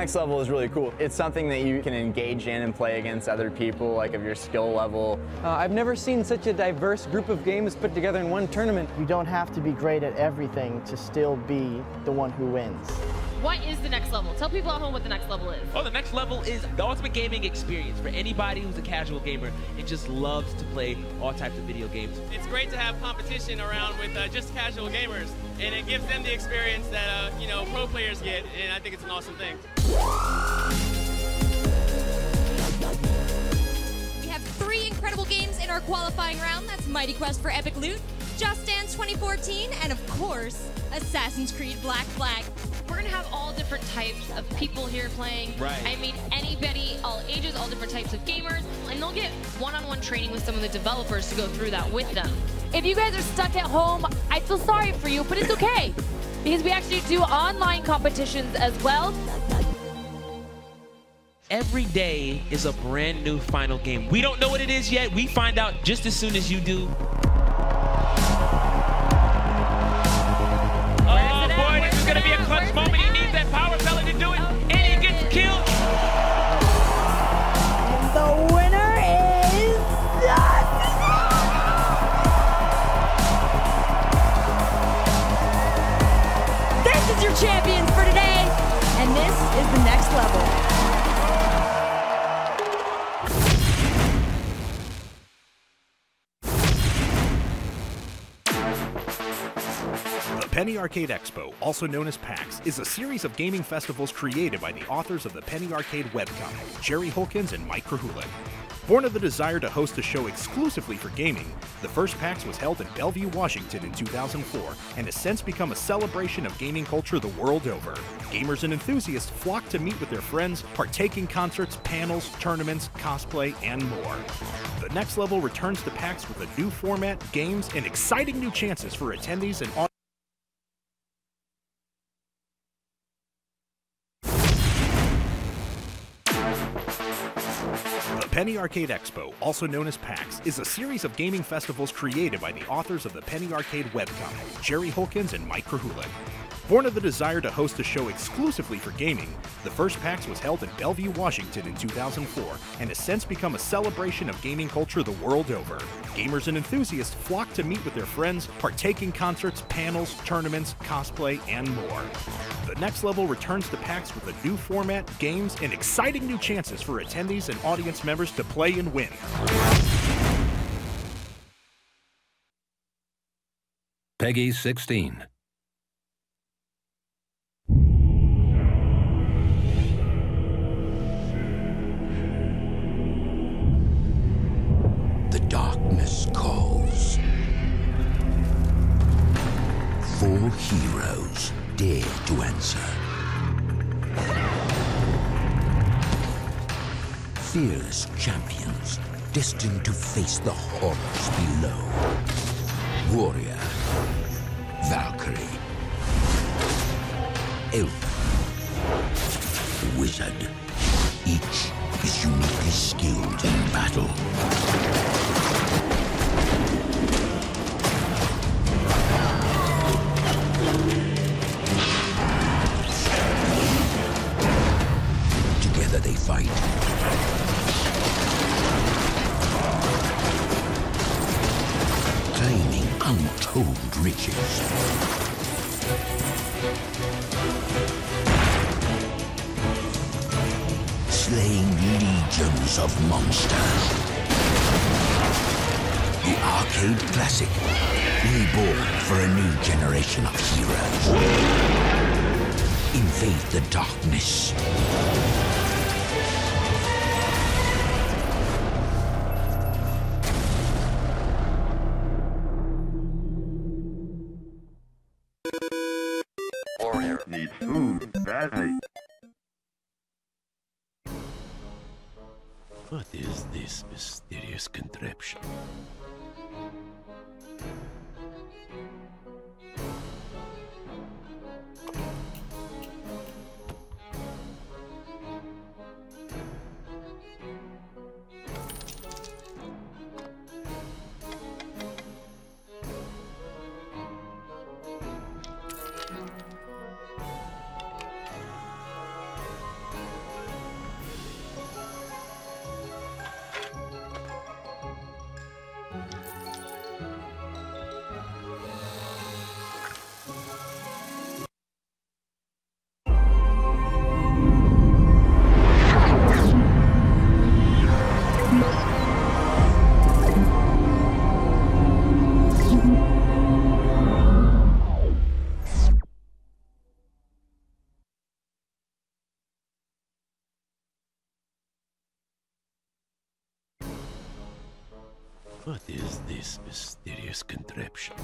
next level is really cool. It's something that you can engage in and play against other people, like of your skill level. I've never seen such a diverse group of games put together in one tournament. You don't have to be great at everything to still be the one who wins. What is the next level? Tell people at home what the next level is. Oh, the next level is the ultimate gaming experience for anybody who's a casual gamer and just loves to play all types of video games. It's great to have competition around with just casual gamers, and it gives them the experience that you know, pro players get, and I think it's an awesome thing. We have 3 incredible games in our qualifying round. That's Mighty Quest for Epic Loot, Just Dance 2014, and of course, Assassin's Creed Black Flag. We're gonna have all different types of people here playing. Right. I mean, anybody, all ages, all different types of gamers, and they'll get one-on-one training with some of the developers to go through that with them. If you guys are stuck at home, I feel sorry for you, but it's okay. Because we actually do online competitions as well. Every day is a brand new final game. We don't know what it is yet. We find out just as soon as you do. Oh boy, this is gonna be a clutch moment. He needs that power pellet to do it, and he gets killed. And the winner is This is your champions for today, and this is the next level. The Penny Arcade Expo, also known as PAX, is a series of gaming festivals created by the authors of the Penny Arcade webcomic, Jerry Holkins and Mike Krahulik. Born of the desire to host a show exclusively for gaming, the first PAX was held in Bellevue, Washington in 2004 and has since become a celebration of gaming culture the world over. Gamers and enthusiasts flock to meet with their friends, partake in concerts, panels, tournaments, cosplay, and more. The Next Level returns to PAX with a new format, games, and exciting new chances for attendees and audience. The Penny Arcade Expo, also known as PAX, is a series of gaming festivals created by the authors of the Penny Arcade webcomic, Jerry Holkins and Mike Krahulik. Born of the desire to host a show exclusively for gaming, the first PAX was held in Bellevue, Washington in 2004 and has since become a celebration of gaming culture the world over. Gamers and enthusiasts flock to meet with their friends, partake in concerts, panels, tournaments, cosplay, and more. The Next Level returns to PAX with a new format, games, and exciting new chances for attendees and audience members to play and win. Peggy 16. The darkness calls. 4 heroes dare to answer. Fearless champions destined to face the horrors below. Warrior, Valkyrie, Elf, Wizard. Each is uniquely skilled in battle. Together they fight. Claiming untold riches. Slaying legions of monsters. The arcade classic, reborn for a new generation of heroes. Invade the darkness. Warrior needs food badly. What is this mysterious contraption? What is this mysterious contraption?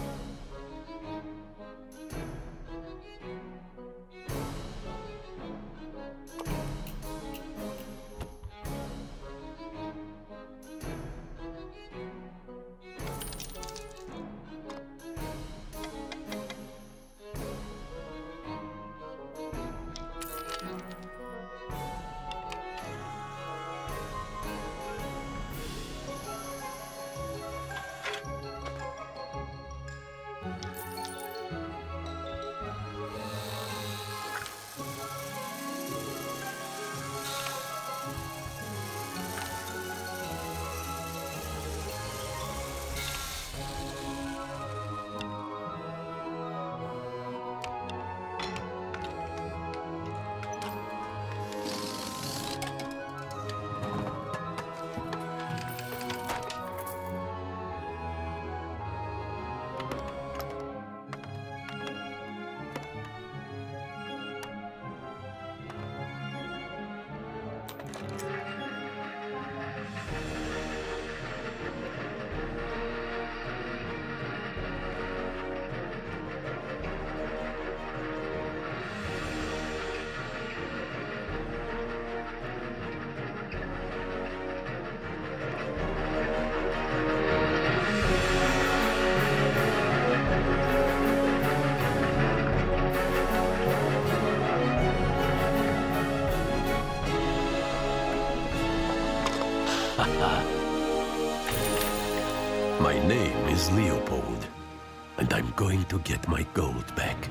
My name is Leopold, and I'm going to get my gold back.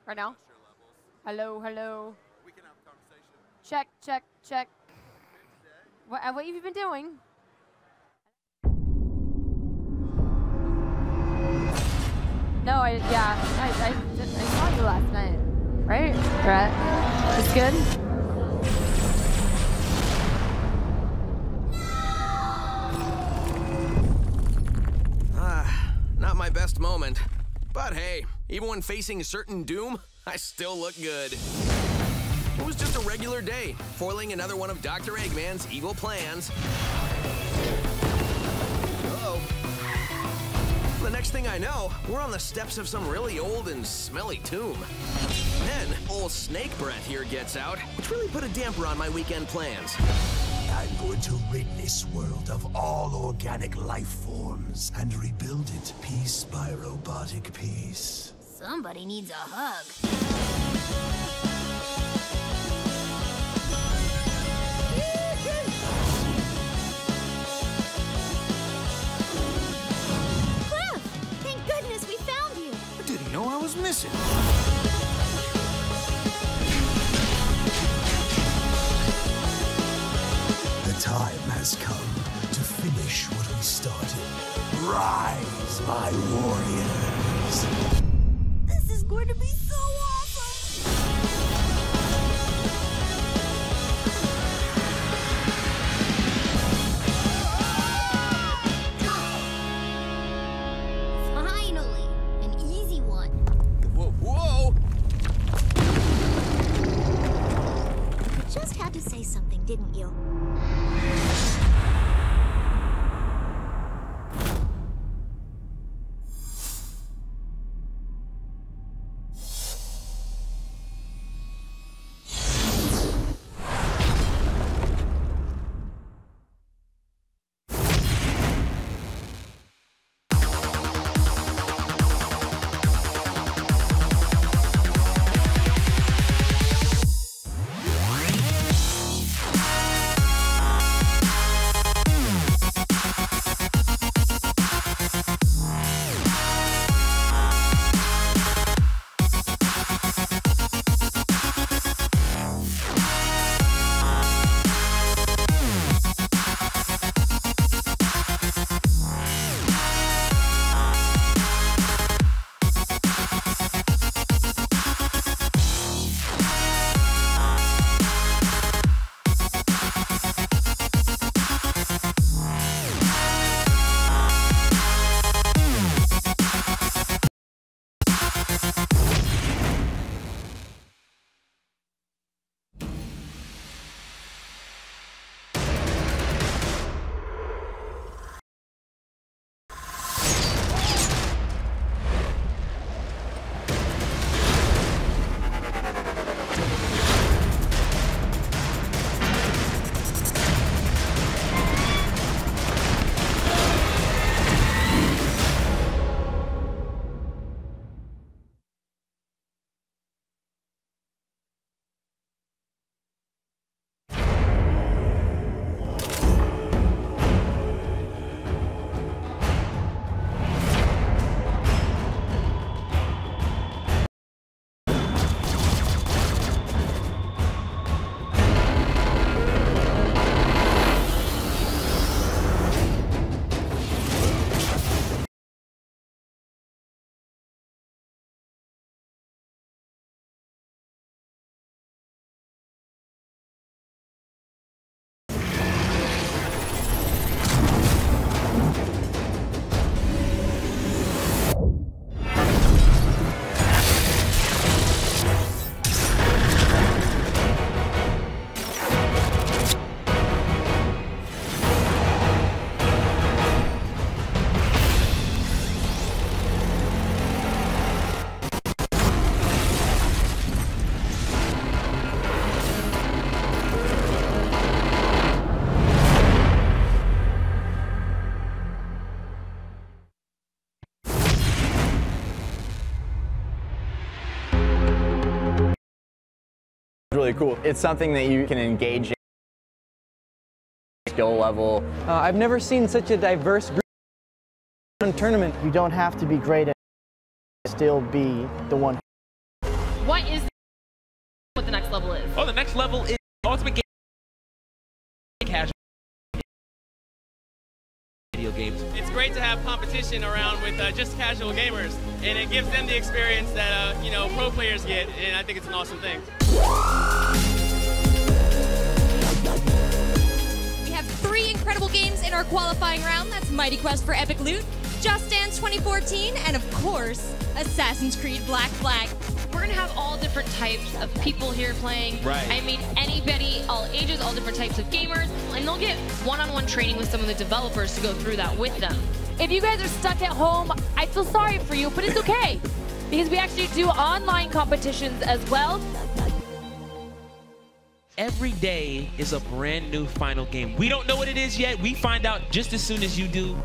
Right now? Hello, hello. We can have a conversation. Check, check, check. What have you been doing? No, I saw you last night. Right? Right? It's good? Not my best moment. But hey, even when facing certain doom, I still look good. It was just a regular day, foiling another one of Dr. Eggman's evil plans. Uh-oh. The next thing I know, we're on the steps of some really old and smelly tomb. Then, old Snake Breath here gets out, which really put a damper on my weekend plans. I'm going to rid this world of all organic life forms and rebuild it piece by robotic piece. Somebody needs a hug. Cliff! Thank goodness we found you! I didn't know I was missing. The time has come to finish what we started. Rise, my warriors! This is going to be so awesome! Finally! An easy one. Whoa, whoa! If we just had had to say something, didn't you? Really cool. It's something that you can engage in skill level. I've never seen such a diverse group in a tournament. You don't have to be great at it, still be the one. What is what the next level is? Oh, the next level is Ultimate Game Casual video games. It's great to have competition around with just casual gamers, and it gives them the experience that you know, pro players get, and I think it's an awesome thing. We have 3 incredible games in our qualifying round. That's Mighty Quest for Epic Loot, Just Dance 2014, and of course, Assassin's Creed Black Flag. We're gonna have all different types of people here playing. Right. I mean, anybody, all ages, all different types of gamers, and they'll get one-on-one training with some of the developers to go through that with them. If you guys are stuck at home, I feel sorry for you, but it's okay. Because we actually do online competitions as well. Every day is a brand new final game. We don't know what it is yet. We find out just as soon as you do.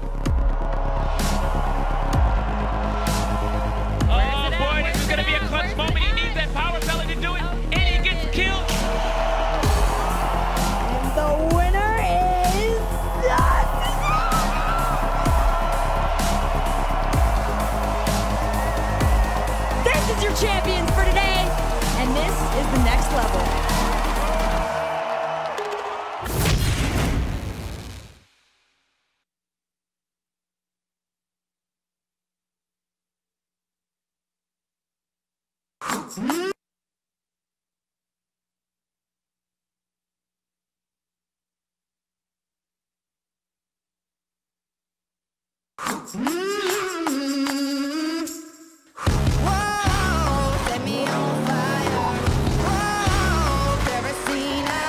Oh boy, this is gonna be a clutch moment. He needs that power pellet to do it, and he gets killed. And the winner is This is your champions for today, and this is the next level. Whoa, set me on fire. Whoa, Teresina.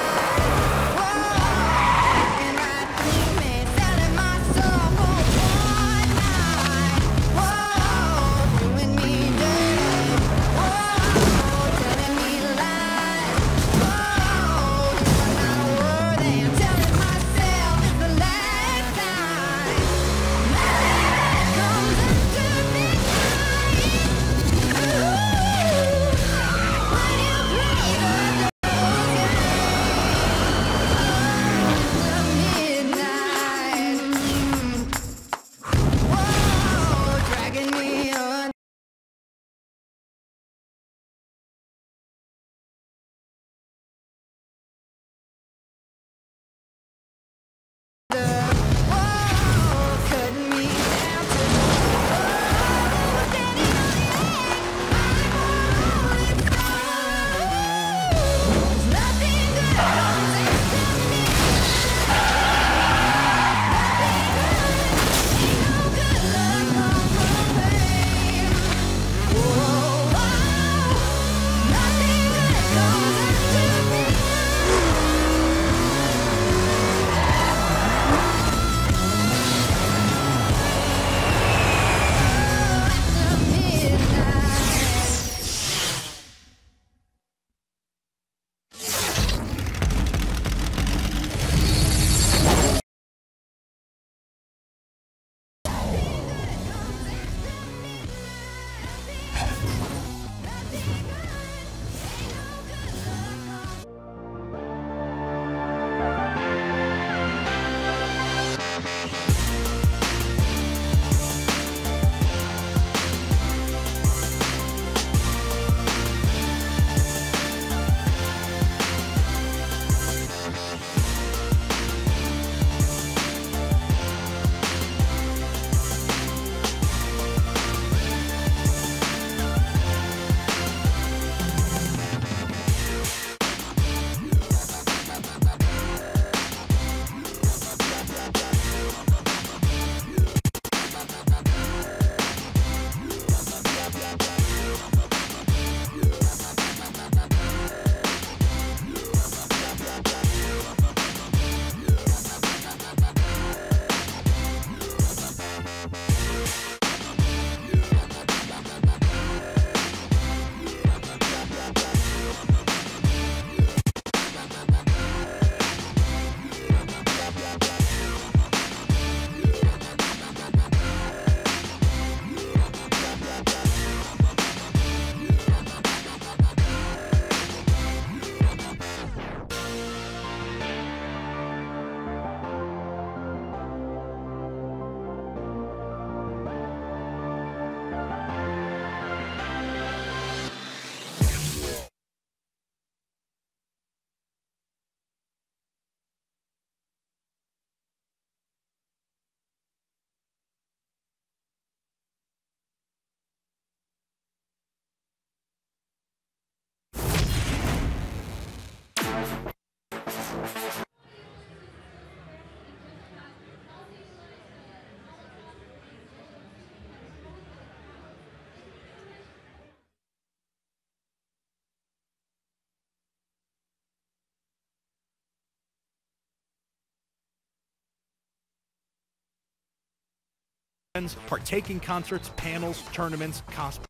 partake in concerts, panels, tournaments, cosplay.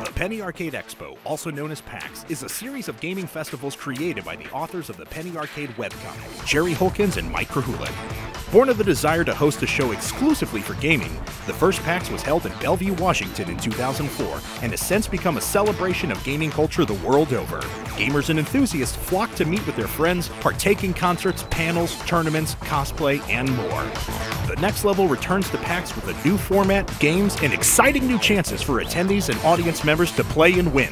The Penny Arcade Expo, also known as PAX, is a series of gaming festivals created by the authors of the Penny Arcade webcomic, Jerry Holkins and Mike Krahulik. Born of the desire to host a show exclusively for gaming, the first PAX was held in Bellevue, Washington in 2004, and has since become a celebration of gaming culture the world over. Gamers and enthusiasts flock to meet with their friends, partake in concerts, panels, tournaments, cosplay, and more. The Next Level returns to PAX with a new format, games, and exciting new chances for attendees and audience members to play and win.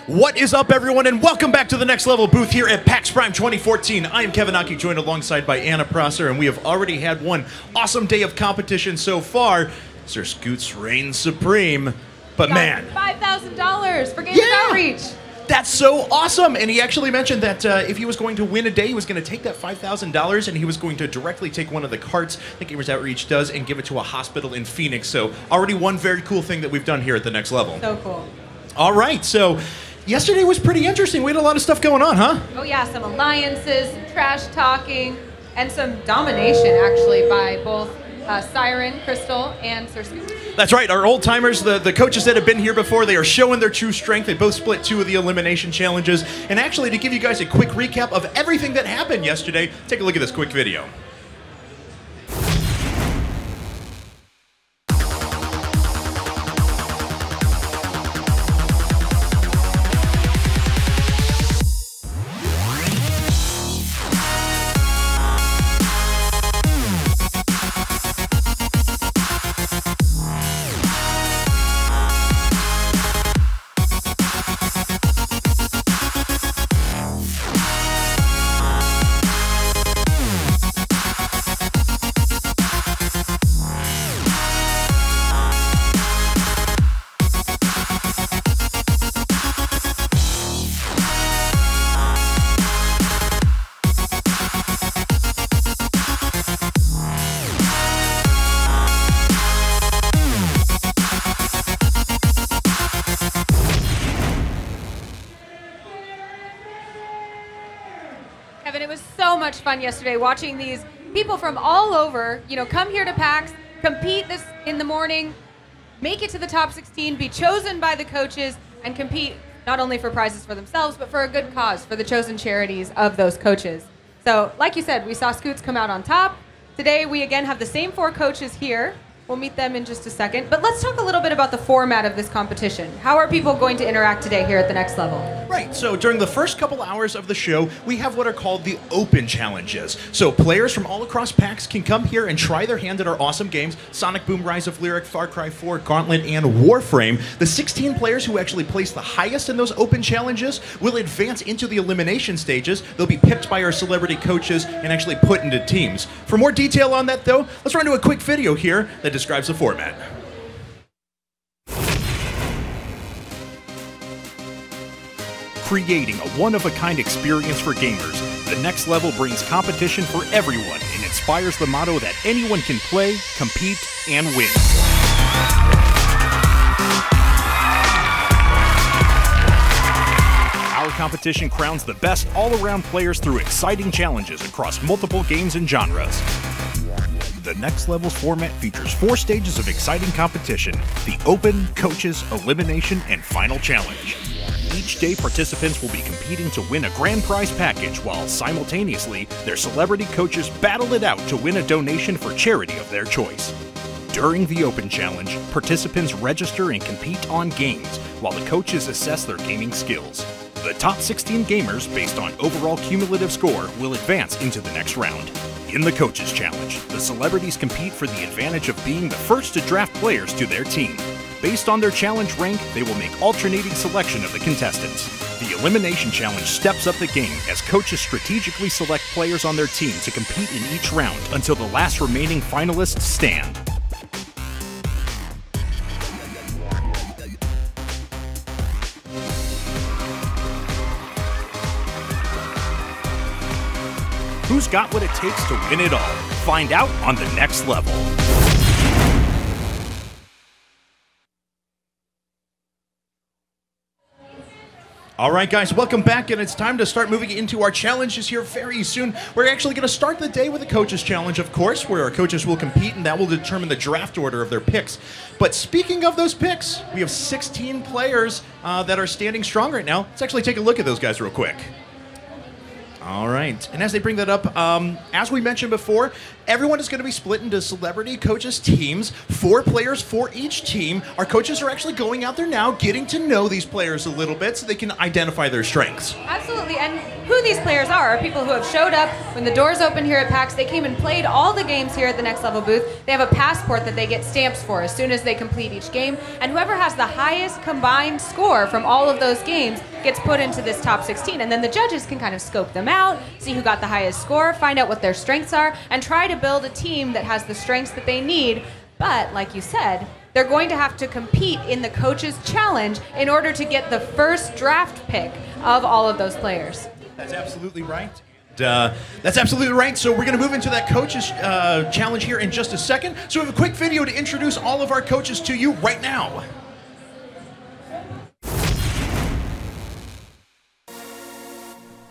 What is up, everyone, and welcome back to the Next Level booth here at PAX Prime 2014. I am Kevin Aki, joined alongside by Anna Prosser, and we have already had one awesome day of competition so far. Sir Scoots reigns supreme, but man, $5,000 for Games Outreach. That's so awesome! And he actually mentioned that if he was going to win a day, he was going to take that $5,000 and he was going to directly take one of the carts that Gamers Outreach does and give it to a hospital in Phoenix. So already one very cool thing that we've done here at the Next Level. So cool. All right, so yesterday was pretty interesting. We had a lot of stuff going on, huh? Oh yeah, some alliances, some trash talking, and some domination actually by both Siren, Crystal, and Sir Scoot. That's right, our old timers, the coaches that have been here before, they are showing their true strength. They both split 2 of the elimination challenges. And actually, to give you guys a quick recap of everything that happened yesterday, take a look at this quick video. Kevin, it was so much fun yesterday watching these people from all over, come here to PAX, compete this in the morning, make it to the top 16, be chosen by the coaches, and compete not only for prizes for themselves, but for a good cause, for the chosen charities of those coaches. So, like you said, we saw Scoots come out on top. Today, we again have the same 4 coaches here. We'll meet them in just a second. But let's talk a little bit about the format of this competition. How are people going to interact today here at the Next Level? Right, so during the first couple hours of the show, we have what are called the Open Challenges. So players from all across PAX can come here and try their hand at our awesome games, Sonic Boom, Rise of Lyric, Far Cry 4, Gauntlet, and Warframe. The 16 players who actually place the highest in those Open Challenges will advance into the elimination stages. They'll be picked by our celebrity coaches and actually put into teams. For more detail on that, though, let's run to a quick video here that describes the format. Creating a one-of-a-kind experience for gamers, the next level brings competition for everyone and inspires the motto that anyone can play, compete, and win. Our competition crowns the best all-around players through exciting challenges across multiple games and genres. The Next Level's format features 4 stages of exciting competition: the Open, Coaches, Elimination, and Final Challenge. Each day, participants will be competing to win a grand prize package, while simultaneously, their celebrity coaches battle it out to win a donation for charity of their choice. During the Open Challenge, participants register and compete on games, while the coaches assess their gaming skills. The top 16 gamers, based on overall cumulative score, will advance into the next round. In the Coaches Challenge, the celebrities compete for the advantage of being the first to draft players to their team. Based on their challenge rank, they will make alternating selection of the contestants. The Elimination Challenge steps up the game as coaches strategically select players on their team to compete in each round until the last remaining finalists stand. Who's got what it takes to win it all? Find out on The Next Level. All right, guys, welcome back, and it's time to start moving into our challenges here very soon. We're actually going to start the day with a Coaches Challenge, of course, where our coaches will compete, and that will determine the draft order of their picks. But speaking of those picks, we have 16 players that are standing strong right now. Let's actually take a look at those guys real quick. All right, and as they bring that up, as we mentioned before, everyone is going to be split into celebrity coaches teams, 4 players for each team. Our coaches are actually going out there now, getting to know these players a little bit so they can identify their strengths. Absolutely, and who these players are people who have showed up when the doors open here at PAX. They came and played all the games here at the Next Level booth. They have a passport that they get stamps for as soon as they complete each game, and whoever has the highest combined score from all of those games gets put into this top 16, and then the judges can kind of scope them out, see who got the highest score, find out what their strengths are, and try to build a team that has the strengths that they need. But like you said, they're going to have to compete in the Coaches Challenge in order to get the first draft pick of all of those players. That's absolutely right. That's absolutely right. So we're going to move into that Coaches Challenge here in just a second. So we have a quick video to introduce all of our coaches to you right now.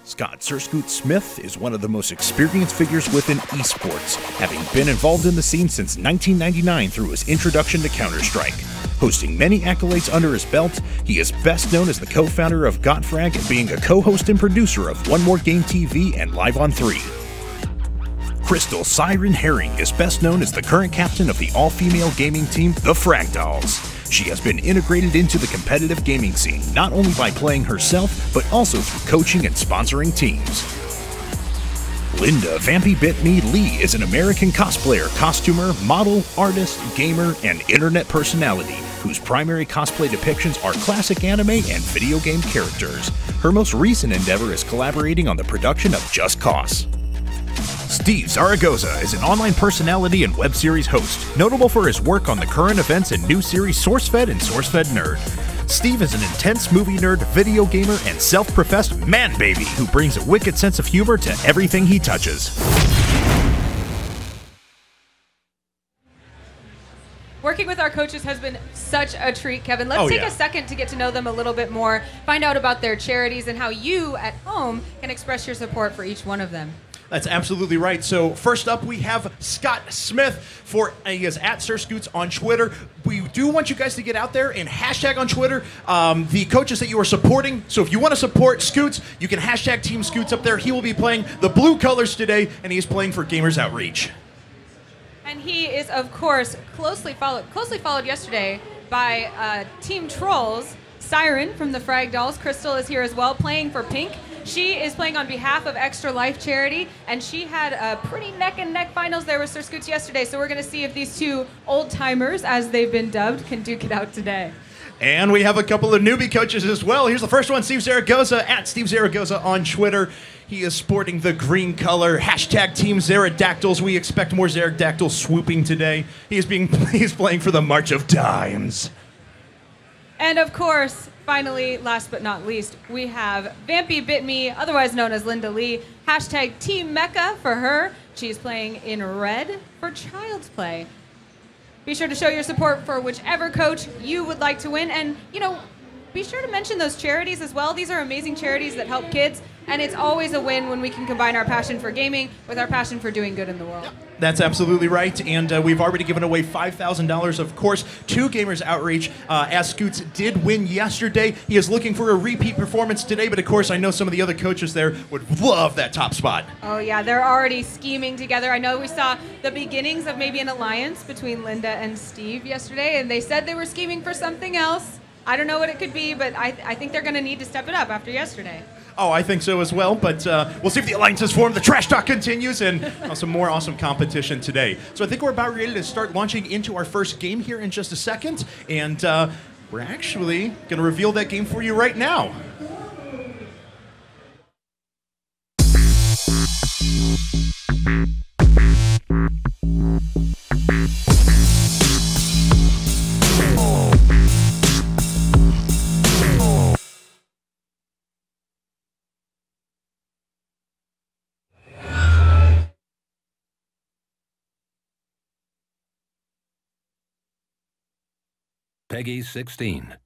Scott Sir-Scoot Smith is one of the most experienced figures within esports, having been involved in the scene since 1999 through his introduction to Counter-Strike. Hosting many accolades under his belt, he is best known as the co-founder of GotFrag and being a co-host and producer of One More Game TV and Live on 3. Crystal Siren Herring is best known as the current captain of the all-female gaming team, the Fragdolls. She has been integrated into the competitive gaming scene, not only by playing herself, but also through coaching and sponsoring teams. Linda Vampy Bitme Lee is an American cosplayer, costumer, model, artist, gamer, and internet personality, whose primary cosplay depictions are classic anime and video game characters. Her most recent endeavor is collaborating on the production of Just Cause. Steve Zaragoza is an online personality and web series host, notable for his work on the current events and new series SourceFed and SourceFed Nerd. Steve is an intense movie nerd, video gamer, and self-professed man-baby who brings a wicked sense of humor to everything he touches. Working with our coaches has been such a treat, Kevin. Let's take a second to get to know them a little bit more, find out about their charities and how you at home can express your support for each one of them. That's absolutely right. So first up, we have Scott Smith. He is at Sir Scoots on Twitter. We do want you guys to get out there and hashtag on Twitter the coaches that you are supporting. So if you want to support Scoots, you can hashtag Team Scoots up there. He will be playing the blue colors today, and he is playing for Gamers Outreach. And he is, of course, closely followed yesterday by Team Trolls. Siren from the Frag Dolls. Crystal is here as well, playing for Pink. She is playing on behalf of Extra Life Charity, and she had a pretty neck-and-neck finals there with Sir Scoots yesterday, so we're going to see if these two old-timers, as they've been dubbed, can duke it out today. And we have a couple of newbie coaches as well. Here's the first one, Steve Zaragoza, at Steve Zaragoza on Twitter. He is sporting the green color. Hashtag Team Zaradactyls. We expect more Zaradactyls swooping today. He's playing for the March of Dimes. And of course, finally, last but not least, we have Vampy Bit Me, otherwise known as Linda Lee. Hashtag Team Mecca for her. She's playing in red for Child's Play. Be sure to show your support for whichever coach you would like to win. And, you know, be sure to mention those charities as well. These are amazing charities that help kids. And it's always a win when we can combine our passion for gaming with our passion for doing good in the world. That's absolutely right, and we've already given away $5,000, of course, to Gamers Outreach, as Scoots did win yesterday. He is looking for a repeat performance today, but of course I know some of the other coaches there would love that top spot. Oh yeah, they're already scheming together. I know we saw the beginnings of maybe an alliance between Linda and Steve yesterday, and they said they were scheming for something else. I don't know what it could be, but I think they're going to need to step it up after yesterday. Oh, I think so as well, but we'll see if the alliances form. The trash talk continues, and some more awesome competition today. So I think we're about ready to start launching into our first game here in just a second, and we're actually going to reveal that game for you right now. Peggy 16.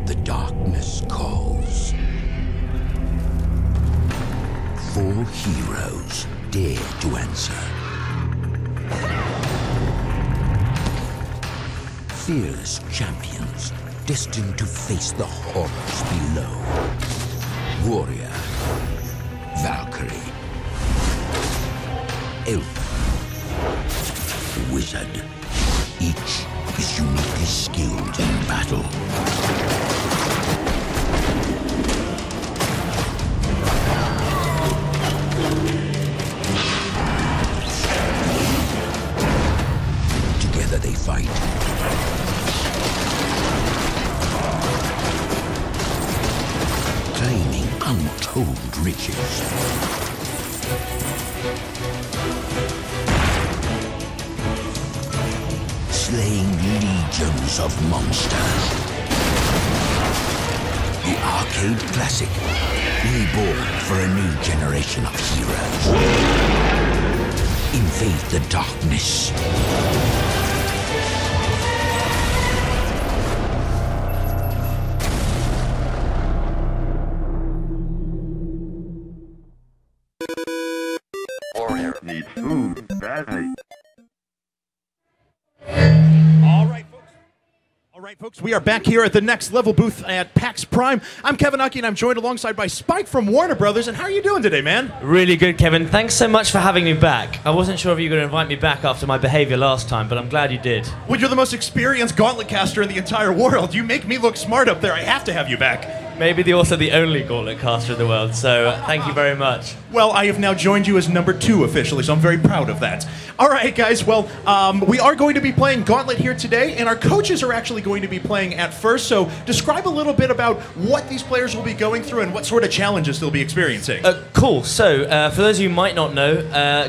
The darkness calls. 4 heroes dare to answer. Fearless champions destined to face the horrors below. Warrior, Valkyrie, Elf, Wizard. Each is uniquely skilled in battle. Together they fight. Claiming untold riches. Slaying legions of monsters. The arcade classic, reborn for a new generation of heroes. Invade the darkness. Warrior needs food badly. All right, folks, we are back here at the Next Level booth at PAX Prime. I'm Kevin Ucky, and I'm joined alongside by Spike from Warner Brothers. And how are you doing today, man? Really good, Kevin. Thanks so much for having me back. I wasn't sure if you were going to invite me back after my behavior last time, but I'm glad you did. Well, you're the most experienced gauntlet caster in the entire world. You make me look smart up there. I have to have you back. Maybe also the only gauntlet caster in the world, so thank you very much. Well, I have now joined you as number 2 officially, so I'm very proud of that. All right, guys, well, we are going to be playing Gauntlet here today, and our coaches are actually going to be playing at first, so describe a little bit about what these players will be going through and what sort of challenges they'll be experiencing. Cool, so for those of you who might not know,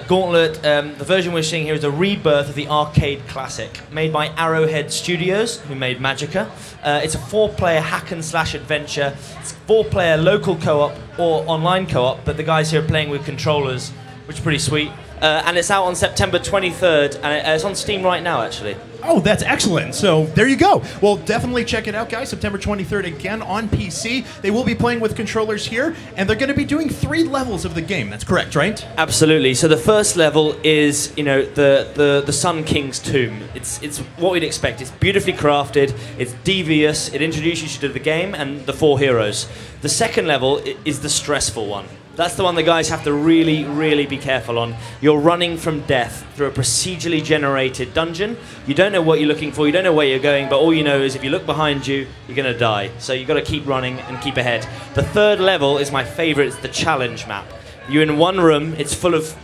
Gauntlet, the version we're seeing here is a rebirth of the arcade classic, made by Arrowhead Studios, who made Magicka. It's a 4-player hack-and-slash adventure. It's 4-player local co-op or online co-op, but the guys here are playing with controllers, which is pretty sweet. And it's out on September 23rd, and it's on Steam right now, actually. Oh, that's excellent. So there you go. Well, definitely check it out, guys. September 23rd, again on PC. They will be playing with controllers here, and they're going to be doing 3 levels of the game. That's correct, right? Absolutely. So the first level is, you know, the Sun King's tomb. It's what we'd expect. It's beautifully crafted. It's devious. It introduces you to the game and the 4 heroes. The second level is the stressful one. That's the one the guys have to really, really be careful on. You're running from death through a procedurally generated dungeon. You don't know what you're looking for, you don't know where you're going, but all you know is if you look behind you, you're going to die. So you've got to keep running and keep ahead. The third level is my favorite, it's the challenge map. You're in one room, it's full of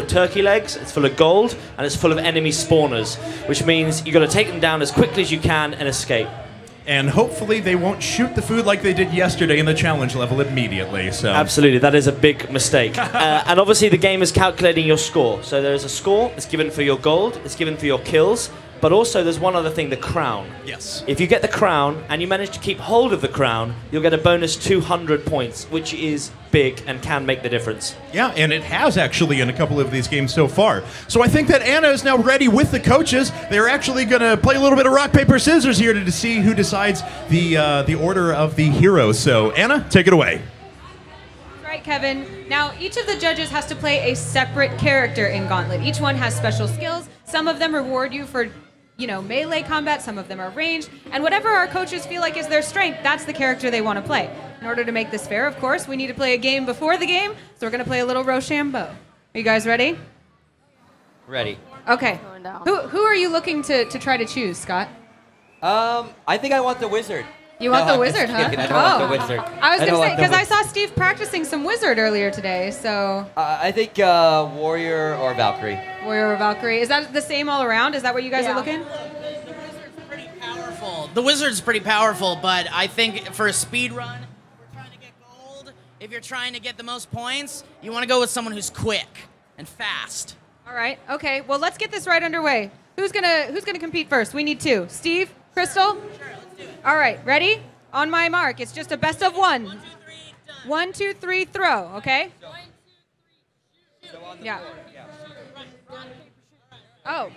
turkey legs, it's full of gold, and it's full of enemy spawners, which means you've got to take them down as quickly as you can and escape. And hopefully they won't shoot the food like they did yesterday in the challenge level immediately. So absolutely, that is a big mistake. And obviously the game is calculating your score. So there is a score, it's given for your gold, it's given for your kills, but also there's one other thing, the crown. Yes. If you get the crown and you manage to keep hold of the crown, you'll get a bonus 200 points, which is big and can make the difference. Yeah, and it has actually in a couple of these games so far. So I think that Anna is now ready with the coaches. They're actually going to play a little bit of rock, paper, scissors here to see who decides the order of the heroes. So Anna, take it away. Right, Kevin. Now, each of the judges has to play a separate character in Gauntlet. Each one has special skills. Some of them reward you for melee combat, some of them are ranged, and whatever our coaches feel like is their strength, that's the character they want to play. In order to make this fair, of course, we need to play a game before the game, so we're going to play a little Rochambeau. Are you guys ready? Ready. Okay. Who are you looking to try to choose, Scott? I think I want the wizard. You want the wizard, huh? I don't want the wizard. I was going to say, because I saw Steve practicing some wizard earlier today, so... I think warrior or Valkyrie. Warrior or Valkyrie. Is that the same all around? Is that what you guys are looking? The wizard's pretty powerful, but I think for a speed run, we're trying to get gold. If you're trying to get the most points, you want to go with someone who's quick and fast. All right. Okay. Well, let's get this right underway. Who's gonna compete first? We need two. Steve, Crystal. Sure, let's do it. All right. Ready? On my mark. It's just a best of one. 1, 2, 3, done. 1, 2, 3, throw. Okay. 1, 2, 3, shoot. Yeah. Oh.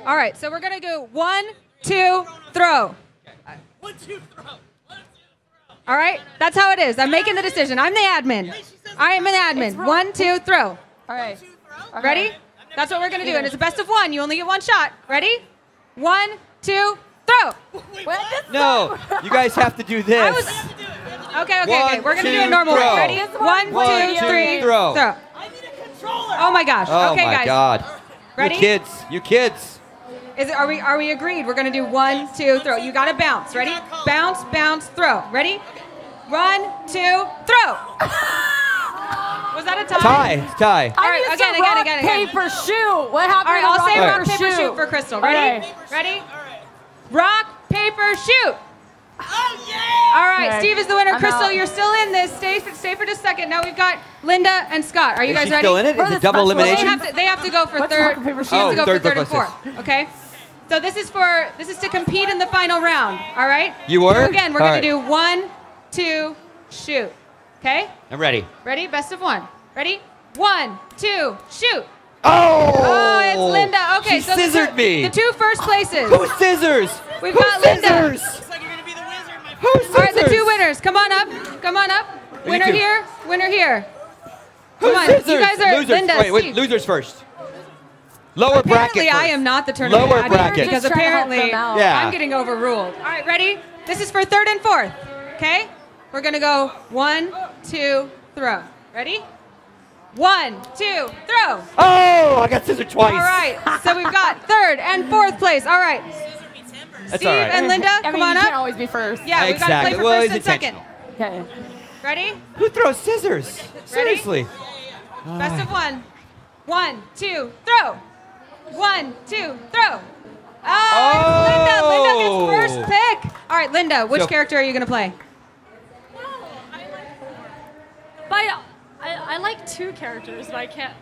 All right, so we're gonna go 1, 2, throw. 1, 2, throw. All right, that's how it is. I'm making the decision. I'm the admin. I am an admin. 1, 2, throw. All right. Ready? That's what we're gonna do, and it's a best of one. You only get one shot. Ready? 1, 2, throw. No, you guys have to do this. Okay. We're gonna do a normal way. Ready? 1, 2, 3, throw. I need a controller. Oh my gosh. Oh okay, my guys. God. Ready? You kids. Are we agreed? We're gonna do 1, 2, throw. You gotta bounce. Ready? Bounce, bounce, throw. Ready? 1, 2, throw. Was that a tie? It's tie. All right, again. Paper, shoot. What happened? All right, I'll say rock, paper, paper, shoot for Crystal. Ready? Okay. Ready? Rock, paper, shoot. Oh, yeah! All right, Okay. Steve is the winner. I'm Crystal, out. you're still in this. Stay for just a second. Now we've got Linda and Scott. Are you Is guys she ready? still in it? Is it double elimination? They have to go for What's third. rock, paper, She has to shoot? go for Third, third and fourth, fourth. Okay. So this is to compete in the final round. All right. You were? Again, we're All gonna right. do 1, 2, shoot. Okay. I'm ready. Ready? Best of one. Ready? 1, 2, shoot. Oh! It's Linda. Okay, She so scissored me. The two first places. Who's scissors? We've Who's got Linda. scissors? Looks like you're going to be the wizard, my friend. Who's scissors? All right, the two winners. Come on up. Come on up. Winner two. here. Winner here. Who's Come on. scissors? You guys are losers. Linda. Wait, Steve. losers first. Lower Apparently, bracket I first. am not the tournament Lower admin bracket. because Just trying to help apparently them out. Yeah. I'm getting overruled. All right, ready? This is for third and fourth. Okay? We're gonna go 1, 2, throw. Ready? 1, 2, throw. Oh, I got scissored twice. All right. So we've got third and fourth place. All right. That's Steve all right. and Linda, I come mean, on you up. can't always be first. Yeah, we've got to play Exactly. for Well, first it's and second. Okay. Ready? Who throws scissors? Seriously. Best of one. 1, 2, throw. 1, 2, throw. Oh, it's Linda. Linda gets first pick. All right, Linda, which So- character are you going to play? But I like two characters, but I can't.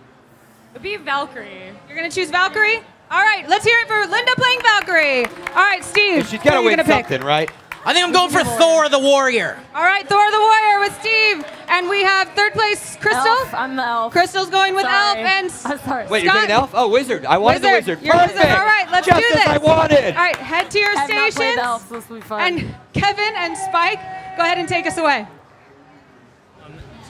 It'd be Valkyrie. You're going to choose Valkyrie? All right, let's hear it for Linda playing Valkyrie. All right, Steve. She's got to who are you win gonna pick? something, right? I think I'm going for Thor the Warrior. All right, Thor the Warrior with Steve. And we have third place, Crystal. Elf. I'm the elf. Crystal's going with Sorry. Elf. And I'm sorry. Wait, you're Scott- taking elf? Oh, wizard. I wanted the wizard. You're Perfect. wizard. All right, let's Just do as this. I wanted. All right, head to your I've not played stations. the elf, so this will be fun. And Kevin and Spike, go ahead and take us away.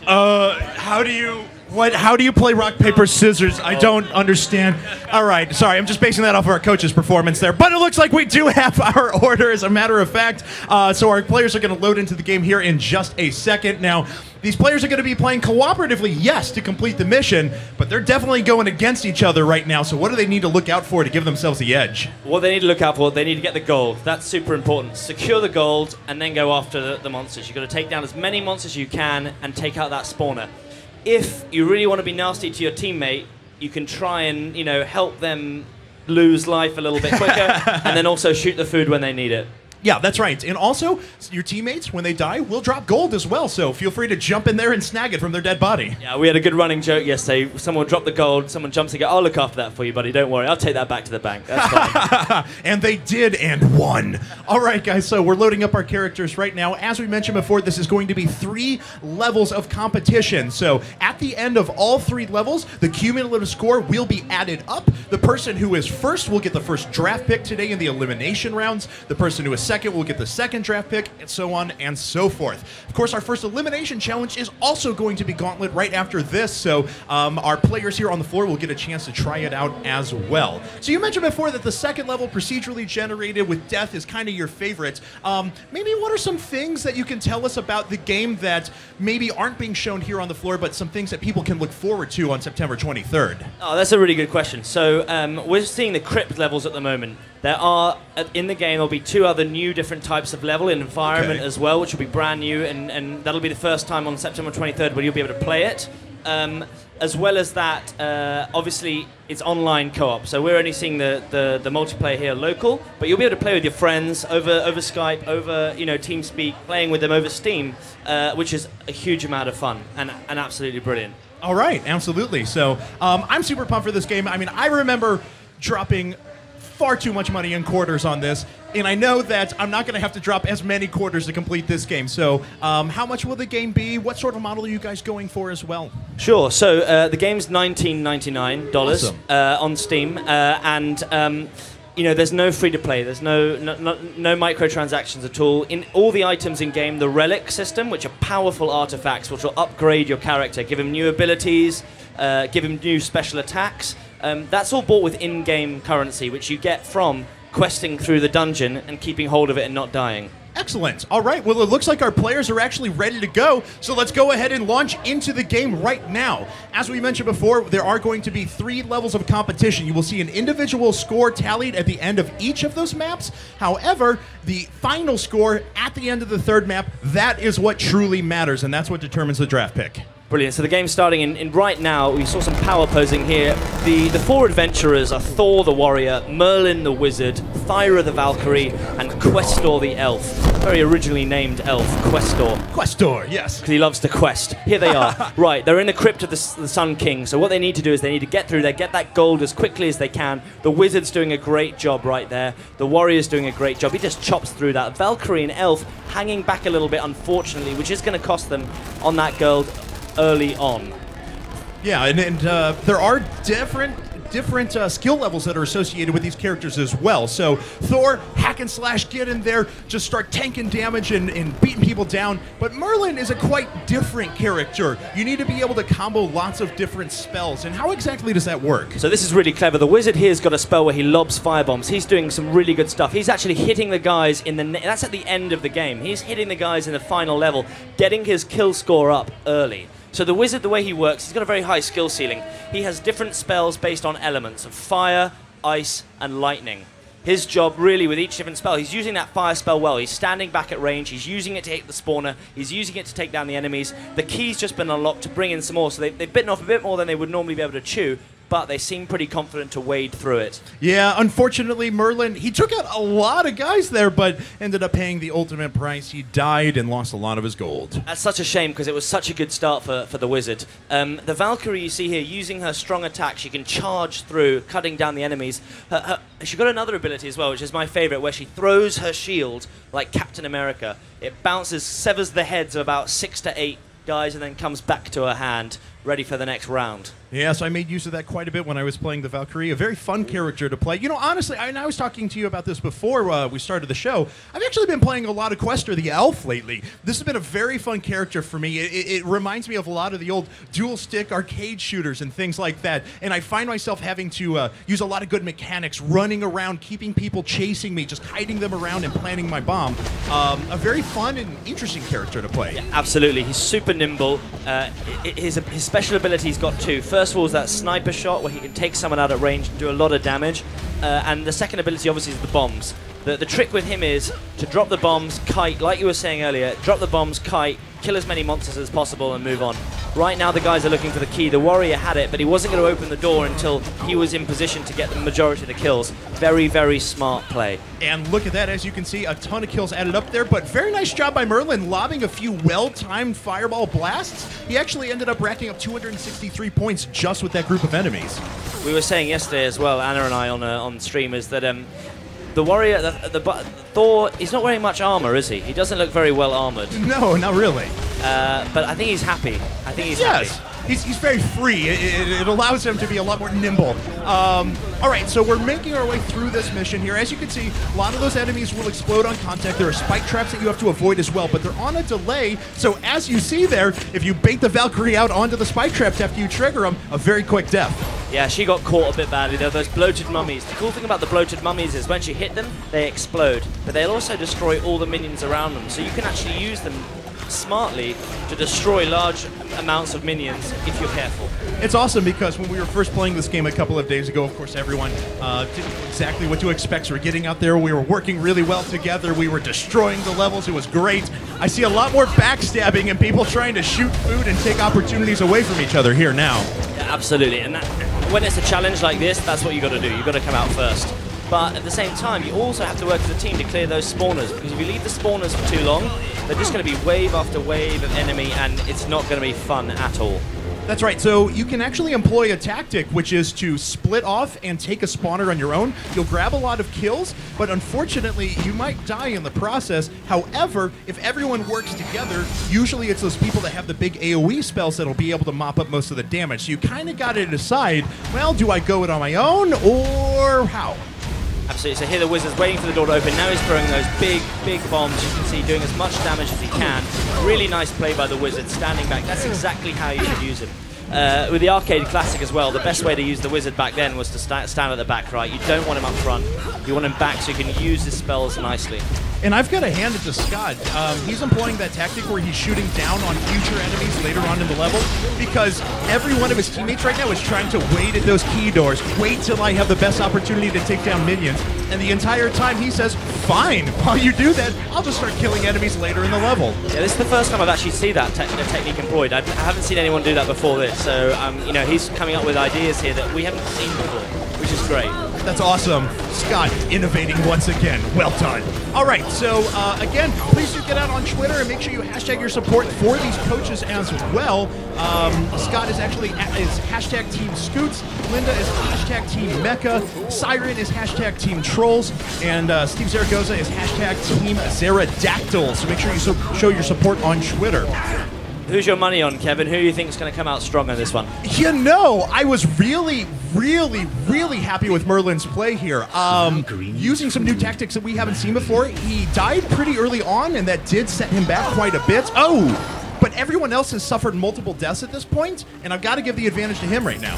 How do you What? How do you play rock, paper, scissors? I don't understand. All right, sorry, I'm just basing that off of our coach's performance there. But it looks like we do have our order, as a matter of fact. So our players are going to load into the game here in just a second. Now, these players are going to be playing cooperatively, yes, to complete the mission, but they're definitely going against each other right now. So what do they need to look out for to give themselves the edge? What they need to look out for, they need to get the gold. That's super important. Secure the gold and then go after the monsters. You've got to take down as many monsters as you can and take out that spawner. If you really want to be nasty to your teammate, you can try and, help them lose life a little bit quicker and then also shoot the food when they need it. Yeah, that's right. And also, your teammates, when they die, will drop gold as well. So feel free to jump in there and snag it from their dead body. Yeah, we had a good running joke yesterday. Someone dropped the gold, someone jumps and goes, I'll look after that for you, buddy. Don't worry. I'll take that back to the bank. That's fine. And they did and won. All right, guys, so we're loading up our characters right now. As we mentioned before, this is going to be 3 levels of competition. So at the end of all 3 levels, the cumulative score will be added up. The person who is first will get the first draft pick today in the elimination rounds. The person who is second will get the second draft pick, and so on and so forth. Of course, our first elimination challenge is also going to be Gauntlet right after this, so our players here on the floor will get a chance to try it out as well. So you mentioned before that the second level, procedurally generated with death, is kind of your favorite. Maybe what are some things that you can tell us about the game that maybe aren't being shown here on the floor, but some things that people can look forward to on September 23rd? Oh, that's a really good question. So we're seeing the crypt levels at the moment. There are, in the game, there'll be 2 other new different types of level and environment as well, which will be brand new, and that'll be the first time on September 23rd where you'll be able to play it. As well as that, obviously, it's online co-op, so we're only seeing the multiplayer here local, but you'll be able to play with your friends over Skype, over TeamSpeak, playing with them over Steam, which is a huge amount of fun and absolutely brilliant. All right, absolutely. So I'm super pumped for this game. I mean, I remember dropping far too much money in quarters on this, and I know that I'm not going to have to drop as many quarters to complete this game. So how much will the game be? What sort of model are you guys going for as well? Sure. So the game's $19.99 Awesome. On Steam, and there's no free-to-play. There's no microtransactions at all. In all the items in-game, the relic system, which are powerful artifacts which will upgrade your character, give him new abilities, give him new special attacks. That's all bought with in-game currency, which you get from questing through the dungeon and keeping hold of it and not dying. Excellent. All right. Well, it looks like our players are actually ready to go. So let's go ahead and launch into the game right now. As we mentioned before, there are going to be 3 levels of competition. You will see an individual score tallied at the end of each of those maps. However, the final score at the end of the 3rd map, that is what truly matters, and that's what determines the draft pick. Brilliant. So the game's starting in right now. We saw some power posing here. The 4 adventurers are Thor the warrior, Merlin the wizard, Thyra the Valkyrie, and Questor the elf. Very originally named elf, Questor. Questor, yes. Because he loves to quest. Here they are. Right, they're in the crypt of the Sun King. So what they need to do is they need to get through there, get that gold as quickly as they can. The wizard's doing a great job right there. The warrior's doing a great job. He just chops through that. Valkyrie and elf hanging back a little bit, unfortunately, which is going to cost them on that gold early on. Yeah, and there are different skill levels that are associated with these characters as well. So Thor, hack and slash, get in there, just start tanking damage and beating people down. But Merlin is a quite different character. You need to be able to combo lots of different spells. And how exactly does that work? So this is really clever. The wizard here's got a spell where he lobs firebombs. He's doing some really good stuff. He's actually hitting the guys in that's at the end of the game. He's hitting the guys in the final level, getting his kill score up early. So the wizard, the way he works, he's got a very high skill ceiling. He has different spells based on elements of fire, ice, and lightning. His job really with each different spell, he's using that fire spell well. He's standing back at range, he's using it to hit the spawner, he's using it to take down the enemies. The key's just been unlocked to bring in some more, so they've bitten off a bit more than they would normally be able to chew, but they seem pretty confident to wade through it. Yeah, unfortunately, Merlin, he took out a lot of guys there, but ended up paying the ultimate price. He died and lost a lot of his gold. That's such a shame, because it was such a good start for the wizard. The Valkyrie you see here, using her strong attack, she can charge through, cutting down the enemies. She got another ability as well, which is my favorite, where she throws her shield like Captain America. It bounces, severs the heads of about 6 to 8 guys, and then comes back to her hand. ready for the next round. Yes, I made use of that quite a bit when I was playing the Valkyrie. A very fun character to play. You know, honestly, I was talking to you about this before we started the show. I've actually been playing a lot of Quester the Elf lately. This has been a very fun character for me. It reminds me of a lot of the old dual-stick arcade shooters and things like that. And I find myself having to use a lot of good mechanics, running around, keeping people chasing me, just hiding them around and planting my bomb. A very fun and interesting character to play. Yeah, absolutely. He's super nimble. His special ability he's got two. First of all is that sniper shot where he can take someone out at range and do a lot of damage. And the second ability obviously is the bombs. The trick with him is to drop the bombs, kite, like you were saying earlier, drop the bombs, kite, kill as many monsters as possible and move on. Right now the guys are looking for the key. The warrior had it, but he wasn't going to open the door until he was in position to get the majority of the kills. Very, very smart play. And look at that, as you can see, a ton of kills added up there, but very nice job by Merlin lobbing a few well-timed fireball blasts. He actually ended up racking up 263 points just with that group of enemies. We were saying yesterday as well, Anna and I on stream, is that the warrior, Thor, he's not wearing much armor, is he? He doesn't look very well armored. No, not really. But I think he's happy. I think he's happy. He's very free. It allows him to be a lot more nimble. All right, so we're making our way through this mission here. As you can see, a lot of those enemies will explode on contact. There are spike traps that you have to avoid as well, but they're on a delay. So as you see there, if you bait the Valkyrie out onto the spike traps after you trigger them, a very quick death. Yeah, she got caught a bit badly. There are those bloated mummies. The cool thing about the bloated mummies is when you hit them, they explode, but they'll also destroy all the minions around them. So you can actually use them smartly to destroy large amounts of minions if you're careful. It's awesome because when we were first playing this game a couple of days ago, of course, everyone didn't know exactly what to expect. So we're getting out there, we were working really well together, we were destroying the levels, it was great. I see a lot more backstabbing and people trying to shoot food and take opportunities away from each other here now. Yeah, absolutely, and when it's a challenge like this, that's what you got to do. You've got to come out first. But at the same time, you also have to work as a team to clear those spawners, because if you leave the spawners for too long, they're just going to be wave after wave of enemy, and it's not going to be fun at all. That's right, so you can actually employ a tactic, which is to split off and take a spawner on your own. You'll grab a lot of kills, but unfortunately, you might die in the process. However, if everyone works together, usually it's those people that have the big AoE spells that'll be able to mop up most of the damage. So you kind of got to decide, well, do I go it on my own, or how? Absolutely. So here the wizard's waiting for the door to open. Now he's throwing those big, big bombs. You can see doing as much damage as he can. Really nice play by the wizard, standing back. That's exactly how you should use him. With the arcade classic as well, the best way to use the wizard back then was to stand at the back, right? You don't want him up front. You want him back so you can use his spells nicely. And I've got to hand it to Scott. He's employing that tactic where he's shooting down on future enemies later on in the level, because every one of his teammates right now is trying to wait at those key doors, wait till I have the best opportunity to take down minions. And the entire time he says, fine, while you do that, I'll just start killing enemies later in the level. Yeah, this is the first time I've actually seen that technique employed. I haven't seen anyone do that before this, so you know, he's coming up with ideas here that we haven't seen before, which is great. That's awesome. Scott, innovating once again. Well done. All right, so again, please do get out on Twitter and make sure you hashtag your support for these coaches as well. Scott is actually is hashtag Team Scoots. Linda is hashtag Team Mecha. Siren is hashtag Team Trolls. And Steve Zaragoza is hashtag Team Zeradactyl. So make sure you show your support on Twitter. Who's your money on, Kevin? Who do you think is going to come out strong on this one? You know, I was really happy with Merlin's play here. Using some new tactics that we haven't seen before. He died pretty early on, and that did set him back quite a bit. Oh! But everyone else has suffered multiple deaths at this point, and I've got to give the advantage to him right now.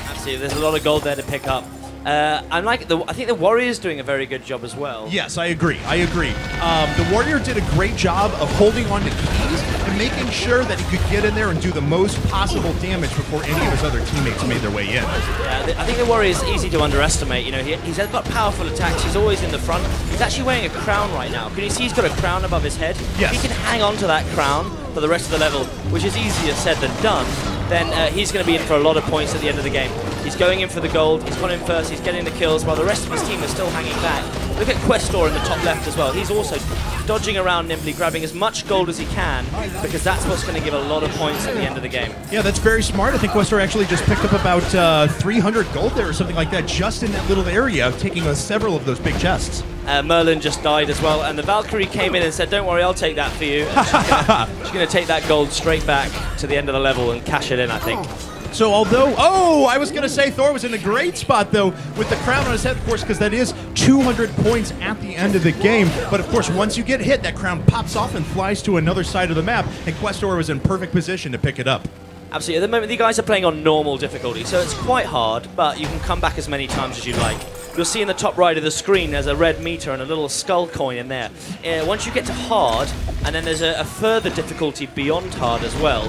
Absolutely. There's a lot of gold there to pick up. I think the Warrior's doing a very good job as well. Yes, I agree. The Warrior did a great job of holding on to keys and making sure that he could get in there and do the most possible damage before any of his other teammates made their way in. Yeah, I think the Warrior's easy to underestimate. You know, he's got powerful attacks. He's always in the front. He's actually wearing a crown right now. Can you see he's got a crown above his head? Yes. If he can hang on to that crown for the rest of the level, which is easier said than done, then he's going to be in for a lot of points at the end of the game. He's going in for the gold, he's gone in first, he's getting the kills, while the rest of his team is still hanging back. Look at Questor in the top left as well. He's also dodging around nimbly, grabbing as much gold as he can, because that's what's going to give a lot of points at the end of the game. Yeah, that's very smart. I think Questor actually just picked up about 300 gold there or something like that, just in that little area, taking several of those big chests. Merlin just died as well, and the Valkyrie came in and said, "Don't worry, I'll take that for you." And she's going to take that gold straight back to the end of the level and cash it in, I think. So although, oh, I was going to say Thor was in a great spot, though, with the crown on his head, of course, because that is 200 points at the end of the game. But, of course, once you get hit, that crown pops off and flies to another side of the map, and Questor was in perfect position to pick it up. Absolutely. At the moment, you guys are playing on normal difficulty, so it's quite hard, but you can come back as many times as you like. You'll see in the top right of the screen there's a red meter and a little skull coin in there. Once you get to hard, and then there's a further difficulty beyond hard as well,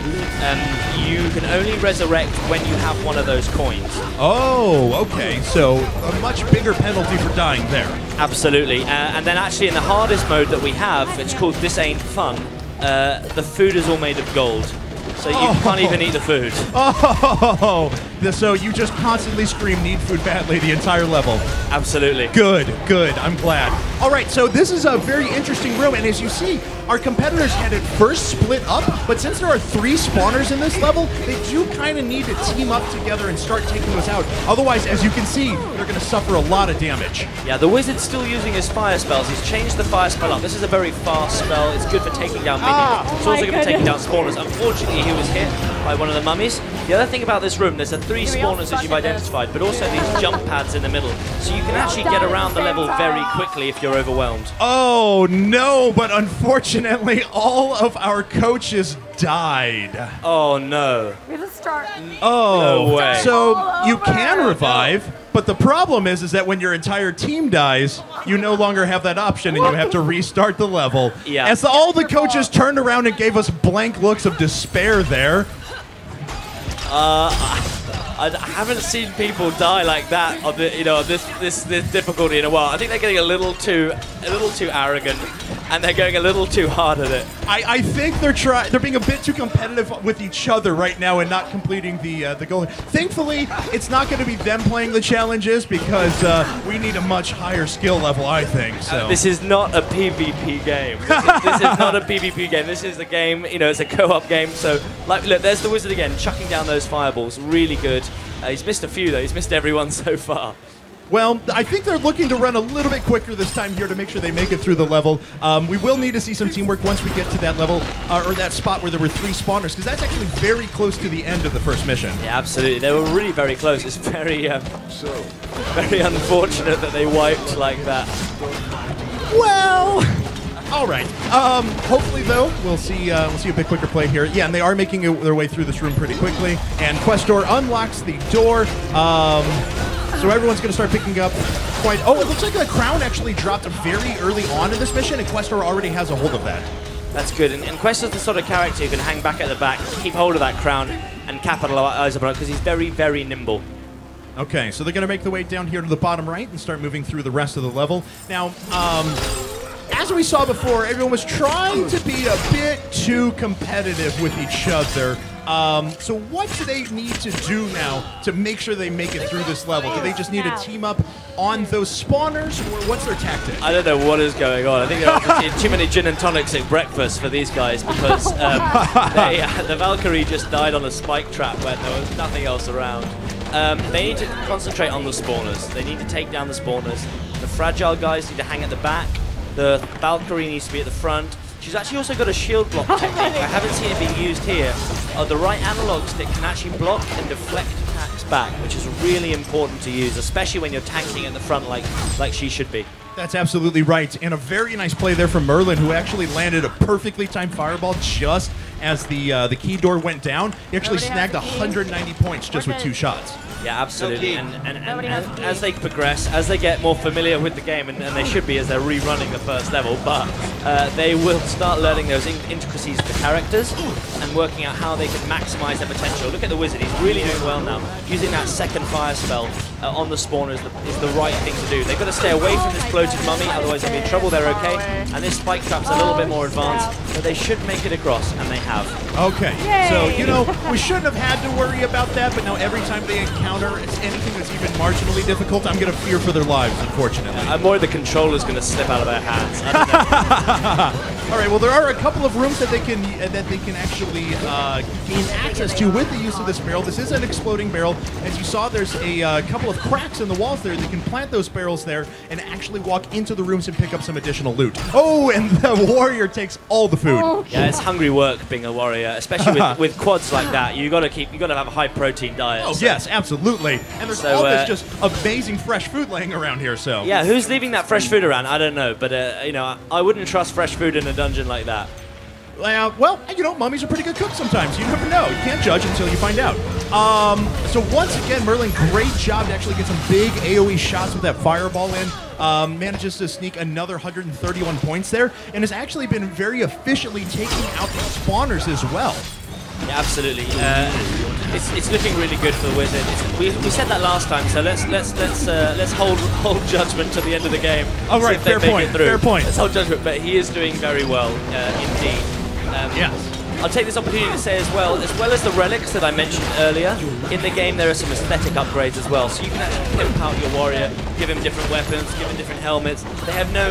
you can only resurrect when you have one of those coins. Oh, okay. So a much bigger penalty for dying there. Absolutely. And then actually in the hardest mode that we have, it's called This Ain't Fun, the food is all made of gold. So you can't even eat the food. Oh, so you just constantly scream "need food badly" the entire level. Absolutely. Good, good. I'm glad. All right, so this is a very interesting room, and as you see, our competitors had it first split up, but since there are 3 spawners in this level, they do kind of need to team up together and start taking those out. Otherwise, as you can see, they're going to suffer a lot of damage. Yeah, the wizard's still using his fire spells. He's changed the fire spell up. This is a very fast spell. It's good for taking down minions. It's also good for taking down spawners. Unfortunately, he was hit by one of the mummies. The other thing about this room, there's the 3 spawners that you've identified, but also these jump pads in the middle. So you can actually get around the level very quickly if you're overwhelmed. Oh, no, but unfortunately, all of our coaches died. Oh, no. We have to start. Oh, no way. So you can revive, but the problem is that when your entire team dies, you no longer have that option and you have to restart the level. Yeah. As all the coaches turned around and gave us blank looks of despair there. I haven't seen people die like that on the, this difficulty in a while. I think they're getting a little too arrogant, and they're going a little too hard at it. I think they're being a bit too competitive with each other right now and not completing the goal. Thankfully, it's not going to be them playing the challenges because we need a much higher skill level, I think. So this is not a PvP game. This is not a PvP game. This is a game. It's a co-op game. So, look, there's the wizard again, chucking down those fireballs. Really good. He's missed a few though. He's missed everyone so far. Well, I think they're looking to run a little bit quicker this time here to make sure they make it through the level. We will need to see some teamwork once we get to that level, or that spot where there were 3 spawners, because that's actually very close to the end of the first mission. Yeah, absolutely. They were really very close. It's very, very unfortunate that they wiped like that. Well, all right. Hopefully, though, we'll see a bit quicker play here. Yeah, and they are making their way through this room pretty quickly. And Questor unlocks the door. So everyone's going to start picking up quite... Oh, it looks like the crown actually dropped very early on in this mission, and Questor already has a hold of that. That's good. And Questor's the sort of character who can hang back at the back, keep hold of that crown, and capitalize upon it, because he's very, very nimble. Okay, so they're going to make their way down here to the bottom right and start moving through the rest of the level. Now, as we saw before, everyone was trying to be a bit too competitive with each other. So what do they need to do now to make sure they make it through this level? Do they just need to team up on those spawners, or what's their tactic? I don't know what is going on. I think there are too many gin and tonics at breakfast for these guys, because the Valkyrie just died on a spike trap when there was nothing else around. They need to concentrate on the spawners. They need to take down the spawners. The fragile guys need to hang at the back. The Valkyrie needs to be at the front. She's actually also got a shield block technique. I haven't seen it being used here. The right analog stick can actually block and deflect attacks back, which is really important to use, especially when you're tanking at the front like she should be. That's absolutely right. And a very nice play there from Merlin, who actually landed a perfectly timed fireball just as the key door went down. He actually snagged 190 points just with 2 shots. Yeah, absolutely. And as they progress, as they get more familiar with the game, and they should be as they're rerunning the first level, but they will start learning those intricacies of the characters and working out how they can maximize their potential. Look at the wizard. He's really doing well now. Using that second fire spell on the spawner is the right thing to do. They've got to stay away from this bloated mummy, otherwise they'll be in trouble. They're okay. And this spike trap's a little bit more advanced, but they should make it across, and they have. Okay. So, we shouldn't have had to worry about that, but now every time they encounter encounter anything that's even marginally difficult, I'm going to fear for their lives, unfortunately. I'm worried the controller's going to slip out of their hands. I don't know. All right, well, there are a couple of rooms that they can actually gain access to with the use of this barrel. This is an exploding barrel. As you saw, there's a couple of cracks in the walls there. They can plant those barrels there and actually walk into the rooms and pick up some additional loot. Oh, and the warrior takes all the food. Yeah, it's hungry work being a warrior, especially with quads like that. You got to have a high protein diet. Oh, so. yes, absolutely. And there's all this just amazing fresh food laying around here. So yeah, who's leaving that fresh food around? I don't know, but you know, I wouldn't trust fresh food in a dungeon like that. Well, you know, mummies are pretty good cooks sometimes. You never know. You can't judge until you find out. So once again, Merlin, great job to actually get some big AoE shots with that fireball in. Manages to sneak another 131 points there, and has actually been very efficiently taking out the spawners as well. Yeah, absolutely. It's looking really good for the Wizard. We said that last time, so let's hold judgment to the end of the game. All right, fair point. Fair point. Let's hold judgment, but he is doing very well indeed. Yes. I'll take this opportunity to say as well as the relics that I mentioned earlier, in the game there are some aesthetic upgrades as well. So you can actually pimp out your warrior, give him different weapons, give him different helmets. They have no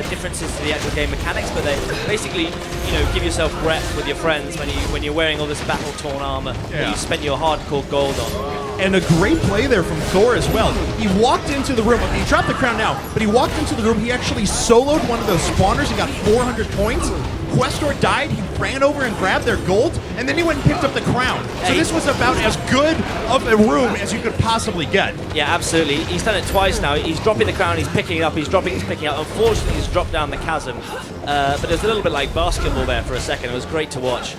differences to the actual game mechanics, but they basically, you know, give yourself rep with your friends when you're wearing all this battle-torn armor that you spent your hardcore gold on. And a great play there from Thor as well. He walked into the room. He dropped the crown now, but he walked into the room. He actually soloed one of those spawners. He got 400 points. Questor died, he ran over and grabbed their gold, and then he went and picked up the crown. So this was about as good of a room as you could possibly get. Yeah, absolutely. He's done it twice now. He's dropping the crown, he's picking it up, he's dropping, he's picking it up. Unfortunately, he's dropped down the chasm. But it was a little bit like basketball there for a second. It was great to watch.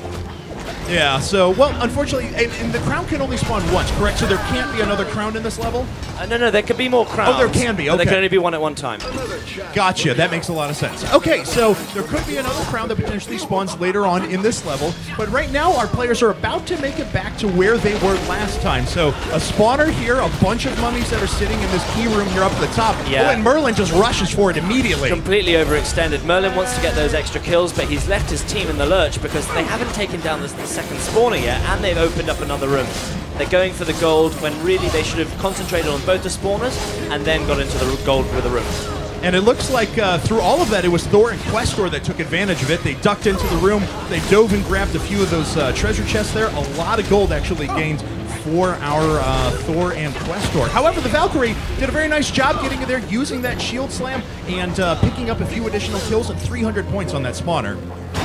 Yeah, so, well, unfortunately, and the crown can only spawn once, correct? So there can't be another crown in this level? No, there could be more crowns. Oh, there can be, okay. But there can only be one at one time. Gotcha, that makes a lot of sense. Okay, so there could be another crown that potentially spawns later on in this level, but right now our players are about to make it back to where they were last time. So a spawner here, a bunch of mummies that are sitting in this key room here up at the top. Yeah. Oh, and Merlin just rushes for it immediately. Completely overextended. Merlin wants to get those extra kills, but he's left his team in the lurch because they haven't taken down the second spawner yet, and they've opened up another room. They're going for the gold when really they should have concentrated on both the spawners and then got into the gold with the room. And it looks like through all of that, it was Thor and Questor that took advantage of it. They ducked into the room, they dove and grabbed a few of those treasure chests there. A lot of gold actually gained for our Thor and Questor. However, the Valkyrie did a very nice job getting in there, using that shield slam, and picking up a few additional kills and 300 points on that spawner.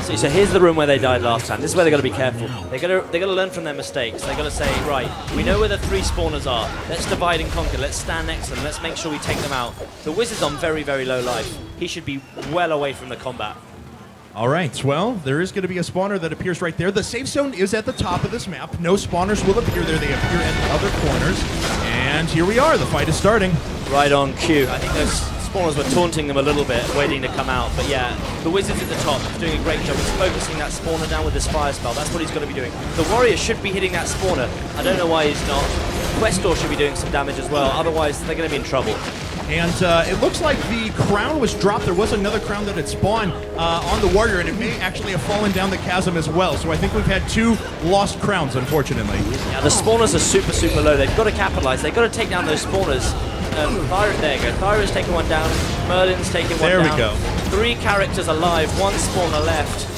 So here's the room where they died last time. This is where they got to be careful. They got to learn from their mistakes. They got to say, right, we know where the 3 spawners are. Let's divide and conquer. Let's stand next to them. Let's make sure we take them out. The Wizard's on very, very low life. He should be well away from the combat. All right, well, there is going to be a spawner that appears right there. The safe zone is at the top of this map. No spawners will appear there. They appear at the other corners. And here we are. The fight is starting. Right on cue. I think those spawners were taunting them a little bit, waiting to come out. But yeah, the Wizard's at the top. He's doing a great job. He's focusing that spawner down with this fire spell. That's what he's going to be doing. The Warrior should be hitting that spawner. I don't know why he's not. Questor should be doing some damage as well. Otherwise, they're going to be in trouble. And it looks like the crown was dropped. There was another crown that had spawned on the Warrior, and it may actually have fallen down the chasm as well. So I think we've had 2 lost crowns, unfortunately. Yeah, the spawners are super, super low. They've got to capitalize. They've got to take down those spawners. There you go. Thyra's taking one down. Merlin's taking one down. There we go. 3 characters alive, 1 spawner left.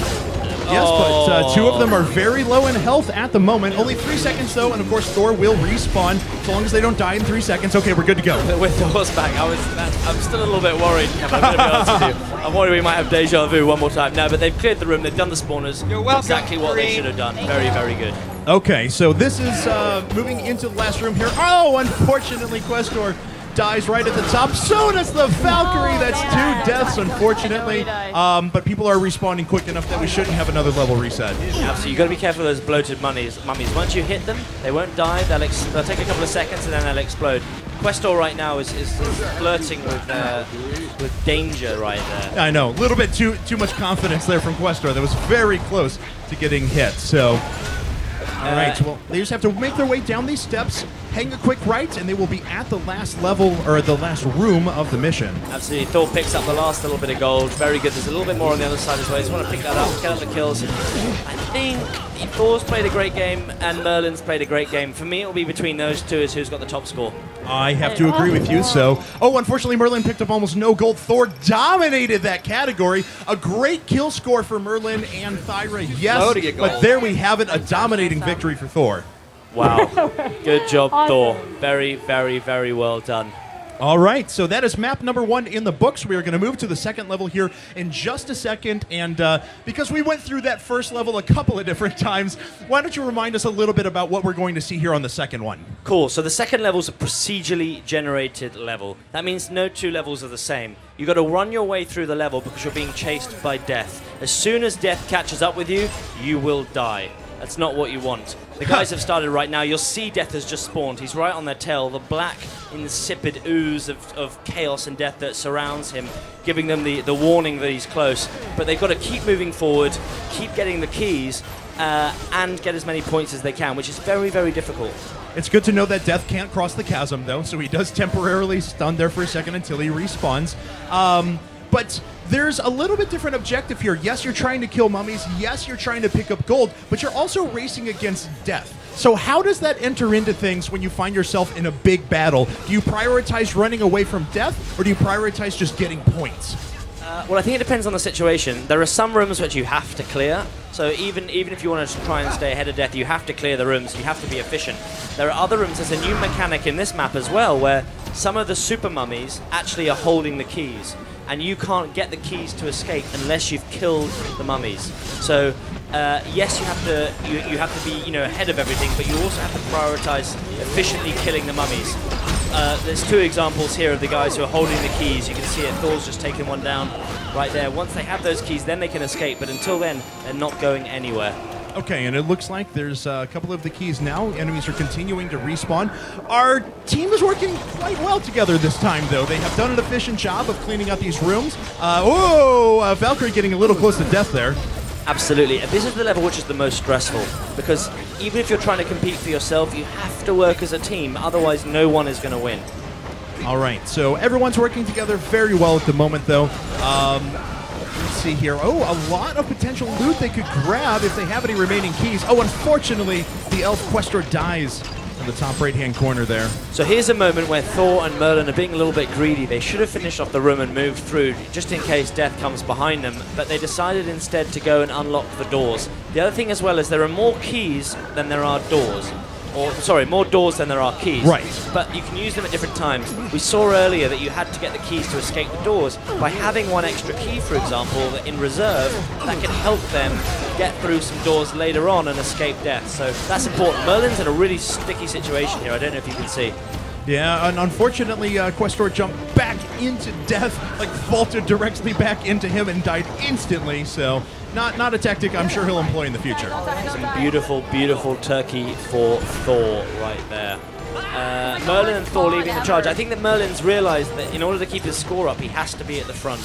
Yes, but 2 of them are very low in health at the moment. Only 3 seconds, though, and of course Thor will respawn so long as they don't die in 3 seconds. Okay, we're good to go. With Thor's back, I'm still a little bit worried. I'm going to be honest with you. I'm worried we might have deja vu one more time. No, but they've cleared the room. They've done the spawners. You're welcome. Exactly what they should have done. Very, very good. Okay, so this is moving into the last room here. Oh, unfortunately, Questor dies right at the top. So does the Valkyrie. That's 2 deaths, unfortunately. But people are respawning quick enough that we shouldn't have another level reset. Absolutely. You've got to be careful of those bloated mummies. Once you hit them, they won't die. They'll take a couple of seconds and then they'll explode. Questor right now is flirting with danger right there. I know. A little bit too much confidence there from Questor. That was very close to getting hit. So, all right. Well, they just have to make their way down these steps, hang a quick right, and they will be at the last level, or the last room of the mission. Absolutely. Thor picks up the last little bit of gold. Very good. There's a little bit more on the other side as well. Just want to pick that up, get out the kills. I think Thor's played a great game, and Merlin's played a great game. For me, it will be between those two as who's got the top score. I have to agree with you, so... Oh, unfortunately, Merlin picked up almost no gold. Thor dominated that category. A great kill score for Merlin and Thyra, yes, but there we have it, a dominating victory for Thor. Wow. Good job, Thor. Very, very, very well done. All right, so that is map number 1 in the books. We are going to move to the second level here in just a second, and because we went through that first level a couple of different times, why don't you remind us a little bit about what we're going to see here on the second one? Cool, so the second level is a procedurally generated level. That means no two levels are the same. You've got to run your way through the level because you're being chased by death. As soon as death catches up with you, you will die. That's not what you want. The guys have started right now. You'll see death has just spawned. He's right on their tail. The black, insipid ooze of chaos and death that surrounds him, giving them the warning that he's close. But they've got to keep moving forward, keep getting the keys, and get as many points as they can, which is very, very difficult. It's good to know that Death can't cross the chasm, though, so he does temporarily stun there for a second until he respawns. But there's a little bit different objective here. Yes, you're trying to kill mummies. Yes, you're trying to pick up gold, but you're also racing against death. So how does that enter into things when you find yourself in a big battle? Do you prioritize running away from death, or do you prioritize just getting points? Well, I think it depends on the situation. There are some rooms which you have to clear. So even if you want to try and stay ahead of death, you have to clear the rooms. You have to be efficient. There are other rooms. There's a new mechanic in this map as well, where some of the super mummies actually are holding the keys, and you can't get the keys to escape unless you've killed the mummies. So yes, you have to be ahead of everything, but you also have to prioritize efficiently killing the mummies. There's two examples here of the guys who are holding the keys. You can see it. Thor's just taken one down right there. Once they have those keys, then they can escape, but until then, they're not going anywhere. Okay, and it looks like there's a couple of the keys now. Enemies are continuing to respawn. Our team is working quite well together this time, though. They have done an efficient job of cleaning out these rooms. Valkyrie getting a little close to death there. Absolutely. This is the level which is the most stressful, because even if you're trying to compete for yourself, you have to work as a team. Otherwise, no one is going to win. All right, so everyone's working together very well at the moment, though. Let's see here. Oh, a lot of potential loot they could grab if they have any remaining keys. Oh, unfortunately, the elf Questor dies in the top right-hand corner there. So here's a moment where Thor and Merlin are being a little bit greedy. They should have finished off the room and moved through, just in case death comes behind them, but they decided instead to go and unlock the doors. The other thing as well is there are more keys than there are doors. Or, sorry, more doors than there are keys. Right. But you can use them at different times. We saw earlier that you had to get the keys to escape the doors. By having one extra key, for example, in reserve, that can help them get through some doors later on and escape death. So that's important. Merlin's in a really sticky situation here. I don't know if you can see. Yeah, and unfortunately, Questor jumped back into death, like vaulted directly back into him and died instantly, so not a tactic I'm sure he'll employ in the future. Some beautiful, beautiful turkey for Thor right there. Merlin and Thor leading the charge. I think that Merlin's realized that in order to keep his score up, he has to be at the front.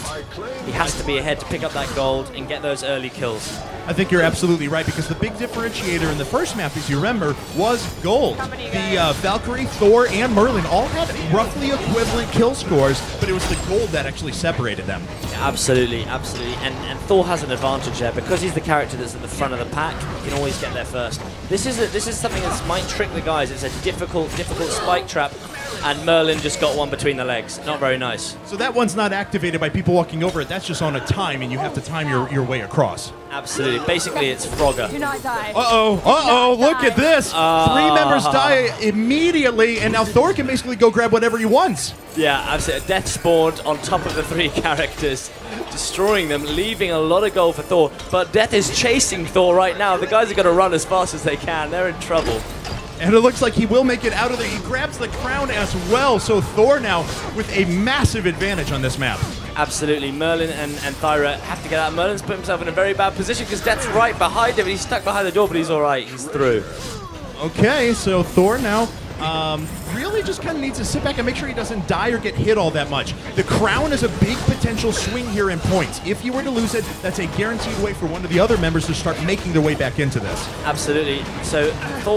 He has to be ahead to pick up that gold and get those early kills. I think you're absolutely right, because the big differentiator in the first map, as you remember, was gold. The Valkyrie, Thor, and Merlin all had roughly equivalent kill scores, but it was the gold that actually separated them. Yeah, absolutely, absolutely. And Thor has an advantage there. Because he's the character that's at the front of the pack, he can always get there first. This is something that might trick the guys. It's a difficult spike trap, and Merlin just got one between the legs. Not very nice. So that one's not activated by people walking over it. That's just on a time, and you have to time your way across. Absolutely. Basically, it's Frogger. Do not die. Uh-oh, look at this. 3 members die immediately, and now Thor can basically go grab whatever he wants. Yeah, absolutely. Death spawned on top of the 3 characters, destroying them, leaving a lot of gold for Thor. But Death is chasing Thor right now. The guys are going to run as fast as they can. They're in trouble. And it looks like he will make it out of there. He grabs the crown as well, so Thor now with a massive advantage on this map. Absolutely. Merlin and Thyra have to get out. Merlin's put himself in a very bad position because Death's right behind him. He's stuck behind the door, but he's all right. He's through. Okay, so Thor now really just kind of needs to sit back and make sure he doesn't die or get hit all that much. The crown is a big potential swing here in points. If you were to lose it, that's a guaranteed way for one of the other members to start making their way back into this. Absolutely. So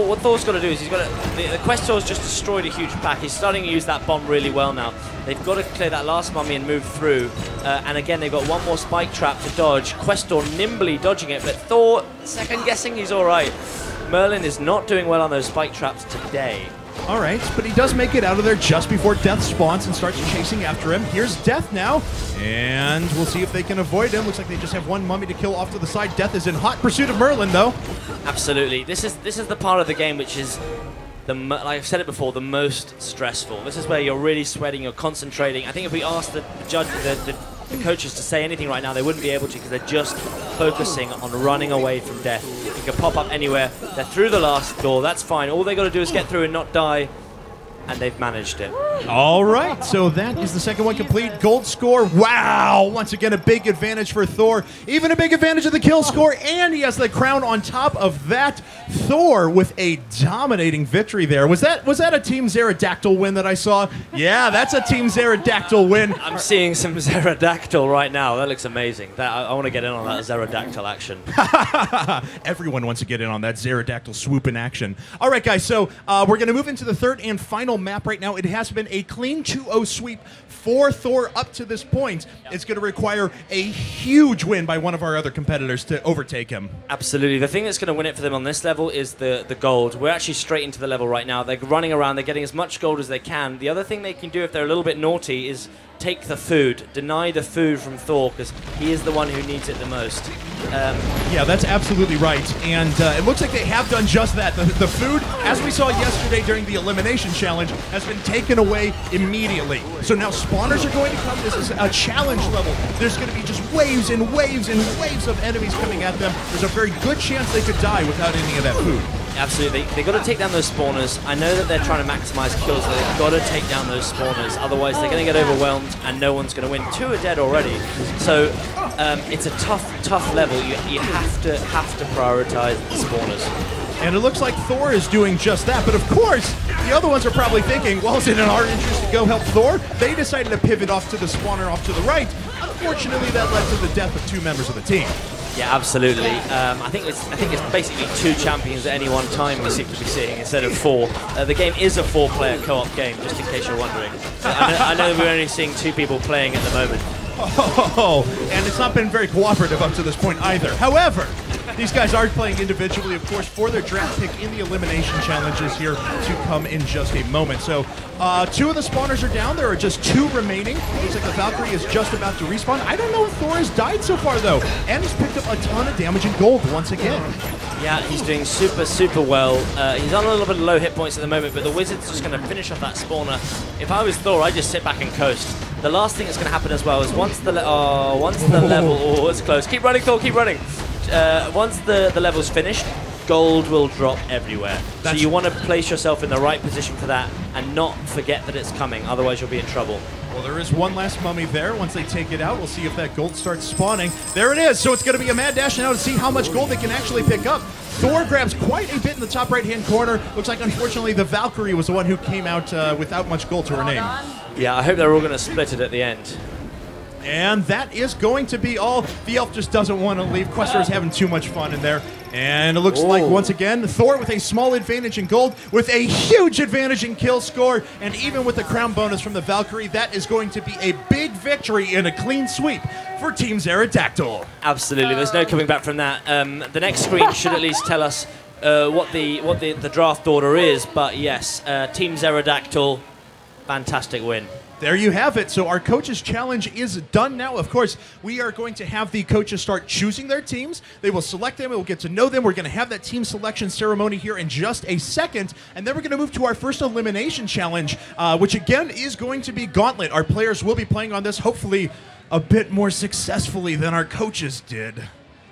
what Thor's got to do is he's got to... The Questor's just destroyed a huge pack. He's starting to use that bomb really well now. They've got to clear that last mummy and move through. And again, they've got one more spike trap to dodge. Questor nimbly dodging it, but Thor second guessing he's all right. Merlin is not doing well on those spike traps today. All right, but he does make it out of there just before Death spawns and starts chasing after him. Here's Death now, and we'll see if they can avoid him. Looks like they just have one mummy to kill off to the side. Death is in hot pursuit of Merlin, though. Absolutely. This is the part of the game which is, like I've said it before, the most stressful. This is where you're really sweating, you're concentrating. I think if we asked the judge, the coaches to say anything right now, they wouldn't be able to because they're just focusing on running away from death. You can pop up anywhere. They're through the last door. That's fine. All they got to do is get through and not die, and they've managed it. All right, so that is the second one complete. Gold score, wow! Once again, a big advantage for Thor. Even a big advantage of the kill score, and he has the crown on top of that. Thor with a dominating victory there. Was that a Team Pterodactyl win that I saw? Yeah, that's a Team Pterodactyl win. I'm seeing some Pterodactyl right now. That looks amazing. I want to get in on that Pterodactyl action. Everyone wants to get in on that Pterodactyl swoop in action. All right, guys, so we're going to move into the third and final map right now. It has been a clean 2-0 sweep for Thor up to this point. It's going to require a huge win by one of our other competitors to overtake him. Absolutely. The thing that's going to win it for them on this level is the gold. We're actually straight into the level right now. They're running around. They're getting as much gold as they can. The other thing they can do if they're a little bit naughty is take the food. Deny the food from Thor because he is the one who needs it the most. Yeah, that's absolutely right. And it looks like they have done just that. The food, as we saw yesterday during the elimination challenge, has been taken away immediately. So now spawners are going to come. This is a challenge level. There's going to be just waves and waves and waves of enemies coming at them. There's a very good chance they could die without any of that food. Absolutely. They've got to take down those spawners. I know that they're trying to maximize kills, but they've got to take down those spawners. Otherwise, they're going to get overwhelmed, and no one's going to win. 2 are dead already. So it's a tough level. You have to prioritize the spawners. And it looks like Thor is doing just that. But of course, the other ones are probably thinking, well, is it in our interest to go help Thor? They decided to pivot off to the spawner off to the right. Unfortunately, that led to the death of 2 members of the team. Yeah, absolutely. I think it's basically 2 champions at any one time we seem to be seeing instead of 4. The game is a 4-player co-op game, just in case you're wondering. I know we're only seeing 2 people playing at the moment. Oh, and it's not been very cooperative up to this point either. However, these guys are playing individually, of course, for their draft pick in the elimination challenges here to come in just a moment. So 2 of the spawners are down. There are just 2 remaining. Looks like the Valkyrie is just about to respawn. I don't know if Thor has died so far, though. And he's picked up a ton of damage in gold once again. Yeah, he's doing super well. He's on a little bit of low hit points at the moment, but the Wizard's just going to finish off that spawner. If I was Thor, I'd just sit back and coast. The last thing that's going to happen as well is once the level... Oh, it's close. Keep running, Thor, keep running. Once the level's finished, gold will drop everywhere. So you want to place yourself in the right position for that and not forget that it's coming, otherwise you'll be in trouble. Well, there is one last mummy there. Once they take it out, we'll see if that gold starts spawning. There it is. So it's going to be a mad dash now to see how much gold they can actually pick up. Thor grabs quite a bit in the top right-hand corner. Looks like, unfortunately, the Valkyrie was the one who came out without much gold to her name. Yeah, I hope they're all going to split it at the end. And that is going to be all. The elf just doesn't want to leave. Questor is having too much fun in there. And it looks like, once again, Thor with a small advantage in gold, with a huge advantage in kill score, and even with the crown bonus from the Valkyrie, that is going to be a big victory in a clean sweep for Team Pterodactyl. Absolutely, there's no coming back from that. The next screen should at least tell us what the draft order is, but yes, Team Pterodactyl, fantastic win. There you have it. So our coaches challenge is done now. Of course, we are going to have the coaches start choosing their teams. They will select them. We'll get to know them. We're going to have that team selection ceremony here in just a second. And then we're going to move to our first elimination challenge, which again is going to be Gauntlet. Our players will be playing on this, hopefully a bit more successfully than our coaches did.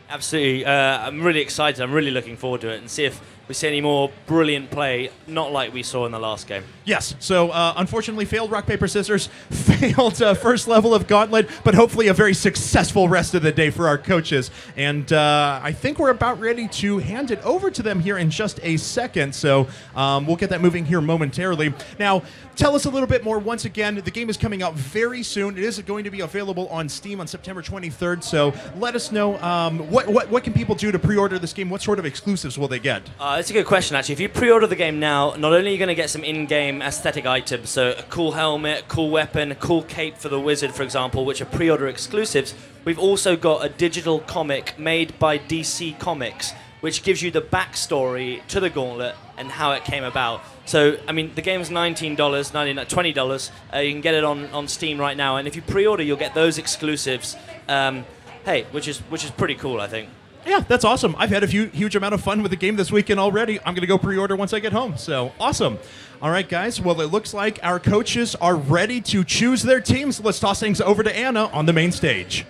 Absolutely. I'm really excited. I'm really looking forward to it and see if we see any more brilliant play, not like we saw in the last game. Yes, so unfortunately failed rock, paper, scissors, failed first level of Gauntlet, but hopefully a very successful rest of the day for our coaches. And I think we're about ready to hand it over to them here in just a second, so we'll get that moving here momentarily. Now, tell us a little bit more. Once again, the game is coming out very soon. It is going to be available on Steam on September 23rd, so let us know what can people do to pre-order this game? What sort of exclusives will they get? That's a good question, actually. If you pre-order the game now, not only are you going to get some in-game aesthetic items, so a cool helmet, cool weapon, a cool cape for the wizard, for example, which are pre-order exclusives, we've also got a digital comic made by DC Comics, which gives you the backstory to the Gauntlet and how it came about. So, I mean, the game's $19, $20. You can get it on Steam right now, and if you pre-order, you'll get those exclusives. Hey, which is pretty cool, I think. Yeah, that's awesome. I've had a huge amount of fun with the game this weekend already. I'm going to go pre-order once I get home, so awesome. All right, guys, well, it looks like our coaches are ready to choose their teams. Let's toss things over to Anna on the main stage.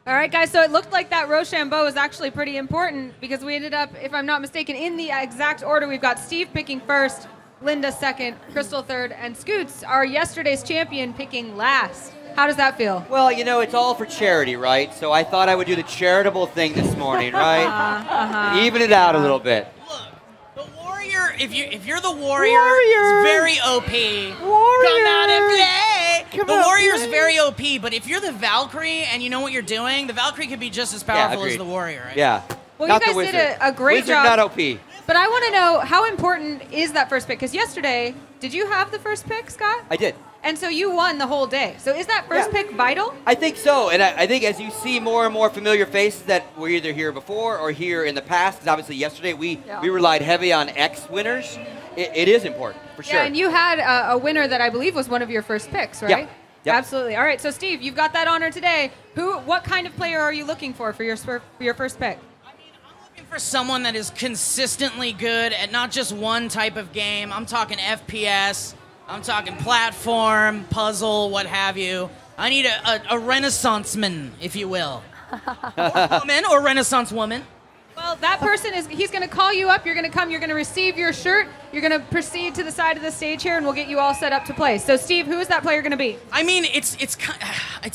All right, guys, so it looked like that Rochambeau was actually pretty important because we ended up, if I'm not mistaken, in the exact order. We've got Steve picking first, Linda second, Crystal third, and Scoots, our yesterday's champion, picking last. How does that feel? Well, you know, it's all for charity, right? So I thought I would do the charitable thing this morning, right? Even it out a little bit. Look, the warrior, if you're the warrior, it's very OP. Come out and play. The warrior's very OP, but if you're the Valkyrie and you know what you're doing, the Valkyrie could be just as powerful as the warrior, right? Yeah. Well, not you guys did a great wizard, job. not OP. But I want to know, how important is that first pick? Because yesterday, did you have the first pick, Scott? I did. And so you won the whole day. So is that first pick vital? I think so, and I think as you see more and more familiar faces that were either here before or here in the past, because obviously yesterday we relied heavy on X winners, it is important, for sure. Yeah, and you had a winner that I believe was one of your first picks, right? Yep. Absolutely. All right, so Steve, you've got that honor today. What kind of player are you looking for your first pick? For someone that is consistently good at not just one type of game. I'm talking FPS, I'm talking platform, puzzle, what have you. I need a renaissance man, if you will. Or woman, or renaissance woman. Well, that person he's going to call you up, you're going to come, you're going to receive your shirt, you're going to proceed to the side of the stage here, and we'll get you all set up to play. So, Steve, who is that player going to be? I mean, it's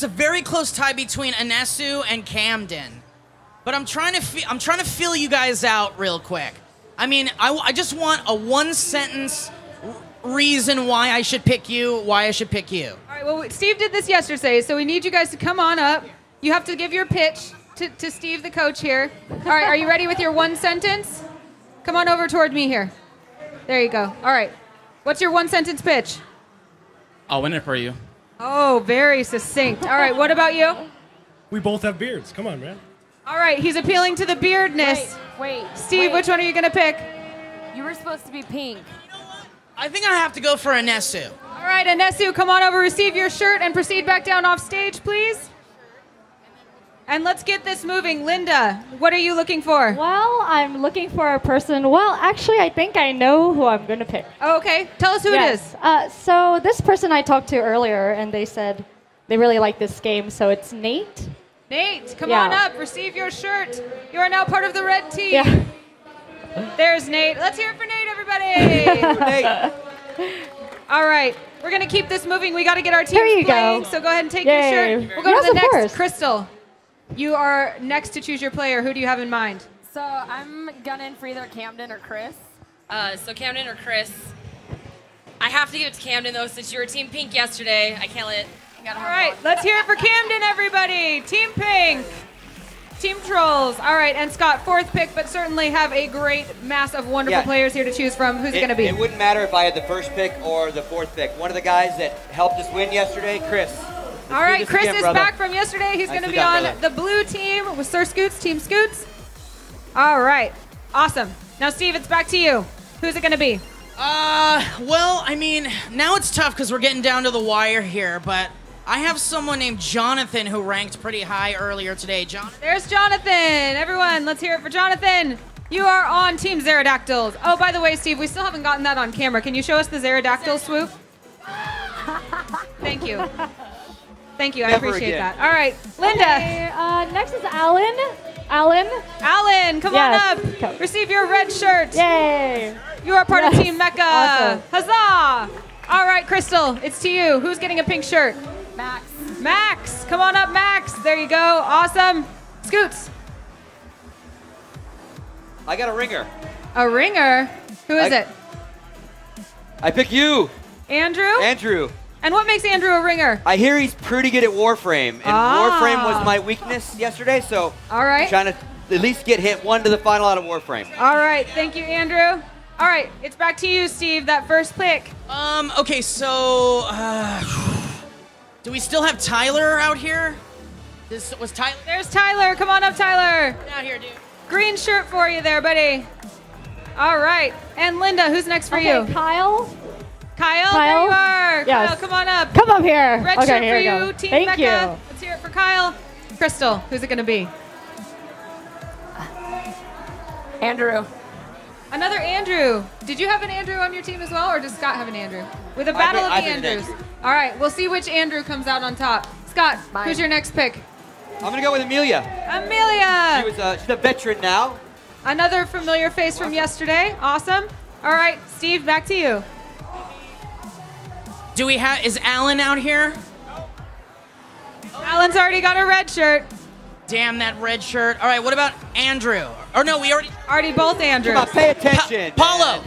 a very close tie between Anesu and Camden. But I'm trying to fill you guys out real quick. I mean, I just want a one-sentence reason why I should pick you, All right, well, Steve did this yesterday, so we need you guys to come on up. You have to give your pitch to Steve, the coach here. All right, are you ready with your one sentence? Come on over toward me here. There you go. All right. What's your one-sentence pitch? I'll win it for you. Oh, very succinct. All right, what about you? We both have beards. Come on, man. All right, he's appealing to the beardness. Wait. Steve, which one are you going to pick? You were supposed to be pink. I think I have to go for Anesu. All right, Anesu, come on over, receive your shirt, and proceed back down off stage, please. And let's get this moving. Linda, what are you looking for? Well, I'm looking for a person. Well, actually, I think I know who I'm going to pick. Oh, okay. Tell us who it is. So this person I talked to earlier, and they said they really like this game, so it's Nate. Nate, come on up. Receive your shirt. You are now part of the red team. Yeah. There's Nate. Let's hear it for Nate, everybody. Nate. All right. We're going to keep this moving. We got to get our teams playing, so go ahead and take your shirt. We'll go to the next. Crystal, you are next to choose your player. Who do you have in mind? So I'm gunning for either Camden or Chris. So Camden or Chris. I have to give it to Camden, though, since you were Team Pink yesterday. I can't let it. All right, let's hear it for Camden, everybody. Team Pink. Team Trolls. All right, and Scott, fourth pick, but certainly have a great mass of wonderful players here to choose from. Who's it going to be? It wouldn't matter if I had the first pick or the fourth pick. One of the guys that helped us win yesterday, Chris. All right, Chris is back from yesterday. He's going to be on the blue team with Sir Scoots, Team Scoots. All right, awesome. Now, Steve, it's back to you. Who's it going to be? Well, I mean, now it's tough because we're getting down to the wire here, but I have someone named Jonathan who ranked pretty high earlier today. There's Jonathan. Everyone, let's hear it for Jonathan. You are on Team Pterodactyls. Oh, by the way, Steve, we still haven't gotten that on camera. Can you show us the Pterodactyl swoop? Thank you. I appreciate that. All right, Linda. Okay, next is Alan. Alan? Alan, come on up. Receive your red shirt. Yay. You are part of Team Mecha. Awesome. Huzzah. All right, Crystal, it's to you. Who's getting a pink shirt? Max. Max. Come on up, Max. There you go. Awesome. Scoots. I got a ringer. A ringer? Who is it? I pick you. Andrew? Andrew. And what makes Andrew a ringer? I hear he's pretty good at Warframe, and Warframe was my weakness yesterday, so all right. I'm trying to at least get hit 1 to the final out of Warframe. All right, thank you, Andrew. All right, it's back to you, Steve, that first pick. Okay, so, do we still have Tyler out here? Was Tyler? There's Tyler. Come on up, Tyler. Get out here, dude. Green shirt for you there, buddy. All right, and Linda, who's next for you? Kyle. Kyle, there you are. Yes. Kyle, come on up. Come up here. Red Okay, shirt here for we go. you, Team Thank Mecha. you. Let's hear it for Kyle. Crystal, who's it going to be? Andrew. Another Andrew. Did you have an Andrew on your team as well, or does Scott have an Andrew? With a battle of the Andrews. All right, we'll see which Andrew comes out on top. Scott, who's your next pick? I'm going to go with Amelia. Amelia. She's a veteran now. Another familiar face from yesterday. Awesome. All right, Steve, back to you. Do we have, is Alan out here? Alan's already got a red shirt. Damn that red shirt. All right, what about Andrew? Or no, we already both Andrews. Come on, pay attention. Paulo,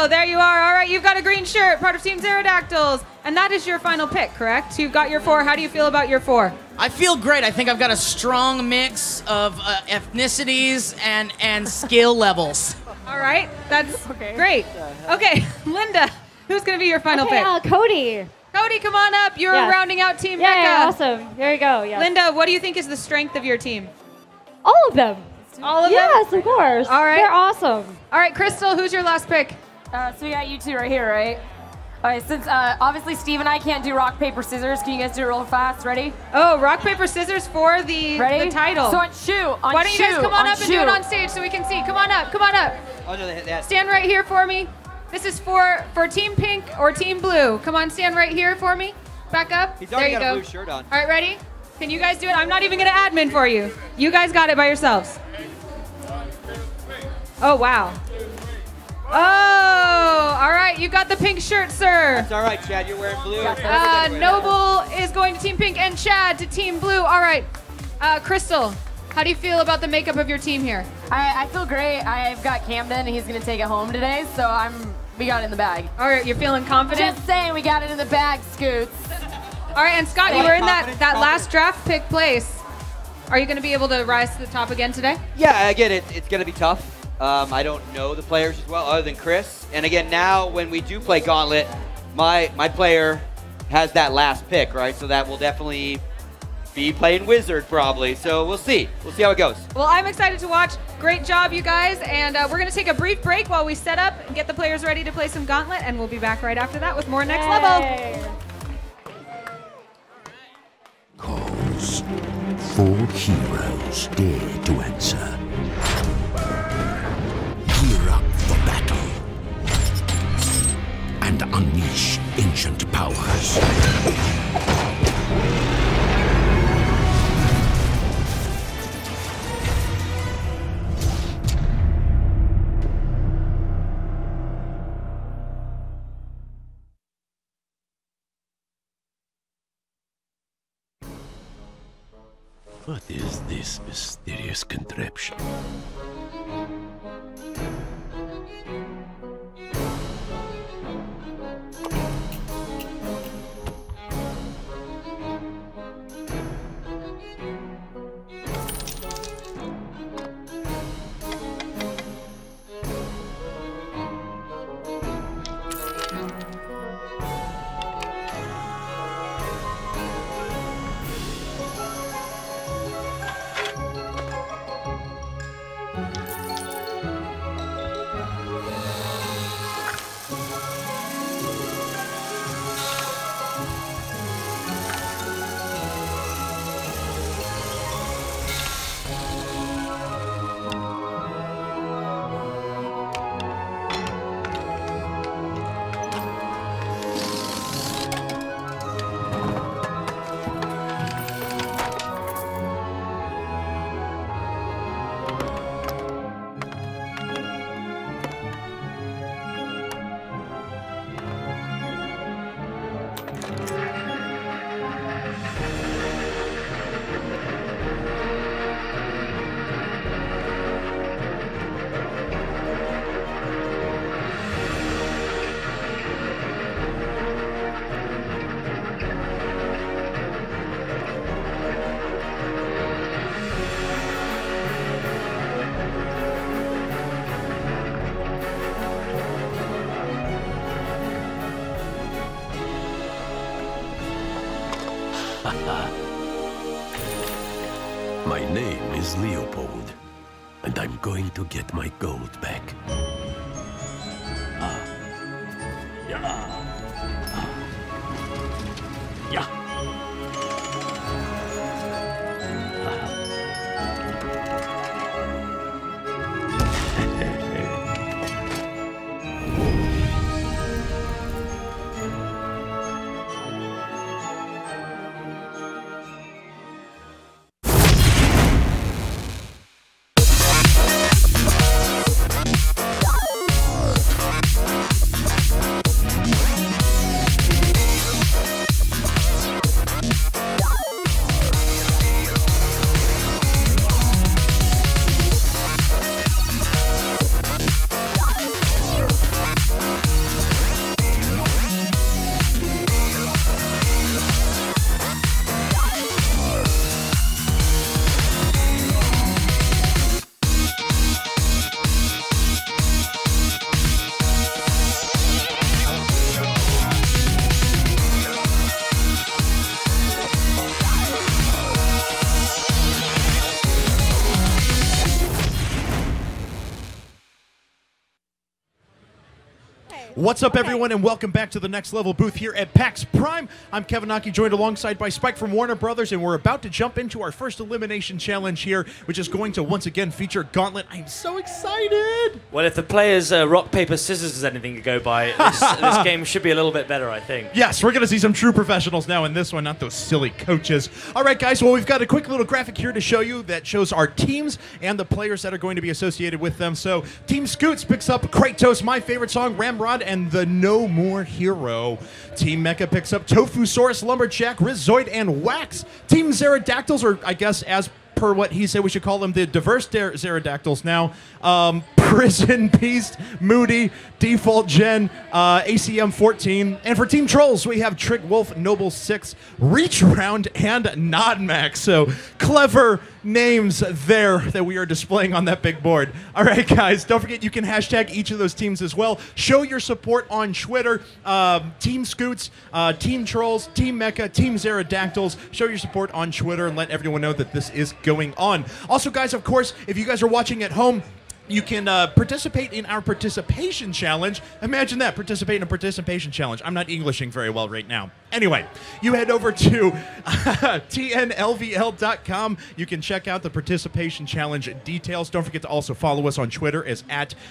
there you are. All right, you've got a green shirt, part of Team Pterodactyls. And that is your final pick, correct? You've got your 4. How do you feel about your 4? I feel great. I think I've got a strong mix of ethnicities and skill levels. All right, that's great. Okay, Linda, who's going to be your final pick? Cody. Cody, come on up. You're rounding out Team Mecha. Yeah, awesome. Here we go. Yes. Linda, what do you think is the strength of your team? All of them. All of them? Yes, of course. All right. They're awesome. All right, Crystal, who's your last pick? So we got you two right here, right? All right, since obviously Steve and I can't do rock, paper, scissors, can you guys do it real fast? Ready? Oh, rock, paper, scissors for the title. So on shoe, Why don't you guys come on up and do it on stage so we can see? Come on up, come on up. Oh, no, that. Stand right here for me. This is for Team Pink or Team Blue. Come on, stand right here for me. Back up. He's there already you got go. a blue shirt on. All right, ready? Can you guys do it? I'm not even going to admin for you. You guys got it by yourselves. Oh, wow. Oh, all right. You got the pink shirt, sir. That's all right, Chad. You're wearing blue. Noble is going to Team Pink and Chad to Team Blue. All right. Crystal, how do you feel about the makeup of your team here? I feel great. I've got Camden, and he's going to take it home today, so we got it in the bag. All right, you're feeling confident? Just saying, we got it in the bag, Scoots. All right, and Scott, you were in that last draft pick place. Are you going to be able to rise to the top again today? Yeah, again, it's going to be tough. I don't know the players as well, other than Chris. And again, now when we do play Gauntlet, my player has that last pick, right? So that will definitely be playing Wizard probably. So we'll see. We'll see how it goes. Well, I'm excited to watch. Great job, you guys. And we're going to take a brief break while we set up and get the players ready to play some Gauntlet. And we'll be back right after that with more Next Level. Calls. 4 heroes dare to answer. Gear up for battle and unleash ancient powers. What is this mysterious contraption? My name is Leopold, and I'm going to get my gold back. What's up, everyone, and welcome back to the Next Level booth here at PAX Prime. I'm Kevin Aki, joined alongside by Spike from Warner Brothers, and we're about to jump into our first elimination challenge here, which is going to once again feature Gauntlet. I'm so excited! Well, if the players rock, paper, scissors is anything to go by, this game should be a little bit better, I think. Yes, we're going to see some true professionals now in this one, not those silly coaches. All right, guys, well, we've got a quick little graphic here to show you that shows our teams and the players that are going to be associated with them. So, Team Scoots picks up Kratos, my favorite song, Ramrod, and the No More Hero. Team Mecha picks up Tofusaurus, Lumberjack, Rizoid, and Wax. Team Pterodactyls, or I guess as per what he said, we should call them the diverse Pterodactyls now. Prison Beast, Moody, Default Gen, ACM 14. And for Team Trolls, we have Trick Wolf, Noble 6, Reach Round, and Nodmax. So clever names there that we are displaying on that big board. All right, guys, don't forget you can hashtag each of those teams as well. Show your support on Twitter. Team Scoots, Team Trolls, Team Mecha, Team Pterodactyls. Show your support on Twitter and let everyone know that this is going on. Also, guys, of course, if you guys are watching at home, you can participate in our participation challenge. Imagine that, participate in a participation challenge. I'm not Englishing very well right now. Anyway, you head over to tnlvl.com. You can check out the participation challenge details. Don't forget to also follow us on Twitter as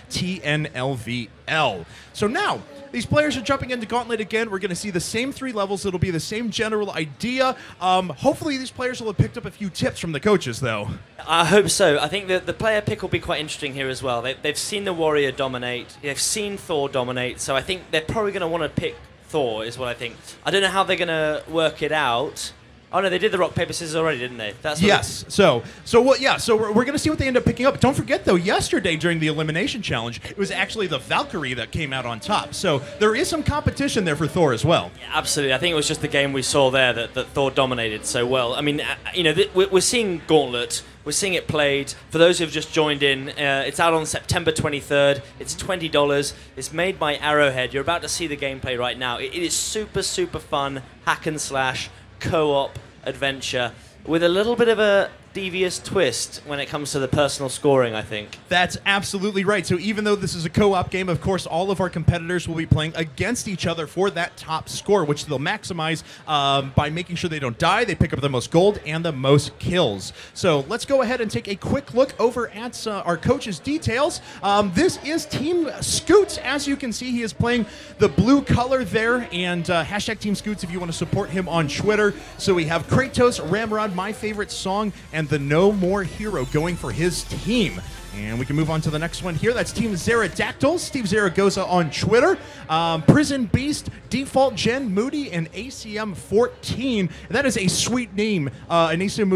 @TNLVL. So now, these players are jumping into Gauntlet again. We're going to see the same 3 levels. It'll be the same general idea. Hopefully, these players will have picked up a few tips from the coaches, though. I hope so. I think that the player pick will be quite interesting here as well. They've seen the Warrior dominate. They've seen Thor dominate. So I think they're probably going to want to pick Thor, is what I think. I don't know how they're going to work it out. Oh no, they did the rock paper scissors already, didn't they? That's yes. So what? Yeah. So we're going to see what they end up picking up. Don't forget though, yesterday during the elimination challenge, it was actually the Valkyrie that came out on top. So there is some competition there for Thor as well. Yeah, absolutely. I think it was just the game we saw there that Thor dominated so well. I mean, you know, we're seeing Gauntlet. We're seeing it played. For those who have just joined in, it's out on September 23rd. It's $20. It's made by Arrowhead. You're about to see the gameplay right now. It is super, super fun, hack and slash, co-op adventure with a little bit of a devious twist when it comes to the personal scoring, I think. That's absolutely right. So even though this is a co-op game, of course, all of our competitors will be playing against each other for that top score, which they'll maximize by making sure they don't die. They pick up the most gold and the most kills. So let's go ahead and take a quick look over at our coach's details. This is Team Scoots. As you can see, he is playing the blue color there, and hashtag Team Scoots if you want to support him on Twitter. So we have Kratos, Ramrod, my favorite song, and the No More Hero going for his team. And we can move on to the next one here. That's Team Pterodactyls, Steve Zaragoza on Twitter. Prison Beast, Default Gen, Moody, and ACM 14. And that is a sweet name. An ACM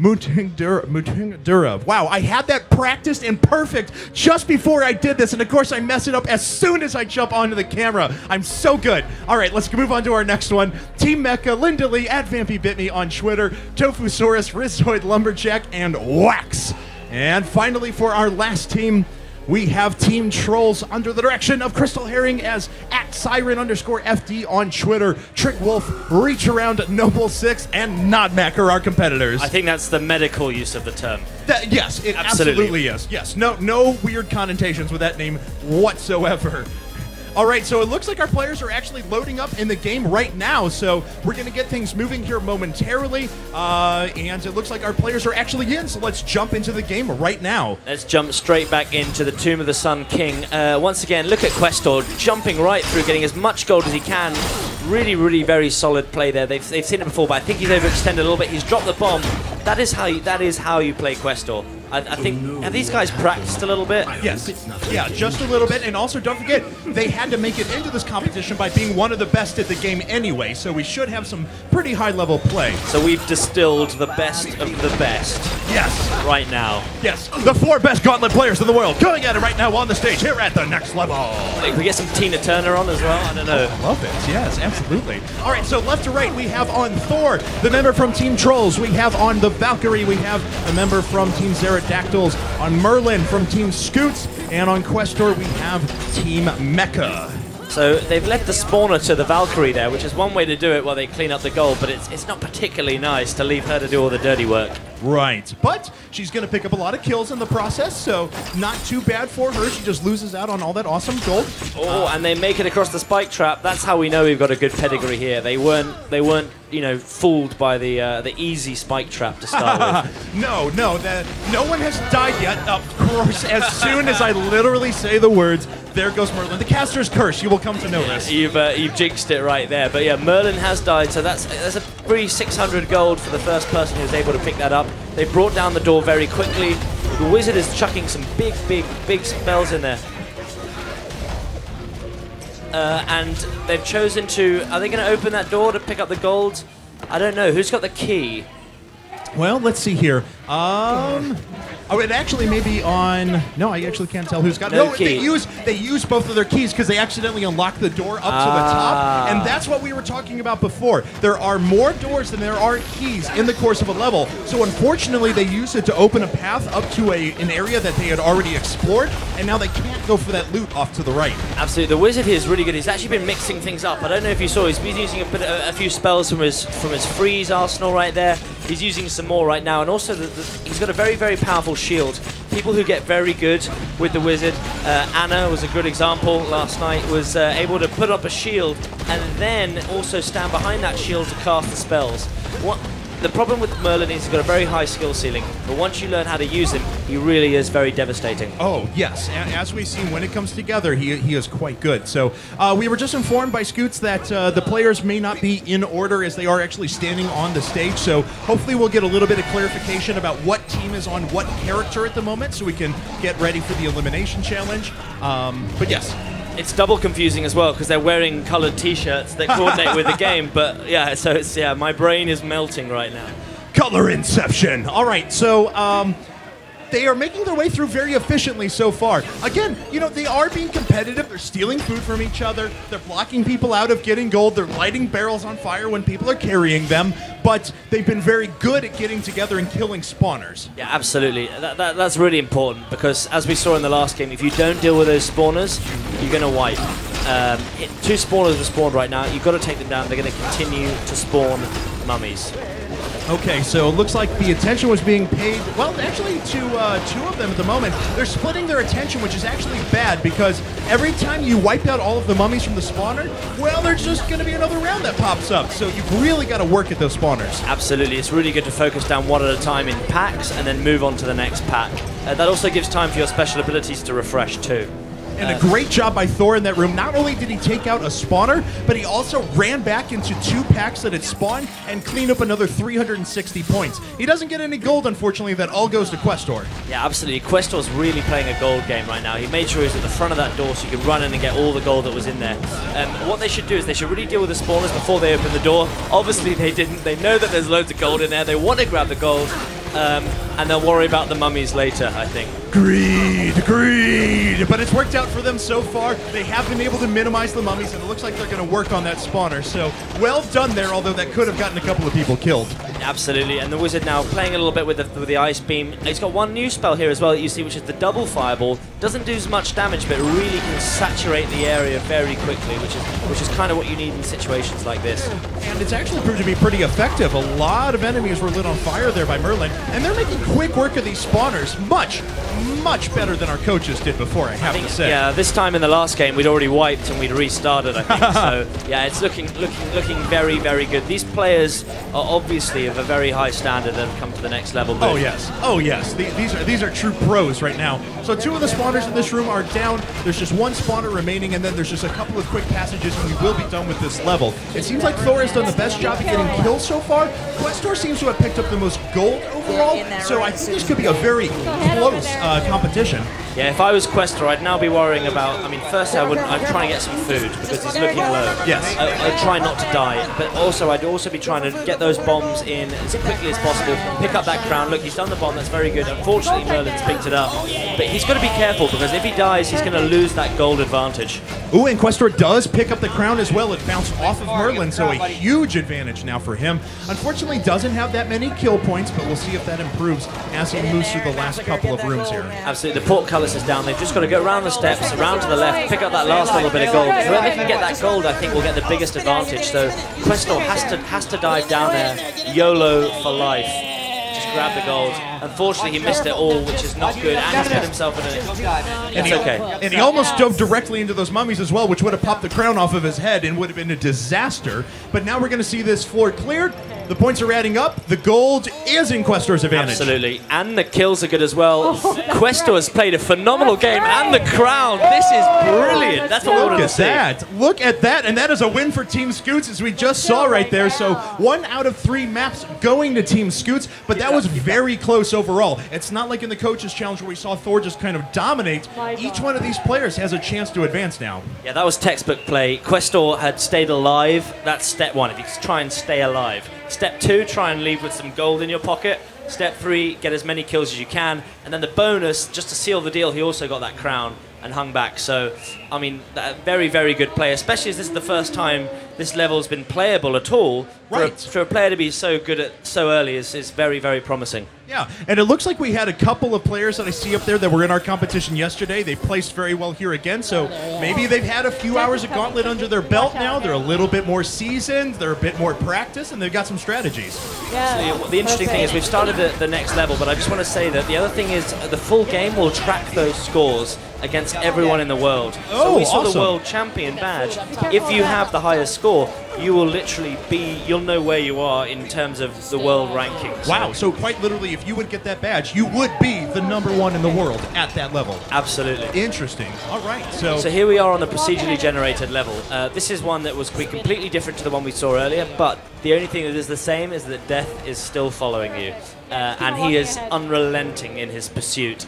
Mutingdura. Wow, I had that practiced and perfect just before I did this, and of course I mess it up as soon as I jump onto the camera. I'm so good. All right, let's move on to our next one. Team Mecha, Linda Lee, @VampyBitMe on Twitter, Tofusaurus, Rizoid, Lumberjack, and Wax. And finally, for our last team, we have Team Trolls under the direction of Crystal Herring as @Siren_FD on Twitter, Trick Wolf, Reach Around, Noble 6, and Nodmac are our competitors. I think that's the medical use of the term. Yes, it absolutely is. Yes, no weird connotations with that name whatsoever. All right, so it looks like our players are actually loading up in the game right now, so we're going to get things moving here momentarily, and it looks like our players are actually in, so let's jump into the game right now. Let's jump straight back into the Tomb of the Sun King. Once again, look at Questor jumping right through, getting as much gold as he can. Really, really very solid play there. They've seen it before, but I think he's overextended a little bit. He's dropped the bomb. That is how you play Questor. I think, have these guys practiced a little bit? Yes, yeah, just a little bit. And also, don't forget, they had to make it into this competition by being one of the best at the game anyway, so we should have some pretty high-level play. So we've distilled the best of the best. Yes. Right now. Yes, the 4 best Gauntlet players in the world going at it right now on the stage here at the next level. Can we get some Tina Turner on as well? I don't know. Oh, love it. Yes, absolutely. All right, so left to right, we have on Thor, the member from Team Trolls. We have on the Valkyrie, we have a member from Team Pterodactyls. On Merlin from Team Scoots, and on Questor we have Team Mecha. So they've led the spawner to the Valkyrie there, which is one way to do it while they clean up the gold, but it's not particularly nice to leave her to do all the dirty work. Right, but she's going to pick up a lot of kills in the process, so not too bad for her. She just loses out on all that awesome gold. Oh, and they make it across the spike trap. That's how we know we've got a good pedigree here. They weren't fooled by the easy spike trap to start with. No one has died yet. Of course, as soon as I literally say the words, there goes Merlin. The caster's curse. You will come to know this. You've jinxed it right there. But yeah, Merlin has died, so that's a free 600 gold for the first person who's able to pick that up. They brought down the door very quickly. The wizard is chucking some big spells in there. And they've chosen to... Are they going to open that door to pick up the gold? I don't know. Who's got the key? Well, let's see here. Oh, it actually may be on... No, I actually can't tell who's got... No, key. They use both of their keys because they accidentally unlocked the door up to the top. And that's what we were talking about before. There are more doors than there are keys in the course of a level. So unfortunately, they used it to open a path up to an area that they had already explored. And now they can't go for that loot off to the right. Absolutely. The wizard here is really good. He's actually been mixing things up. I don't know if you saw. He's been using a few spells from his freeze arsenal right there. He's using some more right now. And also, he's got a very, very powerful shield. People who get very good with the wizard, Anna was a good example last night, was able to put up a shield and then also stand behind that shield to cast the spells. The problem with Merlin is he's got a very high skill ceiling, but once you learn how to use him, he really is very devastating. Oh, yes. As we've seen, when it comes together, he is quite good. So we were just informed by Scoots that the players may not be in order as they are actually standing on the stage. So hopefully we'll get a little bit of clarification about what team is on what character at the moment so we can get ready for the elimination challenge. But yes. It's double confusing as well because they're wearing colored t-shirts that coordinate with the game. But yeah, so my brain is melting right now. Color Inception. All right, so they are making their way through very efficiently so far. Again, they are being competitive. They're stealing food from each other. They're blocking people out of getting gold. They're lighting barrels on fire when people are carrying them. But they've been very good at getting together and killing spawners. Yeah, absolutely. That's really important because, as we saw in the last game, if you don't deal with those spawners, you're going to wipe. 2 spawners have spawned right now. You've got to take them down. They're going to continue to spawn mummies. Okay, so it looks like the attention was being paid, well, actually to 2 of them at the moment. They're splitting their attention, which is actually bad because every time you wipe out all of the mummies from the spawner, well, there's just going to be another round that pops up. So you've really got to work at those spawners. Absolutely. It's really good to focus down one at a time in packs and then move on to the next pack. That also gives time for your special abilities to refresh too. And a great job by Thor in that room. Not only did he take out a spawner, but he also ran back into 2 packs that had spawned and cleaned up another 360 points. He doesn't get any gold, unfortunately. That all goes to Questor. Yeah, absolutely. Questor's really playing a gold game right now. He made sure he was at the front of that door so you could run in and get all the gold that was in there. What they should do is they should really deal with the spawners before they open the door. Obviously, they didn't. They know that there's loads of gold in there. They want to grab the gold. And they'll worry about the mummies later, I think. Greed! But it's worked out for them so far. They have been able to minimize the mummies, and it looks like they're going to work on that spawner. So, well done there, although that could have gotten a couple of people killed. Absolutely, and the Wizard now playing a little bit with the Ice Beam. He's got one new spell here as well that you see, which is the double Fireball. Doesn't do as much damage, but really can saturate the area very quickly, which is kind of what you need in situations like this. And it's actually proved to be pretty effective. A lot of enemies were lit on fire there by Merlin, and they're making quick work of these spawners. Much better than our coaches did before, I have to say. Yeah, this time in the last game we'd already wiped and we'd restarted, I think. So yeah, it's looking very, very good. These players are obviously of a very high standard that have come to the next level. Oh yes. These are true pros right now. So 2 of the spawners in this room are down. There's just 1 spawner remaining, and then there's just a couple of quick passages, and we will be done with this level. It seems like Thor has done the best job of getting kills so far. Questor seems to have picked up the most gold overall, so I think this could be a very close competition. Yeah, if I was Questor, I'd now be worrying about. I mean, firstly, I'd try and get some food because he's looking low. Yes. I'd try not to die, but also I'd also be trying to get those bombs in as quickly as possible. Pick up that crown. Look, he's done the bomb. That's very good. Unfortunately, Merlin's picked it up, but he's got to be careful because if he dies, he's going to lose that gold advantage. Ooh, and Questor does pick up the crown as well. It bounced off of Merlin, so a huge advantage now for him. Unfortunately, doesn't have that many kill points, but we'll see if that improves as he moves through the last couple of rooms here. Absolutely, the portcullis is down. They've just got to go around the steps, around to the left, pick up that last little bit of gold. Whoever can get that gold, I think, will get the biggest advantage. So Questor has to dive down there, YOLO for life. Just grab the gold. Unfortunately, he missed it all, which is not good, and he's put himself in a... It's okay. And he almost dove directly into those mummies as well, which would have popped the crown off of his head and would have been a disaster. But now we're going to see this floor cleared. The points are adding up. The gold is in Questor's advantage. Absolutely. And the kills are good as well. Questor has played a phenomenal game, and the crown. This is brilliant. That's what we wanted to see. Look at that. And that is a win for Team Scoots, as we just saw right there. So 1 out of 3 maps going to Team Scoots, but that was very close overall. It's not like in the Coaches Challenge where we saw Thor just kind of dominate. Each one of these players has a chance to advance now. Yeah, that was textbook play. Questor had stayed alive. That's step 1, if you try and stay alive. Step 2, try and leave with some gold in your pocket. Step 3, get as many kills as you can. And then the bonus, just to seal the deal, he also got that crown and hung back. So, I mean, very, very good play, especially as this is the first time this level's been playable at all. For a player to be so good at so early is very, very promising. Yeah, and it looks like we had a couple of players that I see up there that were in our competition yesterday. They placed very well here again, so maybe they've had a few hours of Gauntlet under their belt now. They're a little bit more seasoned, they're a bit more practiced, and they've got some strategies. Yeah. So the interesting thing is we've started the next level, but I just want to say that the other thing is the full game will track those scores against everyone in the world. So we saw the world champion badge. If you have the highest score, you will literally you'll know where you are in terms of the world rankings. Wow, so quite literally, if you would get that badge, you would be the #1 in the world at that level. Absolutely. Interesting. All right, so here we are on the procedurally generated level. This is one that was completely different to the one we saw earlier, but the only thing that is the same is that death is still following you, and he is unrelenting in his pursuit.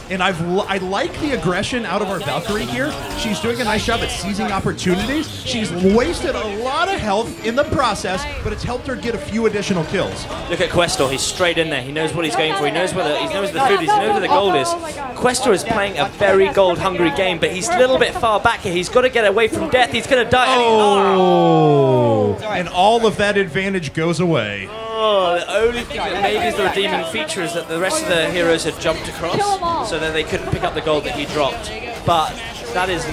And I like the aggression out of our Valkyrie here. She's doing a nice job at seizing opportunities. She's wasted a lot of health in the process, but it's helped her get a few additional kills. Look at Questor. He's straight in there. He knows what he's going for. He knows where the food is. He knows where the gold is. Questor is playing a very gold-hungry game, but he's a little bit far back here. He's got to get away from death. He's going to die. And all of that advantage goes away. Oh, the only thing that maybe is the redeeming feature is that the rest of the heroes had jumped across, so that they couldn't pick up the gold that he dropped. But that is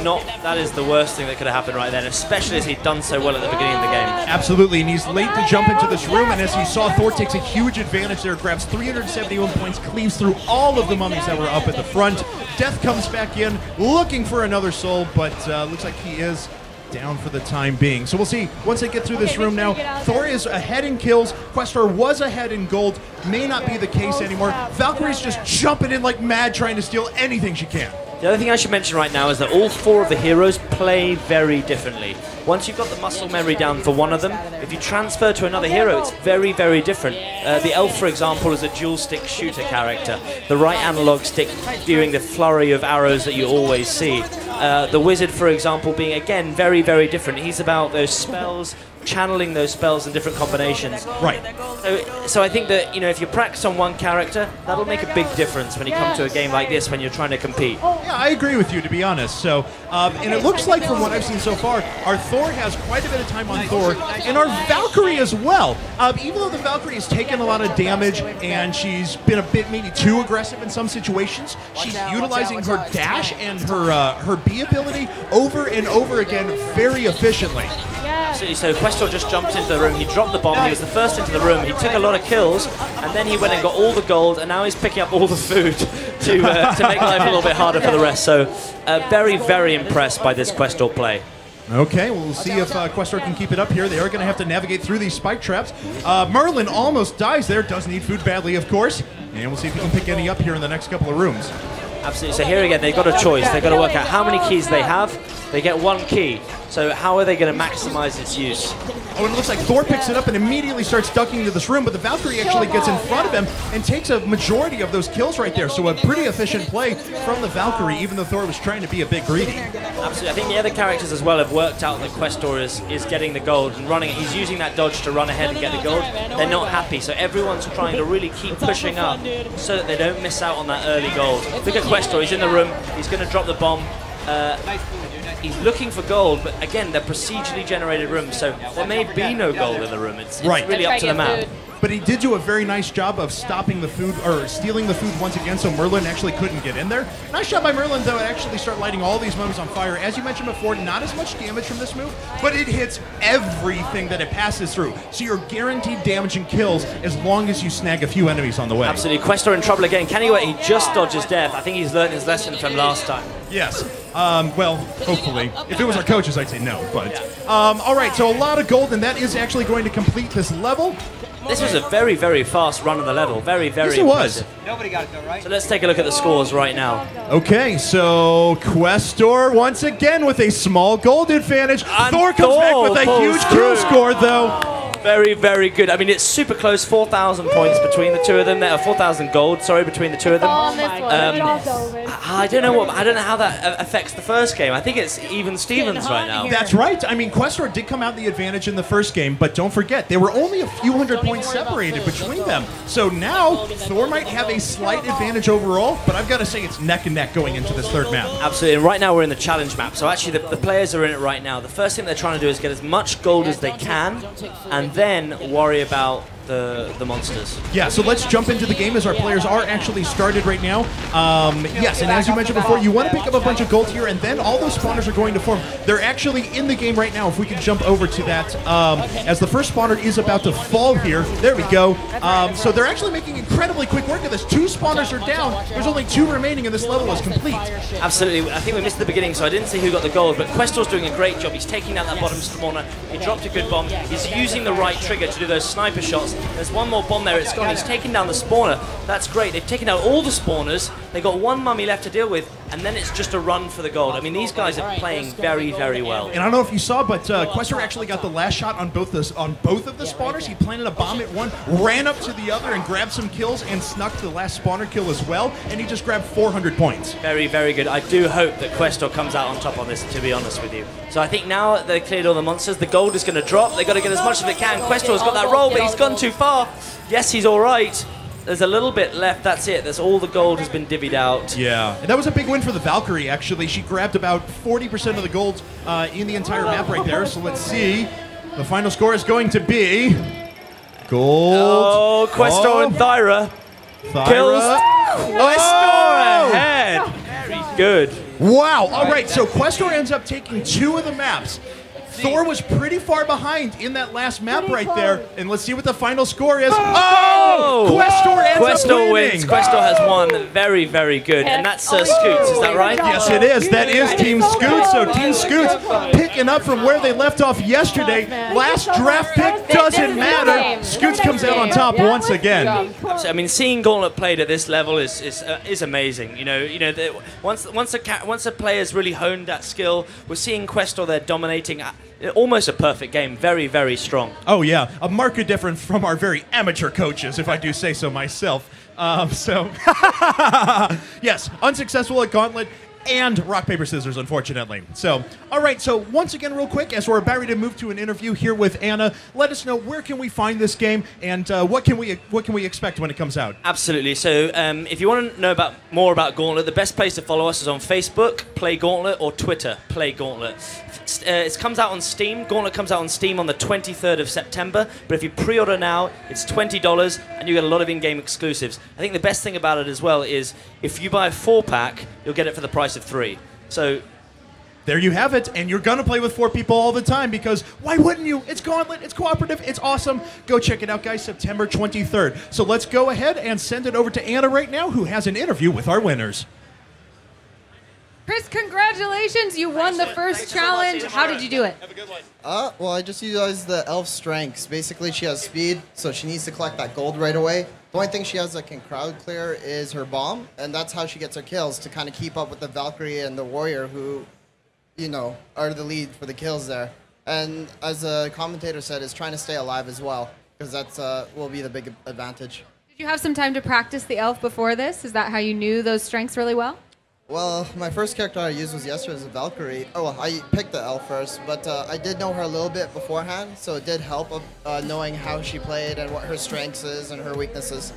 the worst thing that could have happened right then, especially as he'd done so well at the beginning of the game. Absolutely, and he's late to jump into this room, and as you saw, Thor takes a huge advantage there, grabs 371 points, cleaves through all of the mummies that were up at the front. Death comes back in, looking for another soul, but looks like he is down for the time being. So we'll see once they get through this room now. Thor is ahead in kills. Questor was ahead in gold. May not be the case anymore. Valkyrie's just jumping in like mad, trying to steal anything she can. The other thing I should mention right now is that all 4 of the heroes play very differently. Once you've got the muscle memory down for one of them, if you transfer to another hero, it's very, very different. The elf, for example, is a dual-stick shooter character. The right analog stick doing the flurry of arrows that you always see. The wizard, for example, being, again, very, very different. He's about those spells, channeling those spells in different combinations. Right. So I think that, you know, if you practice on one character, that'll make a big difference when you come to a game like this when you're trying to compete. Yeah, I agree with you, to be honest. So, and it looks like from what I've seen so far, our Thor has quite a bit of time on Thor, and our Valkyrie as well. Even though the Valkyrie has taken a lot of damage and she's been a bit maybe too aggressive in some situations, she's utilizing her dash and her B ability over and over again very efficiently. Absolutely. So Questor just jumped into the room. He dropped the bomb. He was the first into the room. He took a lot of kills, and then he went and got all the gold, and now he's picking up all the food to make life a little bit harder for the rest. So very, very impressed by this Questor play. Okay, well, we'll see if Questor can keep it up here. They are going to have to navigate through these spike traps. Merlin almost dies there. Does need food badly, of course. And we'll see if we can pick any up here in the next couple of rooms. Absolutely. So here again, they've got a choice. They've got to work out how many keys they have. They get one key. So how are they going to maximize its use? Oh, and it looks like Thor picks it up and immediately starts ducking into this room, but the Valkyrie actually gets in front of him and takes a majority of those kills right there. So a pretty efficient play from the Valkyrie, even though Thor was trying to be a bit greedy. Absolutely. I think the other characters as well have worked out that Questor is getting the gold and running it. He's using that dodge to run ahead and get the gold. They're not happy, so everyone's trying to really keep pushing up so that they don't miss out on that early gold. Look at Questor. He's in the room. He's going to drop the bomb. He's looking for gold, but again, they're procedurally generated rooms, so there may be no gold in the room. It's really up to the map. But he did do a very nice job of stopping the food, or stealing the food once again, so Merlin actually couldn't get in there. Nice job by Merlin, though, to actually start lighting all these mummies on fire. As you mentioned before, not as much damage from this move, but it hits everything that it passes through. So you're guaranteed damage and kills as long as you snag a few enemies on the way. Absolutely. Questor in trouble again. Can he wait? He just dodges death. I think he's learned his lesson from last time. Yes. Well, hopefully. If it was our coaches, I'd say no. But all right, so a lot of gold, and that is actually going to complete this level. This was a very, very fast run of the level. Very, very impressive. Nobody got it though, right? So let's take a look at the scores right now. Okay, so Questor once again with a small gold advantage. And Thor comes back with a huge kill score, though. Very, very good. I mean, it's super close. 4,000 points between the two of them. 4,000 gold, sorry, between the two of them. I don't know how that affects the first game. I think it's even Stevens right now. That's right. I mean, Questor did come out the advantage in the first game, but don't forget, they were only a few hundred points separated between them. So now, Thor might have a slight advantage overall, but I've got to say it's neck and neck going into this third map. Absolutely. And right now we're in the challenge map. So actually the players are in it right now. The first thing they're trying to do is get as much gold as they can, and then worry about the monsters. Yeah, so let's jump into the game as our players are actually started right now. Yes, and as you mentioned before, you want to pick up a bunch of gold here, and then all those spawners are going to form. They're actually in the game right now. If we can jump over to that, as the first spawner is about to fall here. There we go. So they're actually making incredibly quick work of this. 2 spawners are down. There's only 2 remaining, and this level is complete. Absolutely. I think we missed the beginning, so I didn't see who got the gold, but Questor's doing a great job. He's taking out that bottom spawner. He dropped a good bomb. He's using the right trigger to do those sniper shots. There's one more bomb there. It's gone. He's taken down the spawner. That's great. They've taken out all the spawners. They've got 1 mummy left to deal with, and then it's just a run for the gold. I mean, these guys are playing very, very well. And I don't know if you saw, but Questor actually got the last shot on both of the spawners. He planted a bomb at one, ran up to the other, and grabbed some kills, and snuck the last spawner kill as well. And he just grabbed 400 points. Very, very good. I do hope that Questor comes out on top on this, to be honest with you. So I think now that they've cleared all the monsters, the gold is going to drop. They've got to get as much as they can. Questor's got that roll, but he's gone too far. Yes, he's all right. There's a little bit left. That's it. That's all the gold has been divvied out. Yeah, and that was a big win for the Valkyrie, actually. She grabbed about 40% of the gold in the entire map right there. So let's see. The final score is going to be gold. Oh, Questor and Thyra. Kills Questor ahead. Very good. Wow. All right, so Questor ends up taking 2 of the maps. Thor was pretty far behind in that last map right there, and let's see what the final score is. Oh! Questor ends up winning. Wins. Questor has won. Very, very good. And that's Scoots, is that right? Yes, it is. That is Team Scoots. So Team Scoots picking up from where they left off yesterday. Last draft pick doesn't matter. Scoots comes out on top once again. I mean, seeing Gauntlet played at this level is amazing. You know, once a player's really honed that skill, we're seeing Questor there dominating. Almost a perfect game. Very, very strong. Oh, yeah. A marked difference from our very amateur coaches, if I do say so myself. Yes, unsuccessful at Gauntlet. and rock, paper, scissors, unfortunately. So, all right, so once again, real quick, as we're about ready to move to an interview here with Anna, let us know where can we find this game and what can we expect when it comes out? Absolutely. So if you want to know more about Gauntlet, the best place to follow us is on Facebook, Play Gauntlet, or Twitter, Play Gauntlet. It comes out on Steam. Gauntlet comes out on Steam on the 23rd of September, but if you pre-order now, it's $20, and you get a lot of in-game exclusives. I think the best thing about it as well is if you buy a 4-pack, you'll get it for the price of 3. So there you have it, and you're gonna play with 4 people all the time because why wouldn't you? It's Gauntlet, it's cooperative, it's awesome. Go check it out, guys, September 23rd. So let's go ahead and send it over to Anna right now, who has an interview with our winners. Chris, congratulations! You won the first challenge. How did you do it? Have a good one. Well, I just utilized the elf strengths. Basically, she has speed, so she needs to collect that gold right away. The only thing she has that can crowd clear is her bomb, and that's how she gets her kills, to kind of keep up with the Valkyrie and the warrior who, you know, are the lead for the kills there. And as the commentator said, is trying to stay alive as well, because that's will be the big advantage. Did you have some time to practice the elf before this? Is that how you knew those strengths really well? Well, my first character I used was yesterday as a Valkyrie. Oh, well, I picked the elf first, but I did know her a little bit beforehand, so it did help knowing how she played and what her strengths is and her weaknesses.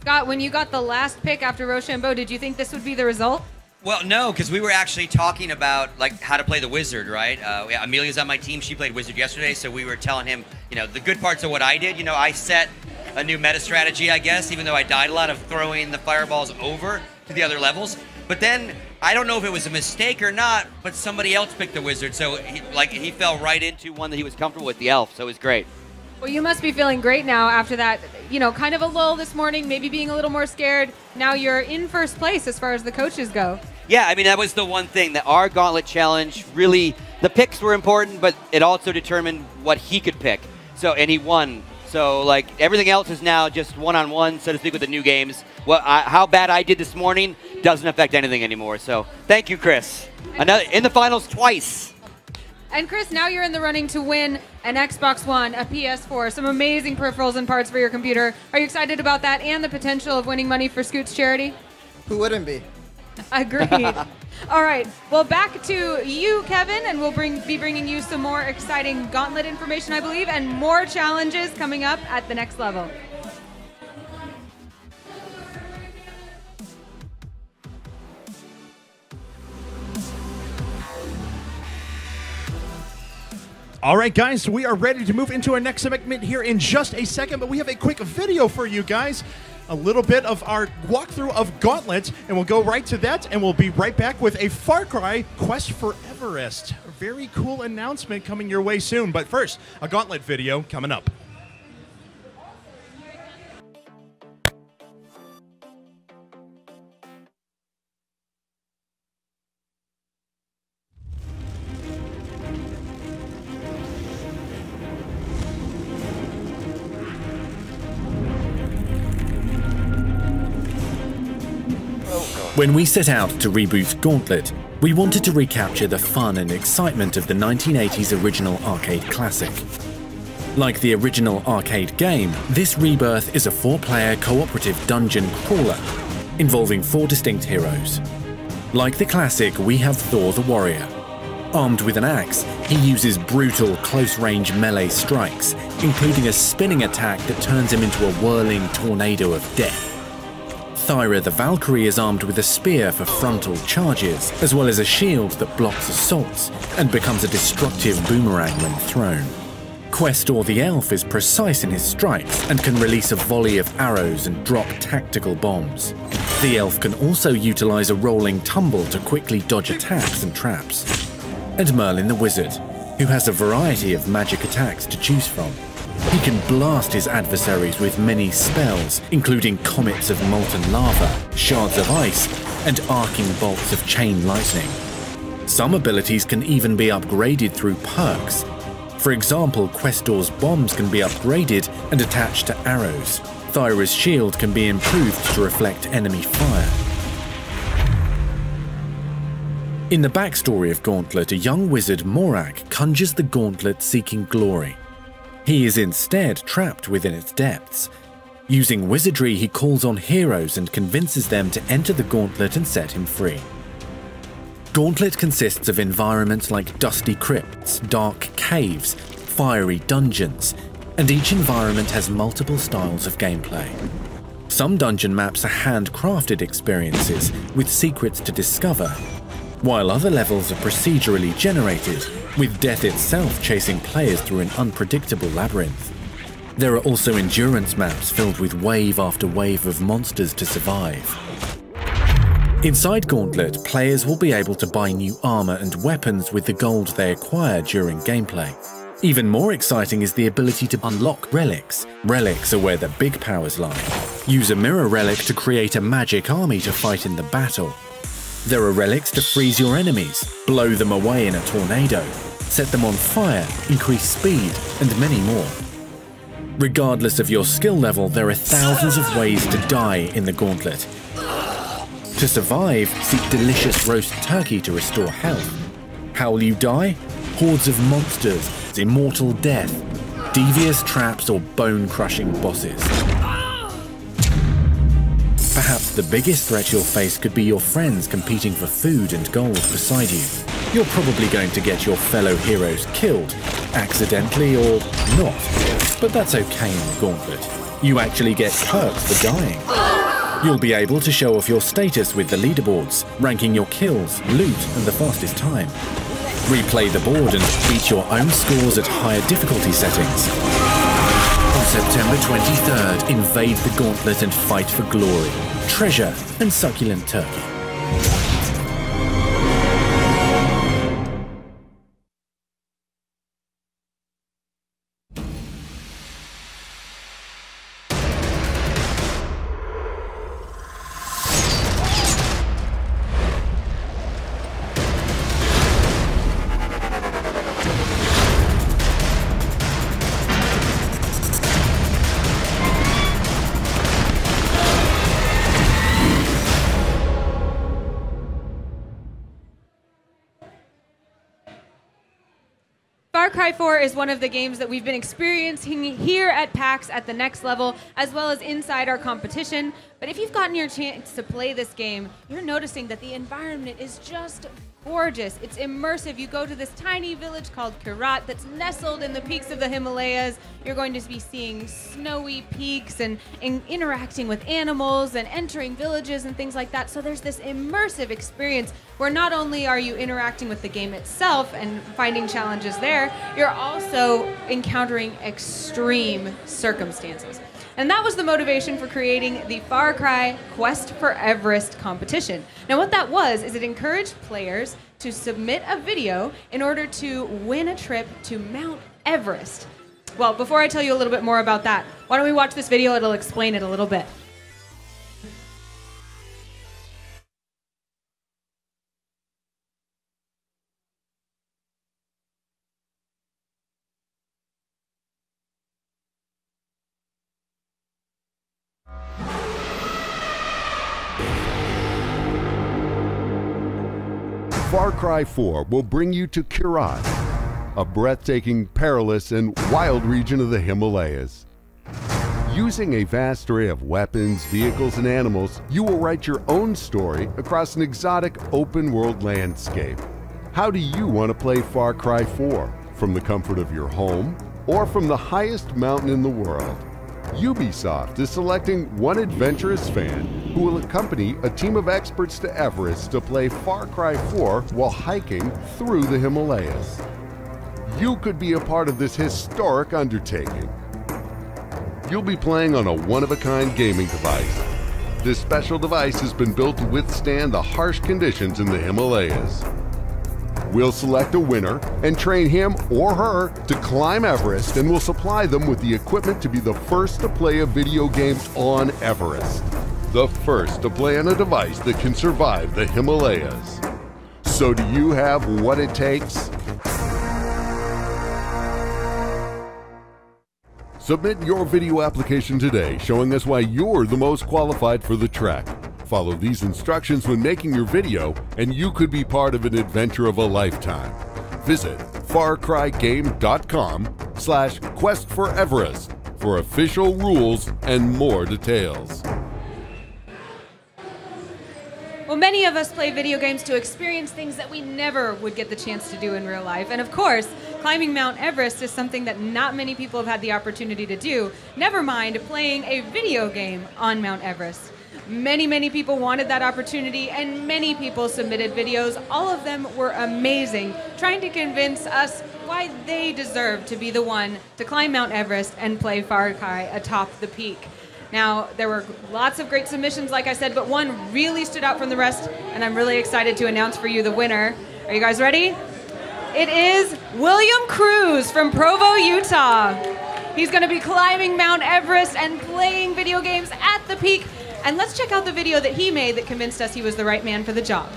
Scott, when you got the last pick after Rochambeau, did you think this would be the result? Well, no, because we were actually talking about like how to play the wizard, right? Amelia's on my team. She played wizard yesterday, so we were telling him, you know, the good parts of what I did. You know, I set a new meta strategy, I guess, even though I died a lot, of throwing the fireballs over to the other levels. But then, I don't know if it was a mistake or not, but somebody else picked the wizard, so he fell right into one that he was comfortable with, the elf, so it was great. Well, you must be feeling great now after that, you know, kind of a lull this morning, maybe being a little more scared. Now you're in first place as far as the coaches go. Yeah, I mean, that was the one thing, that our Gauntlet Challenge, really, the picks were important, but it also determined what he could pick. So, and he won. So, like, everything else is now just one-on-one, so to speak, with the new games. Well, how bad I did this morning doesn't affect anything anymore. So, thank you, Chris. Another in the finals twice. And Chris, now you're in the running to win an Xbox One, a PS4, some amazing peripherals and parts for your computer. Are you excited about that and the potential of winning money for Scoot's charity? Who wouldn't be? Agreed. All right. Well, back to you, Kevin, and we'll be bringing you some more exciting Gauntlet information, I believe, and more challenges coming up at the next level. All right, guys, we are ready to move into our next segment here in just a second, but we have a quick video for you guys. A little bit of our walkthrough of Gauntlet, and we'll go right to that, and we'll be right back with a Far Cry Quest for Everest. A very cool announcement coming your way soon, but first, a Gauntlet video coming up. When we set out to reboot Gauntlet, we wanted to recapture the fun and excitement of the 1980s original arcade classic. Like the original arcade game, this rebirth is a 4-player cooperative dungeon crawler, involving 4 distinct heroes. Like the classic, we have Thor the Warrior. Armed with an axe, he uses brutal close-range melee strikes, including a spinning attack that turns him into a whirling tornado of death. Thyra the Valkyrie is armed with a spear for frontal charges, as well as a shield that blocks assaults and becomes a destructive boomerang when thrown. Questor the Elf is precise in his strikes and can release a volley of arrows and drop tactical bombs. The Elf can also utilize a rolling tumble to quickly dodge attacks and traps. And Merlin the Wizard, who has a variety of magic attacks to choose from. He can blast his adversaries with many spells, including comets of molten lava, shards of ice, and arcing bolts of chain lightning. Some abilities can even be upgraded through perks. For example, Questor's bombs can be upgraded and attached to arrows. Thyra's shield can be improved to reflect enemy fire. In the backstory of Gauntlet, a young wizard, Morak, conjures the gauntlet seeking glory. He is instead trapped within its depths. Using wizardry, he calls on heroes and convinces them to enter the gauntlet and set him free. Gauntlet consists of environments like dusty crypts, dark caves, fiery dungeons, and each environment has multiple styles of gameplay. Some dungeon maps are handcrafted experiences with secrets to discover, while other levels are procedurally generated, with death itself chasing players through an unpredictable labyrinth. There are also endurance maps filled with wave after wave of monsters to survive. Inside Gauntlet, players will be able to buy new armor and weapons with the gold they acquire during gameplay. Even more exciting is the ability to unlock relics. Relics are where the big powers lie. Use a mirror relic to create a magic army to fight in the battle. There are relics to freeze your enemies, blow them away in a tornado, set them on fire, increase speed, and many more. Regardless of your skill level, there are thousands of ways to die in the Gauntlet. To survive, seek delicious roast turkey to restore health. How will you die? Hordes of monsters, immortal death, devious traps, or bone-crushing bosses. Perhaps the biggest threat you'll face could be your friends competing for food and gold beside you. You're probably going to get your fellow heroes killed, accidentally or not, but that's okay in the Gauntlet. You actually get perks for dying. You'll be able to show off your status with the leaderboards, ranking your kills, loot, and the fastest time. Replay the board and beat your own scores at higher difficulty settings. On September 23rd, invade the Gauntlet and fight for glory, treasure, and succulent turkey. Far Cry 4 is one of the games that we've been experiencing here at PAX at the next level, as well as inside our competition. But if you've gotten your chance to play this game, you're noticing that the environment is just gorgeous. It's immersive. You go to this tiny village called Kirat that's nestled in the peaks of the Himalayas. You're going to be seeing snowy peaks and interacting with animals and entering villages and things like that. So there's this immersive experience where not only are you interacting with the game itself and finding challenges there, you're also encountering extreme circumstances. And that was the motivation for creating the Far Cry Quest for Everest competition. Now what that was is it encouraged players to submit a video in order to win a trip to Mount Everest. Well, before I tell you a little bit more about that, why don't we watch this video? It'll explain it a little bit. Far Cry 4 will bring you to Kirat, a breathtaking, perilous, and wild region of the Himalayas. Using a vast array of weapons, vehicles, and animals, you will write your own story across an exotic open-world landscape. How do you want to play Far Cry 4? From the comfort of your home, or from the highest mountain in the world? Ubisoft is selecting one adventurous fan who will accompany a team of experts to Everest to play Far Cry 4 while hiking through the Himalayas. You could be a part of this historic undertaking. You'll be playing on a one-of-a-kind gaming device. This special device has been built to withstand the harsh conditions in the Himalayas. We'll select a winner and train him or her to climb Everest, and we'll supply them with the equipment to be the first to play a video game on Everest. The first to play on a device that can survive the Himalayas. So do you have what it takes? Submit your video application today, showing us why you're the most qualified for the trek. Follow these instructions when making your video, and you could be part of an adventure of a lifetime. Visit farcrygame.com/questforeverest for official rules and more details. Well, many of us play video games to experience things that we never would get the chance to do in real life. And of course, climbing Mount Everest is something that not many people have had the opportunity to do, never mind playing a video game on Mount Everest. Many, many people wanted that opportunity, and many people submitted videos. All of them were amazing, trying to convince us why they deserve to be the one to climb Mount Everest and play Far Cry atop the peak. Now, there were lots of great submissions, like I said, but one really stood out from the rest, and I'm really excited to announce for you the winner. Are you guys ready? It is William Cruz from Provo, Utah. He's going to be climbing Mount Everest and playing video games at the peak. And let's check out the video that he made that convinced us he was the right man for the job.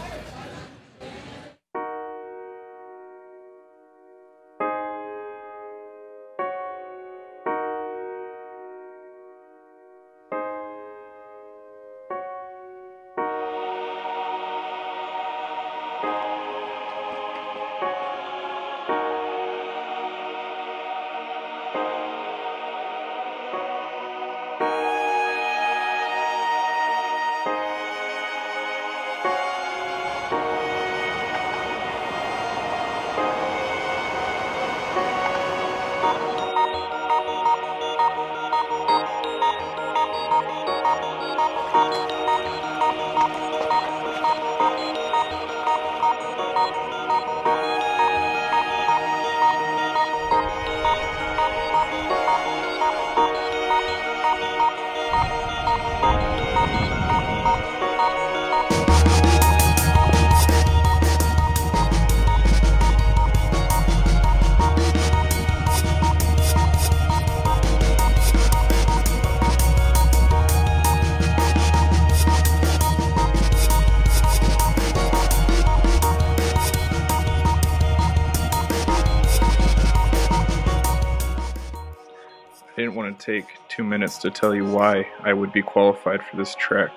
I didn't want to take 2 minutes to tell you why I would be qualified for this trek.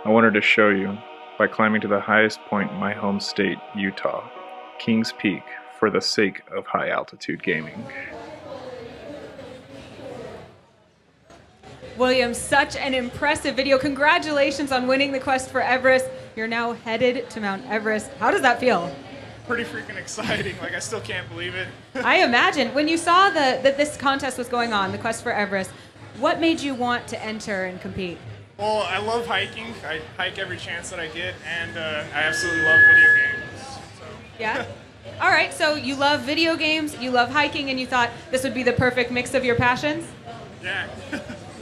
I wanted to show you by climbing to the highest point in my home state, Utah, Kings Peak, for the sake of high altitude gaming. William, such an impressive video. Congratulations on winning the quest for Everest. You're now headed to Mount Everest. How does that feel? Pretty freaking exciting. Like, I still can't believe it. I imagine. When you saw that this contest was going on, the quest for Everest, what made you want to enter and compete? Well, I love hiking. I hike every chance that I get, and I absolutely love video games. So. Yeah? All right, so you love video games, you love hiking, and you thought this would be the perfect mix of your passions? Yeah.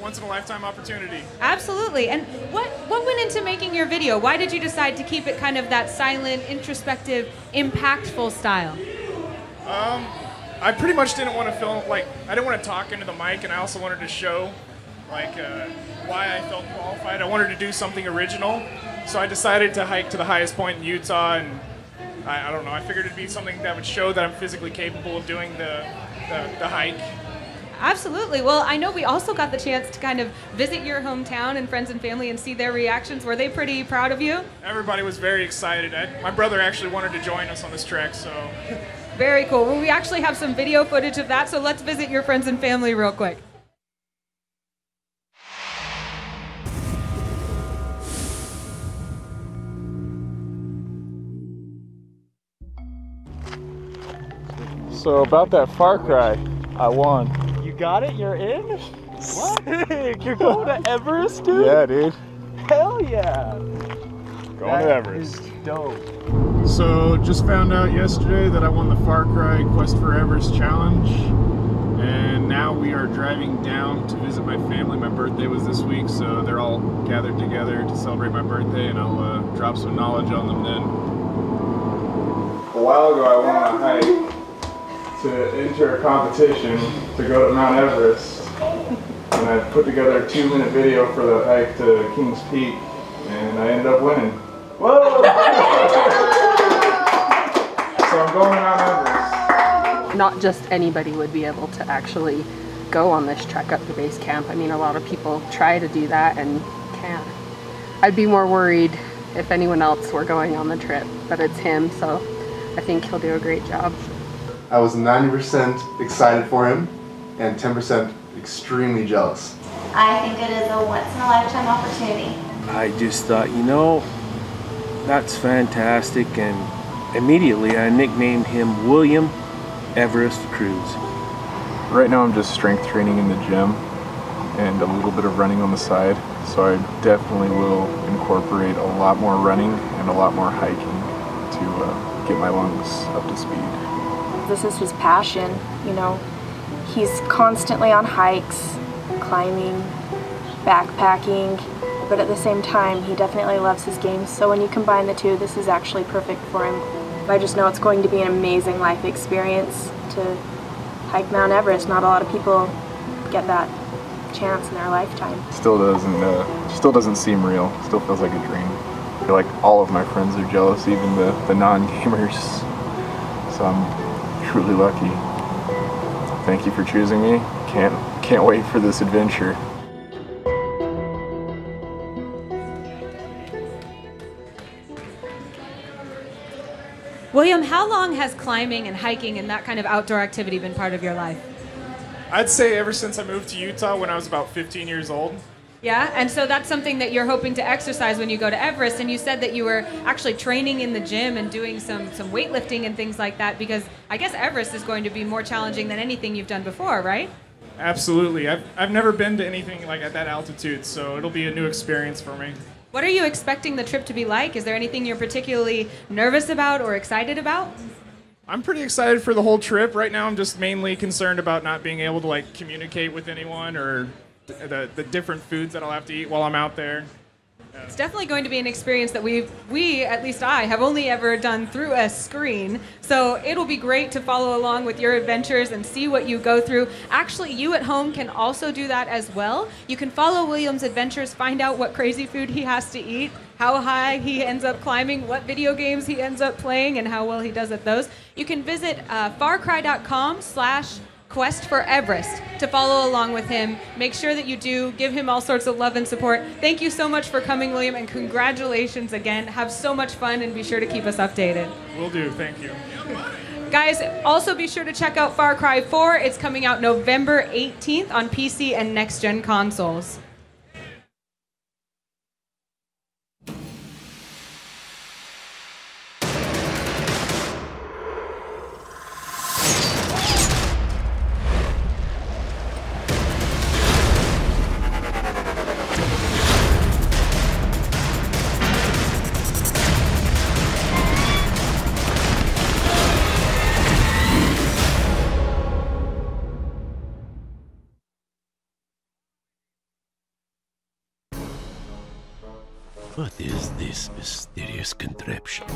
Once-in-a-lifetime opportunity. Absolutely. And what went into making your video? Why did you decide to keep it kind of that silent, introspective, impactful style? I pretty much didn't want to film, like, I didn't want to talk into the mic, and I also wanted to show, like, why I felt qualified. I wanted to do something original, so I decided to hike to the highest point in Utah, and I don't know, I figured it'd be something that would show that I'm physically capable of doing the hike. Absolutely. Well, I know we also got the chance to kind of visit your hometown and friends and family and see their reactions. Were they pretty proud of you? Everybody was very excited. My brother actually wanted to join us on this trek, so. Very cool. Well, we actually have some video footage of that, so let's visit your friends and family real quick. So about that Far Cry, I won. You got it? You're in? What? Sick! You're going to Everest, dude? Yeah, dude. Hell yeah! Going to Everest. Is dope. So just found out yesterday that I won the Far Cry Quest for Everest challenge, and now we are driving down to visit my family. My birthday was this week, so they're all gathered together to celebrate my birthday, and I'll drop some knowledge on them then. A while ago I went on a hike to enter a competition to go to Mount Everest, and I put together a 2-minute video for the hike to Kings Peak, and I ended up winning. Whoa! So I'm going to Mount Everest. Not just anybody would be able to actually go on this trek up to base camp. I mean, a lot of people try to do that and can't. I'd be more worried if anyone else were going on the trip, but it's him, so I think he'll do a great job. I was 90% excited for him and 10% extremely jealous. I think it is a once-in-a-lifetime opportunity. I just thought, you know, That's fantastic, and immediately I nicknamed him William Everest Cruz. Right now I'm just strength training in the gym and a little bit of running on the side, so I definitely will incorporate a lot more running and a lot more hiking to get my lungs up to speed. This is his passion, you know. He's constantly on hikes, climbing, backpacking, but at the same time he definitely loves his games, so when you combine the two, this is actually perfect for him. I just know it's going to be an amazing life experience to hike Mount Everest. Not a lot of people get that chance in their lifetime. Still doesn't seem real. Still feels like a dream. I feel like all of my friends are jealous, even the non-gamers. So I'm truly lucky. Thank you for choosing me. Can't wait for this adventure. William, how long has climbing and hiking and that kind of outdoor activity been part of your life? I'd say ever since I moved to Utah when I was about 15 years old. Yeah, and so that's something that you're hoping to exercise when you go to Everest, and you said that you were actually training in the gym and doing some weightlifting and things like that, because I guess Everest is going to be more challenging than anything you've done before, right? Absolutely. I've never been to anything like at that altitude, so it'll be a new experience for me. What are you expecting the trip to be like? Is there anything you're particularly nervous about or excited about? I'm pretty excited for the whole trip. Right now I'm just mainly concerned about not being able to like communicate with anyone or the different foods that I'll have to eat while I'm out there. It's definitely going to be an experience that we, at least I, have only ever done through a screen. So it'll be great to follow along with your adventures and see what you go through. Actually, you at home can also do that as well. You can follow William's adventures, find out what crazy food he has to eat, how high he ends up climbing, what video games he ends up playing, and how well he does at those. You can visit farcry.com/Quest for Everest to follow along with him. Make sure that you do give him all sorts of love and support. Thank you so much for coming, William, and congratulations again. Have so much fun and be sure to keep us updated. Will do. Thank you. Guys, also be sure to check out Far Cry 4. It's coming out November 18th on PC and next-gen consoles. What is this mysterious contraption?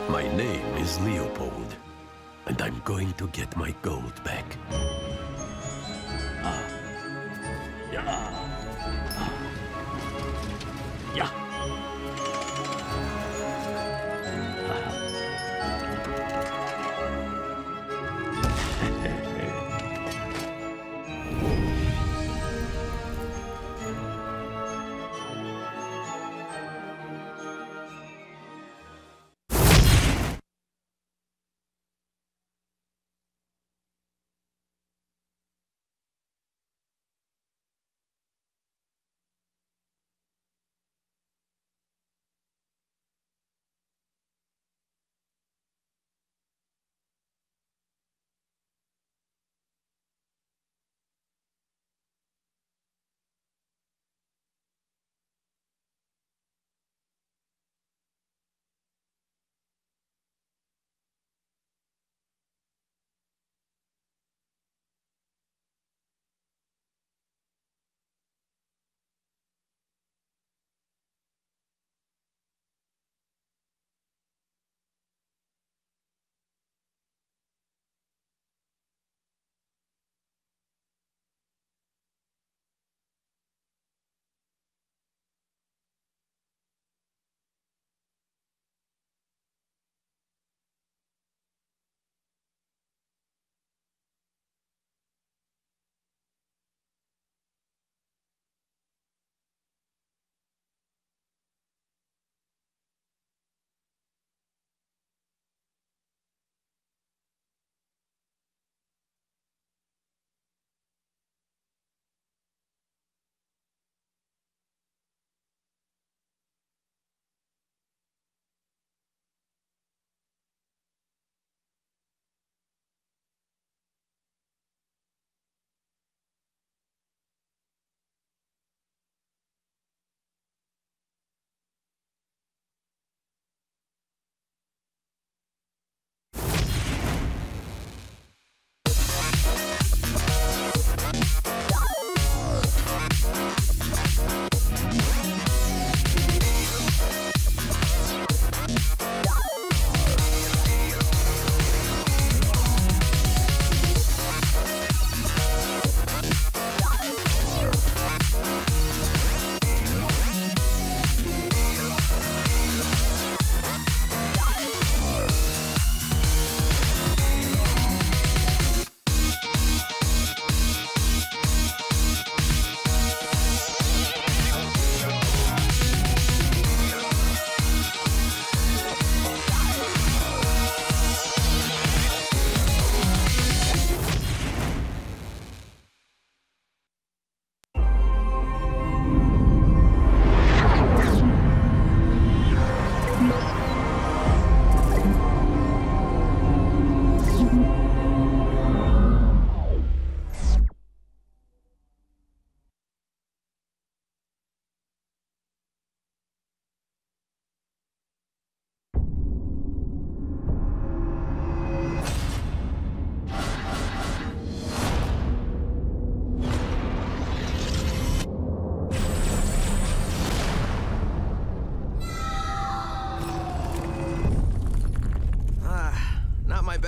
My name is Leopold, and I'm going to get my gold back.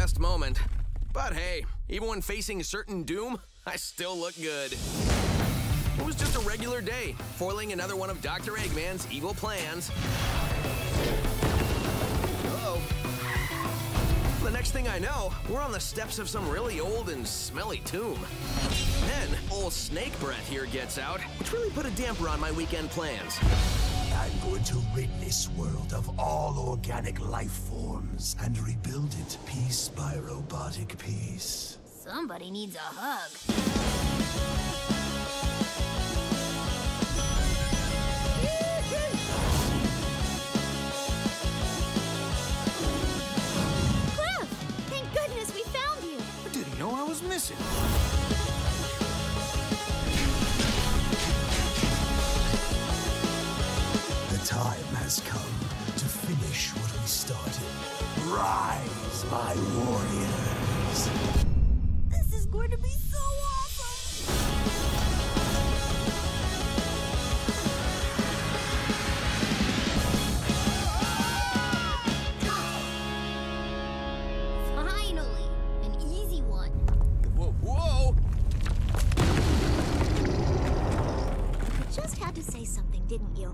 best moment. But hey, even when facing certain doom, I still look good. It was just a regular day, foiling another one of Dr. Eggman's evil plans. Uh-oh. The next thing I know, we're on the steps of some really old and smelly tomb. Then, old Snake Breath here gets out, which really put a damper on my weekend plans. I'm going to rid this world of all organic life forms and rebuild it piece by robotic piece. Somebody needs a hug. Cliff! Thank goodness we found you! I didn't know I was missing. The time has come to finish what we started. Rise, my warriors! This is going to be so awesome! Finally, an easy one. Whoa, whoa! You just had to say something, didn't you?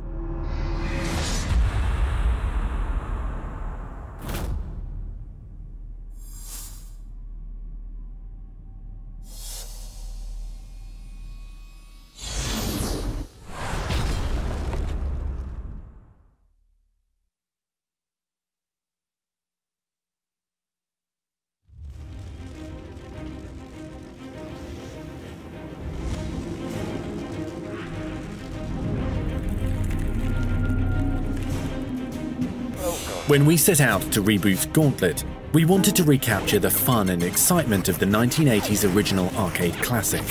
When we set out to reboot Gauntlet, we wanted to recapture the fun and excitement of the 1980s original arcade classic.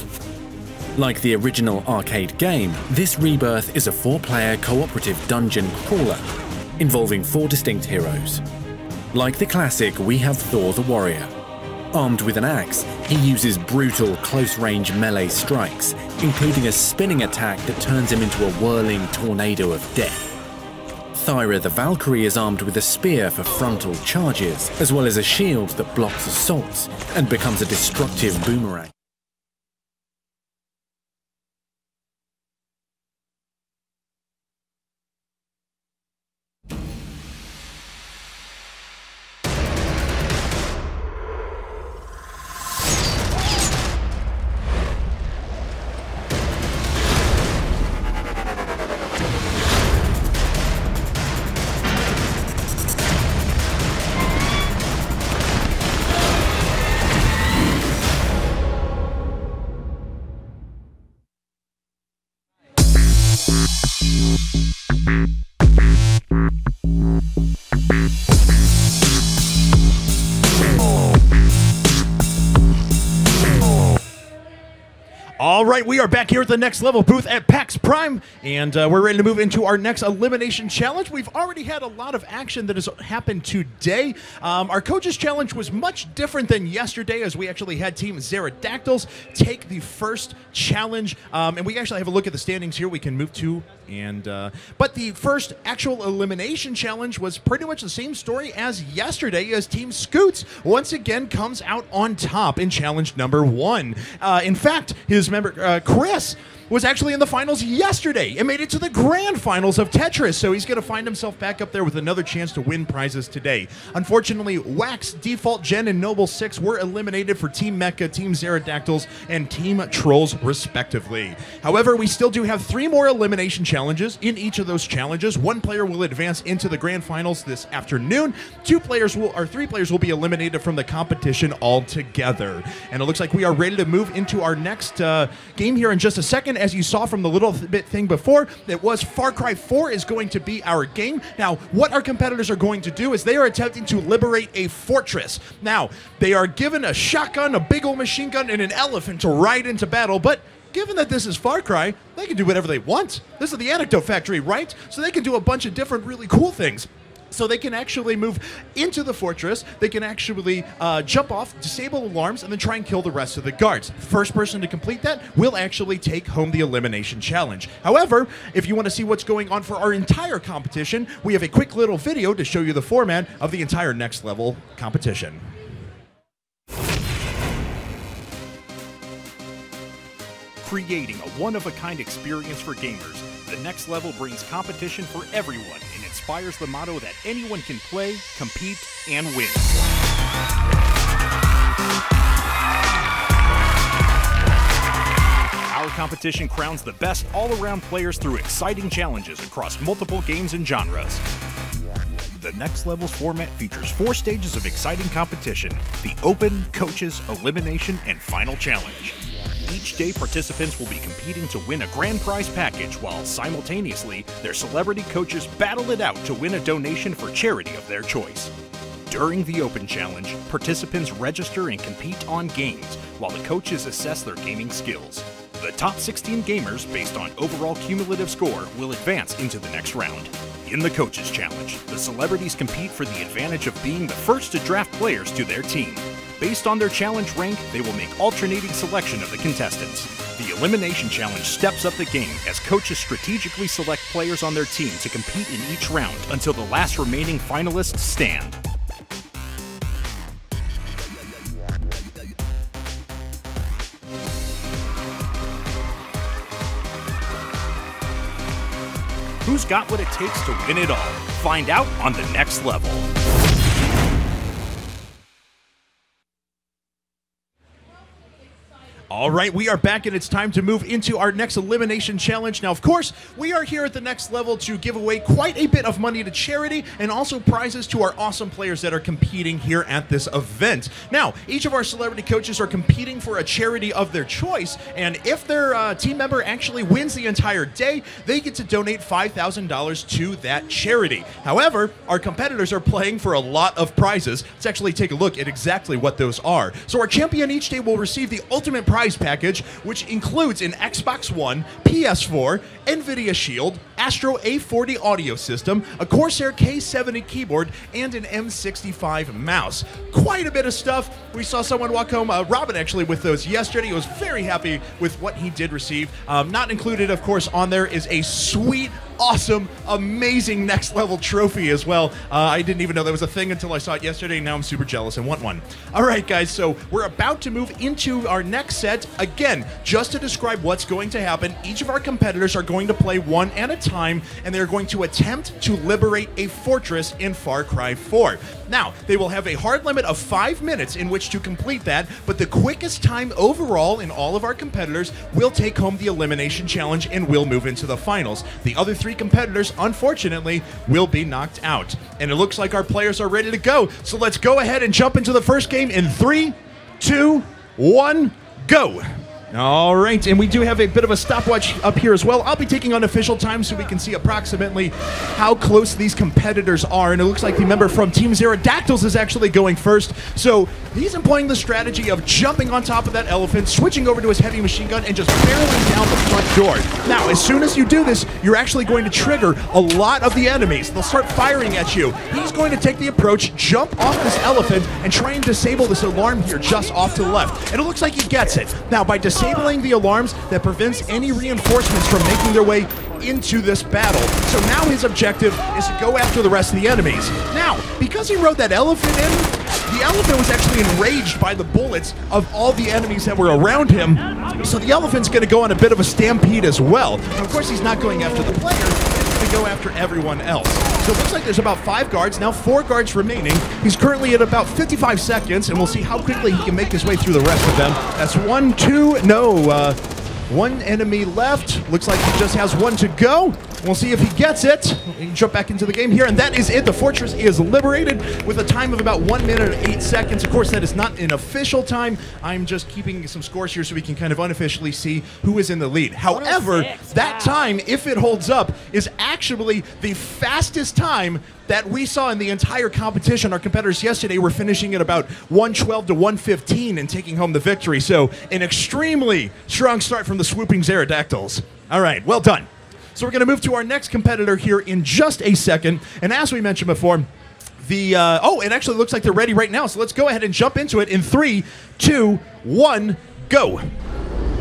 Like the original arcade game, this rebirth is a 4-player cooperative dungeon crawler, involving 4 distinct heroes. Like the classic, we have Thor the Warrior. Armed with an axe, he uses brutal close-range melee strikes, including a spinning attack that turns him into a whirling tornado of death. Thyra the Valkyrie is armed with a spear for frontal charges, as well as a shield that blocks assaults and becomes a destructive boomerang. All right, we are back here at the Next Level booth at PAX Prime, and we're ready to move into our next elimination challenge. We've already had a lot of action that has happened today. Our coaches challenge was much different than yesterday, as we actually had Team Pterodactyls take the first challenge, and we actually have a look at the standings here we can move to. And but the first actual elimination challenge was pretty much the same story as yesterday, as Team Scoots once again comes out on top in challenge number 1. In fact, his member Chris was actually in the finals yesterday and made it to the grand finals of Tetris, so he's going to find himself back up there with another chance to win prizes today. Unfortunately, Wax, Default Gen, and Noble 6 were eliminated for Team Mecha, Team Pterodactyls, and Team Trolls, respectively. However, we still do have 3 more elimination challenges. In each of those challenges, 1 player will advance into the grand finals this afternoon. 3 players will be eliminated from the competition altogether. And it looks like we are ready to move into our next game here in just a second. As you saw from the little bit thing before, it was Far Cry 4 is going to be our game. Now, what our competitors are going to do is they are attempting to liberate a fortress. Now, they are given a shotgun, a big old machine gun, and an elephant to ride into battle, but given that this is Far Cry, they can do whatever they want. This is the Anecdote Factory, right? So they can do a bunch of different really cool things. So they can actually move into the fortress, they can actually jump off, disable alarms, and then try and kill the rest of the guards. First person to complete that will actually take home the elimination challenge. However, if you want to see what's going on for our entire competition, we have a quick little video to show you the format of the entire Next Level competition. Creating a one-of-a-kind experience for gamers, the Next Level brings competition for everyone and inspires the motto that anyone can play, compete, and win. Our competition crowns the best all-around players through exciting challenges across multiple games and genres. The Next Level's format features 4 stages of exciting competition: the Open, Coaches, Elimination, and Final Challenge. Each day, participants will be competing to win a grand prize package, while simultaneously, their celebrity coaches battle it out to win a donation for charity of their choice. During the Open Challenge, participants register and compete on games, while the coaches assess their gaming skills. The top 16 gamers, based on overall cumulative score, will advance into the next round. In the Coaches Challenge, the celebrities compete for the advantage of being the first to draft players to their team. Based on their challenge rank, they will make alternating selection of the contestants. The Elimination Challenge steps up the game as coaches strategically select players on their team to compete in each round until the last remaining finalists stand. Who's got what it takes to win it all? Find out on the Next Level. All right, we are back, and it's time to move into our next elimination challenge. Now, of course, we are here at the Next Level to give away quite a bit of money to charity and also prizes to our awesome players that are competing here at this event. Now, each of our celebrity coaches are competing for a charity of their choice, and if their team member actually wins the entire day, they get to donate $5,000 to that charity. However, our competitors are playing for a lot of prizes. Let's actually take a look at exactly what those are. So our champion each day will receive the ultimate prize package, which includes an Xbox One, PS4, NVIDIA Shield, Astro A40 audio system, a Corsair K70 keyboard, and an M65 mouse. Quite a bit of stuff. We saw someone walk home, Robin actually, with those yesterday. He was very happy with what he did receive. Not included, of course, on there is a sweet, awesome, amazing Next Level trophy as well. I didn't even know that was a thing until I saw it yesterday. Now I'm super jealous and want one. All right, guys, so we're about to move into our next set. Again, just to describe what's going to happen, each of our competitors are going to play one at a time, and they're going to attempt to liberate a fortress in Far Cry 4. Now, they will have a hard limit of 5 minutes in which to complete that, but the quickest time overall in all of our competitors will take home the elimination challenge and will move into the finals. The other 3 competitors, unfortunately, will be knocked out. And it looks like our players are ready to go. So let's go ahead and jump into the first game in 3, 2, 1, go. All right, and we do have a bit of a stopwatch up here as well. I'll be taking unofficial time so we can see approximately how close these competitors are. And it looks like the member from Team Pterodactyls is actually going first. So he's employing the strategy of jumping on top of that elephant, switching over to his heavy machine gun, and just barreling down the front door. Now, as soon as you do this, you're actually going to trigger a lot of the enemies. They'll start firing at you. He's going to take the approach, jump off this elephant, and try and disable this alarm here just off to the left. And it looks like he gets it. Now, by disabling the alarms, that prevents any reinforcements from making their way into this battle. So now his objective is to go after the rest of the enemies. Now, because he rode that elephant in, the elephant was actually enraged by the bullets of all the enemies that were around him. So the elephant's going to go on a bit of a stampede as well. And of course, he's not going after the player. He's going to go after everyone else. So it looks like there's about 5 guards, now 4 guards remaining. He's currently at about 55 seconds, and we'll see how quickly he can make his way through the rest of them. That's 1, 2, no, 1 enemy left. Looks like he just has 1 to go. We'll see if he gets it. We can jump back into the game here, and that is it. The fortress is liberated with a time of about 1 minute and 8 seconds. Of course, that is not an official time. I'm just keeping some scores here so we can kind of unofficially see who is in the lead. However, that time, if it holds up, is actually the fastest time that we saw in the entire competition. Our competitors yesterday were finishing at about 1:12 to 1:15 and taking home the victory. So an extremely strong start from the swooping Pterodactyls. All right, well done. So we're going to move to our next competitor here in just a second. And as we mentioned before, it actually looks like they're ready right now. So let's go ahead and jump into it in 3, 2, 1, go.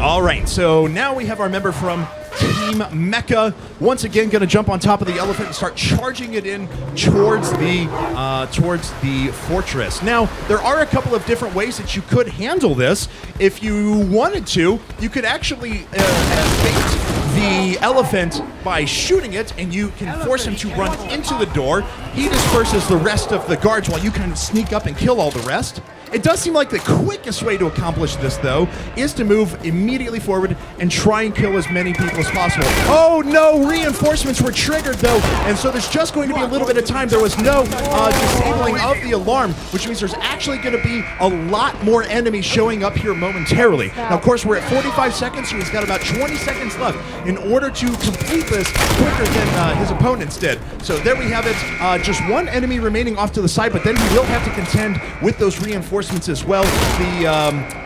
All right, so now we have our member from Team Mecha once again going to jump on top of the elephant and start charging it in towards the fortress. Now, there are a couple of different ways that you could handle this. If you wanted to, you could actually bait the elephant by shooting it, and you can force him to run into the door. He disperses the rest of the guards while you kind of sneak up and kill all the rest. It does seem like the quickest way to accomplish this, though, is to move immediately forward and try and kill as many people as possible. Oh no, reinforcements were triggered, though, and so there's just going to be a little bit of time. There was no disabling of the alarm, which means there's actually going to be a lot more enemies showing up here momentarily. Now, of course, we're at 45 seconds, so he's got about 20 seconds left in order to complete this quicker than his opponents did. So there we have it. Just one enemy remaining off to the side, but then he will have to contend with those reinforcements as well.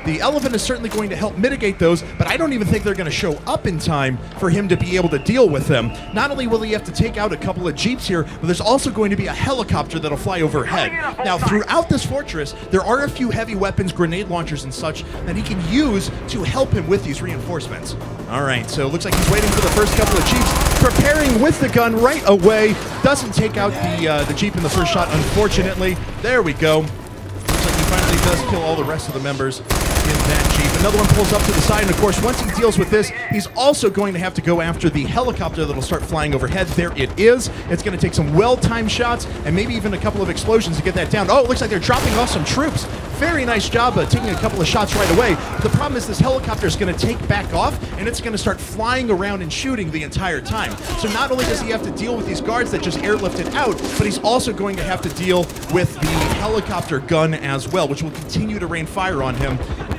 The elephant is certainly going to help mitigate those, but I don't even think they're going to show up in time for him to be able to deal with them. Not only will he have to take out a couple of jeeps here, but there's also going to be a helicopter that'll fly overhead. Now, throughout this fortress, there are a few heavy weapons, grenade launchers and such, that he can use to help him with these reinforcements. All right, so it looks like he's waiting for the first couple of jeeps, preparing with the gun right away. Doesn't take out the jeep in the first shot, unfortunately. There we go. Finally does kill all the rest of the members in that jeep. Another one pulls up to the side, and of course, once he deals with this, he's also going to have to go after the helicopter that'll start flying overhead. There it is. It's going to take some well-timed shots and maybe even a couple of explosions to get that down. Oh, it looks like they're dropping off some troops. Very nice job taking a couple of shots right away. But the problem is this helicopter is going to take back off, and it's going to start flying around and shooting the entire time. So not only does he have to deal with these guards that just airlifted out, but he's also going to have to deal with the helicopter gun as well, which will continue to rain fire on him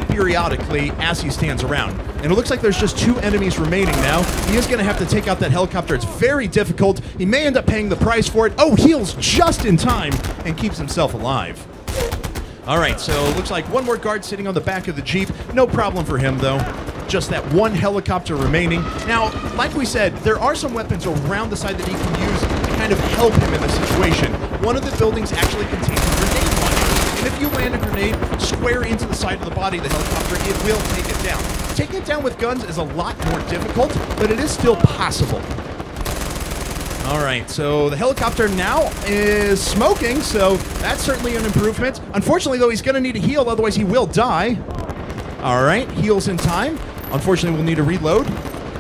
periodically as he stands around. And it looks like there's just 2 enemies remaining now. He is going to have to take out that helicopter. It's very difficult. He may end up paying the price for it. Oh, heals just in time and keeps himself alive. All right, so it looks like one more guard sitting on the back of the jeep. No problem for him, though. Just that one helicopter remaining. Now, like we said, there are some weapons around the side that he can use to kind of help him in this situation. One of the buildings actually contains a grenade launcher. And if you land a grenade square into the side of the body of the helicopter, it will take it down. Taking it down with guns is a lot more difficult, but it is still possible. All right, so the helicopter now is smoking, so that's certainly an improvement. Unfortunately, though, he's going to need a heal, otherwise he will die. All right, heals in time. Unfortunately, we'll need a reload.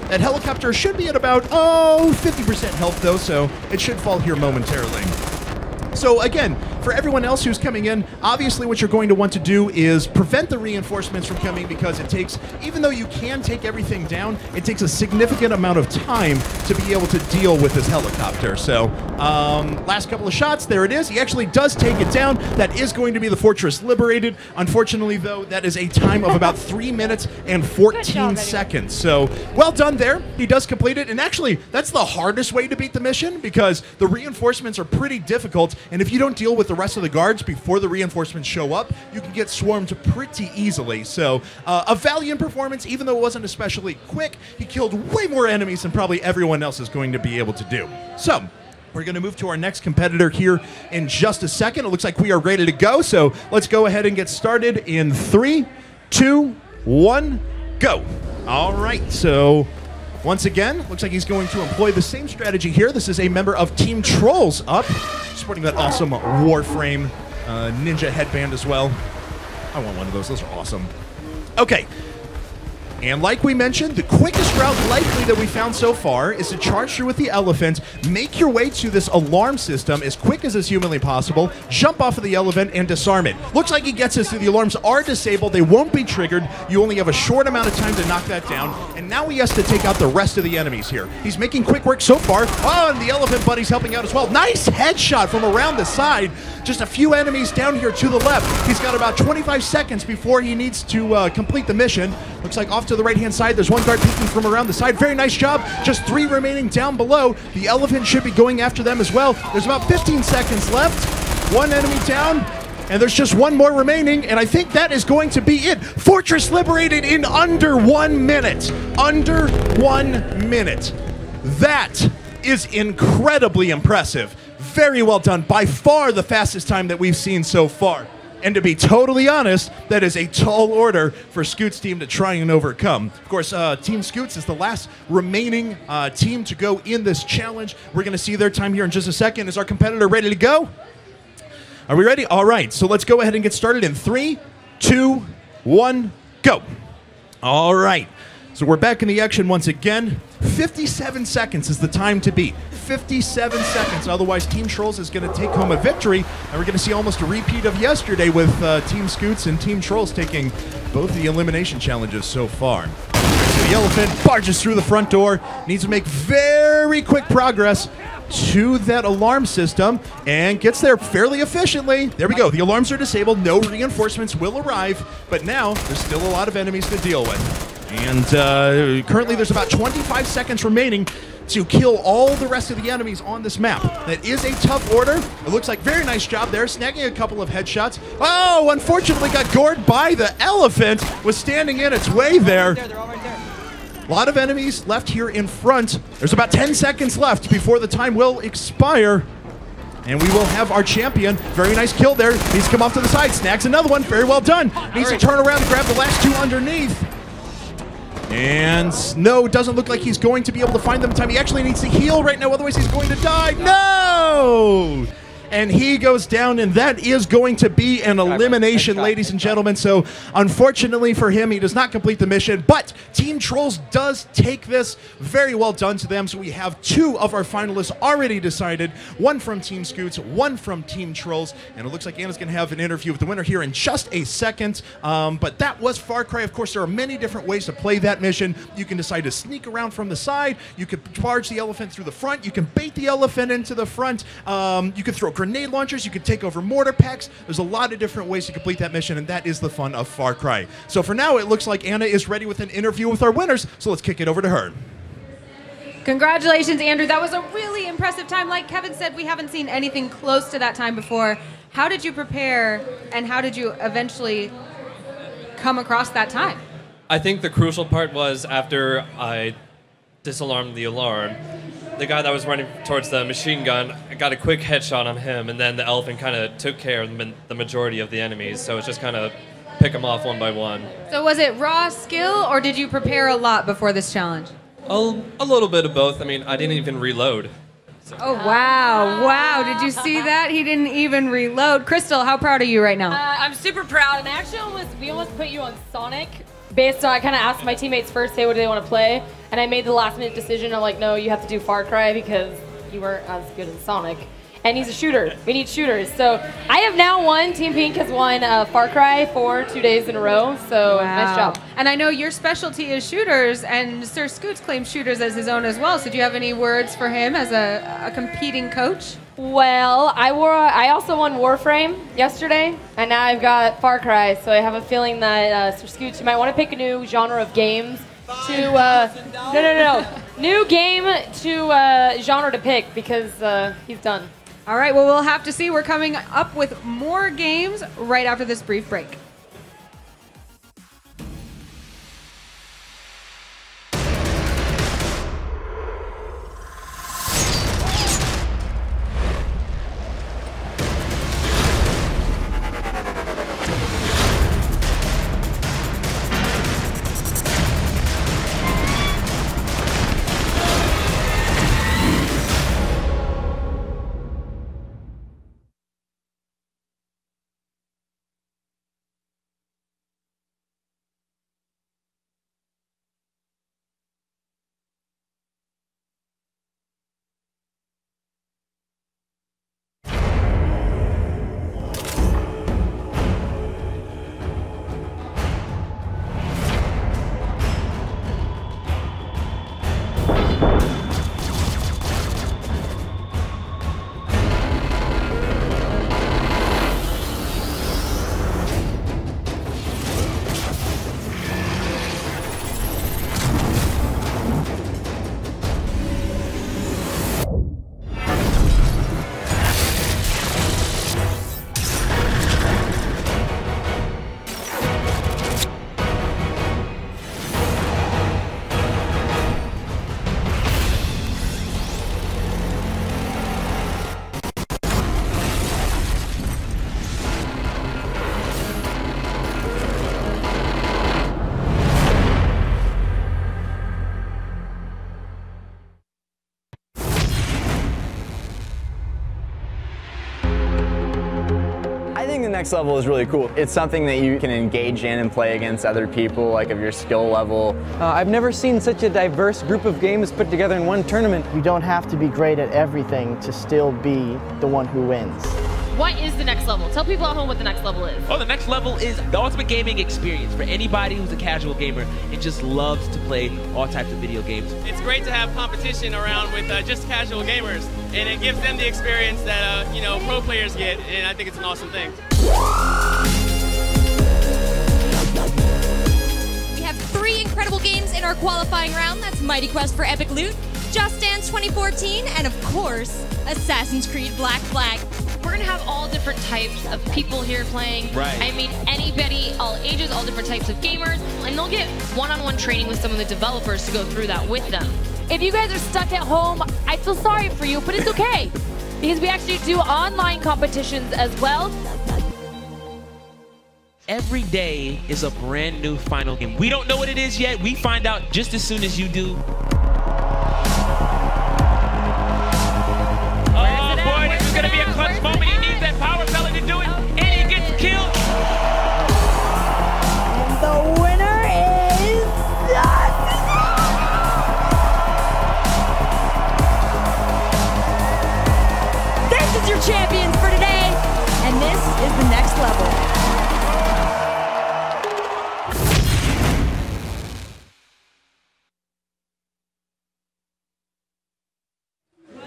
That helicopter should be at about, 50% health, though, so it should fall here momentarily. So again, for everyone else who's coming in, obviously what you're going to want to do is prevent the reinforcements from coming, because it takes, even though you can take everything down, it takes a significant amount of time to be able to deal with this helicopter. So last couple of shots, there it is. He actually does take it down. That is going to be the fortress liberated. Unfortunately, though, that is a time of about 3 minutes and 14 seconds. So well done there. He does complete it. And actually, that's the hardest way to beat the mission, because the reinforcements are pretty difficult. And if you don't deal with the rest of the guards before the reinforcements show up, you can get swarmed pretty easily. So a valiant performance, even though it wasn't especially quick. He killed way more enemies than probably everyone else is going to be able to do. So we're going to move to our next competitor here in just a second. It looks like we are ready to go. So let's go ahead and get started in 3, 2, 1, go. All right, so once again, looks like he's going to employ the same strategy here. This is a member of Team Trolls up, sporting that awesome Warframe ninja headband as well. I want one of those. Those are awesome. Okay. And like we mentioned, the quickest route likely that we found so far is to charge through with the elephant, make your way to this alarm system as quick as is humanly possible, jump off of the elephant, and disarm it. Looks like he gets us to the alarms are disabled. They won't be triggered. You only have a short amount of time to knock that down. And now he has to take out the rest of the enemies here. He's making quick work so far. Oh, and the elephant buddy's helping out as well. Nice headshot from around the side. Just a few enemies down here to the left. He's got about 25 seconds before he needs to complete the mission. Looks like off to the right-hand side, there's one guard peeking from around the side. Very nice job. Just 3 remaining down below. The elephant should be going after them as well. There's about 15 seconds left. 1 enemy down, and there's just 1 more remaining, and I think that is going to be it. Fortress liberated in under 1 minute. Under 1 minute. That is incredibly impressive. Very well done. By far the fastest time that we've seen so far. And to be totally honest, that is a tall order for Scoot's team to try and overcome. Of course, Team Scoots is the last remaining team to go in this challenge. We're going to see their time here in just a second. Is our competitor ready to go? Are we ready? All right, so let's go ahead and get started in 3, 2, 1, go. All right, so we're back in the action once again. 57 seconds is the time to beat. 57 seconds, otherwise Team Trolls is going to take home a victory, and we're going to see almost a repeat of yesterday with Team Scoots and Team Trolls taking both the elimination challenges so far. So the elephant barges through the front door, needs to make very quick progress to that alarm system, and gets there fairly efficiently. There we go, the alarms are disabled, no reinforcements will arrive, but now there's still a lot of enemies to deal with. And currently there's about 25 seconds remaining to kill all the rest of the enemies on this map. That is a tough order. It looks like very nice job there, snagging a couple of headshots. Oh, unfortunately got gored by the elephant, was standing in its way there. They're all right there. A lot of enemies left here in front. There's about 10 seconds left before the time will expire. And we will have our champion. Very nice kill there. Needs to come off to the side, snags another one. Very well done. Needs to turn around and grab the last two underneath. And no, it doesn't look like he's going to be able to find them in time. He actually needs to heal right now, otherwise he's going to die. No! And he goes down, and that is going to be an elimination, ladies and gentlemen. So, unfortunately for him, he does not complete the mission, but Team Trolls does take this. Very well done to them. So we have 2 of our finalists already decided, 1 from Team Scoots, 1 from Team Trolls, and it looks like Anna's going to have an interview with the winner here in just a second. But that was Far Cry. Of course, there are many different ways to play that mission. You can decide to sneak around from the side. You could charge the elephant through the front. You can bait the elephant into the front. You could throw grenade launchers, you can take over mortar packs. There's a lot of different ways to complete that mission, and that is the fun of Far Cry. So for now, it looks like Anna is ready with an interview with our winners, so let's kick it over to her. Congratulations, Andrew. That was a really impressive time. Like Kevin said, we haven't seen anything close to that time before. How did you prepare, and how did you eventually come across that time? I think the crucial part was after I disalarmed the alarm, the guy that was running towards the machine gun, I got a quick headshot on him, and then the elephant kind of took care of the majority of the enemies, so it's just kind of pick them off one by one. So was it raw skill, or did you prepare a lot before this challenge? A little bit of both. I mean, I didn't even reload. So. Oh, wow. Wow. Did you see that? He didn't even reload. Crystal, how proud are you right now? I'm super proud, and actually we almost put you on Sonic. Based on, I kind of asked my teammates first, hey, what do they want to play? And I made the last minute decision. I'm like, no, you have to do Far Cry because you weren't as good as Sonic. And he's a shooter. We need shooters. So I have now won. Team Pink has won Far Cry for 2 days in a row. So nice job. And I know your specialty is shooters, and Sir Scoots claims shooters as his own as well. So do you have any words for him as a competing coach? Well, I also won Warframe yesterday, and now I've got Far Cry. So I have a feeling that Sir Scoots, you might want to pick a new genre of games to new game to genre to pick because he's done. All right, well, we'll have to see. We're coming up with more games right after this brief break. the next level is really cool. It's something that you can engage in and play against other people, like of your skill level. I've never seen such a diverse group of games put together in one tournament. You don't have to be great at everything to still be the one who wins. What is the next level? Tell people at home what the next level is. Oh, the next level is the ultimate gaming experience for anybody who's a casual gamer and just loves to play all types of video games. It's great to have competition around with just casual gamers, and it gives them the experience that pro players get, and I think it's an awesome thing. We have 3 incredible games in our qualifying round. That's Mighty Quest for Epic Loot, Just Dance 2014, and of course, Assassin's Creed Black Flag. We're gonna have all different types of people here playing. Right. I mean, anybody, all ages, all different types of gamers, and they'll get one-on-one training with some of the developers to go through that with them. If you guys are stuck at home, I feel sorry for you, but it's okay. Because we actually do online competitions as well. Every day is a brand new final game. We don't know what it is yet. We find out just as soon as you do. Oh boy, this is gonna be a clutch moment. He needs that power pellet to do it, and he gets killed. And the winner is... This is your champions for today, and this is the next level.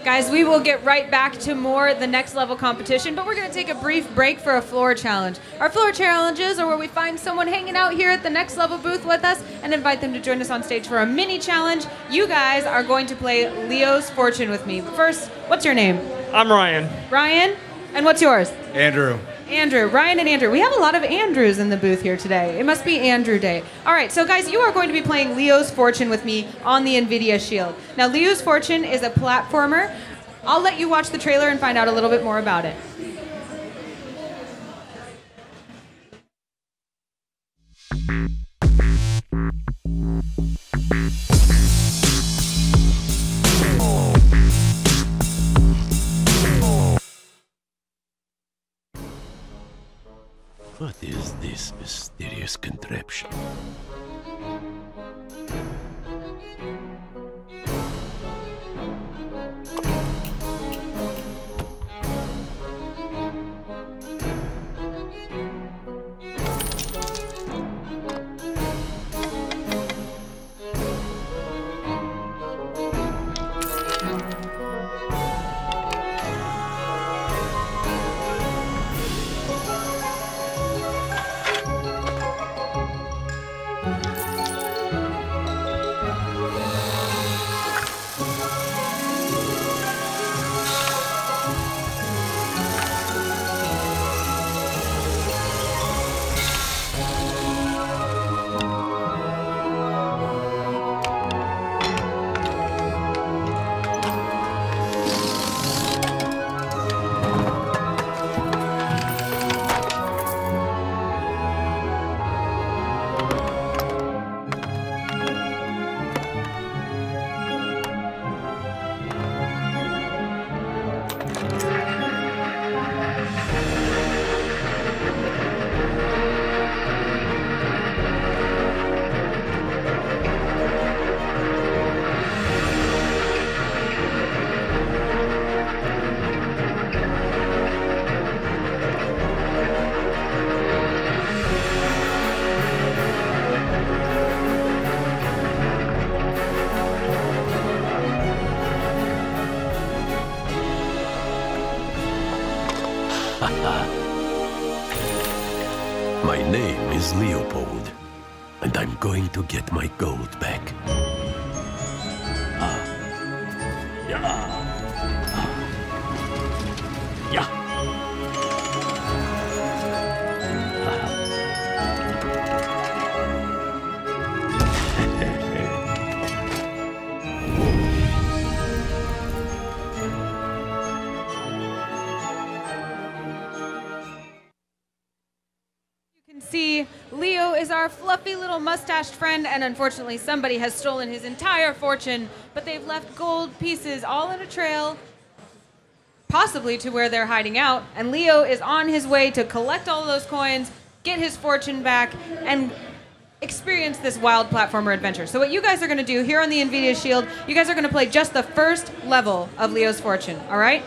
Guys, we will get right back to more the next level competition, but we're going to take a brief break for a floor challenge. Our floor challenges are where we find someone hanging out here at the next level booth with us and invite them to join us on stage for a mini challenge. You guys are going to play Leo's Fortune with me. But first, what's your name? I'm Ryan. Ryan? And what's yours? Andrew. Andrew, Ryan and Andrew. We have a lot of Andrews in the booth here today. It must be Andrew Day. All right, so guys, you are going to be playing Leo's Fortune with me on the NVIDIA Shield. Now, Leo's Fortune is a platformer. I'll let you watch the trailer and find out a little bit more about it. What is this mysterious contraption? My name is Leopold, and I'm going to get my gold back. See, Leo is our fluffy little mustached friend, and unfortunately somebody has stolen his entire fortune, but they've left gold pieces all in a trail. possibly to where they're hiding out, and Leo is on his way to collect all of those coins, get his fortune back, and experience this wild platformer adventure. So what you guys are going to do here on the NVIDIA Shield, you guys are going to play just the first level of Leo's Fortune, all right?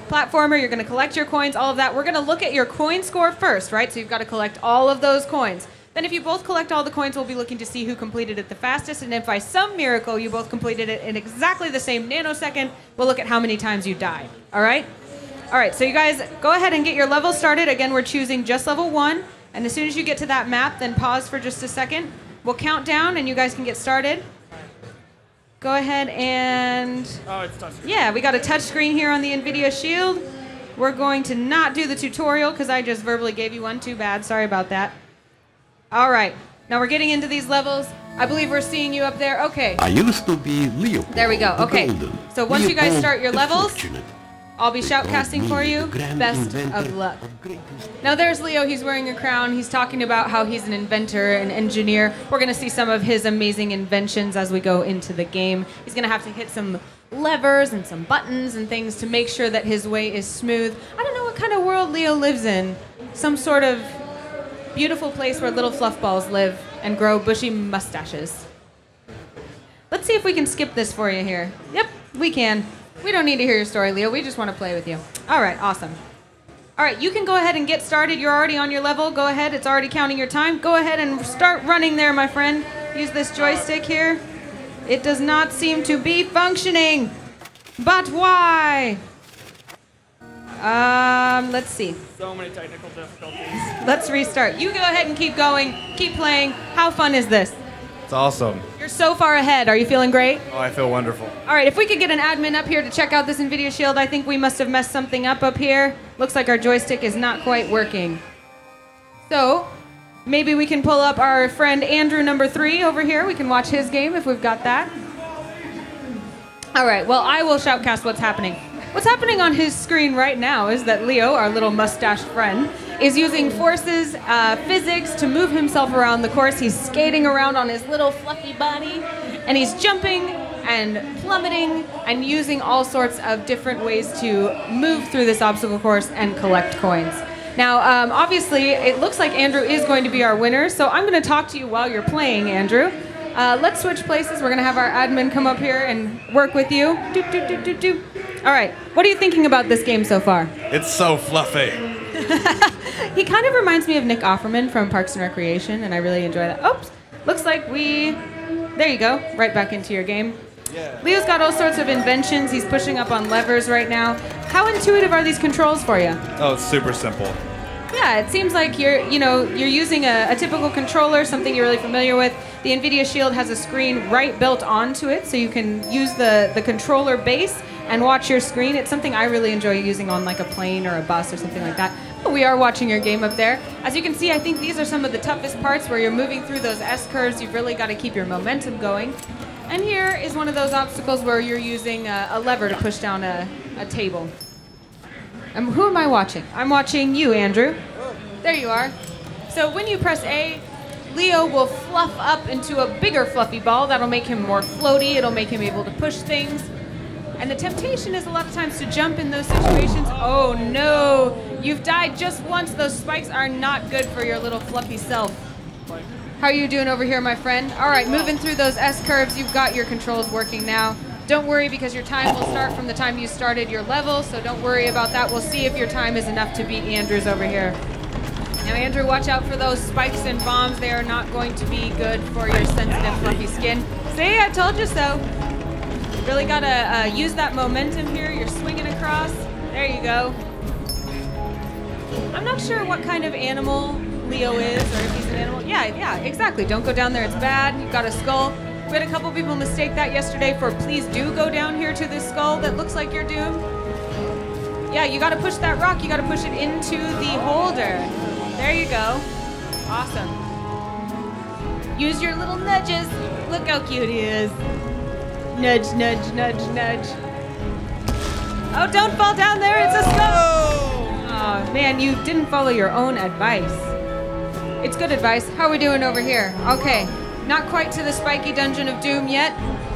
Platformer, you're going to collect your coins, all of that. We're going to look at your coin score first, right? So you've got to collect all of those coins. Then if you both collect all the coins, we'll be looking to see who completed it the fastest, and if by some miracle you both completed it in exactly the same nanosecond, we'll look at how many times you died, all right? All right, so you guys go ahead and get your level started. Again, we're choosing just level 1, and as soon as you get to that map, then pause for just a second. We'll count down, and you guys can get started. Go ahead and... Oh, it's touch screen. Yeah, we got a touch screen here on the NVIDIA Shield. We're going to not do the tutorial because I just verbally gave you one. Too bad. Sorry about that. All right. Now we're getting into these levels. I believe we're seeing you up there. Okay. I used to be Leo. There we go. Okay. So once you guys start your levels, Fortunate. I'll be shoutcasting for you. Best of luck. Now there's Leo. He's wearing a crown. He's talking about how he's an inventor, an engineer. We're going to see some of his amazing inventions as we go into the game. He's going to have to hit some levers and some buttons and things to make sure that his way is smooth. I don't know what kind of world Leo lives in. Some sort of beautiful place where little fluff balls live and grow bushy mustaches. Let's see if we can skip this for you here. Yep, we can. We don't need to hear your story, Leo. We just want to play with you. All right, awesome. All right, you can go ahead and get started. You're already on your level. Go ahead. It's already counting your time. Go ahead and start running there, my friend. Use this joystick here. It does not seem to be functioning. But why? Let's see. So many technical difficulties. Let's restart. You go ahead and keep going. Keep playing. How fun is this? It's awesome. You're so far ahead. Are you feeling great? Oh, I feel wonderful. All right, if we could get an admin up here to check out this NVIDIA Shield, I think we must have messed something up here. Looks like our joystick is not quite working. So, maybe we can pull up our friend Andrew number 3 over here. We can watch his game if we've got that. All right, well, I will shoutcast what's happening. What's happening on his screen right now is that Leo, our little mustached friend, is using forces, physics to move himself around the course. He's skating around on his little fluffy body, and he's jumping and plummeting and using all sorts of different ways to move through this obstacle course and collect coins. Now, obviously, it looks like Andrew is going to be our winner, so I'm going to talk to you while you're playing, Andrew. Let's switch places. We're going to have our admin come up here and work with you. All right, what are you thinking about this game so far? It's so fluffy. He kind of reminds me of Nick Offerman from Parks and Recreation, and I really enjoy that. Oops, looks like there you go, right back into your game. Yeah. Leo's got all sorts of inventions. He's pushing up on levers right now. How intuitive are these controls for you? Oh, it's super simple. Yeah, it seems like you're using a typical controller, something you're really familiar with. The NVIDIA Shield has a screen right built onto it, so you can use the controller base and watch your screen. It's something I really enjoy using on like a plane or a bus or something like that. But we are watching your game up there. As you can see, I think these are some of the toughest parts where you're moving through those S-curves. You've really got to keep your momentum going. And here is one of those obstacles where you're using a lever to push down a table. Who am I watching? I'm watching you, Andrew. There you are. So when you press A, Leo will fluff up into a bigger fluffy ball. That'll make him more floaty. It'll make him able to push things. And the temptation is a lot of times to jump in those situations. Oh no, you've died just once. Those spikes are not good for your little fluffy self. How are you doing over here, my friend? All right, moving through those S-curves. You've got your controls working now. Don't worry, because your time will start from the time you started your level, so don't worry about that. We'll see if your time is enough to beat Andrew's over here. Now, Andrew, watch out for those spikes and bombs. They are not going to be good for your sensitive, fluffy skin. See, I told you so. You really gotta use that momentum here. You're swinging across. There you go. I'm not sure what kind of animal Leo is, or if he's an animal. Yeah, exactly. Don't go down there. It's bad. You've got a skull. We had a couple people mistake that yesterday for please do go down here to this skull that looks like you're doomed. Yeah, you gotta push that rock. You gotta push it into the holder. There you go. Awesome. Use your little nudges. Look how cute he is. Nudge, nudge, nudge, nudge. Oh, don't fall down there. It's a skull. Oh, man, you didn't follow your own advice. It's good advice. How are we doing over here? Okay. Not quite to the spiky dungeon of doom yet,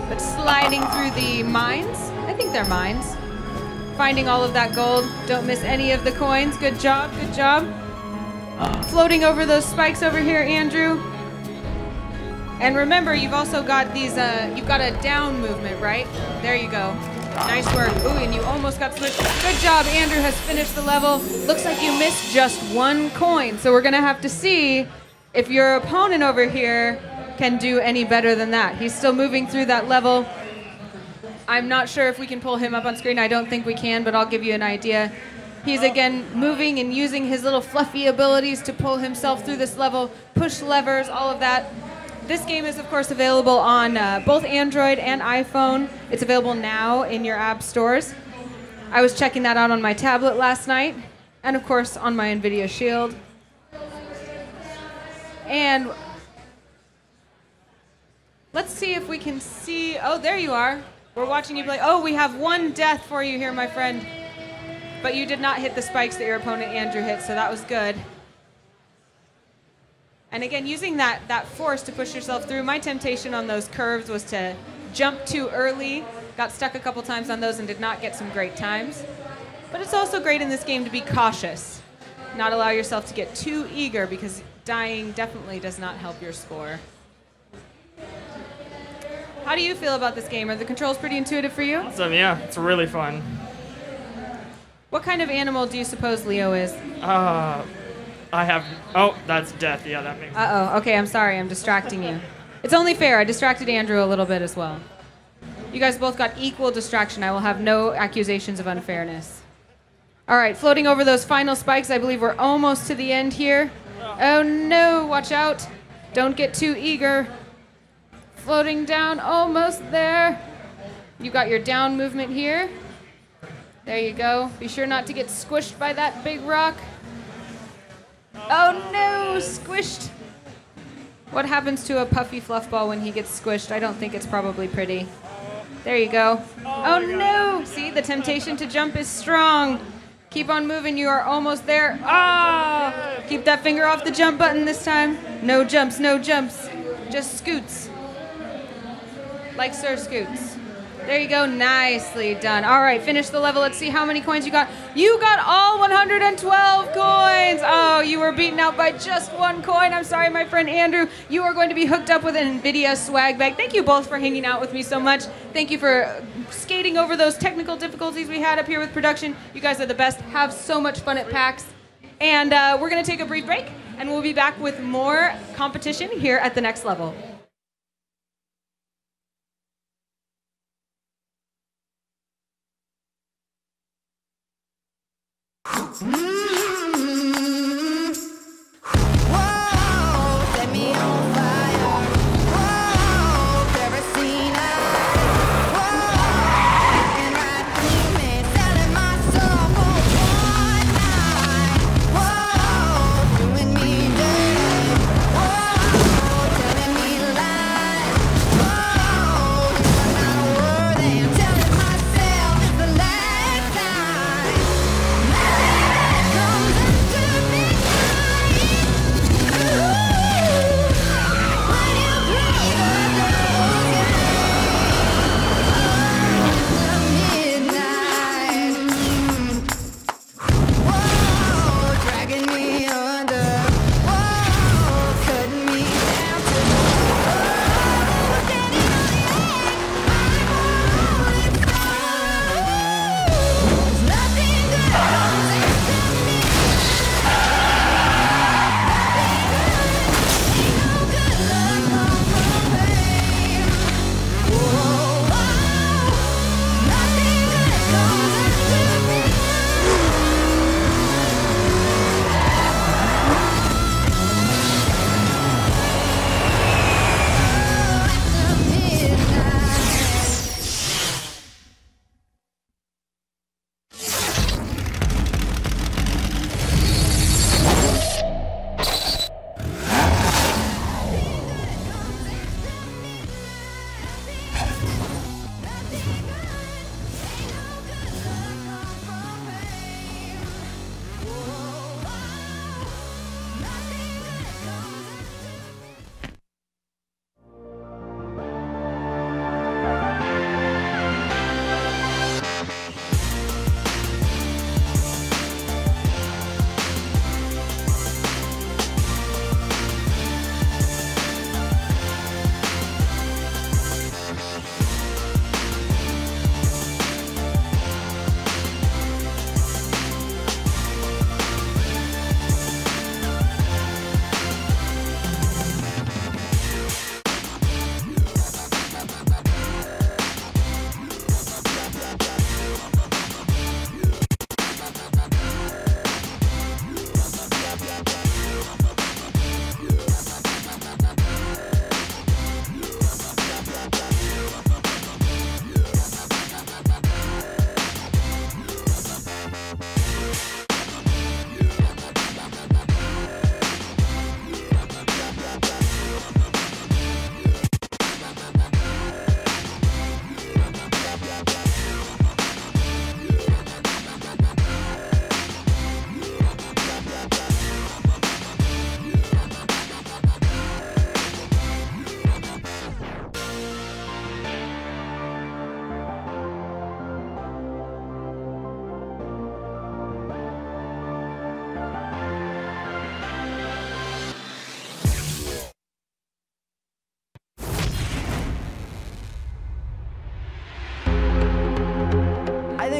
but sliding through the mines. I think they're mines. finding all of that gold. Don't miss any of the coins. Good job, good job. Floating over those spikes over here, Andrew. And remember, you've also got these, you've got a down movement, right? There you go. Nice work. Ooh, and you almost got switched. Good job, Andrew has finished the level. Looks like you missed just 1 coin, so we're gonna have to see if your opponent over here can do any better than that. He's still moving through that level. I'm not sure if we can pull him up on screen. I don't think we can, but I'll give you an idea. He's again moving and using his little fluffy abilities to pull himself through this level, push levers, all of that. This game is, of course, available on both Android and iPhone. It's available now in your app stores. I was checking that out on my tablet last night, and of course on my NVIDIA Shield. And let's see if we can see. Oh, there you are. We're watching you play. Oh, we have 1 death for you here, my friend. But you did not hit the spikes that your opponent Andrew hit, so that was good. And again, using that force to push yourself through, my temptation on those curves was to jump too early. Got stuck a couple times on those and did not get some great times. But it's also great in this game to be cautious. Not allow yourself to get too eager, because dying definitely does not help your score. How do you feel about this game? Are the controls pretty intuitive for you? Awesome, yeah. It's really fun. What kind of animal do you suppose Leo is? I have... Oh, that's death. Yeah, that makes sense. Uh-oh. Okay, I'm sorry. I'm distracting you. It's only fair. I distracted Andrew a little bit as well. You guys both got equal distraction. I will have no accusations of unfairness. All right, floating over those final spikes. I believe we're almost to the end here. Oh, no. Watch out. Don't get too eager. Floating down. Almost there. You got your down movement here. There you go. Be sure not to get squished by that big rock. Oh no, squished. What happens to a puffy fluff ball when he gets squished? I don't think it's probably pretty. There you go. Oh no! See, the temptation to jump is strong. Keep on moving, you are almost there. Ah! Keep that finger off the jump button this time. No jumps, no jumps. Just scoots. Like Sir Scoots. There you go, nicely done. All right, finish the level. Let's see how many coins you got. You got all 112 coins. Oh, you were beaten out by just 1 coin. I'm sorry, my friend Andrew. You are going to be hooked up with an NVIDIA swag bag. Thank you both for hanging out with me so much. Thank you for skating over those technical difficulties we had up here with production. You guys are the best. Have so much fun at PAX. And we're going to take a brief break, and we'll be back with more competition here at the next level.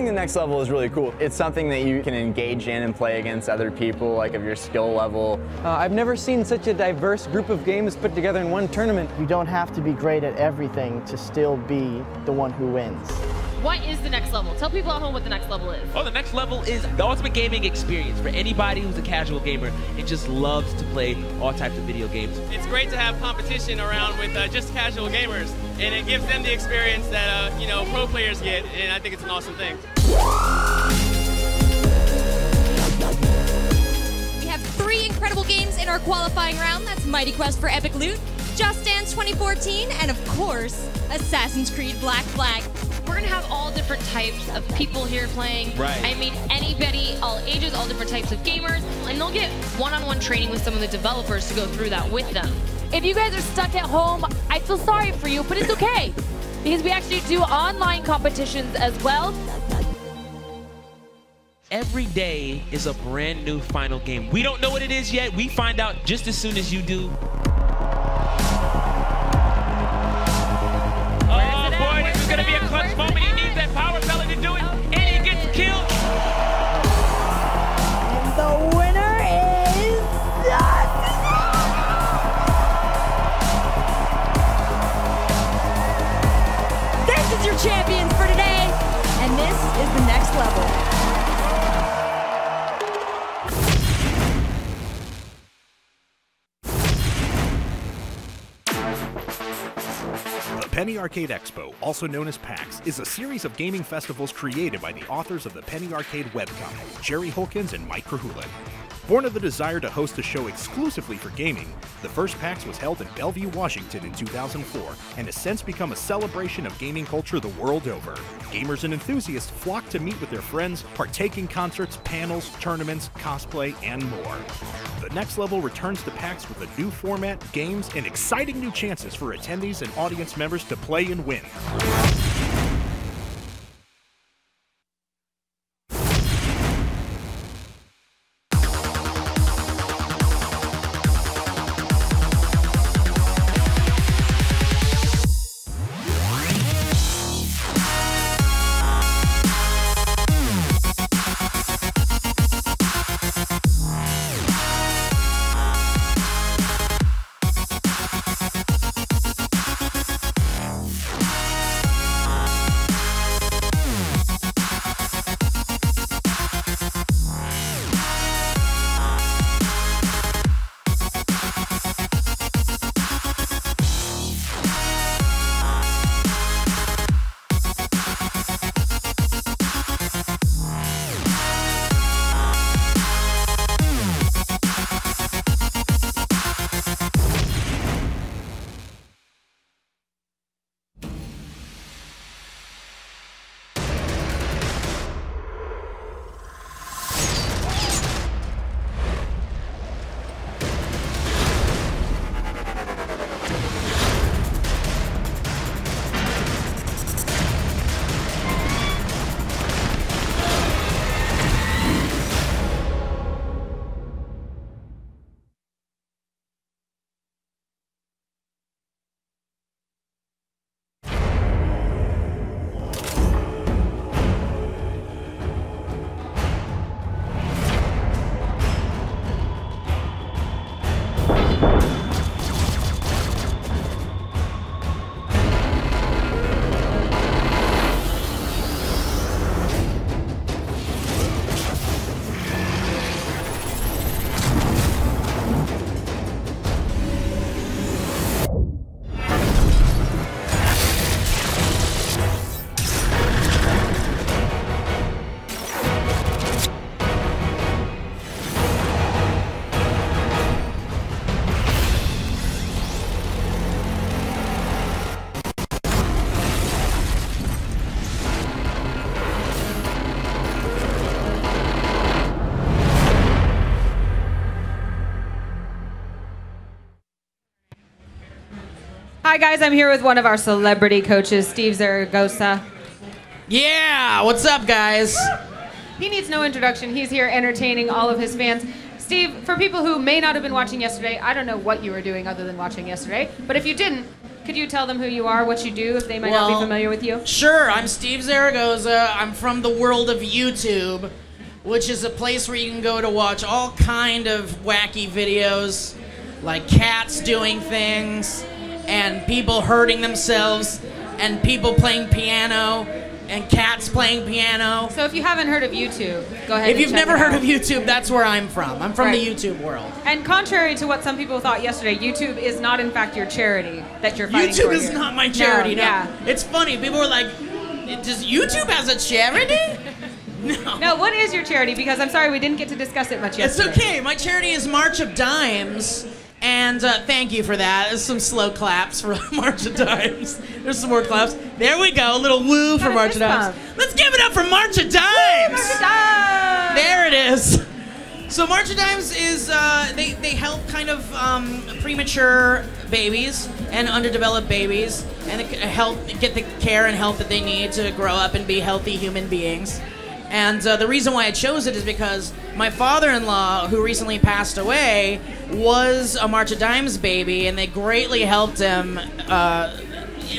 think the next level is really cool. It's something that you can engage in and play against other people, like of your skill level. I've never seen such a diverse group of games put together in one tournament. You don't have to be great at everything to still be the one who wins. What is the next level? Tell people at home what the next level is. Oh, the next level is the ultimate gaming experience for anybody who's a casual gamer and just loves to play all types of video games. It's great to have competition around with just casual gamers, and it gives them the experience that you know, pro players get, and I think it's an awesome thing. We have 3 incredible games in our qualifying round. That's Mighty Quest for Epic Loot, Just Dance 2014, and of course, Assassin's Creed Black Flag. We're gonna have all different types of people here playing. Right. I mean, anybody, all ages, all different types of gamers, and they'll get one-on-one training with some of the developers to go through that with them. If you guys are stuck at home, I feel sorry for you, but it's okay. Because we actually do online competitions as well. Every day is a brand new final game. We don't know what it is yet. We find out just as soon as you do. Oh boy, this is gonna be a clutch moment. He needs that power pellet to do it, and he gets killed. And the winner is This is your champions for today, and this is the next level. The Penny Arcade Expo, also known as PAX, is a series of gaming festivals created by the authors of the Penny Arcade webcomic, Jerry Holkins and Mike Krahulik. Born of the desire to host a show exclusively for gaming, the first PAX was held in Bellevue, Washington in 2004, and has since become a celebration of gaming culture the world over. Gamers and enthusiasts flock to meet with their friends, partake in concerts, panels, tournaments, cosplay, and more. The next level returns to PAX with a new format, games, and exciting new chances for attendees and audience members to play and win. Hi guys, I'm here with one of our celebrity coaches, Steve Zaragoza. Yeah, what's up guys? He needs no introduction. He's here entertaining all of his fans. Steve, for people who may not have been watching yesterday, I don't know what you were doing other than watching yesterday, but if you didn't, Could you tell them who you are, what you do, if they might not be familiar with you? Sure, I'm Steve Zaragoza. I'm from the world of YouTube, which is a place where you can go to watch all kind of wacky videos, like cats doing things, and people hurting themselves, and people playing piano, and cats playing piano. So if you haven't heard of YouTube, go ahead. If you've never heard of YouTube, that's where I'm from. I'm from Right. the YouTube world. And contrary to what some people thought yesterday, YouTube is not in fact your charity that you're fighting YouTube for is here. not my charity. No. Yeah. It's funny. People were like, "Does YouTube has a charity?" No, what is your charity? Because I'm sorry we didn't get to discuss it much It's yesterday. okay. My charity is March of Dimes. And thank you for that. There's some slow claps for March of Dimes. There's some more claps. There we go. A little woo for March of Dimes. Let's give it up for March of Dimes. March of Dimes. There it is. So March of Dimes is, they help kind of premature babies and underdeveloped babies and help get the care and help that they need to grow up and be healthy human beings. And the reason why I chose it is because my father-in-law, who recently passed away, was a March of Dimes baby, and they greatly helped him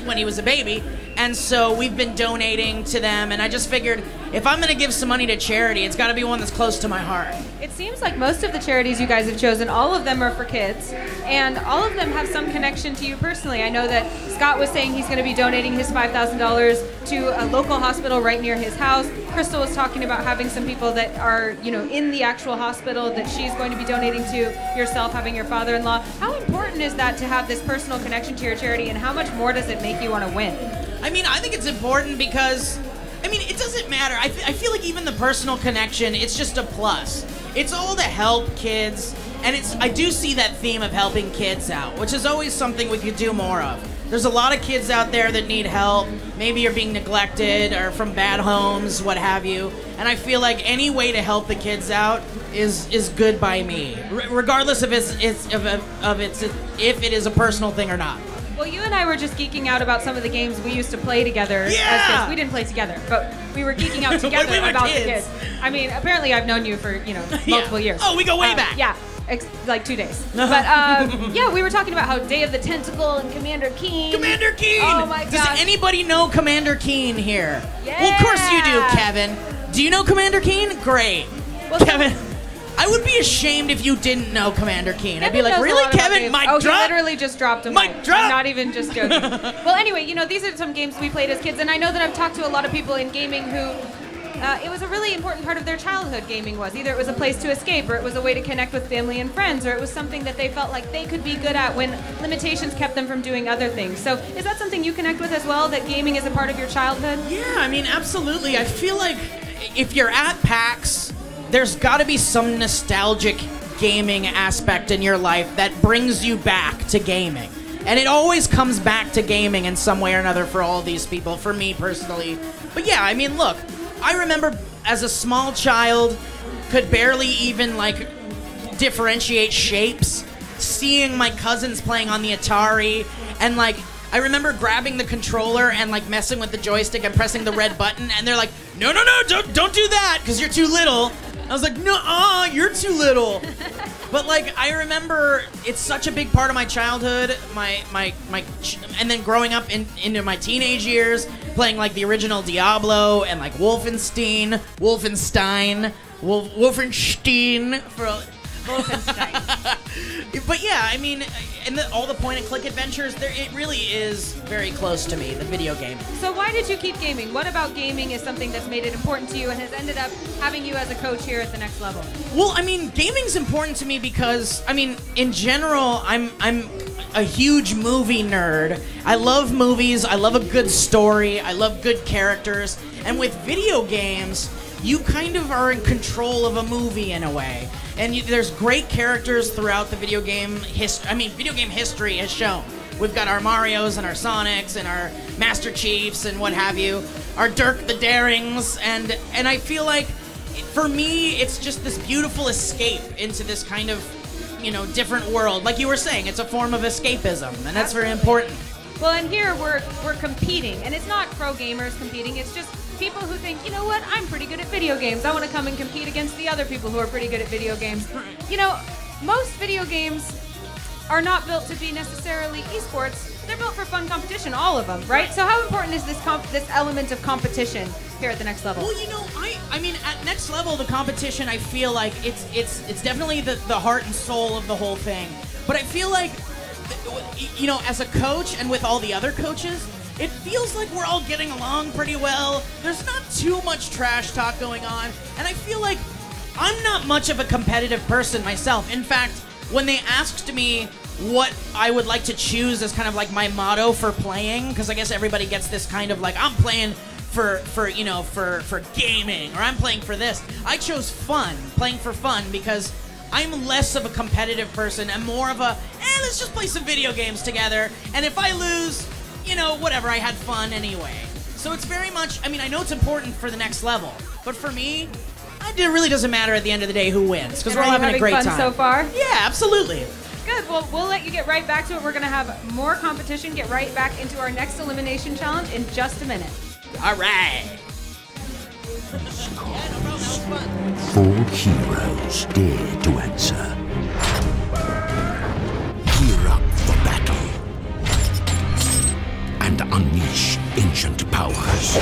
when he was a baby. And so we've been donating to them, and I just figured if I'm going to give some money to charity, it's got to be one that's close to my heart. It seems like most of the charities you guys have chosen, all of them are for kids, and all of them have some connection to you personally. I know that Scott was saying he's going to be donating his $5,000 to a local hospital right near his house. Crystal was talking about having some people that are, you know, in the actual hospital that she's going to be donating to, yourself having your father-in-law. How important is that to have this personal connection to your charity, and how much more does it make you want to win? I mean, I think it's important because, I mean, it doesn't matter. I feel like even the personal connection, it's just a plus. It's all to help kids, and I do see that theme of helping kids out, which is always something we could do more of. There's a lot of kids out there that need help. Maybe you're being neglected or from bad homes, what have you. And I feel like any way to help the kids out is good by me, regardless if it is a personal thing or not. Well, you and I were just geeking out about some of the games we used to play together as kids. We didn't play together, but we were geeking out together we were about kids. the kids. I mean, apparently I've known you for, multiple years. Oh, we go way back. Yeah, like 2 days. But yeah, we were talking about how Day of the Tentacle and Commander Keen. Commander Keen! Oh my gosh. Does anybody know Commander Keen here? Yeah. Well, of course you do, Kevin. Do you know Commander Keen? Great. Well, Kevin, I would be ashamed if you didn't know Commander Keen. I'd be like, really, Kevin? Mic He drop? literally just dropped a Mic drop? I'm not even just joking. Well, anyway, these are some games we played as kids, and I know that I've talked to a lot of people in gaming who it was a really important part of their childhood. Gaming was either it was a place to escape, or it was a way to connect with family and friends, or it was something that they felt like they could be good at when limitations kept them from doing other things. So is that something you connect with as well, that gaming is a part of your childhood? Yeah, I mean, absolutely. I feel like if you're at PAX, there's got to be some nostalgic gaming aspect in your life that brings you back to gaming. And it always comes back to gaming in some way or another for all these people, for me personally. But yeah, I mean, look, I remember as a small child, could barely even, differentiate shapes, seeing my cousins playing on the Atari, and, I remember grabbing the controller and, messing with the joystick and pressing the red button, and they're like, no, don't do that, because you're too little. I was like, no, you're too little. But I remember it's such a big part of my childhood, and then growing up into my teenage years, playing the original Diablo and Wolfenstein, But yeah, I mean, and all the point-and-click adventures, it really is very close to me, the video game. So why did you keep gaming? What about gaming is something that's made it important to you and has ended up having you as a coach here at the next level? Well, I mean, gaming's important to me because, I mean, in general, I'm a huge movie nerd. I love movies. I love a good story. I love good characters. And with video games, you kind of are in control of a movie in a way. And there's great characters throughout the video game history. I mean, video game history has shown. We've got our Marios and our Sonics and our Master Chiefs and what have you. Our Dirk the Darings. And I feel like, for me, it's just this beautiful escape into this kind of, different world. Like you were saying, it's a form of escapism. And that's very important. Well, and here we're competing. And it's not pro gamers competing. It's just people who think, you know what, I'm pretty good at video games. I want to come and compete against the other people who are pretty good at video games. Most video games are not built to be necessarily esports. They're built for fun competition, all of them, right? So how important is this this element of competition here at the next level? Well, you know, I mean, at next level, the competition, I feel like it's definitely the heart and soul of the whole thing. But I feel like, you know, as a coach and with all the other coaches, it feels like we're all getting along pretty well. There's not too much trash talk going on, and I feel like I'm not much of a competitive person myself. In fact, when they asked me what I would like to choose as kind of like my motto for playing, because I guess everybody gets this kind of like, I'm playing for gaming, or I'm playing for this. I chose fun, playing for fun, because I'm less of a competitive person and more of a, let's just play some video games together, and if I lose, you know, whatever, I had fun anyway. So it's very much, I mean, I know it's important for the next level, but for me, it really doesn't matter at the end of the day who wins, because we're all having a great fun time. so far? Yeah, absolutely. Good. Well, we'll let you get right back to it. We're going to have more competition, get right back into our next elimination challenge in just a minute. All right. 4 heroes dare to answer. Gear up for battle and unleash ancient powers.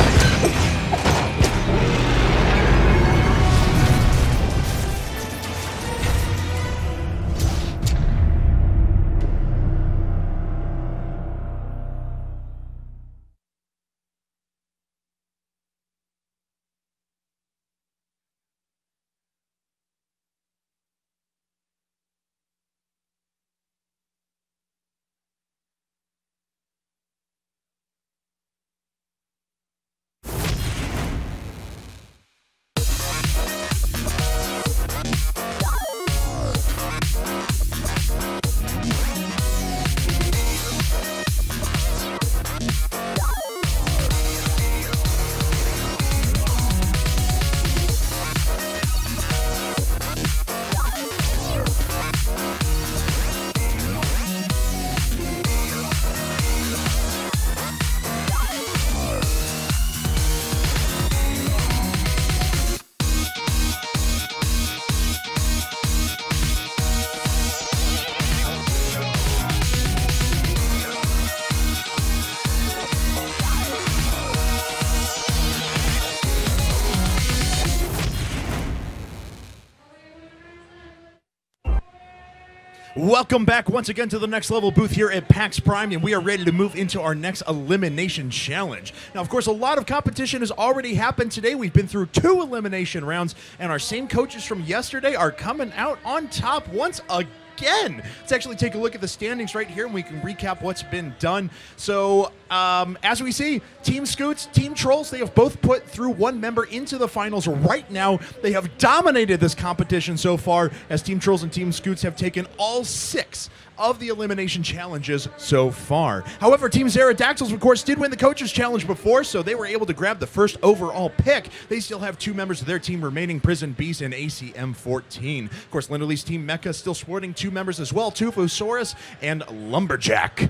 Welcome back once again to the Next Level booth here at PAX Prime, and we are ready to move into our next elimination challenge. Now, of course, a lot of competition has already happened today. We've been through 2 elimination rounds, and our same coaches from yesterday are coming out on top once again. Let's actually take a look at the standings right here, and we can recap what's been done. So, as we see, Team Scoots, Team Trolls, they have both put through 1 member into the finals right now. They have dominated this competition so far, as Team Trolls and Team Scoots have taken all 6 of the elimination challenges so far. However, Team Pterodactyls, of course, did win the Coaches Challenge before, so they were able to grab the first overall pick. They still have 2 members of their team remaining, Prison Beast and ACM14. Of course, Linderly's Team Mecha still sporting 2 members as well, Tufosaurus and Lumberjack.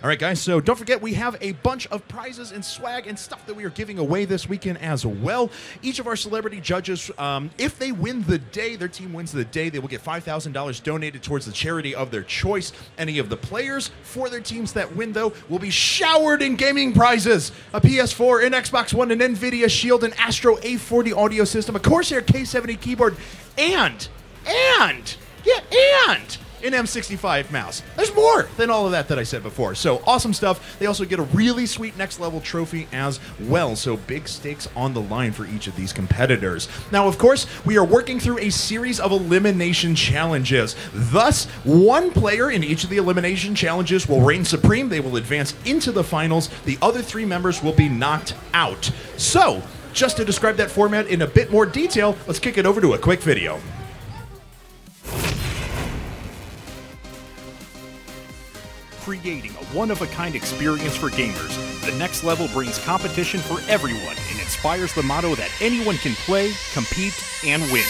All right, guys, so don't forget we have a bunch of prizes and swag and stuff that we are giving away this weekend as well. Each of our celebrity judges, if they win the day, their team wins the day, they will get $5,000 donated towards the charity of their choice. Any of the players for their teams that win, though, will be showered in gaming prizes. A PS4, an Xbox One, an NVIDIA Shield, an Astro A40 audio system, a Corsair K70 keyboard, and an M65 mouse. There's more than all of that I said before. So awesome stuff. They also get a really sweet Next Level trophy as well. So big stakes on the line for each of these competitors. Now, of course, we are working through a series of elimination challenges. Thus, 1 player in each of the elimination challenges will reign supreme. They will advance into the finals. The other 3 members will be knocked out. So, just to describe that format in a bit more detail, let's kick it over to a quick video. Creating a one-of-a-kind experience for gamers, the Next Level brings competition for everyone and inspires the motto that anyone can play, compete, and win.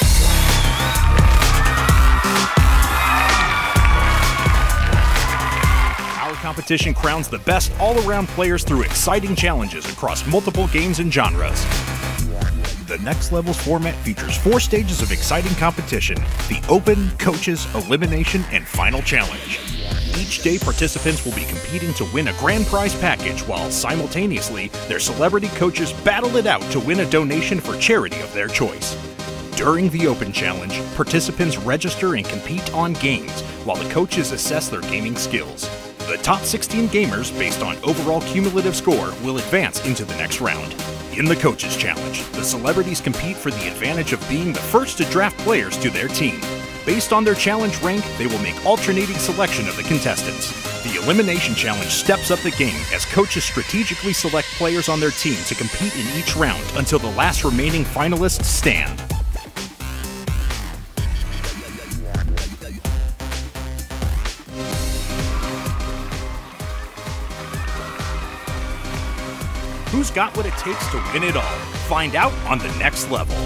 Our competition crowns the best all-around players through exciting challenges across multiple games and genres. The Next Level's format features 4 stages of exciting competition: the Open, Coaches, Elimination, and Final Challenge. Each day, participants will be competing to win a grand prize package, while simultaneously, their celebrity coaches battle it out to win a donation for charity of their choice. During the Open Challenge, participants register and compete on games, while the coaches assess their gaming skills. The top 16 gamers, based on overall cumulative score, will advance into the next round. In the Coaches Challenge, the celebrities compete for the advantage of being the first to draft players to their team. Based on their challenge rank, they will make alternating selection of the contestants. The Elimination Challenge steps up the game as coaches strategically select players on their team to compete in each round until the last remaining finalists stand. Who's got what it takes to win it all? Find out on the next level.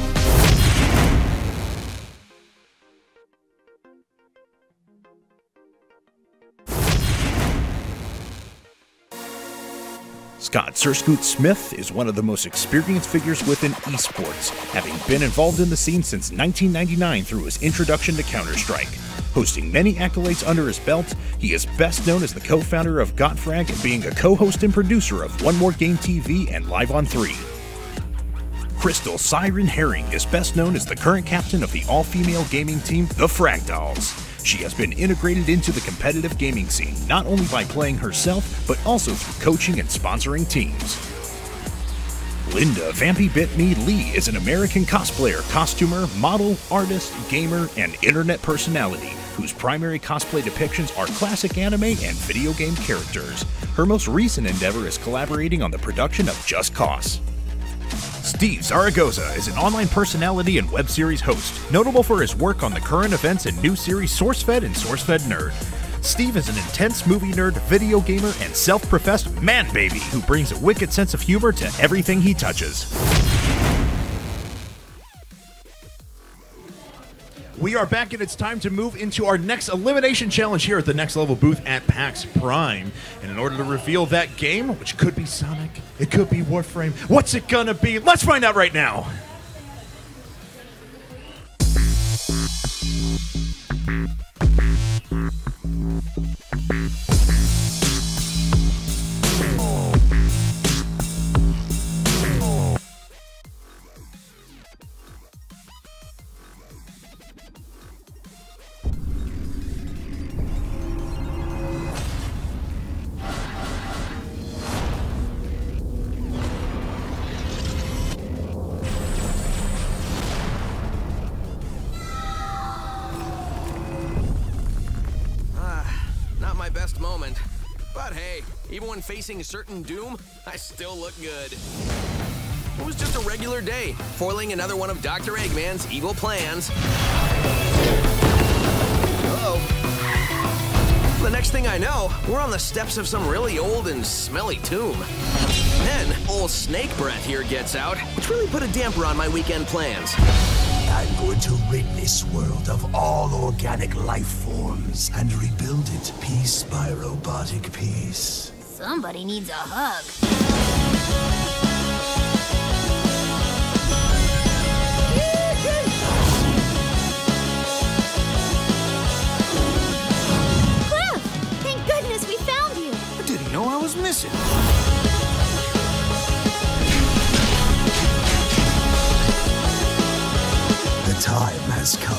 Scott Sirskoot Smith is one of the most experienced figures within esports, having been involved in the scene since 1999 through his introduction to Counter-Strike. Hosting many accolades under his belt, he is best known as the co-founder of GotFrag and being a co-host and producer of One More Game TV and Live on 3. Crystal Siren Herring is best known as the current captain of the all-female gaming team, the Fragdolls. She has been integrated into the competitive gaming scene, not only by playing herself, but also through coaching and sponsoring teams. Linda Vampy Bit Me Lee is an American cosplayer, costumer, model, artist, gamer, and internet personality whose primary cosplay depictions are classic anime and video game characters. Her most recent endeavor is collaborating on the production of Just Cause. Steve Zaragoza is an online personality and web series host, notable for his work on the current events and new series SourceFed and SourceFed Nerd. Steve is an intense movie nerd, video gamer, and self-professed man-baby who brings a wicked sense of humor to everything he touches. We are back, and it's time to move into our next elimination challenge here at the Next Level booth at PAX Prime. And in order to reveal that game, which could be Sonic, it could be Warframe, what's it gonna be? Let's find out right now. Best moment. But hey, even when facing certain doom, I still look good. It was just a regular day, foiling another one of Dr. Eggman's evil plans. Uh-oh. The next thing I know, we're on the steps of some really old and smelly tomb. Then, old Snake Breath here gets out, which really put a damper on my weekend plans. I'm going to rid this world of all organic life forms and rebuild it piece by robotic piece. Somebody needs a hug. Cliff! Thank goodness we found you! I didn't know I was missing. The time has come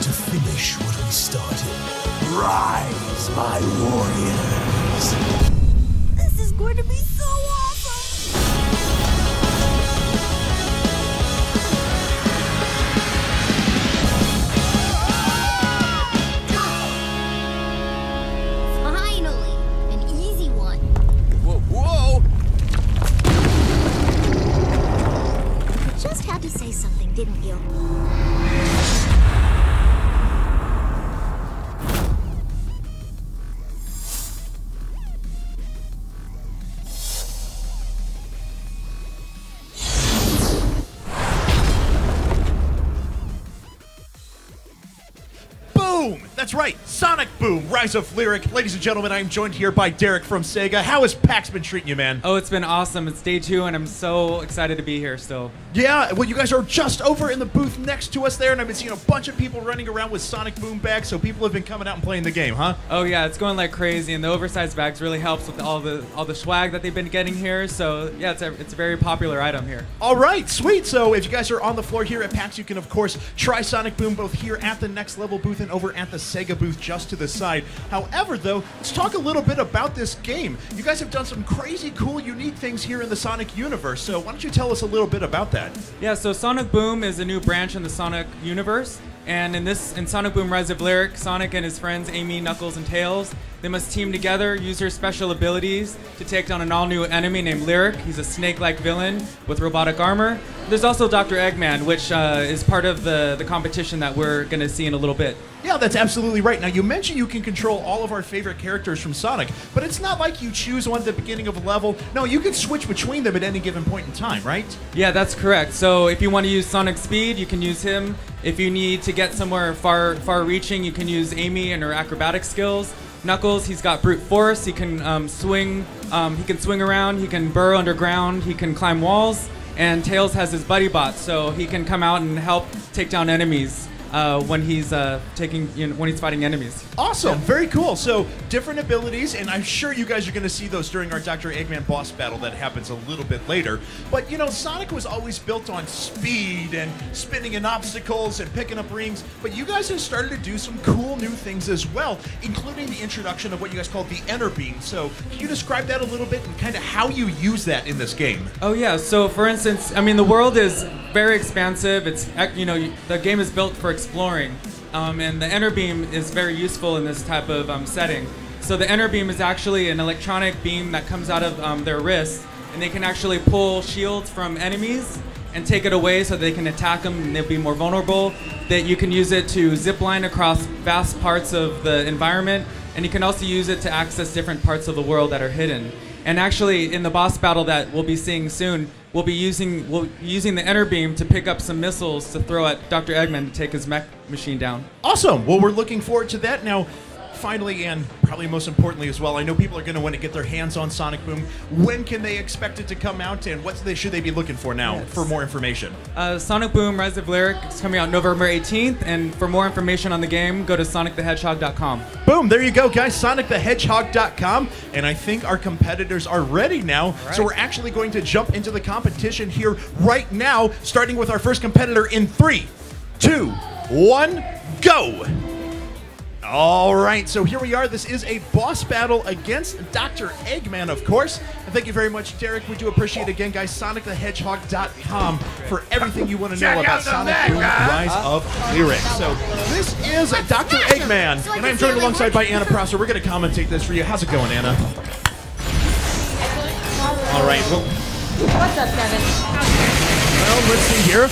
to finish what we started. Rise, my warriors! This is going to be so awesome! Finally, an easy one. Whoa, whoa! You just had to say something, didn't you? Boom! That's right, Sonic Boom, Rise of Lyric. Ladies and gentlemen, I am joined here by Derek from Sega. How has PAX been treating you, man? Oh, it's been awesome. It's day 2, and I'm so excited to be here still. Yeah, well, you guys are just over in the booth next to us there, and I've been seeing a bunch of people running around with Sonic Boom bags, so people have been coming out and playing the game, huh? Oh yeah, it's going like crazy, and the oversized bags really helps with all the swag that they've been getting here. So yeah, it's a very popular item here. All right, sweet. So if you guys are on the floor here at PAX, you can of course try Sonic Boom both here at the Next Level booth and over at the Sega booth just to the side. However, though, let's talk a little bit about this game. You guys have done some crazy, cool, unique things here in the Sonic universe. So why don't you tell us a little bit about that? Yeah, so Sonic Boom is a new branch in the Sonic universe. And in Sonic Boom Rise of Lyric, Sonic and his friends Amy, Knuckles, and Tails, they must team together, use their special abilities to take down an all-new enemy named Lyric. He's a snake-like villain with robotic armor. There's also Dr. Eggman, which is part of the competition that we're going to see in a little bit. Yeah, that's absolutely right. Now, you mentioned you can control all of our favorite characters from Sonic, but it's not like you choose one at the beginning of a level. No, you can switch between them at any given point in time, right? Yeah, that's correct. So if you want to use Sonic Speed, you can use him. If you need to get somewhere far-reaching, you can use Amy and her acrobatic skills. Knuckles, he's got brute force. He can swing. He can swing around. He can burrow underground. He can climb walls. And Tails has his buddy bot, so he can come out and help take down enemies when he's when he's fighting enemies. Awesome, yeah. Very cool. So different abilities, and I'm sure you guys are going to see those during our Dr. Eggman boss battle that happens a little bit later. But you know, Sonic was always built on speed and spinning in obstacles and picking up rings. But you guys have started to do some cool new things as well, including the introduction of what you guys call the Enter Beam. So can you describe that a little bit and kind of how you use that in this game? Oh yeah. So for instance, I mean, the world is very expansive. It's the game is built for exploring. And the Enter Beam is very useful in this type of setting. So the Enter Beam is actually an electronic beam that comes out of their wrists, and they can actually pull shields from enemies and take it away so they can attack them and they'll be more vulnerable. That you can use it to zip line across vast parts of the environment, and you can also use it to access different parts of the world that are hidden. And actually, in the boss battle that we'll be seeing soon, we'll be using the Enter Beam to pick up some missiles to throw at Dr. Eggman to take his mech machine down. Awesome. Well, we're looking forward to that. Now, finally, and probably most importantly as well, I know people are going to want to get their hands on Sonic Boom. When can they expect it to come out, and what should they be looking for now for more information? Sonic Boom Rise of Lyric is coming out November 18th, and for more information on the game, go to sonicthehedgehog.com. Boom, there you go, guys, sonicthehedgehog.com, and I think our competitors are ready now, so we're actually going to jump into the competition here right now, starting with our first competitor in 3, 2, 1, go! All right, so here we are. This is a boss battle against Dr. Eggman, of course. And thank you very much, Derek. We do appreciate it again, guys. SonicTheHedgehog.com for everything you want to know about Sonic Boom Rise of Lyric. So this is Dr. Eggman, and I'm joined alongside by Anna Prosser. We're going to commentate this for you. How's it going, Anna? All right. Well, what's up, Kevin? Well, let's see here.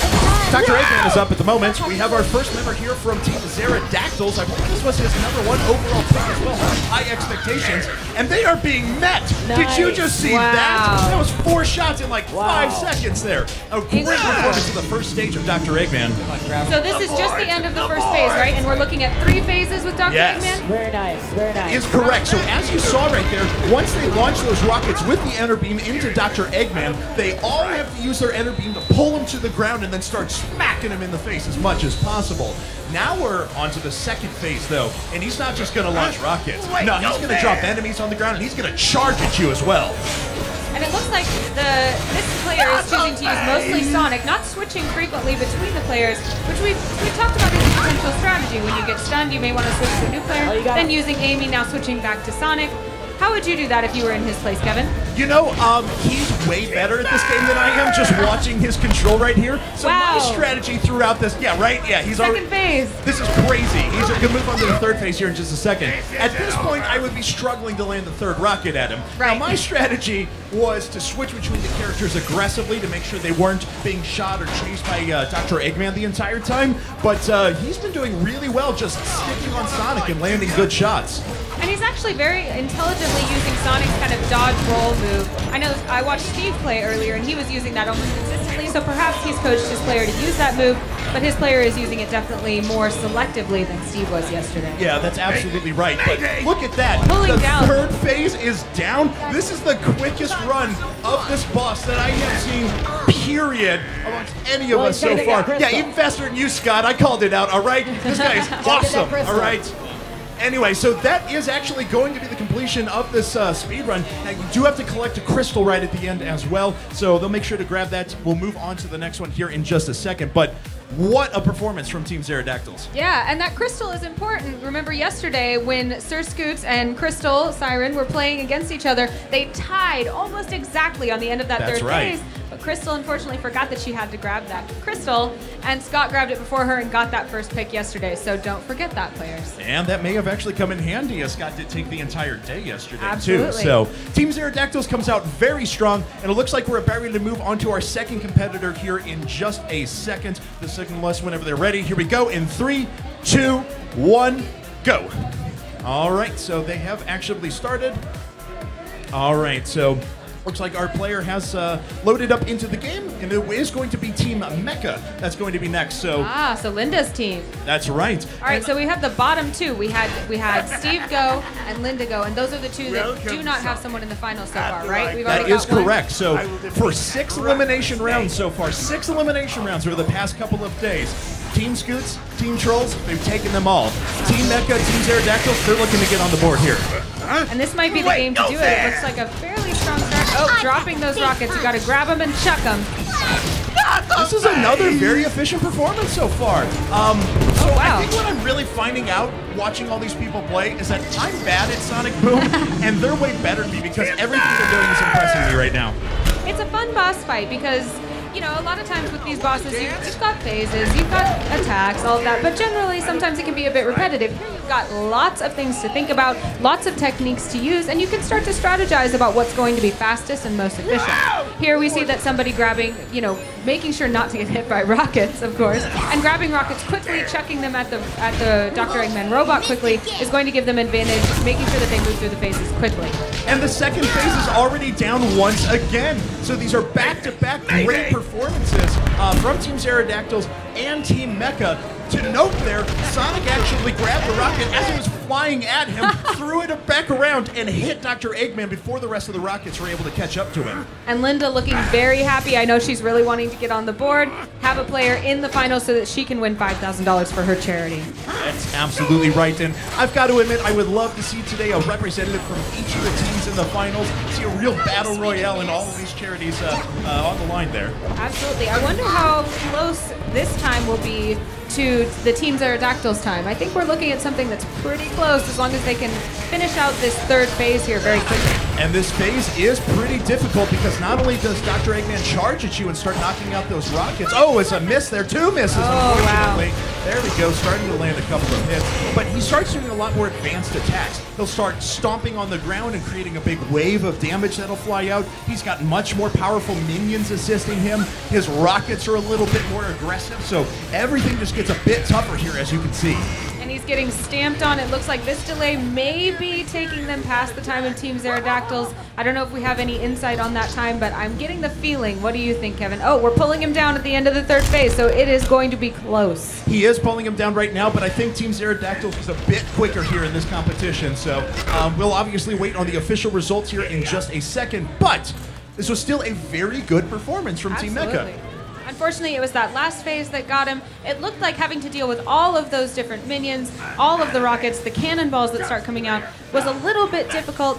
Dr. Eggman is up at the moment. We have our first member here from Team Pterodactyls. I believe this was his #1 overall pick as well. High expectations, and they are being met. Nice. Did you just see that? That was 4 shots in like 5 seconds there. A great performance in the first stage of Dr. Eggman. So this is just the end of the first phase, right? And we're looking at 3 phases with Dr. Eggman? Very nice, very nice. Is correct. So as you saw right there, once they launch those rockets with the Enter Beam into Dr. Eggman, they all have to use their Enter Beam to pull him to the ground and then start smacking him in the face as much as possible. Now we're on to the second phase, though, and he's not just going to launch rockets. No, he's going to drop enemies on the ground, and he's going to charge at you as well. And it looks like this player is choosing to use mostly Sonic, not switching frequently between the players, which we talked about as a potential strategy. When you get stunned, you may want to switch to a new player, then using Amy, now switching back to Sonic. How would you do that if you were in his place, Kevin? You know, he's way better at this game than I am, just watching his control right here. So my strategy throughout this, he's second phase. This is crazy. He's going to move on to the third phase here in just a second. At this point, I would be struggling to land the third rocket at him. Now, my strategy was to switch between the characters aggressively to make sure they weren't being shot or chased by Dr. Eggman the entire time. But he's been doing really well just sticking on Sonic and landing good shots. And he's actually very intelligently using Sonic's kind of dodge roll move. I know I watched Steve play earlier, and he was using that almost consistently, so perhaps he's coached his player to use that move. but his player is using it definitely more selectively than Steve was yesterday. Yeah, that's absolutely right. But look at that. Pulling the down. third phase is down. This is the quickest run of this boss that I have seen, period, amongst any of us so far. Yeah, even faster than you, Scott. I called it out, all right? This guy is awesome, all right? Anyway, so that is actually going to be the completion of this speed run. Now, you do have to collect a crystal right at the end as well, so they'll make sure to grab that. We'll move on to the next one here in just a second, but what a performance from Team Pterodactyls. Yeah, and that crystal is important. Remember yesterday when Sir Scoots and Crystal Siren were playing against each other, they tied almost exactly on the end of that That's third right. phase. But Crystal unfortunately forgot that she had to grab that crystal, and Scott grabbed it before her and got that first pick yesterday. So don't forget that, players. And that may have actually come in handy, as Scott did take the entire day yesterday, Absolutely. too. So Team Pterodactyls comes out very strong, and it looks like we're about ready to move on to our second competitor here in just a second. The signal us whenever they're ready. Here we go in 3, 2, 1, go. All right, so they have actually started. All right, so looks like our player has loaded up into the game, and it is going to be Team Mecha that's going to be next. So So Linda's team. that's right. All right, so we have the bottom two. We had Steve go and Linda go, and those are the two that do not have someone in the final so far, right? We've That already is got one. correct. So for 6 elimination rounds so far, 6 elimination rounds over the past couple of days, Team Scoots, Team Trolls, they've taken them all. Team Mecha, Team Pterodactyls, they're looking to get on the board here. And this might be the game to do it. It looks like a fairly strong start. Oh, dropping those rockets. You got to grab them and chuck them. This is another very efficient performance so far. I think what I'm really finding out watching all these people play is that I'm bad at Sonic Boom, and they're way better than me because everything they're doing is impressing me right now. It's a fun boss fight because, you know, a lot of times with these bosses, you've got phases, you've got attacks, all of that, but generally sometimes it can be a bit repetitive. Here you've got lots of things to think about, lots of techniques to use, and you can start to strategize about what's going to be fastest and most efficient. Here we see that somebody grabbing, you know, making sure not to get hit by rockets, of course, and grabbing rockets quickly, chucking them at the Dr. Eggman robot quickly is going to give them advantage, making sure that they move through the phases quickly. And the second phase is already down once again. So these are back-to-back great performances from Team Pterodactyls and Team Mecha. To note there, Sonic actually grabbed the rocket as it was flying at him, threw it back around, and hit Dr. Eggman before the rest of the rockets were able to catch up to him. And Linda looking very happy. I know she's really wanting to get on the board, have a player in the final so that she can win $5,000 for her charity. That's absolutely right. And I've got to admit, I would love to see today a representative from each of the teams in the finals, see a real battle royale and all of these charities on the line there. Absolutely. I wonder how close this time will be to the Team Pterodactyls time. I think we're looking at something that's pretty close as long as they can finish out this third phase here very quickly. And this phase is pretty difficult because not only does Dr. Eggman charge at you and start knocking out those rockets. Oh, it's a miss there. 2 misses, unfortunately. Wow. There we go, starting to land a couple of hits. But he starts doing a lot more advanced attacks. He'll start stomping on the ground and creating a big wave of damage that'll fly out. He's got much more powerful minions assisting him. His rockets are a little bit more aggressive, so everything just gets a bit tougher here, as you can see. And he's getting stamped on. It looks like this delay may be taking them past the time of Team Pterodactyls. I don't know if we have any insight on that time, but I'm getting the feeling. What do you think, Kevin? Oh, we're pulling him down at the end of the third phase, so it is going to be close. He is pulling him down right now, but I think Team Pterodactyls was a bit quicker here in this competition, so we'll obviously wait on the official results here in just a second, but this was still a very good performance from Team Mecha. Unfortunately, it was that last phase that got him. It looked like having to deal with all of those different minions, all of the rockets, the cannonballs that start coming out was a little bit difficult.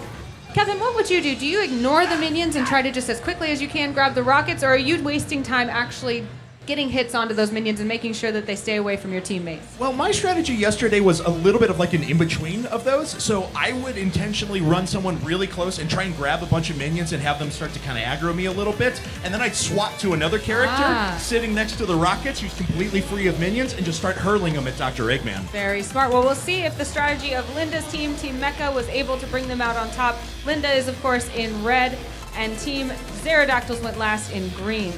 Kevin, what would you do? Do you ignore the minions and try to just as quickly as you can grab the rockets, or are you wasting time actually getting hits onto those minions and making sure that they stay away from your teammates? Well, my strategy yesterday was a little bit of like an in-between of those. So I would intentionally run someone really close and try and grab a bunch of minions and have them start to kind of aggro me a little bit. And then I'd swap to another character sitting next to the rockets who's completely free of minions and just start hurling them at Dr. Eggman. Very smart. Well, we'll see if the strategy of Linda's team, Team Mecha, was able to bring them out on top. Linda is, of course, in red, and Team Pterodactyls went last in green.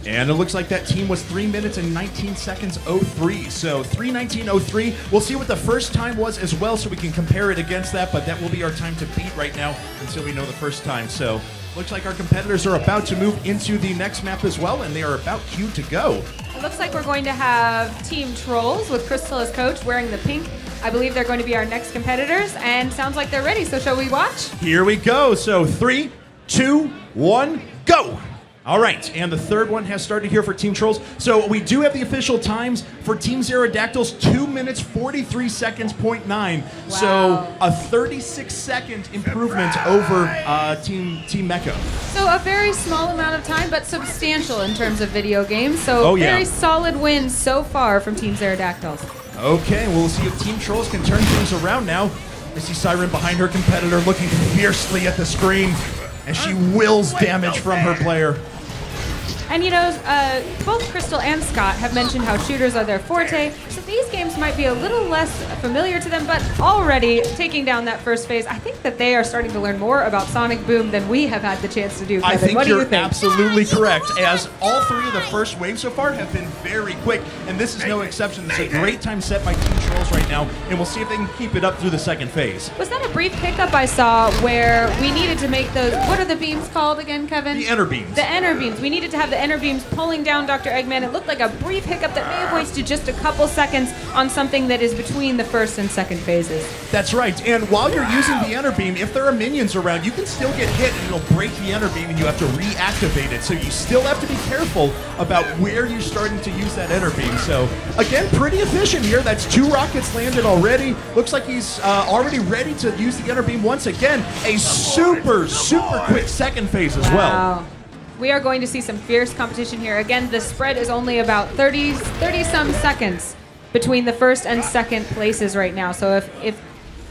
And it looks like that team was 3 minutes and 19 seconds 03. So 3:19:03. We'll see what the first time was as well so we can compare it against that, but that will be our time to beat right now until we know the first time. So looks like our competitors are about to move into the next map as well, and they are about queued to go. It looks like we're going to have Team Trolls with Crystal as coach wearing the pink. I believe they're going to be our next competitors, and sounds like they're ready, so shall we watch? Here we go. So 3, 2, 1, go! All right, and the third one has started here for Team Trolls. So we do have the official times for Team Pterodactyls, 2 minutes, 43 seconds, 0.9. Wow. So a 36-second improvement over Team Mecha. So a very small amount of time, but substantial in terms of video games. So very solid wins so far from Team Pterodactyls. Okay, we'll see if Team Trolls can turn things around now. I see Siren behind her competitor looking fiercely at the screen as she wills damage from her player. And you know, both Crystal and Scott have mentioned how shooters are their forte, so these games might be a little less familiar to them, but already taking down that first phase, I think that they are starting to learn more about Sonic Boom than we have had the chance to do, Kevin. I think what do you're you think? absolutely correct, as all three of the first waves so far have been very quick, and this is no exception. It's a great time set by Team Trolls right now, and we'll see if they can keep it up through the second phase. Was that a brief hiccup I saw where we needed to make those, what are the beams called again, Kevin? The enter beams. The enter beams. We needed to have the enter beams pulling down Dr. Eggman. It looked like a brief hiccup that may have wasted just a couple seconds on something that is between the first and second phases. That's right, and while you're using the enter beam, if there are minions around, you can still get hit and it'll break the enter beam and you have to reactivate it. So you still have to be careful about where you're starting to use that enter beam. So again, pretty efficient here. That's 2 rockets landed already. Looks like he's already ready to use the enter beam once again. A super quick second phase as well. We are going to see some fierce competition here. Again, the spread is only about 30-some seconds between the first and second places right now. So if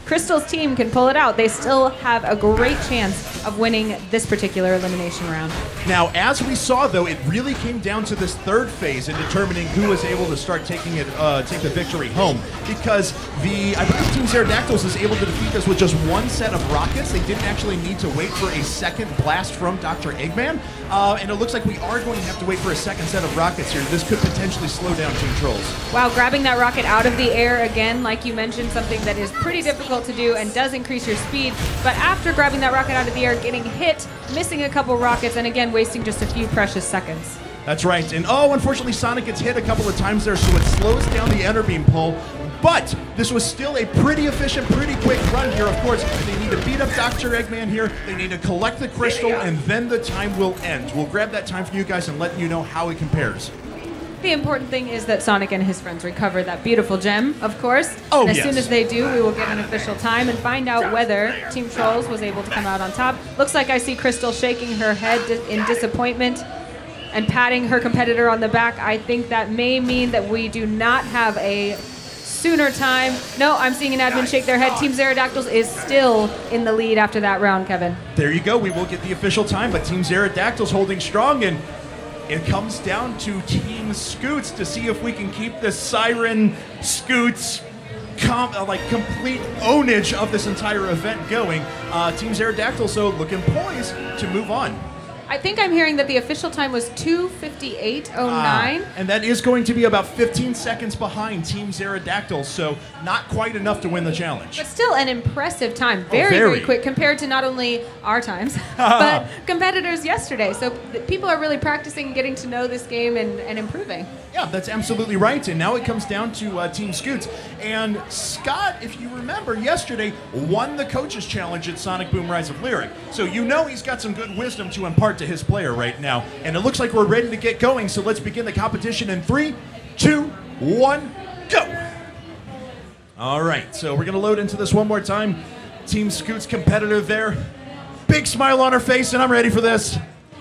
Crystal's team can pull it out, they still have a great chance of winning this particular elimination round. Now, as we saw, though, it really came down to this third phase in determining who was able to start taking the victory home. Because I believe Team Pterodactyls is able to defeat this with just 1 set of rockets. They didn't actually need to wait for a second blast from Dr. Eggman. And it looks like we are going to have to wait for a second set of rockets here. This could potentially slow down Team Trolls. Wow, grabbing that rocket out of the air again, like you mentioned, something that is pretty difficult to do and does increase your speed. But after grabbing that rocket out of the air, getting hit, missing a couple rockets, and again, wasting just a few precious seconds. That's right. And unfortunately, Sonic gets hit a couple of times there, so it slows down the enter beam pull. But this was still a pretty efficient, pretty quick run here. Of course, they need to beat up Dr. Eggman here. They need to collect the crystal, and then the time will end. We'll grab that time for you guys and let you know how it compares. The important thing is that Sonic and his friends recover that beautiful gem, of course. Oh, and as soon as they do, we will get an official time and find out whether Team Trolls was able to come out on top. Looks like I see Crystal shaking her head in disappointment and patting her competitor on the back. I think that may mean that we do not have a sooner time. No, I'm seeing an admin shake their head. Team Pterodactyls is still in the lead after that round, Kevin. There you go. We will get the official time, but Team Pterodactyls holding strong, and it comes down to Team Scoots to see if we can keep the Siren Scoots complete ownage of this entire event going. Team Pterodactyls, so looking poised to move on. I think I'm hearing that the official time was 2:58:09. And that is going to be about 15 seconds behind Team Pterodactyls, so not quite enough to win the challenge. But still an impressive time. Very quick compared to not only our times, but competitors yesterday. So people are really practicing, getting to know this game and improving. Yeah, that's absolutely right. And now it comes down to Team Scoots. And Scott, if you remember, yesterday won the Coaches Challenge at Sonic Boom Rise of Lyric. So you know he's got some good wisdom to impart to his player right now. And it looks like we're ready to get going. So let's begin the competition in 3, 2, 1, go! All right, so we're going to load into this one more time. Team Scoots competitive there. Big smile on her face, and I'm ready for this.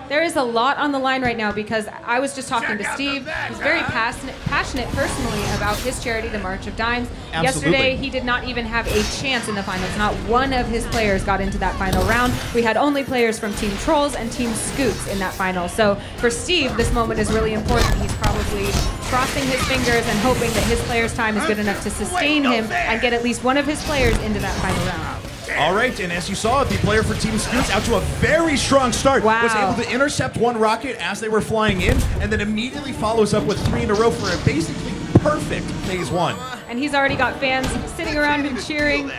There is a lot on the line right now because I was just talking to Steve, who's very passionate personally about his charity, the March of Dimes. Absolutely. Yesterday, he did not even have a chance in the finals. Not one of his players got into that final round. We had only players from Team Trolls and Team Scoots in that final. So for Steve, this moment is really important. He's probably crossing his fingers and hoping that his player's time is good enough to sustain him and get at least one of his players into that final round. All right, and as you saw, the player for Team Scoots out to a very strong start. Wow. Was able to intercept 1 rocket as they were flying in, and then immediately follows up with 3 in a row for a basically perfect phase 1. And he's already got fans sitting around him cheering.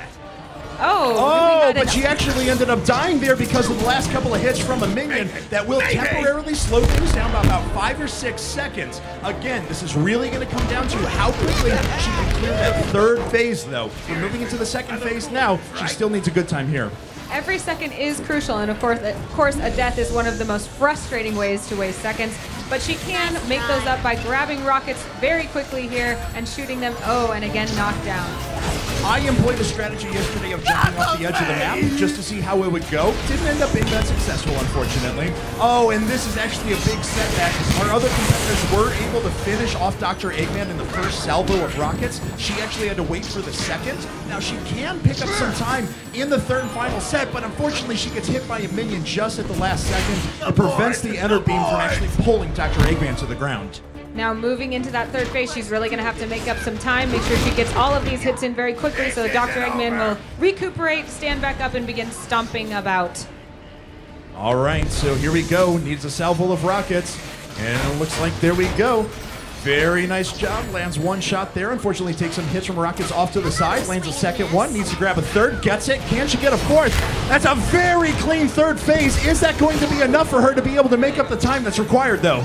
Oh, but she actually ended up dying there because of the last couple of hits from a minion that will temporarily slow things down by about 5 or 6 seconds. Again, this is really going to come down to how quickly she can clear that third phase, though. We're moving into the second phase now. She still needs a good time here. Every second is crucial, and of course, a death is one of the most frustrating ways to waste seconds. But she can make those up by grabbing rockets very quickly here and shooting them. Oh, and again, knocked down. I employed a strategy yesterday of jumping off the edge of the map just to see how it would go. Didn't end up being that successful, unfortunately. Oh, and this is actually a big setback. Our other competitors were able to finish off Dr. Eggman in the first salvo of rockets. She actually had to wait for the second. Now, she can pick up some time in the third and final set, but unfortunately, she gets hit by a minion just at the last second. It prevents the ender beam from actually pulling Dr. Eggman to the ground. Now moving into that third phase, she's really going to have to make up some time, make sure she gets all of these hits in very quickly so that Dr. Eggman will recuperate, stand back up, and begin stomping about. All right, so here we go. Needs a salvo of rockets, and it looks like there we go. Very nice job. Lands one shot there. Unfortunately, takes some hits from rockets off to the side. Lands a second one. Needs to grab a third. Gets it. Can she get a fourth? That's a very clean third phase. Is that going to be enough for her to be able to make up the time that's required, though?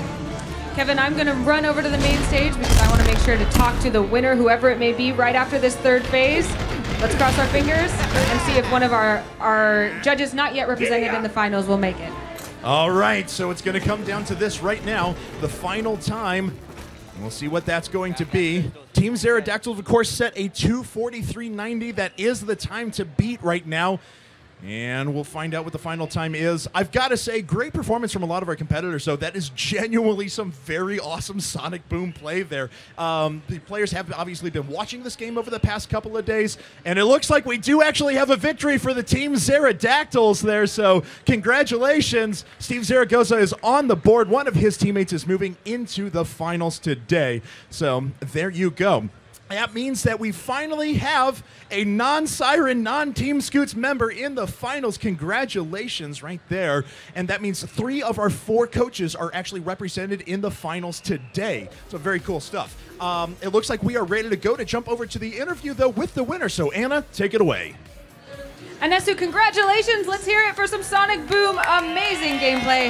Kevin, I'm going to run over to the main stage because I want to make sure to talk to the winner, whoever it may be, right after this third phase. Let's cross our fingers and see if one of our judges not yet represented in the finals will make it. All right, so it's going to come down to this right now, the final time. We'll see what that's going to be. Team Zerodactyls, of course, set a 2:43.90. That is the time to beat right now. And we'll find out what the final time is. I've got to say, great performance from a lot of our competitors, so that is genuinely some very awesome Sonic Boom play there. The players have obviously been watching this game over the past couple of days, and it looks like we do actually have a victory for the Team Zerodactyls there, so congratulations. Steve Zaragoza is on the board. One of his teammates is moving into the finals today, so there you go. That means that we finally have a non-Siren, non-Team Scoots member in the finals. Congratulations right there. And that means 3 of our 4 coaches are actually represented in the finals today. So very cool stuff. It looks like we are ready to go to jump over to the interview, though, with the winner. So, Anna, take it away. Anesu, congratulations. Let's hear it for some Sonic Boom. Amazing gameplay.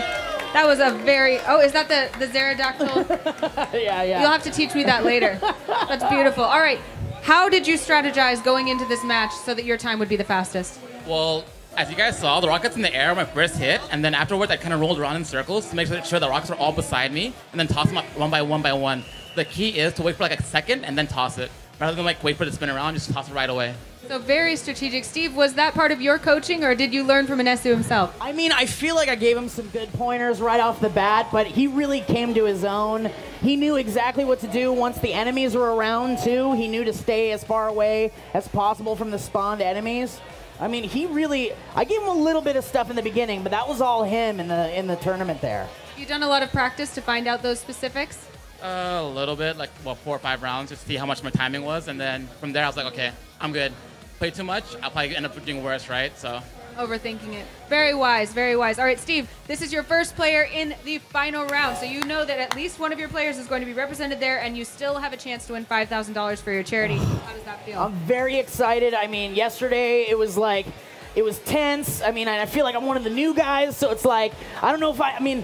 That was a very... Oh, is that the Zerodactyl? Yeah. You'll have to teach me that later. That's beautiful. All right. How did you strategize going into this match so that your time would be the fastest? Well, as you guys saw, the rockets in the air, my first hit, and then afterwards I kind of rolled around in circles to make sure the rockets were all beside me, and then toss them up one by one. The key is to wait for like a second and then toss it. Rather than like wait for it to spin around, just toss it right away. So very strategic. Steve, was that part of your coaching, or did you learn from Anesu himself? I mean, I feel like I gave him some good pointers right off the bat, but he really came to his own. He knew exactly what to do once the enemies were around, too. He knew to stay as far away as possible from the spawned enemies. I mean, I gave him a little bit of stuff in the beginning, but that was all him in the tournament there. You done a lot of practice to find out those specifics? A little bit, like 4 or 5 rounds to see how much my timing was, and then from there I was like, okay, I'm good. Play too much, I'll probably end up doing worse, right? So overthinking it. Very wise, very wise. All right, Steve, this is your first player in the final round, so you know that at least one of your players is going to be represented there, and you still have a chance to win $5,000 for your charity. How does that feel? I'm very excited. I mean, yesterday it was tense. I mean, I feel like I'm one of the new guys, so it's like, I don't know if I'm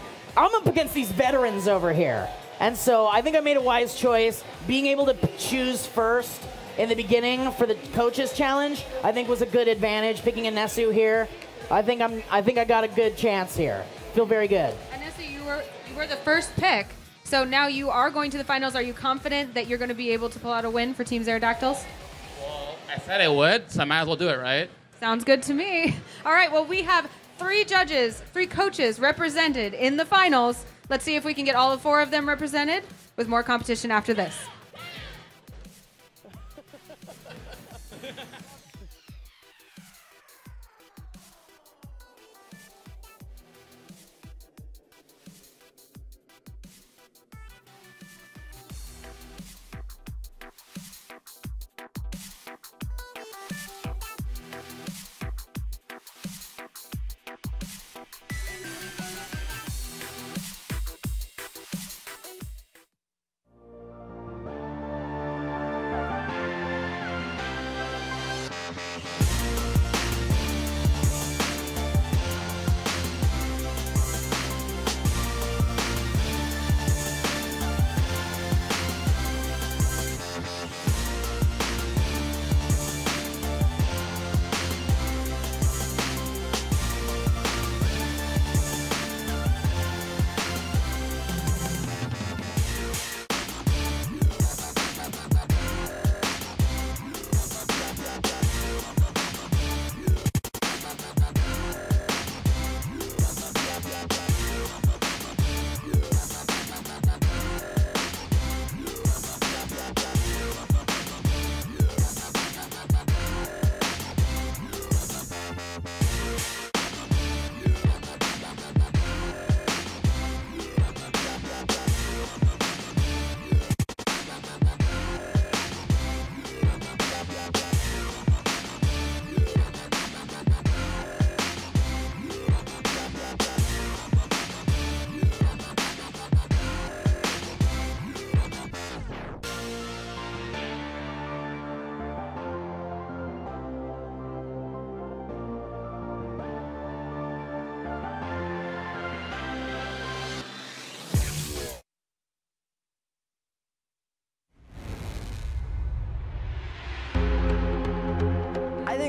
up against these veterans over here. And so I think I made a wise choice. Being able to choose first in the beginning for the coaches challenge, I think was a good advantage. Picking Anesu here, I think I got a good chance here. Feel very good. Anesu, you were the first pick, so now you are going to the finals. Are you confident that you're going to be able to pull out a win for Team Zerodactyls? Well, I said I would, so I might as well do it, right? Sounds good to me. All right, well, we have 3 coaches represented in the finals. Let's see if we can get all 4 of them represented with more competition after this.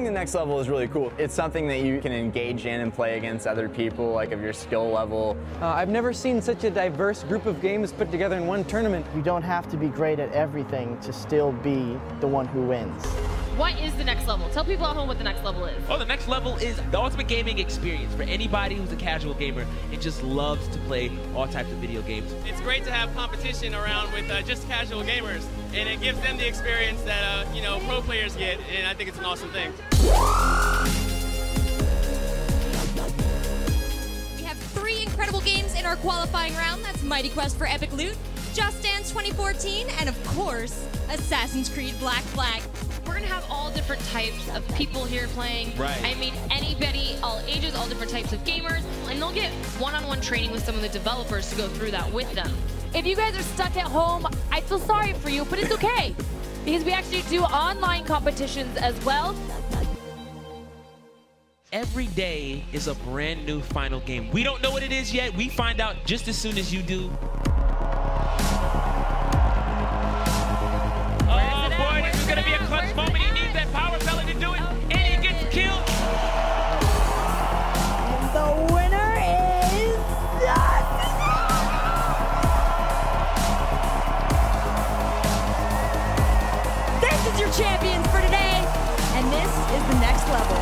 think the next level is really cool. It's something that you can engage in and play against other people, like of your skill level. I've never seen such a diverse group of games put together in one tournament. You don't have to be great at everything to still be the one who wins. What is the next level? Tell people at home what the next level is. Oh, the next level is the ultimate gaming experience for anybody who's a casual gamer and just loves to play all types of video games. It's great to have competition around with just casual gamers, and it gives them the experience that pro players get, and I think it's an awesome thing. We have 3 incredible games in our qualifying round. That's Mighty Quest for Epic Loot, Just Dance 2014, and of course, Assassin's Creed Black Flag. We're gonna have all different types of people here playing. Right. I mean, anybody, all ages, all different types of gamers, and they'll get one-on-one training with some of the developers to go through that with them. If you guys are stuck at home, I feel sorry for you, but it's okay. Because we actually do online competitions as well. Every day is a brand new final game. We don't know what it is yet. We find out just as soon as you do. Oh boy, this is gonna be a clutch moment. He needs that power pellet to do it, and he gets killed. The winner is This is your champions for today, and this is the next level.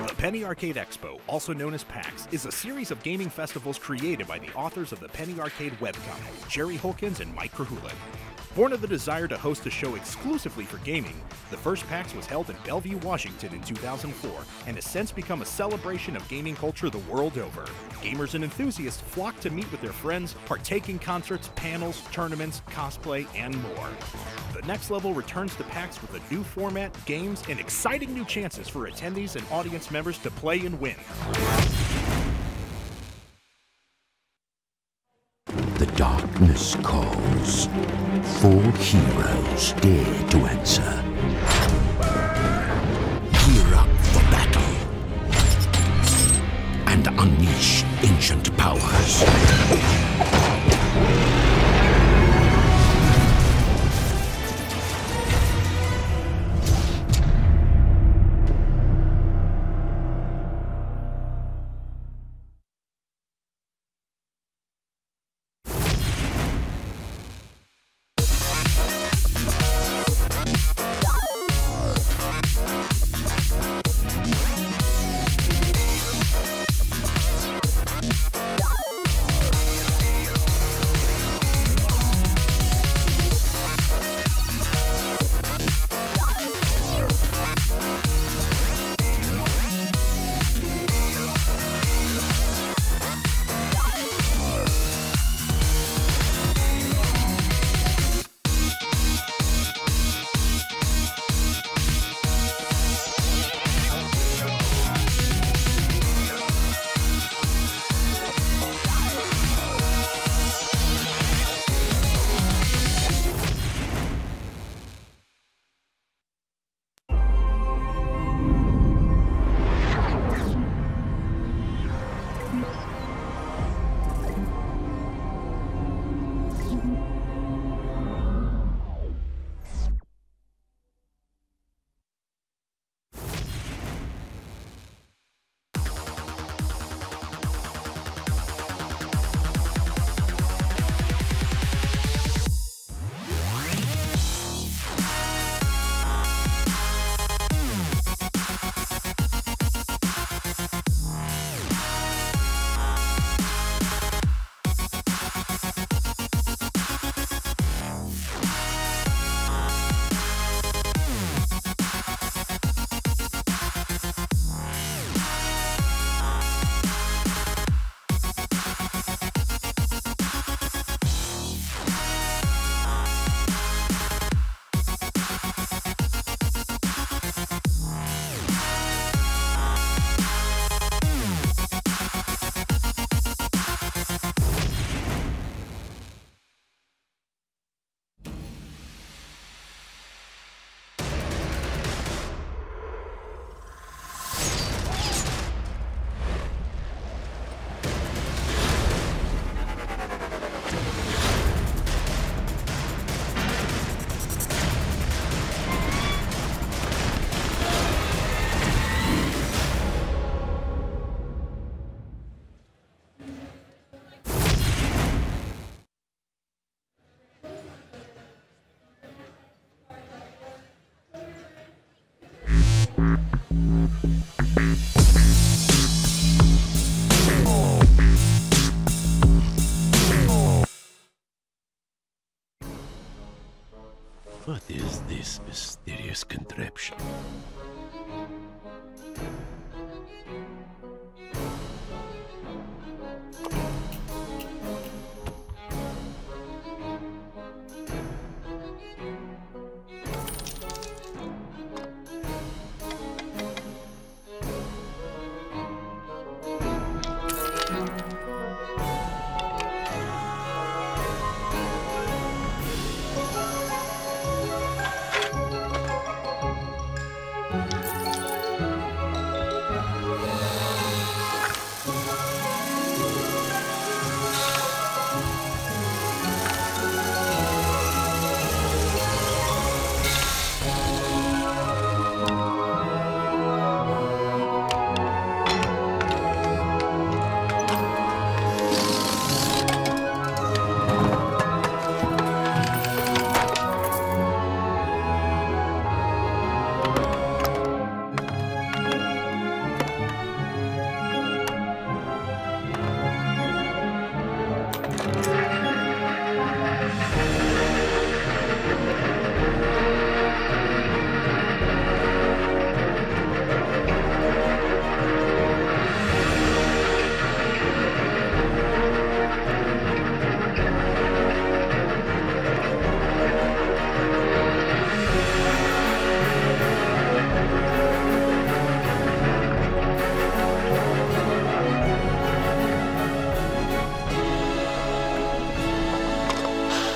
The Penny Arcade Expo, also known as PAX, is a series of gaming festivals created by the authors of the Penny Arcade webcomic, Jerry Holkins and Mike Krahulik. Born of the desire to host a show exclusively for gaming, the first PAX was held in Bellevue, Washington in 2004, and has since become a celebration of gaming culture the world over. Gamers and enthusiasts flock to meet with their friends, partake in concerts, panels, tournaments, cosplay, and more. The next level returns to PAX with a new format, games, and exciting new chances for attendees and audience members to play and win. The darkness calls. 4 heroes dare to answer. Gear up for battle and unleash ancient powers.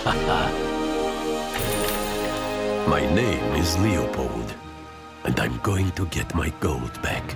My name is Leopold, and I'm going to get my gold back.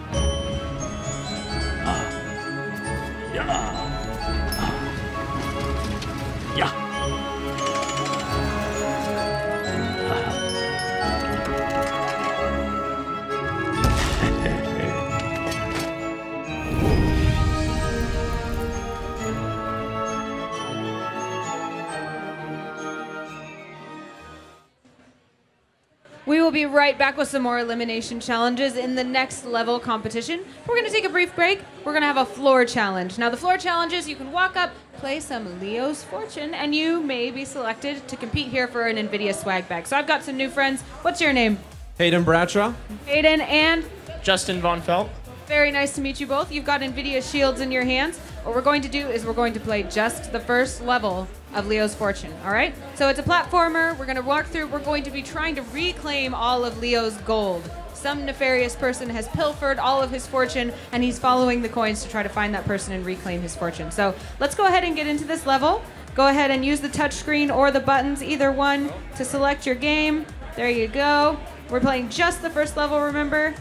We will be right back with some more elimination challenges in the next level competition. We're going to take a brief break. We're going to have a floor challenge. Now, the floor challenge is you can walk up, play some Leo's Fortune, and you may be selected to compete here for an NVIDIA swag bag. So I've got some new friends. What's your name? Hayden Bradshaw. Hayden and Justin Von Felt. Very nice to meet you both. You've got NVIDIA shields in your hands. What we're going to do is we're going to play just the first level of Leo's Fortune, all right? So it's a platformer. We're going to walk through. We're going to be trying to reclaim all of Leo's gold. Some nefarious person has pilfered all of his fortune, and he's following the coins to try to find that person and reclaim his fortune. So let's go ahead and get into this level. Go ahead and use the touchscreen or the buttons, either one, to select your game. There you go. We're playing just the first level, remember?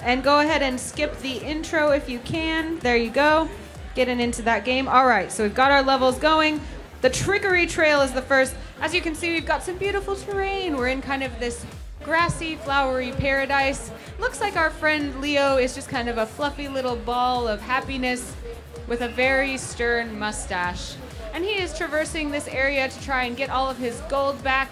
And go ahead and skip the intro if you can. There you go. Getting into that game. All right, so we've got our levels going. The Trickery Trail is the first. As you can see, we've got some beautiful terrain. We're in kind of this grassy, flowery paradise. Looks like our friend Leo is just kind of a fluffy little ball of happiness with a very stern mustache. And he is traversing this area to try and get all of his gold back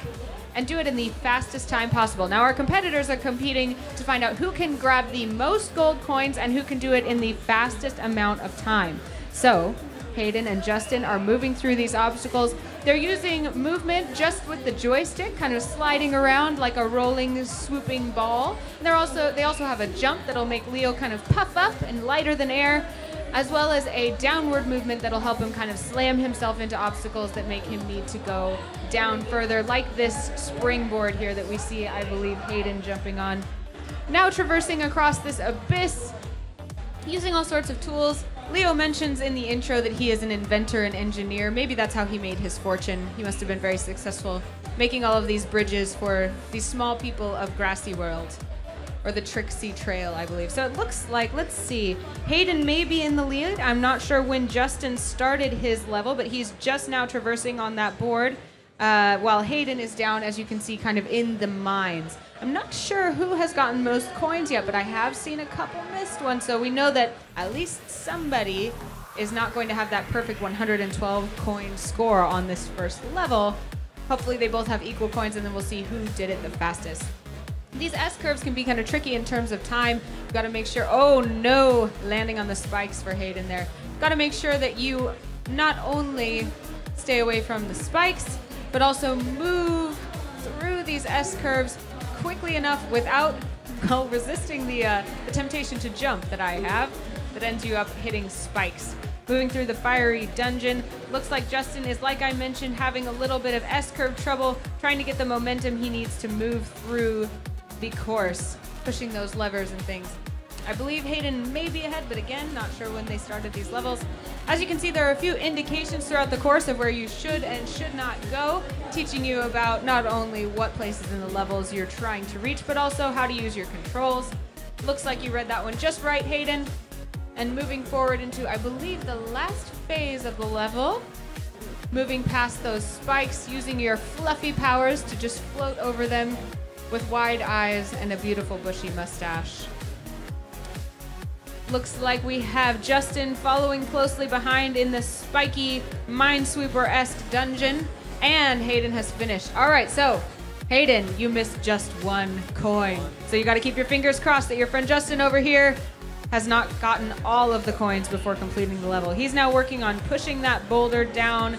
and do it in the fastest time possible. Now our competitors are competing to find out who can grab the most gold coins and who can do it in the fastest amount of time. So Hayden and Justin are moving through these obstacles. They're using movement just with the joystick, kind of sliding around like a rolling, swooping ball. And they also have a jump that'll make Leo kind of puff up and lighter than air, as well as a downward movement that'll help him kind of slam himself into obstacles that make him need to go down further, like this springboard here that we see, I believe, Hayden jumping on. Now traversing across this abyss, using all sorts of tools. Leo mentions in the intro that he is an inventor and engineer. Maybe that's how he made his fortune. He must have been very successful making all of these bridges for these small people of Grassy World. Or the Trixie Trail, I believe. So it looks like, let's see, Hayden may be in the lead. I'm not sure when Justin started his level, but he's just now traversing on that board, while Hayden is down, as you can see, kind of in the mines. I'm not sure who has gotten most coins yet, but I have seen a couple missed ones, so we know that at least somebody is not going to have that perfect 112 coin score on this first level. Hopefully they both have equal coins, and then we'll see who did it the fastest. These S-curves can be kind of tricky in terms of time. You've got to make sure, oh no, landing on the spikes for Hayden there. Got to make sure that you not only stay away from the spikes, but also move through these S-curves quickly enough without resisting the temptation to jump that I have that ends you up hitting spikes. Moving through the fiery dungeon. Looks like Justin is, like I mentioned, having a little bit of S-curve trouble, trying to get the momentum he needs to move through the course, pushing those levers and things. I believe Hayden may be ahead, but again, not sure when they started these levels. As you can see, there are a few indications throughout the course of where you should and should not go, teaching you about not only what places in the levels you're trying to reach, but also how to use your controls. Looks like you read that one just right, Hayden. And moving forward into, I believe, the last phase of the level, moving past those spikes, using your fluffy powers to just float over them with wide eyes and a beautiful bushy mustache. Looks like we have Justin following closely behind in the spiky Minesweeper-esque dungeon, and Hayden has finished. All right, so Hayden, you missed just one coin. So you got to keep your fingers crossed that your friend Justin over here has not gotten all of the coins before completing the level. He's now working on pushing that boulder down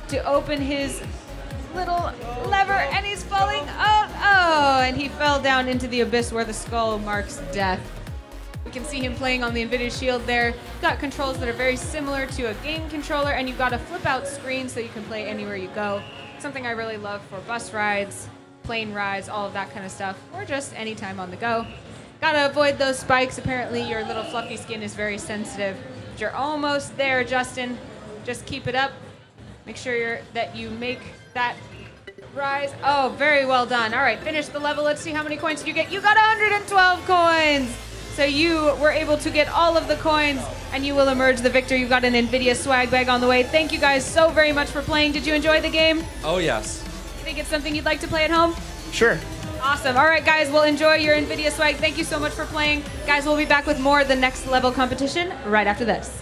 to open his little lever, and he's falling. Oh, and he fell down into the abyss where the skull marks death. We can see him playing on the NVIDIA Shield there. Got controls that are very similar to a game controller, and you've got a flip out screen so you can play anywhere you go. Something I really love for bus rides, plane rides, all of that kind of stuff, or just anytime on the go. Gotta avoid those spikes. Apparently your little fluffy skin is very sensitive. But you're almost there, Justin. Just keep it up. Make sure that you make that rise. Oh, very well done. All right, finish the level. Let's see how many coins you get. You got 112 coins. So you were able to get all of the coins, and you will emerge the victor. You've got an NVIDIA swag bag on the way. Thank you guys so very much for playing. Did you enjoy the game? Oh, yes. You think it's something you'd like to play at home? Sure. Awesome. All right, guys, we'll enjoy your NVIDIA swag. Thank you so much for playing. Guys, we'll be back with more of the next level competition right after this.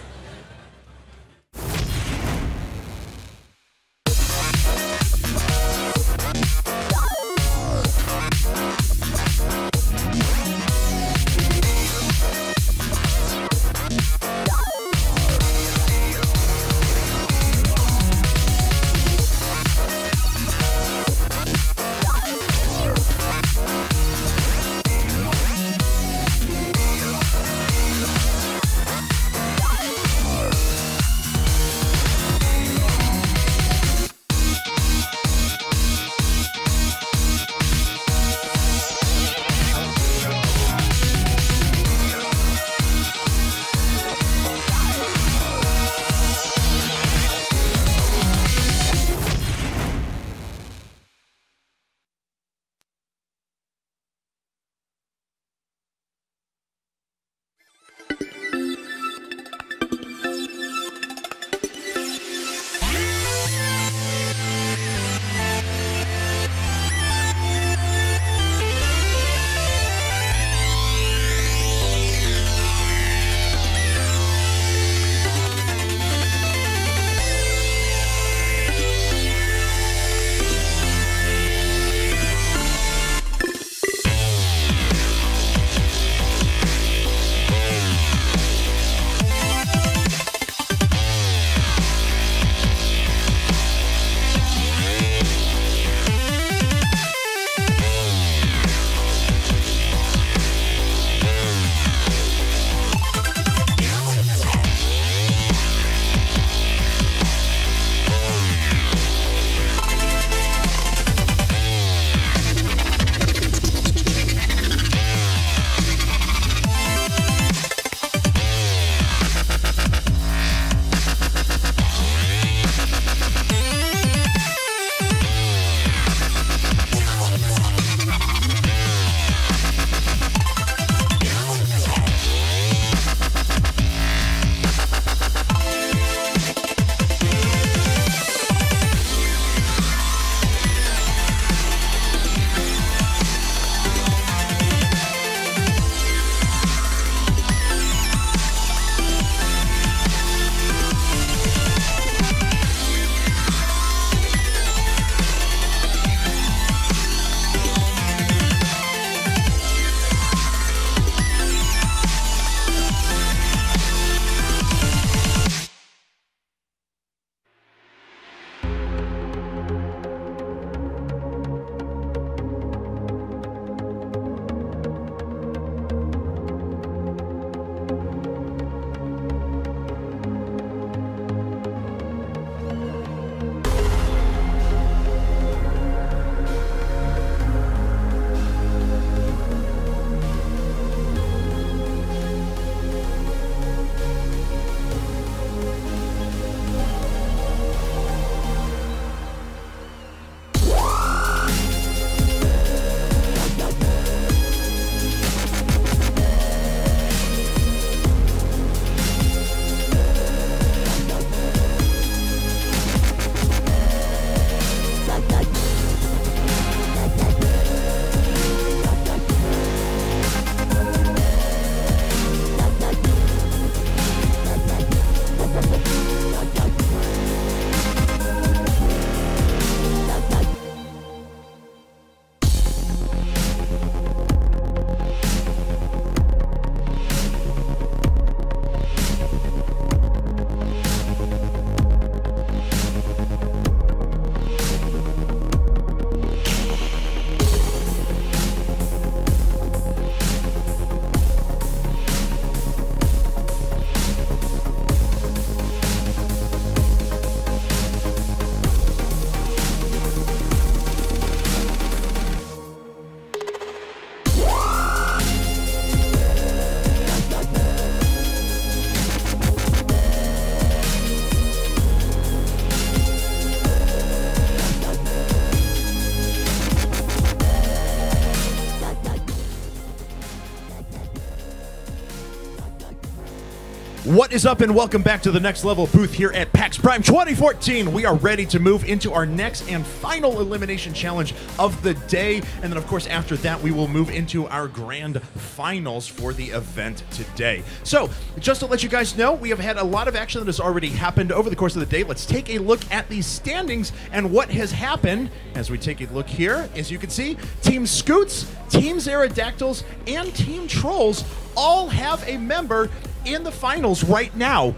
What is up, and welcome back to the Next Level booth here at PAX Prime 2014. We are ready to move into our next and final elimination challenge of the day. And then, of course, after that, we will move into our grand finals for the event today. So, just to let you guys know, we have had a lot of action that has already happened over the course of the day. Let's take a look at these standings and what has happened. As we take a look here, as you can see, Team Scoots, Team Aerodactyls, and Team Trolls all have a member in the finals right now.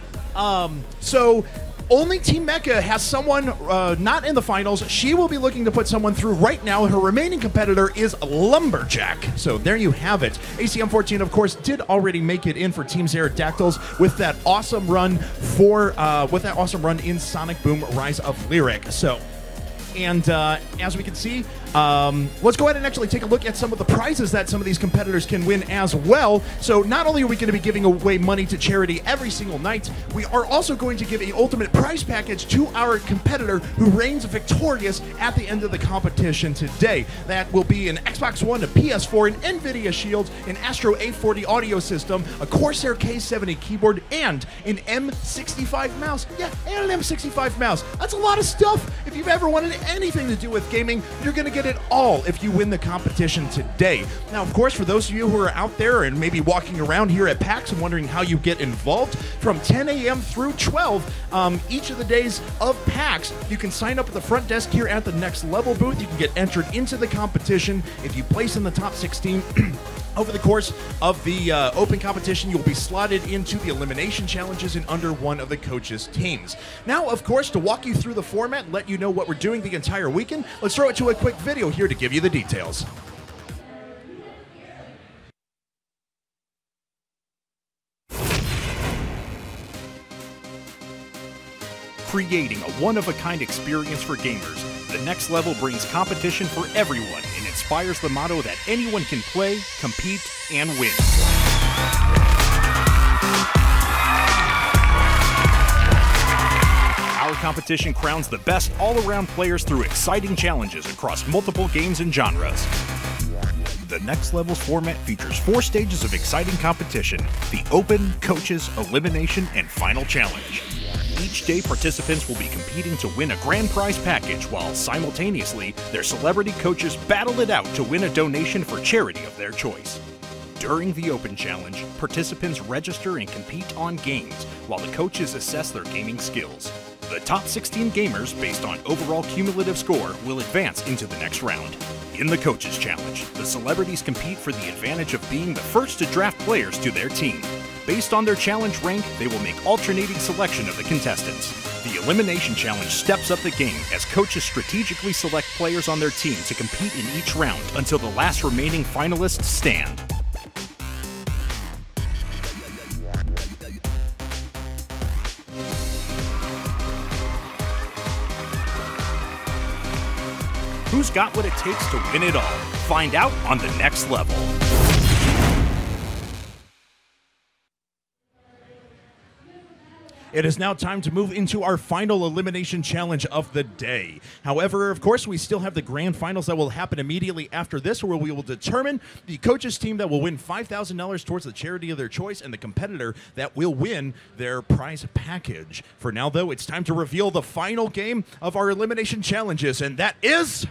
So only Team Mecha has someone not in the finals. She will be looking to put someone through right now. Her remaining competitor is Lumberjack. So there you have it. ACM14, of course, did already make it in for Team Aerodactyls with that awesome run in Sonic Boom Rise of Lyric. So, and as we can see, let's go ahead and actually take a look at some of the prizes that some of these competitors can win as well. So not only are we going to be giving away money to charity every single night, we are also going to give an ultimate prize package to our competitor who reigns victorious at the end of the competition today. That will be an Xbox One, a PS4, an NVIDIA Shield, an Astro A40 audio system, a Corsair K70 keyboard, and an M65 mouse. Yeah, and an M65 mouse. That's a lot of stuff. If you've ever wanted anything to do with gaming, you're going to get it all if you win the competition today. Now, of course, for those of you who are out there and maybe walking around here at PAX and wondering how you get involved, from 10 a.m. through 12, each of the days of PAX, you can sign up at the front desk here at the Next Level booth. You can get entered into the competition. If you place in the top 16, over the course of the open competition, you'll be slotted into the elimination challenges in under one of the coaches' teams. Now, of course, to walk you through the format and let you know what we're doing the entire weekend, let's throw it to a quick video here to give you the details. Creating a one-of-a-kind experience for gamers, the Next Level brings competition for everyone and inspires the motto that anyone can play, compete, and win. Our competition crowns the best all-around players through exciting challenges across multiple games and genres. The Next Level's format features 4 stages of exciting competition: the Open, Coaches, Elimination, and Final Challenge. Each day, participants will be competing to win a grand prize package, while simultaneously, their celebrity coaches battle it out to win a donation for charity of their choice. During the Open Challenge, participants register and compete on games, while the coaches assess their gaming skills. The top 16 gamers, based on overall cumulative score, will advance into the next round. In the Coaches Challenge, the celebrities compete for the advantage of being the first to draft players to their team. Based on their challenge rank, they will make alternating selection of the contestants. The Elimination Challenge steps up the game as coaches strategically select players on their team to compete in each round until the last remaining finalists stand. Who's got what it takes to win it all? Find out on the Next Level. It is now time to move into our final elimination challenge of the day. However, of course, we still have the grand finals that will happen immediately after this, where we will determine the coaches team that will win $5,000 towards the charity of their choice and the competitor that will win their prize package. For now, though, it's time to reveal the final game of our elimination challenges, and that is...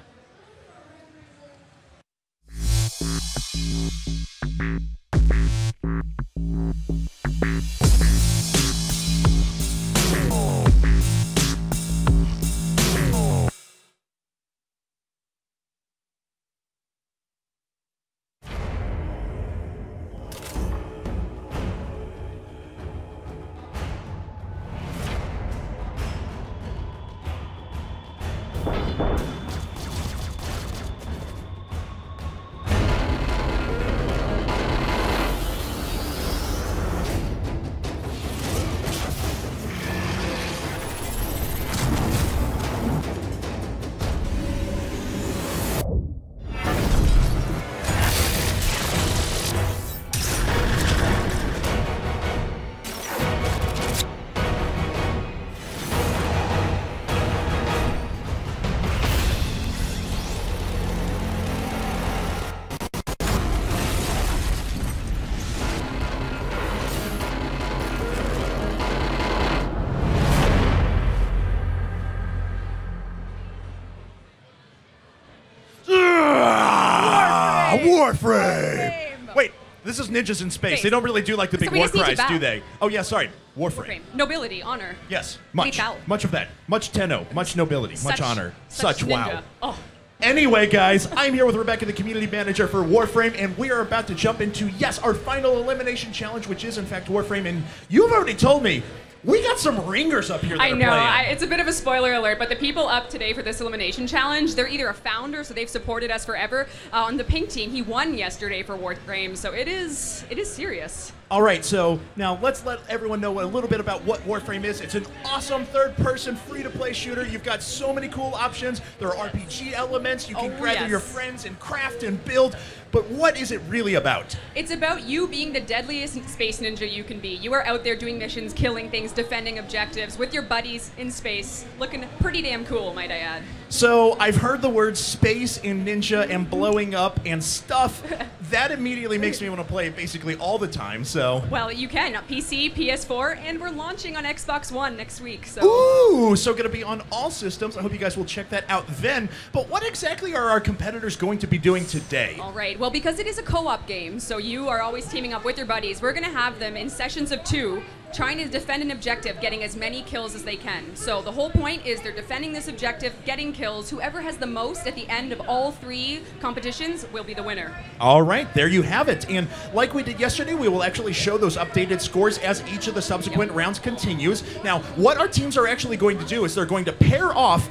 Warframe! Wait, this is ninjas in space. They don't really do like the big So we war just need to cries, do bow. they? Oh, yeah, sorry. Warframe. Nobility, honor. Yes, much. Lethal. Much of that. Much tenno, much nobility, much honor. Such ninja. wow. Oh. Anyway, guys, I'm here with Rebecca, the community manager for Warframe, and we are about to jump into, yes, our final elimination challenge, which is, in fact, Warframe. And you've already told me we got some ringers up here that I are know. playing. It's a bit of a spoiler alert, but the people up today for this elimination challenge, they're either a founder, so they've supported us forever. On the pink team, he won yesterday for Warframe, so it is serious. All right, so now let's let everyone know a little bit about what Warframe is. It's an awesome third-person, free-to-play shooter. You've got so many cool options. There are RPG elements. You can gather yes. your friends and craft and build. But what is it really about? It's about you being the deadliest space ninja you can be. You are out there doing missions, killing things, defending objectives with your buddies in space. Looking pretty damn cool, might I add. So I've heard the words space and ninja and blowing up and stuff. That immediately makes me want to play it basically all the time, so. Well, you can. PC, PS4, and we're launching on Xbox One next week, so. Ooh, so going to be on all systems. I hope you guys will check that out then. But what exactly are our competitors going to be doing today? All right. Well, because it is a co-op game, so you are always teaming up with your buddies, we're going to have them in sessions of 2, trying to defend an objective, getting as many kills as they can. So the whole point is they're defending this objective, getting kills. Whoever has the most at the end of all 3 competitions will be the winner. All right, there you have it. And like we did yesterday, we will actually show those updated scores as each of the subsequent rounds continues. Now, what our teams are actually going to do is they're going to pair off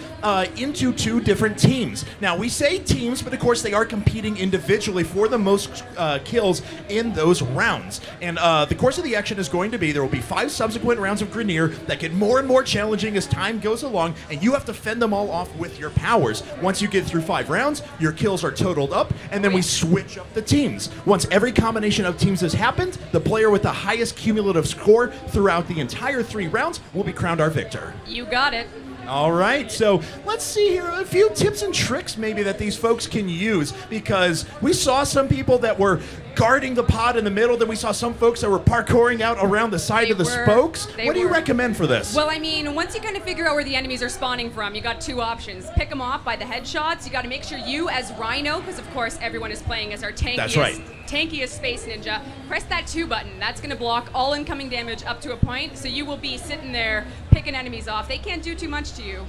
into 2 different teams. Now, we say teams, but of course they are competing individually for the most kills in those rounds. And the course of the action is going to be, there will be 5 subsequent rounds of Grenier that get more and more challenging as time goes along, and you have to fend them all off with your powers. Once you get through 5 rounds, your kills are totaled up, and then we switch up the teams. Once every combination of teams has happened, the player with the highest cumulative score throughout the entire 3 rounds will be crowned our victor. You got it. All right, so let's see here a few tips and tricks maybe that these folks can use, because we saw some people that were guarding the pod in the middle, then we saw some folks that were parkouring out around the side of the spokes. What do you recommend for this? Well, I mean, once you kind of figure out where the enemies are spawning from, you got 2 options. Pick them off by the headshots. You got to make sure you, as Rhino, because of course everyone is playing as our tankiest space ninja, press that 2 button. That's going to block all incoming damage up to a point, so you will be sitting there picking enemies off. They can't do too much to you.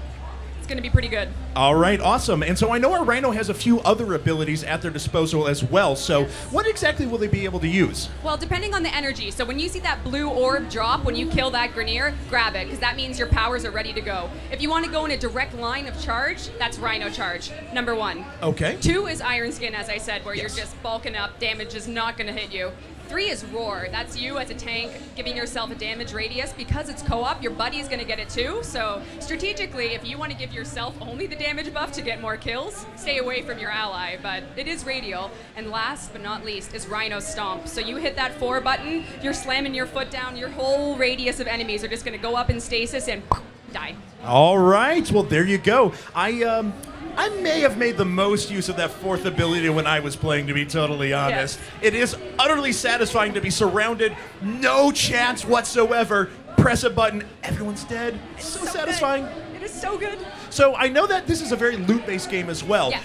It's going to be pretty good. All right, awesome. And so I know our Rhino has a few other abilities at their disposal as well. So what exactly will they be able to use? Well, depending on the energy. So when you see that blue orb drop, when you kill that Grenier, grab it, because that means your powers are ready to go. If you want to go in a direct line of charge, that's Rhino charge, number 1. Okay. 2 is Iron Skin, as I said, where you're just bulking up, damage is not going to hit you. 3 is Roar. That's you as a tank giving yourself a damage radius. Because it's co-op, your buddy is going to get it too. So strategically, if you want to give yourself only the damage buff to get more kills, stay away from your ally. But it is radial. And last but not least is Rhino Stomp. So you hit that 4 button, you're slamming your foot down, your whole radius of enemies are just going to go up in stasis and die. All right, well, there you go. I may have made the most use of that 4th ability when I was playing, to be totally honest. Yes. It is utterly satisfying to be surrounded, no chance whatsoever. Press a button, everyone's dead. It's so satisfying. Good. It is so good. So I know that this is a very loot-based game as well. Yes.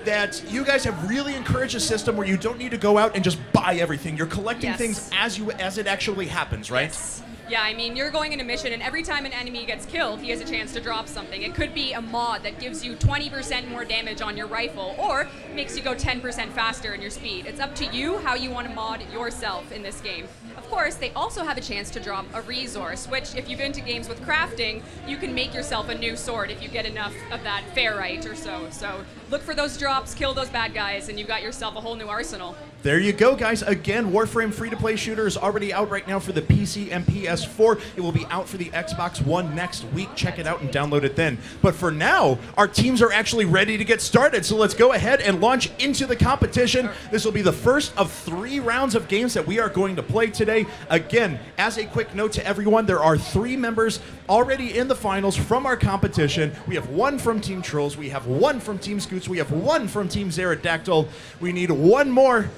That you guys have really encouraged a system where you don't need to go out and just buy everything. You're collecting things as it actually happens, right? Yes. Yeah, I mean, you're going in a mission, and every time an enemy gets killed, he has a chance to drop something. It could be a mod that gives you 20% more damage on your rifle, or makes you go 10% faster in your speed. It's up to you how you want to mod yourself in this game. Of course, they also have a chance to drop a resource, which, if you've been to games with crafting, you can make yourself a new sword if you get enough of that ferrite or so. So look for those drops, kill those bad guys, and you've got yourself a whole new arsenal. There you go, guys. Again, Warframe free-to-play shooter is already out right now for the PC and PS4. It will be out for the Xbox One next week. Check it out and download it then. But for now, our teams are actually ready to get started. So let's go ahead and launch into the competition. This will be the first of 3 rounds of games that we are going to play today. Again, as a quick note to everyone, there are 3 members already in the finals from our competition. We have 1 from Team Trolls. We have 1 from Team Scoots. We have 1 from Team Zerodactyl. We need 1 more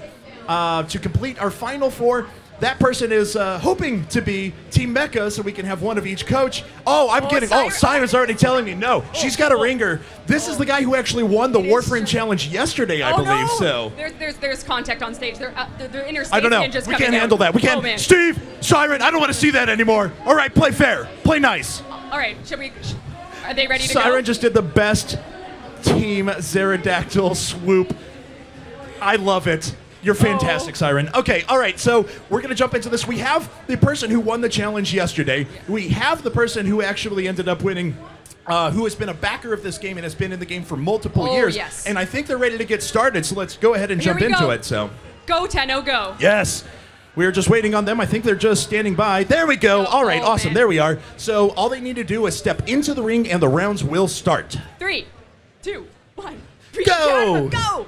to complete our final 4. that person is hoping to be Team Mecha, so we can have one of each coach. Oh, I'm getting. Oh, Siren's already telling me no. She's got a ringer. This is the guy who actually won the Warframe Challenge yesterday, I believe. No. So there's contact on stage. They're inner stage I don't know. ninjas We coming can't down. handle that. We can't. Oh, man. Steve, Siren, I don't want to see that anymore. All right, play fair. Play nice. All right, should we? Are they ready to Siren go? just did the best Team Pterodactyl swoop. I love it. You're fantastic, Siren. Okay, all right, so we're going to jump into this. We have the person who won the challenge yesterday. We have the person who actually ended up winning, who has been a backer of this game and has been in the game for multiple years. Yes. And I think they're ready to get started, so let's go ahead and Here jump we into go. it. So, Go, Tenno, go. yes. We're just waiting on them. I think they're just standing by. There we go. All right, awesome. man. There we are. So all they need to do is step into the ring and the rounds will start. 3, 2, 1. Go! Go!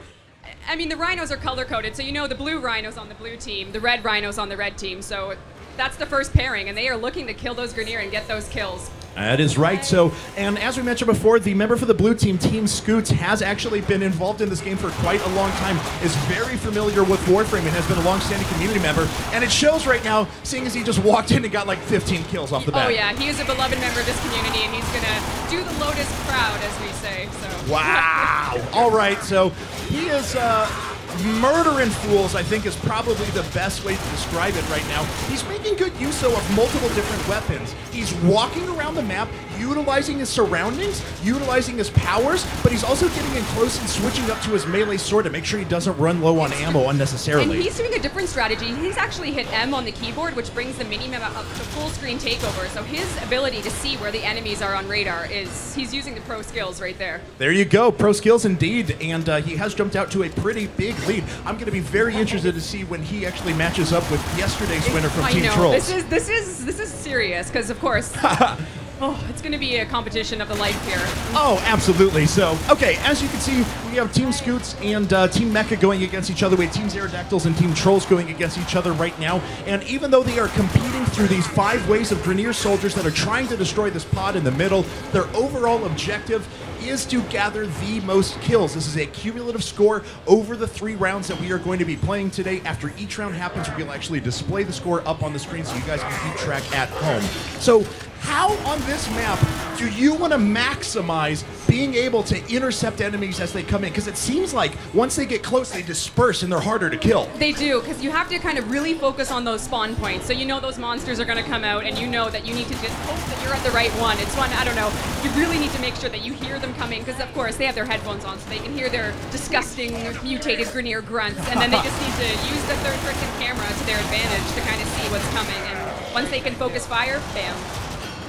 I mean, the rhinos are color-coded, so you know the blue rhinos on the blue team, the red rhinos on the red team, so that's the first pairing, and they are looking to kill those Grineer and get those kills. That is right. So, and as we mentioned before, the member for the blue team, Team Scoots, has actually been involved in this game for quite a long time, is very familiar with Warframe, and has been a long-standing community member. And it shows right now, seeing as he just walked in and got like 15 kills off the bat. Oh yeah, he is a beloved member of this community, and he's gonna do the Lotus crowd, as we say. So. Wow. All right, so he is murdering fools, I think, is probably the best way to describe it right now. He's making good use of multiple different weapons. He's walking around the map, utilizing his surroundings, utilizing his powers, but he's also getting in close and switching up to his melee sword to make sure he doesn't run low on ammo unnecessarily. And he's doing a different strategy. He's actually hit M on the keyboard, which brings the mini-map up to full screen takeover. So his ability to see where the enemies are on radar is, he's using the pro skills right there. There you go, pro skills indeed, and he has jumped out to a pretty big lead. I'm going to be very interested to see when he actually matches up with yesterday's winner from Team Trolls. This is serious, because of course, it's going to be a competition of the life here. Oh, absolutely. So, okay, as you can see, we have Team Scoots and Team Mecha going against each other. We have Team Pterodactyls and Team Trolls going against each other right now. And even though they are competing through these 5 waves of Grineer soldiers that are trying to destroy this pod in the middle, their overall objective is to gather the most kills. This is a cumulative score over the 3 rounds that we are going to be playing today. After each round happens, we'll actually display the score up on the screen so you guys can keep track at home. So, how on this map do you want to maximize being able to intercept enemies as they come in? Because it seems like once they get close, they disperse and they're harder to kill. They do, because you have to kind of really focus on those spawn points. So you know those monsters are going to come out, and you know that you need to just hope that you're at the right one. It's one, I don't know, you really need to make sure that you hear them coming, because of course they have their headphones on, so they can hear their disgusting, mutated Grineer grunts, and then they just need to use the third-person camera to their advantage to kind of see what's coming. And once they can focus fire, bam.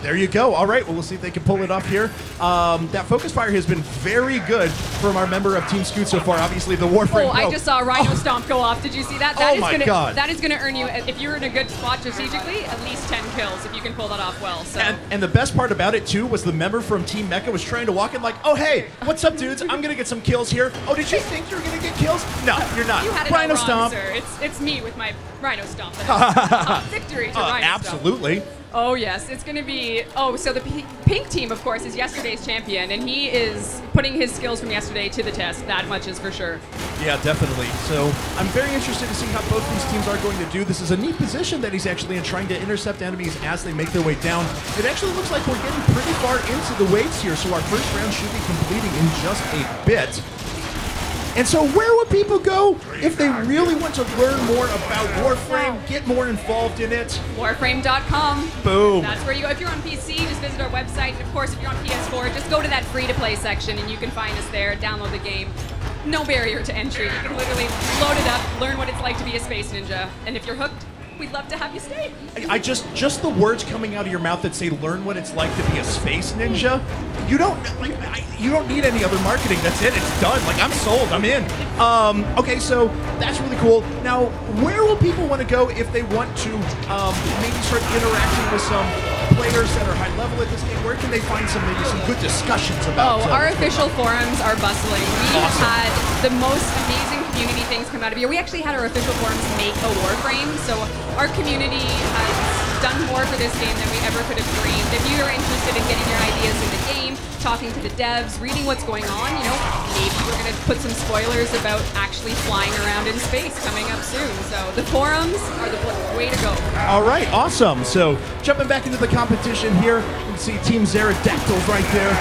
There you go. All right, well, we'll see if they can pull it off here. that focus fire has been very good from our member of Team Scoot so far. Obviously, the Warframe. Oh, I just saw Rhino Stomp go off. Did you see that? Oh my God. That is going to earn you, if you're in a good spot strategically, at least 10 kills if you can pull that off well. So. And the best part about it, too, was the member from Team Mecha was trying to walk in like, oh, hey, what's up, dudes? I'm going to get some kills here. Oh, did you think you were going to get kills? No, you're not. You had it Rhino all wrong, Stomp. sir. It's me with my Rhino Stomp. Victory to Rhino Absolutely. Stomp. Oh, yes. It's going to be... Oh, so the pink team, of course, is yesterday's champion, and he is putting his skills from yesterday to the test. That much is for sure. Yeah, definitely. So I'm very interested to see how both these teams are going to do. This is a neat position that he's actually in, trying to intercept enemies as they make their way down. It actually looks like we're getting pretty far into the waves here, so our first round should be completing in just a bit. And so where would people go if they really want to learn more about Warframe, get more involved in it? Warframe.com. Boom. That's where you go. If you're on PC, just visit our website. And of course, if you're on PS4, just go to that free-to-play section and you can find us there, download the game. No barrier to entry. You can literally load it up, learn what it's like to be a space ninja. And if you're hooked, we'd love to have you stay. I just the words coming out of your mouth that say "learn what it's like to be a space ninja." You don't you don't need any other marketing. That's it. It's done. Like, I'm sold. I'm in. Okay, so that's really cool. Now, where will people want to go if they want to maybe start interacting with some players that are high level at this game? Where can they find maybe some good discussions about? Our official forums are bustling. We have had the most amazing community things come out of here. We actually had our official forums make a Warframe, so our community has done more for this game than we ever could have dreamed. If you are interested in getting your ideas in the game, talking to the devs, reading what's going on. You know, maybe we're going to put some spoilers about actually flying around in space coming up soon. So the forums are the way to go. All right, awesome. So jumping back into the competition here, you can see Team Pterodactyls right there,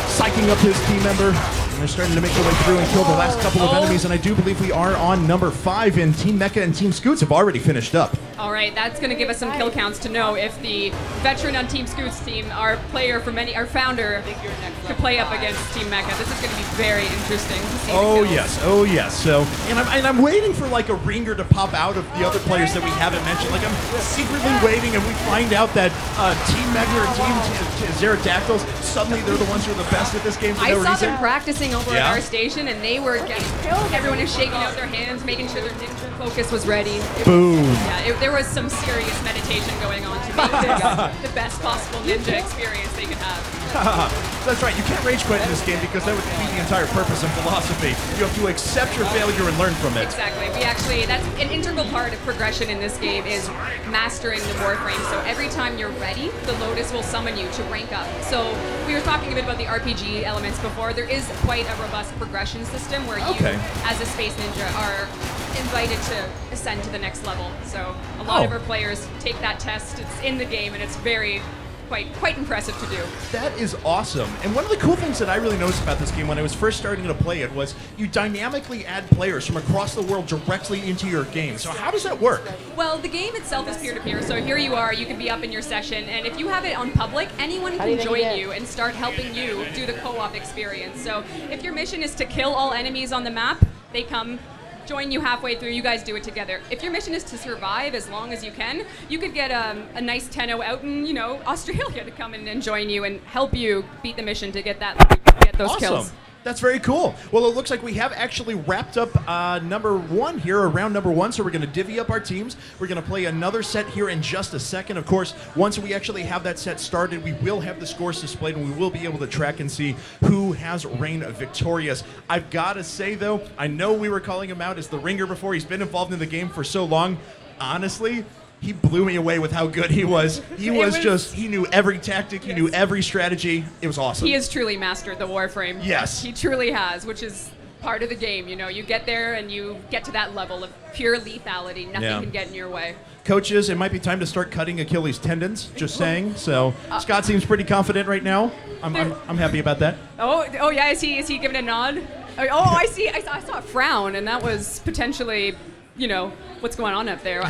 psyching up his team member. And they're starting to make their way through and kill the last couple of enemies, and I do believe we are on number 5, and Team Mecha and Team Scoots have already finished up. All right, that's going to give us some kill counts to know if the veteran on Team Scoots team, our player for many, our founder, could play up against Team Mecha. This is going to be very interesting to see. Oh yes. So, and I'm waiting for like a ringer to pop out of the other players that we haven't mentioned. Like I'm secretly waiting, and we find out that Team Mecha or Team Pterodactyls, suddenly they're the ones who are the best at this game for no reason. I saw them practicing over at our station, and they were getting killed. Everyone is shaking out their hands, making sure their ninja focus was ready. Boom. Yeah, there was some serious meditation going on to make this the best possible ninja experience they could have. That's right. You can't rage quit in this game because that would defeat the entire purpose and philosophy. You have to accept your failure and learn from it. Exactly. That's an integral part of progression in this game is mastering the Warframe. So every time you're ready, the Lotus will summon you to rank up. So we were talking a bit about the RPG elements before. There is quite a robust progression system where you, as a space ninja, are invited to ascend to the next level. So a lot of our players take that test. It's in the game, and it's quite impressive to do. That is awesome. And one of the cool things that I really noticed about this game when I was first starting to play it was you dynamically add players from across the world directly into your game. So how does that work? Well, the game itself is peer-to-peer. So here you are, you can be up in your session, and if you have it on public, anyone can join you and start helping you do the co-op experience. So if your mission is to kill all enemies on the map, they come join you halfway through, you guys do it together. If your mission is to survive as long as you can, you could get a nice tenno out in, you know, Australia to come in and join you and help you beat the mission to get those kills. That's very cool. Well, it looks like we have actually wrapped up number 1 here, or round number 1, so we're going to divvy up our teams. We're going to play another set here in just a second. Of course, once we actually have that set started, we will have the scores displayed, and we will be able to track and see who has reigned victorious. I've got to say, though, I know we were calling him out as the ringer before. He's been involved in the game for so long. Honestly, he blew me away with how good he was. He knew every tactic, he knew every strategy. It was awesome. He has truly mastered the Warframe. Yes. He truly has, which is part of the game. You know, you get there and you get to that level of pure lethality. Nothing can get in your way. Coaches, it might be time to start cutting Achilles' tendons, just saying. So Scott seems pretty confident right now. I'm happy about that. Oh yeah, is he giving a nod? Oh, I see. I saw a frown, and that was potentially, you know, what's going on up there.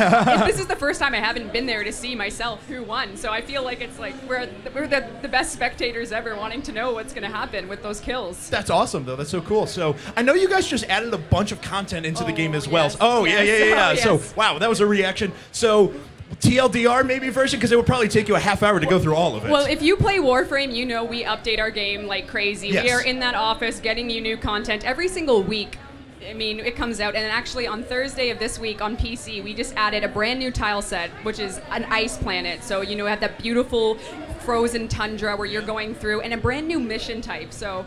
This is the first time I haven't been there to see myself who won, so I feel like it's like we're the best spectators ever, wanting to know what's going to happen with those kills. That's awesome, though. That's so cool. So I know you guys just added a bunch of content into the game as well. Yes. So wow, that was a reaction. So TLDR maybe version, because it would probably take you a half hour to go through all of it. Well, if you play Warframe, you know we update our game like crazy. Yes. We are in that office getting you new content every single week. I mean, it comes out, and actually on Thursday of this week on PC, we just added a brand new tile set, which is an ice planet. So, you know, we have that beautiful frozen tundra where you're going through, and a brand new mission type. So,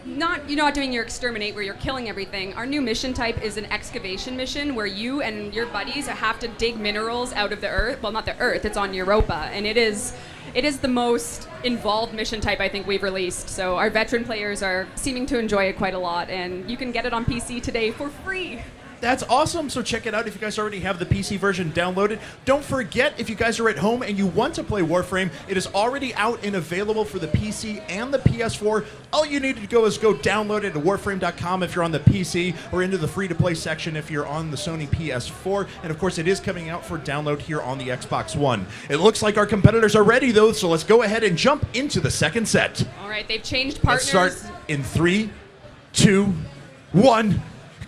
you're not doing your exterminate where you're killing everything. Our new mission type is an excavation mission where you and your buddies have to dig minerals out of the earth. Well, not the earth, it's on Europa, and it is the most involved mission type I think we've released. So our veteran players are seeming to enjoy it quite a lot, and you can get it on PC today for free. That's awesome. So check it out if you guys already have the PC version downloaded. Don't forget, if you guys are at home and you want to play Warframe, it is already out and available for the PC and the PS4. All you need to go is go download it at warframe.com if you're on the PC, or into the free-to-play section if you're on the Sony PS4. And of course, it is coming out for download here on the Xbox One. It looks like our competitors are ready, though, so let's go ahead and jump into the second set. All right, they've changed partners. Let's start in 3, 2, 1,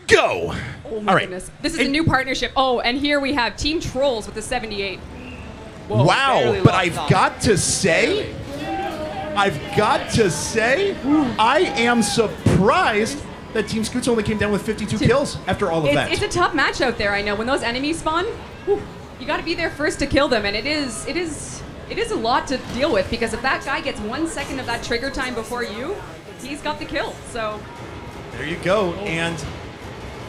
go! Oh my goodness. This is a new partnership. Oh, and here we have Team Trolls with the 78. Whoa, wow, but I've got to say, I am surprised that Team Scoots only came down with 52 kills after all of that. It's a tough match out there, I know. When those enemies spawn, you got to be there first to kill them, and it is a lot to deal with, because if that guy gets 1 second of that trigger time before you, he's got the kill. So there you go. And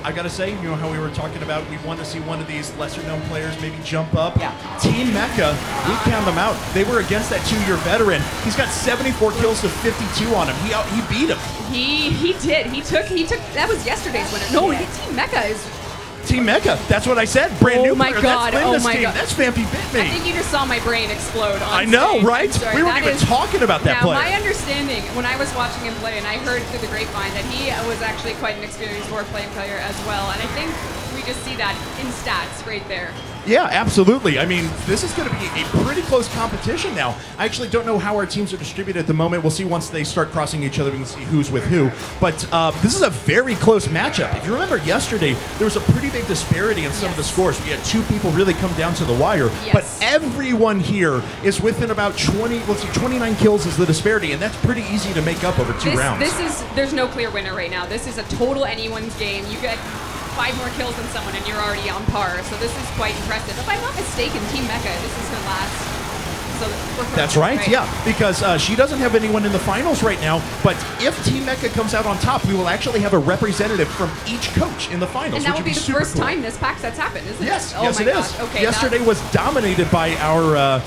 I gotta say, you know how we were talking about we want to see one of these lesser-known players maybe jump up? Yeah. Team Mecha, we count them out. They were against that 2-year veteran. He's got 74 kills to 52 on him. He beat him. He did. He took. That was yesterday's winner. No, Team Mecha is. Team Mecha, that's what I said. Brand new player. God. That's Linda's team. God. That's Vampy Bit Me. I think you just saw my brain explode on I know, stage. right? Sorry, we weren't even talking about that player. Now, my understanding, when I was watching him play, and I heard through the grapevine that he was actually quite an experienced role-playing player as well, and I think we just see that in stats right there. Yeah, absolutely. I mean, this is going to be a pretty close competition now. I actually don't know how our teams are distributed at the moment. We'll see once they start crossing each other. We can see who's with who. But this is a very close matchup. If you remember yesterday, there was a pretty big disparity in some of the scores. We had 2 people really come down to the wire. Yes. But everyone here is within about 29 kills is the disparity, and that's pretty easy to make up over 2 rounds. There's no clear winner right now. This is a total anyone's game. You get 5 more kills than someone and you're already on par. So this is quite impressive. If I'm not mistaken, Team Mecha, this is her last. So that's right, yeah, because she doesn't have anyone in the finals right now, but if Team Mecha comes out on top, we will actually have a representative from each coach in the finals. And that will be the first cool. time this PAX that's happened, isn't yes, it? Yes, it is. Okay, yesterday was dominated by our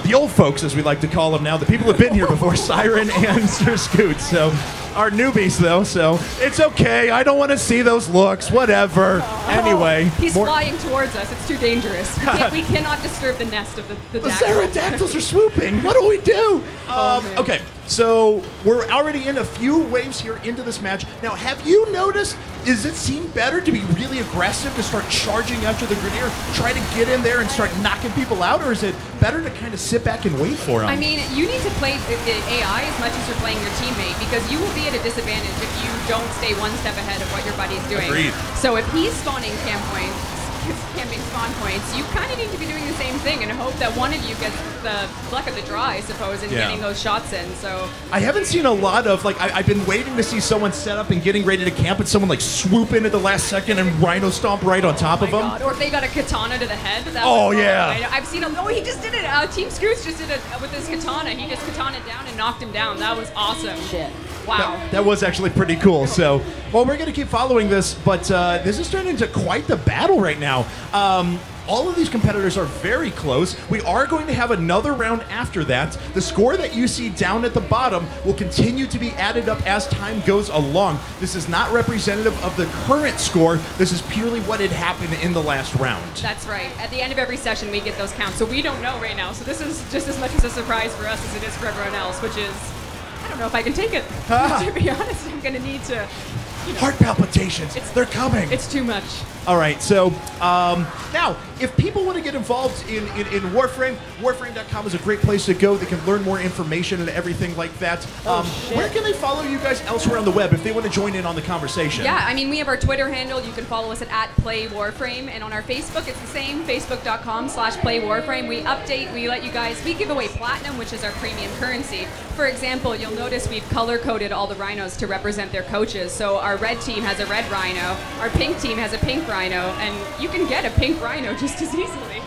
the old folks, as we like to call them now, the people who have been here before, Siren and Sir Scoot. So our newbies, though, so it's okay. I don't want to see those looks. Whatever. Anyway, he's flying towards us. It's too dangerous. We cannot disturb the nest of the pterodactyls are swooping. What do we do? Okay, so we're already in a few waves here into this match. Now, have you noticed, does it seem better to be really aggressive, to start charging after the Grenadier, try to get in there and start knocking people out, or is it better to kind of sit back and wait for them? I mean, you need to play the AI as much as you're playing your teammate, because you will be at a disadvantage if you don't stay one step ahead of what your buddy's doing. Agreed. So if he's spawning camping spawn points, you kind of need to be doing the same thing and hope that one of you gets the luck of the draw, I suppose, in getting those shots in. So I haven't seen a lot of, like, I've been waiting to see someone set up and getting ready to camp, and someone like swoop in at the last second and rhino stomp right on top of them. God. Or if they got a katana to the head. I've seen him. Oh, he just did it. Team Scoots just did it with his katana. He just katanaed down and knocked him down. That was awesome. Shit. Wow. That was actually pretty cool. So, well, we're going to keep following this, but this is turning into quite the battle right now. All of these competitors are very close. We are going to have another round after that. The score that you see down at the bottom will continue to be added up as time goes along. This is not representative of the current score. This is purely what had happened in the last round. That's right. At the end of every session, we get those counts. So we don't know right now. So this is just as much as a surprise for us as it is for everyone else, which is, I don't know if I can take it. To be honest, I'm going to need to... Heart palpitations. They're coming. It's too much. All right, so now, if people want to get involved in Warframe, Warframe.com is a great place to go. They can learn more information and everything like that. Where can they follow you guys elsewhere on the web if they want to join in on the conversation? Yeah, I mean, we have our Twitter handle. You can follow us at @PlayWarframe. And on our Facebook, it's the same, facebook.com/PlayWarframe. We update, we give away Platinum, which is our premium currency. For example, you'll notice we've color-coded all the rhinos to represent their coaches. So our red team has a red rhino, our pink team has a pink rhino, and you can get a pink rhino just as easily.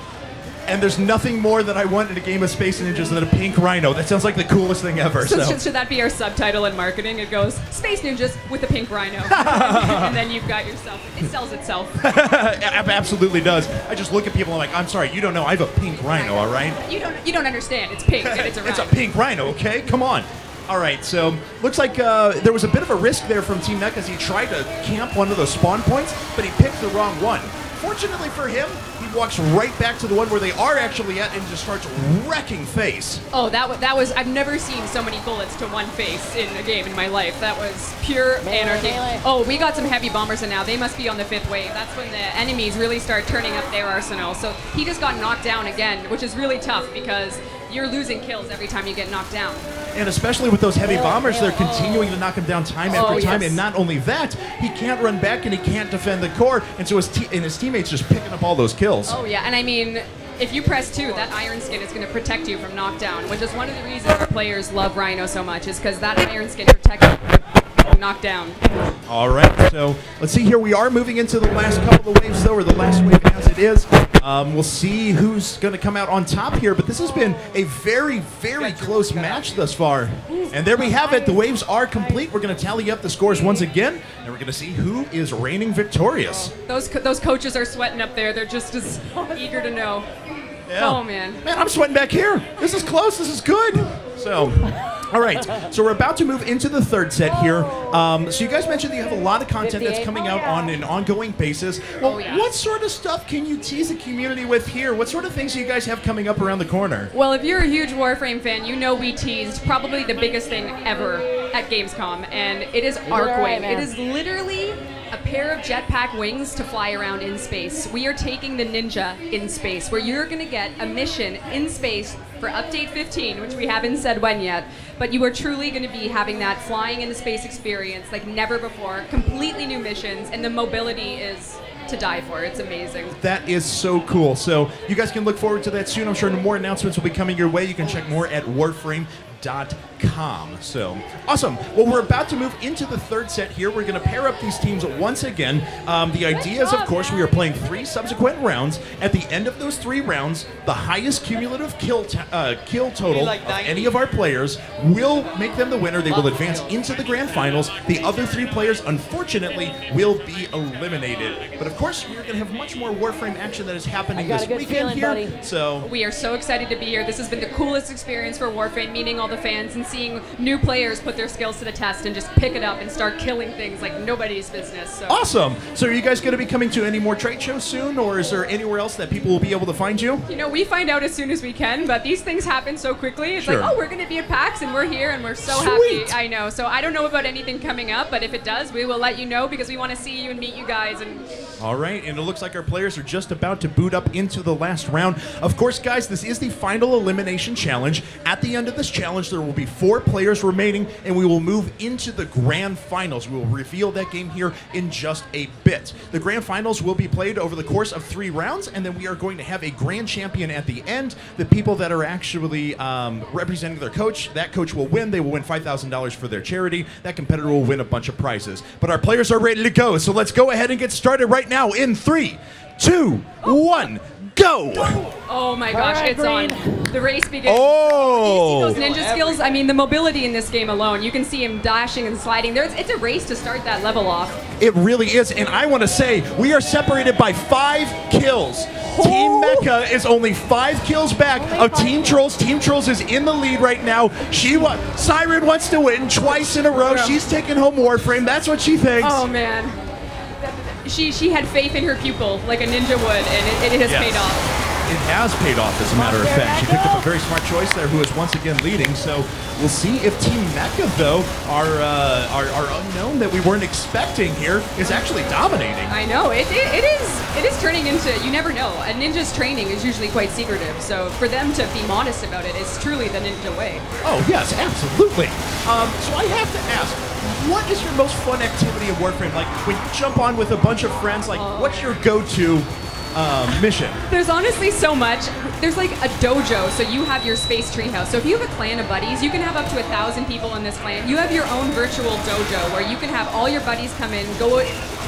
And there's nothing more that I want in a game of Space Ninjas than a pink rhino. That sounds like the coolest thing ever. So should that be our subtitle in marketing? It goes, Space Ninjas with a pink rhino. And then you've got yourself. It sells itself. It absolutely does. I just look at people and I'm like, I'm sorry, you don't know. I have a pink rhino, all right? You don't understand. It's pink and it's a rhino. It's a pink rhino, okay? Come on. All right, so looks like there was a bit of a risk there from Team Mecha as he tried to camp one of those spawn points, but he picked the wrong one. Fortunately for him, he walks right back to the one where they are actually at and just starts wrecking face. Oh, that was I've never seen so many bullets to one face in a game in my life. That was pure anarchy. Oh, we got some heavy bombers in now. They must be on the 5th wave. That's when the enemies really start turning up their arsenal. So he just got knocked down again, which is really tough because you're losing kills every time you get knocked down. And especially with those heavy bombers, they're continuing to knock him down time after time. Yes. And not only that, he can't run back and he can't defend the core. And so his teammates just picking up all those kills. Oh, yeah. And I mean, if you press 2, that iron skin is going to protect you from knockdown, which is one of the reasons our players love Rhino so much, is because that iron skin protects you from knockdown. All right. So let's see here. We are moving into the last couple of waves, though, or the last wave as it is. We'll see who's going to come out on top here, but this has been a very, very close match thus far. And there we have it. The waves are complete. We're going to tally up the scores once again, and we're going to see who is reigning victorious. Those coaches are sweating up there. They're just as eager to know. Yeah. Oh, man. Man, I'm sweating back here. This is close. This is good. So, all right. So we're about to move into the third set here. So you guys mentioned that you have a lot of content that's coming out on an ongoing basis. Well, what sort of stuff can you tease the community with here? What sort of things do you guys have coming up around the corner? Well, if you're a huge Warframe fan, you know we teased probably the biggest thing ever at Gamescom, and it is Arcwing. It is literally a pair of jetpack wings to fly around in space. We are taking the Ninja in space, where you're going to get a mission in space for Update 15, which we haven't said when yet, but you are truly going to be having that flying into space experience like never before, completely new missions, and the mobility is to die for. It's amazing. That is so cool. So you guys can look forward to that soon. I'm sure more announcements will be coming your way. You can check more at warframe.com. So awesome. Well, we're about to move into the third set here. We're going to pair up these teams once again. The idea is, of course, we are playing 3 subsequent rounds. At the end of those 3 rounds, the highest cumulative kill total of any of our players will make them the winner. They will advance into the grand finals. The other 3 players, unfortunately, will be eliminated. But of course, we're going to have much more Warframe action that is happening this weekend here. So we are so excited to be here. This has been the coolest experience for Warframe, meeting all the fans and seeing new players put their skills to the test and just pick it up and start killing things like nobody's business. So. Awesome. So are you guys going to be coming to any more trade shows soon, or is there anywhere else that people will be able to find you? You know, we find out as soon as we can, but these things happen so quickly. It's like, oh, we're going to be at PAX and we're here and we're so happy. I know. So I don't know about anything coming up, but if it does, we will let you know because we want to see you and meet you guys. And all right, and it looks like our players are just about to boot up into the last round. Of course, guys, this is the final elimination challenge. At the end of this challenge, there will be 4 players remaining, and we will move into the grand finals. We will reveal that game here in just a bit. The grand finals will be played over the course of 3 rounds, and then we are going to have a grand champion at the end. The people that are actually representing their coach, that coach will win. They will win $5,000 for their charity. That competitor will win a bunch of prizes. But our players are ready to go, so let's go ahead and get started right now in 3, 2, 1, go! Oh my gosh, All right, it's on. The race begins. Oh! You see those ninja skills? I mean, the mobility in this game alone. You can see him dashing and sliding. It's a race to start that level off. It really is, and I want to say we are separated by 5 kills. Team Mecha is only 5 kills back of Team Trolls. Team Trolls is in the lead right now. Siren wants to win twice in a row. She's taking home Warframe. That's what she thinks. Oh man. She had faith in her pupil like a ninja would, and it has paid off. It has paid off, as a matter of fact. She picked up a very smart choice there, who is once again leading. So we'll see if Team Mecha, though, our unknown that we weren't expecting here, is actually dominating. I know it is turning into, you never know. A ninja's training is usually quite secretive, so for them to be modest about it is truly the ninja way. Oh yes, absolutely. So I have to ask, what is your most fun activity in Warframe? Like when you jump on with a bunch of friends, like what's your go-to mission? There's honestly so much. There's like a dojo, so you have your space treehouse. So if you have a clan of buddies, you can have up to 1,000 people in this clan. You have your own virtual dojo where you can have all your buddies come in, go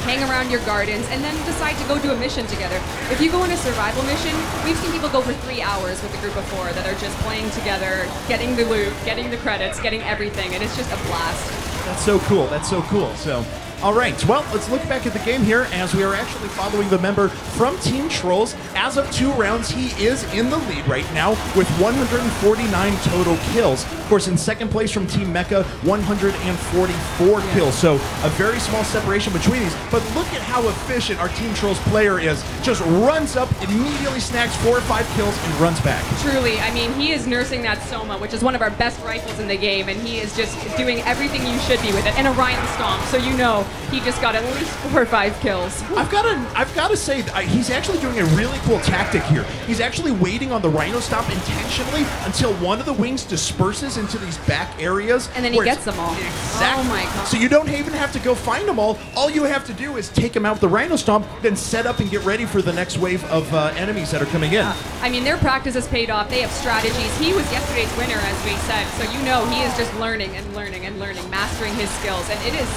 hang around your gardens, and then decide to go do a mission together. If you go on a survival mission, we've seen people go for 3 hours with a group of 4 that are just playing together, getting the loot, getting the credits, getting everything, and it's just a blast. That's so cool. That's so cool. So, all right. Well, let's look back at the game here as we are actually following the member from Team Trolls. As of 2 rounds, he is in the lead right now with 149 total kills. Of course, in second place from Team Mecha, 144 kills. So a very small separation between these. But look at how efficient our Team Trolls player is. Just runs up, immediately snacks 4 or 5 kills, and runs back. Truly. I mean, he is nursing that Soma, which is one of our best rifles in the game, and he is just doing everything you should be with it. And a Rhino Stomp, so you know he just got at least 4 or 5 kills. I've got to say, he's actually doing a really cool tactic here. He's actually waiting on the Rhino Stomp intentionally until one of the wings disperses into these back areas. And then he gets them all. Exactly. Oh my god. So you don't even have to go find them all. All you have to do is take them out with the Rhino Stomp, then set up and get ready for the next wave of enemies that are coming in. I mean, their practice has paid off. They have strategies. He was yesterday's winner, as we said. So you know he is just learning and learning and learning, mastering his skills. And it is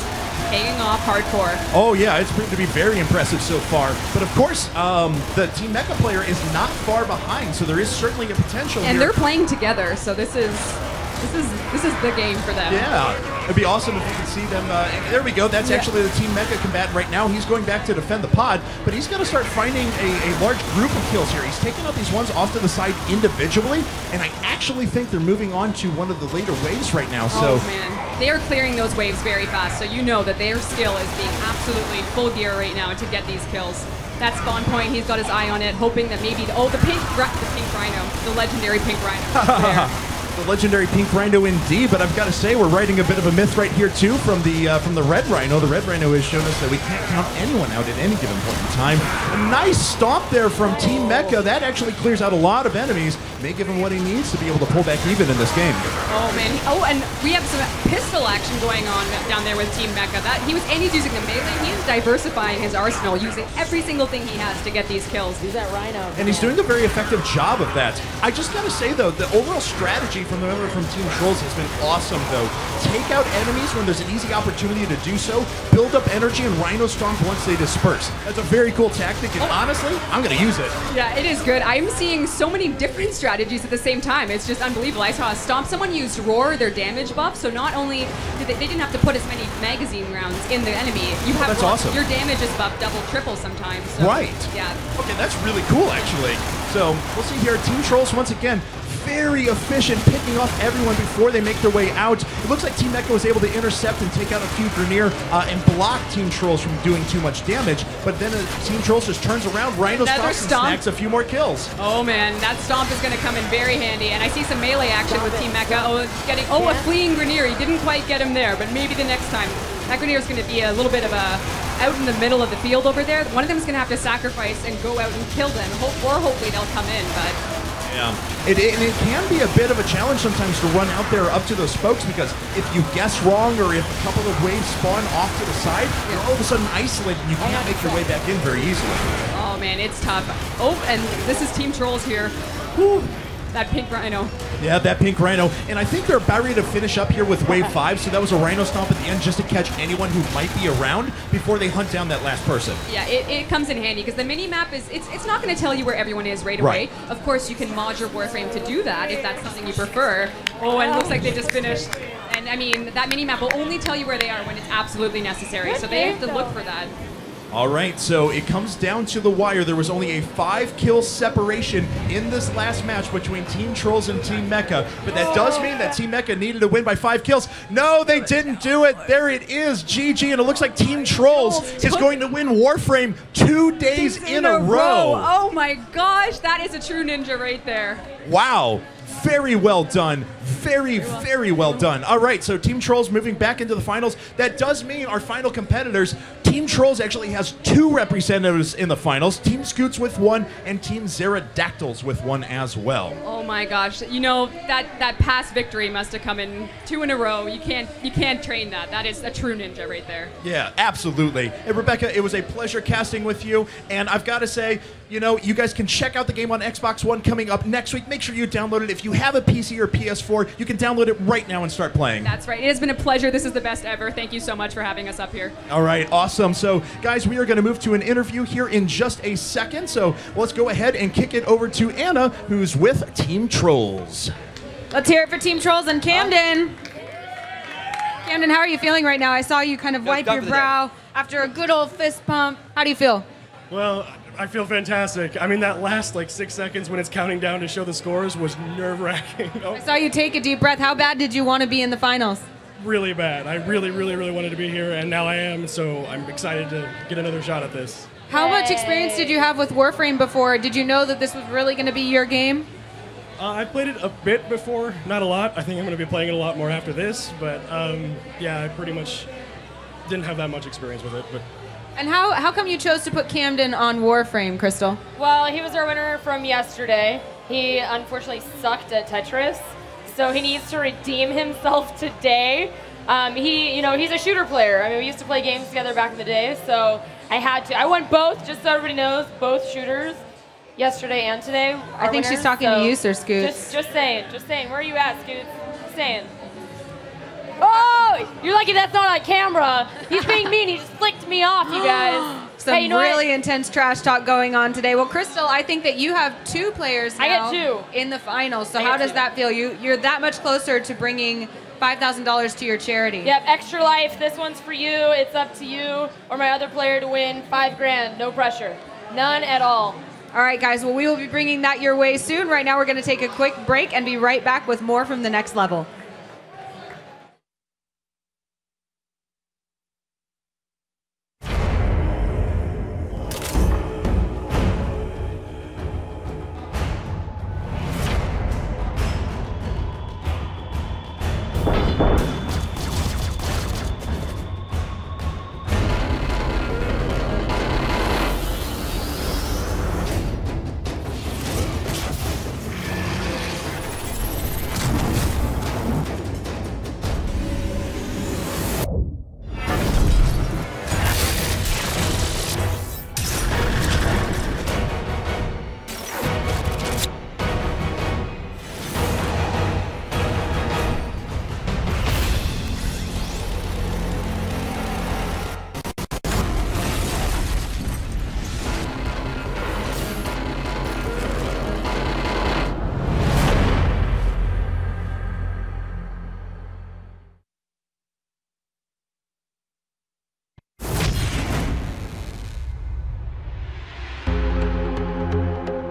paying off hardcore. Oh yeah, it's proved to be very impressive so far. But of course, the Team Mecha player is not far behind, so there is certainly a potential And here. they're playing together, so this is the game for them. Yeah, it'd be awesome if you could see them. And there we go. That's actually the Team Mecha combatant right now. He's going back to defend the pod, but he's got to start finding a large group of kills here. He's taking out these ones off to the side individually, and I actually think they're moving on to one of the later waves right now. So. Oh man, they are clearing those waves very fast, so you know that their skill is being absolutely full gear right now to get these kills. That spawn point, he's got his eye on it, hoping that maybe the pink rhino, the legendary pink rhino. is there. The legendary pink rhino indeed, but I've got to say we're riding a bit of a myth right here too from the red rhino. The red rhino has shown us that we can't count anyone out at any given point in time. A nice stomp there from Team Mecha. That actually clears out a lot of enemies. May give him what he needs to be able to pull back even in this game. Oh man! Oh, and we have some pistol action going on down there with Team Mecha. He's using the melee. He is diversifying his arsenal, using every single thing he has to get these kills. Use that rhino. And he's doing a very effective job of that. I just got to say though, the overall strategy from the member from Team Trolls has been awesome though. Take out enemies when there's an easy opportunity to do so. Build up energy and rhino stomp once they disperse. That's a very cool tactic, and honestly, I'm going to use it. Yeah, it is good. I'm seeing so many different strategies at the same time. It's just unbelievable. I saw a stomp. Someone used roar, their damage buff, so not only did they didn't have to put as many magazine rounds in the enemy. You have that's awesome. Your damage is buffed double, triple sometimes. So, right. Yeah. Okay, that's really cool actually. So we'll see here. Team Trolls once again. Very efficient, picking off everyone before they make their way out. It looks like Team Mecha was able to intercept and take out a few Grenier and block Team Trolls from doing too much damage. But then Team Trolls just turns around, Rhino stomps and snags a few more kills. Oh man, that stomp is going to come in very handy. And I see some melee action with Team Mecha. A fleeing Grenier. He didn't quite get him there, but maybe the next time. That Grenier is going to be a little bit of out in the middle of the field over there. One of them is going to have to sacrifice and go out and kill them, or hopefully they'll come in. But yeah, it can be a bit of a challenge sometimes to run out there up to those spokes, because if you guess wrong or if a couple of waves spawn off to the side, you're all of a sudden isolated and you can't make your way back in very easily. Oh man, it's tough. Oh, and this is Team Trolls here. Whew. That pink rhino. Yeah, that pink rhino. And I think they're about ready to finish up here with wave 5, so that was a rhino stomp at the end just to catch anyone who might be around before they hunt down that last person. Yeah, it comes in handy because the mini-map is, it's not going to tell you where everyone is right away. Of course, you can mod your Warframe to do that if that's something you prefer. Oh, and it looks like they just finished. And I mean, that mini-map will only tell you where they are when it's absolutely necessary, so they have to look for that. All right, so it comes down to the wire. There was only a 5-kill separation in this last match between Team Trolls and Team Mecha, but that does mean that Team Mecha needed to win by 5 kills. No, they didn't do it. There it is, GG, and it looks like Team Trolls is going to win Warframe 2 days in a row. Oh my gosh, that is a true ninja right there. Wow. Very well done. Very, very well done. All right, so Team Trolls moving back into the finals. That does mean our final competitors, Team Trolls actually has 2 representatives in the finals. Team Scoots with 1 and Team Pterodactyls with 1 as well. Oh my gosh, you know, that past victory must have come in 2 in a row. You can't train that. That is a true ninja right there. Yeah, absolutely. Hey, Rebecca, it was a pleasure casting with you, and I've got to say, you know, you guys can check out the game on Xbox One coming up next week. Make sure you download it. If you have a PC or PS4, you can download it right now and start playing. That's right. It has been a pleasure. This is the best ever. Thank you so much for having us up here. All right, awesome. So, guys, we are going to move to an interview here in just a second. So, let's go ahead and kick it over to Anna, who's with Team Trolls. Let's hear it for Team Trolls and Camden. Camden, how are you feeling right now? I saw you kind of wipe your brow after a good old fist pump. How do you feel? Well, I feel fantastic. I mean, that last 6 seconds when it's counting down to show the scores was nerve-wracking. I saw you take a deep breath. How bad did you want to be in the finals? Really bad. I really, really, really wanted to be here, and now I am, so I'm excited to get another shot at this. How much experience did you have with Warframe before? Did you know that this was really going to be your game? I played it a bit before, not a lot. I think I'm going to be playing it a lot more after this, but yeah, I pretty much didn't have that much experience with it. But. And how come you chose to put Camden on Warframe, Crystal? Well, he was our winner from yesterday. He unfortunately sucked at Tetris, so he needs to redeem himself today. He's a shooter player. I mean, we used to play games together back in the day, so I had to. I won both, just so everybody knows, both shooters, yesterday and today. I think she's talking to you, Sir Scoots. Just saying. Where are you at, Scoots? Just saying. Oh, You're lucky that's not on camera. He's being mean. He just flicked me off, you guys. Some hey, you know really what? intense trash talk going on today. Well, Crystal, I think that you have 2 players now I get 2 in the finals. So I how get does 2. that feel? You're that much closer to bringing $5,000 to your charity. Yep, extra life. This one's for you. It's up to you or my other player to win $5 grand. No pressure. None at all. All right, guys. Well, we will be bringing that your way soon. Right now, we're going to take a quick break and be right back with more from the next level.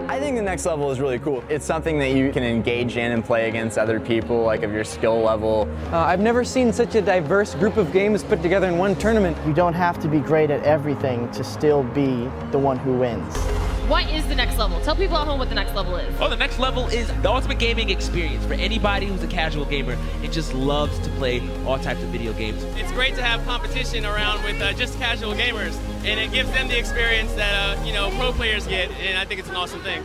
I think the next level is really cool. It's something that you can engage in and play against other people, like of your skill level. I've never seen such a diverse group of games put together in one tournament. You don't have to be great at everything to still be the one who wins. What is the next level? Tell people at home what the next level is. Oh, the next level is the ultimate gaming experience for anybody who's a casual gamer and just loves to play all types of video games. It's great to have competition around with just casual gamers, and it gives them the experience that pro players get, and I think it's an awesome thing.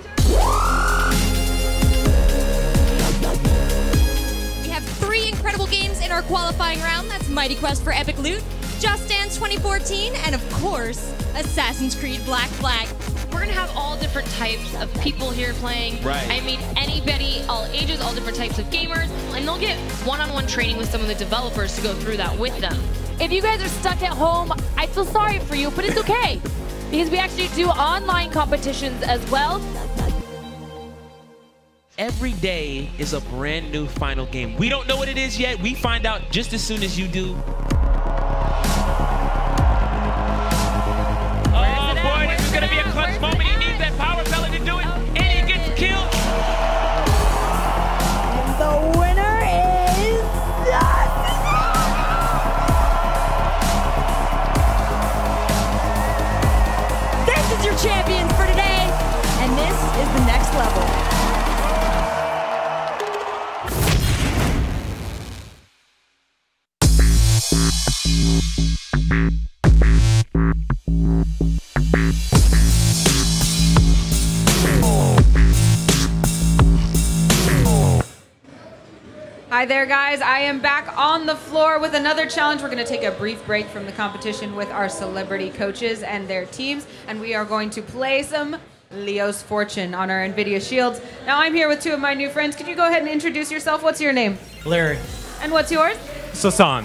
We have 3 incredible games in our qualifying round. That's Mighty Quest for Epic Loot, Just Dance 2014, and of course, Assassin's Creed Black Flag. We're gonna have all different types of people here playing. Right. I mean, anybody, all ages, all different types of gamers, and they'll get one-on-one training with some of the developers to go through that with them. If you guys are stuck at home, I feel sorry for you, but it's okay. Because we actually do online competitions as well. Every day is a brand new final game. We don't know what it is yet. We find out just as soon as you do. Oh boy, this is going to be a clutch moment. He needs that power pellet to do it, and he gets killed. And the winner is... This is your champions for today, and this is the next level. Hi there, guys. I am back on the floor with another challenge. We're going to take a brief break from the competition with our celebrity coaches and their teams, and we are going to play some Leo's Fortune on our NVIDIA Shields. Now, I'm here with 2 of my new friends. Could you go ahead and introduce yourself? What's your name? Larry. And what's yours? Sasan.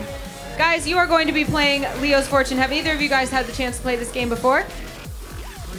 Guys, you are going to be playing Leo's Fortune. Have either of you guys had the chance to play this game before?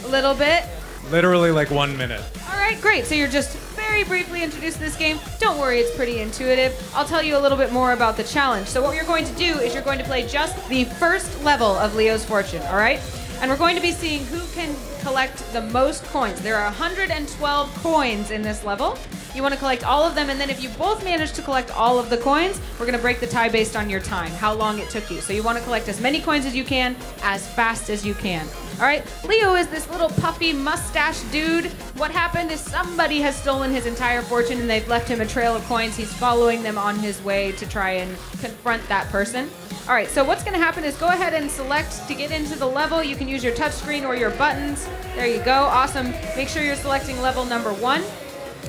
A little bit? Literally like 1 minute. All right, great. So you're just very briefly introduced to this game. Don't worry, it's pretty intuitive. I'll tell you a little bit more about the challenge. So what you're going to do is you're going to play just the first level of Leo's Fortune, all right? And we're going to be seeing who can collect the most coins. There are 112 coins in this level. You want to collect all of them, and then if you both manage to collect all of the coins, we're going to break the tie based on your time, how long it took you. So you want to collect as many coins as you can, as fast as you can. All right, Leo is this little puffy mustache dude. What happened is somebody has stolen his entire fortune and they've left him a trail of coins. He's following them on his way to try and confront that person. All right, so what's gonna happen is go ahead and select to get into the level. You can use your touchscreen or your buttons. There you go, awesome. Make sure you're selecting level number 1.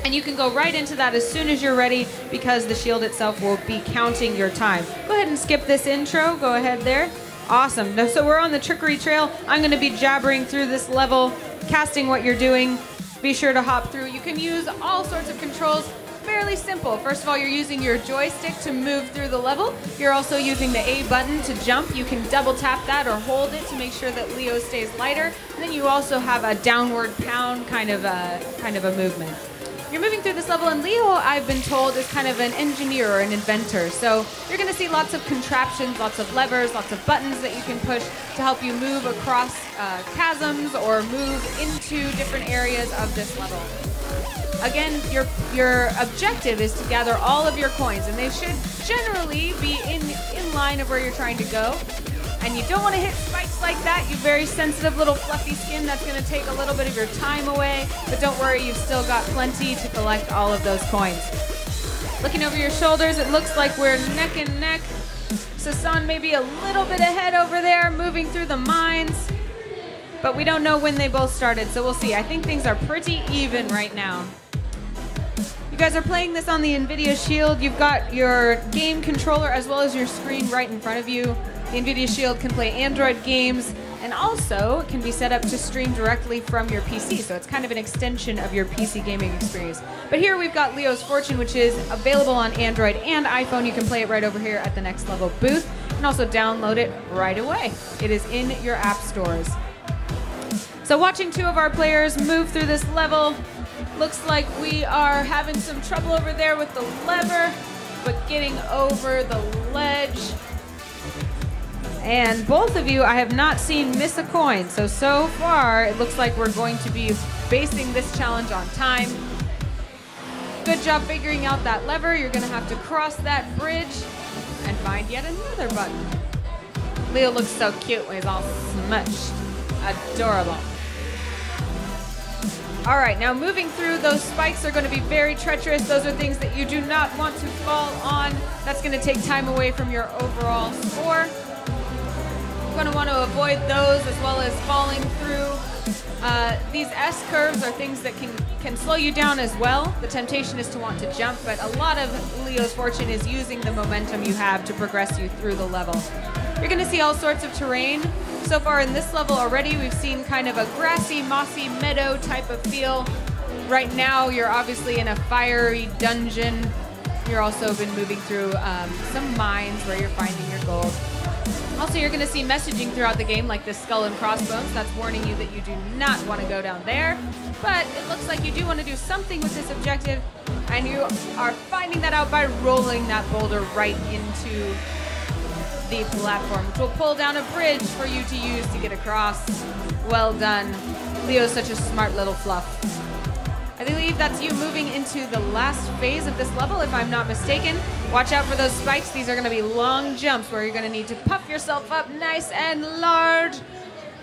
And you can go right into that as soon as you're ready because the shield itself will be counting your time. Go ahead and skip this intro, go ahead there. Awesome, so we're on the trickery trail. I'm gonna be jabbering through this level, casting what you're doing. Be sure to hop through. You can use all sorts of controls. fairly simple. First of all, you're using your joystick to move through the level. You're also using the A button to jump. You can double tap that or hold it to make sure that Leo stays lighter. And then you also have a downward pound kind of a movement. You're moving through this level, and Leo, I've been told, is kind of an engineer or an inventor. So you're going to see lots of contraptions, lots of levers, lots of buttons that you can push to help you move across chasms or move into different areas of this level. Again, your objective is to gather all of your coins, and they should generally be in line of where you're trying to go. And you don't want to hit spikes like that, you very sensitive little fluffy skin. That's going to take a little bit of your time away. But don't worry, you've still got plenty to collect all of those coins. Looking over your shoulders, it looks like we're neck and neck. Sasan may be a little bit ahead over there, moving through the mines. But we don't know when they both started, so we'll see. I think things are pretty even right now. You guys are playing this on the NVIDIA Shield. You've got your game controller as well as your screen right in front of you. The NVIDIA Shield can play Android games and also can be set up to stream directly from your PC. So it's kind of an extension of your PC gaming experience. But here we've got Leo's Fortune, which is available on Android and iPhone. You can play it right over here at the Next Level booth. You can also download it right away. It is in your app stores. So watching two of our players move through this level, looks like we are having some trouble over there with the lever, but getting over the ledge. And both of you, I have not seen miss a coin. So far, it looks like we're going to be basing this challenge on time. Good job figuring out that lever. You're going to have to cross that bridge and find yet another button. Leo looks so cute when he's all smushed. Adorable. All right, now moving through, those spikes are going to be very treacherous. Those are things that you do not want to fall on. That's going to take time away from your overall score. You're going to want to avoid those as well as falling through. These S-curves are things that can slow you down as well. The temptation is to want to jump, but a lot of Leo's Fortune is using the momentum you have to progress you through the level. You're going to see all sorts of terrain. So far in this level already, we've seen kind of a grassy, mossy meadow type of feel. Right now, you're obviously in a fiery dungeon. You're also been moving through some mines where you're finding your gold. Also, you're going to see messaging throughout the game, like this skull and crossbones. That's warning you that you do not want to go down there. But it looks like you do want to do something with this objective, and you are finding that out by rolling that boulder right into the platform, which will pull down a bridge for you to use to get across. Well done. Leo's such a smart little fluff. I believe that's you moving into the last phase of this level, if I'm not mistaken. Watch out for those spikes. These are going to be long jumps where you're going to need to puff yourself up nice and large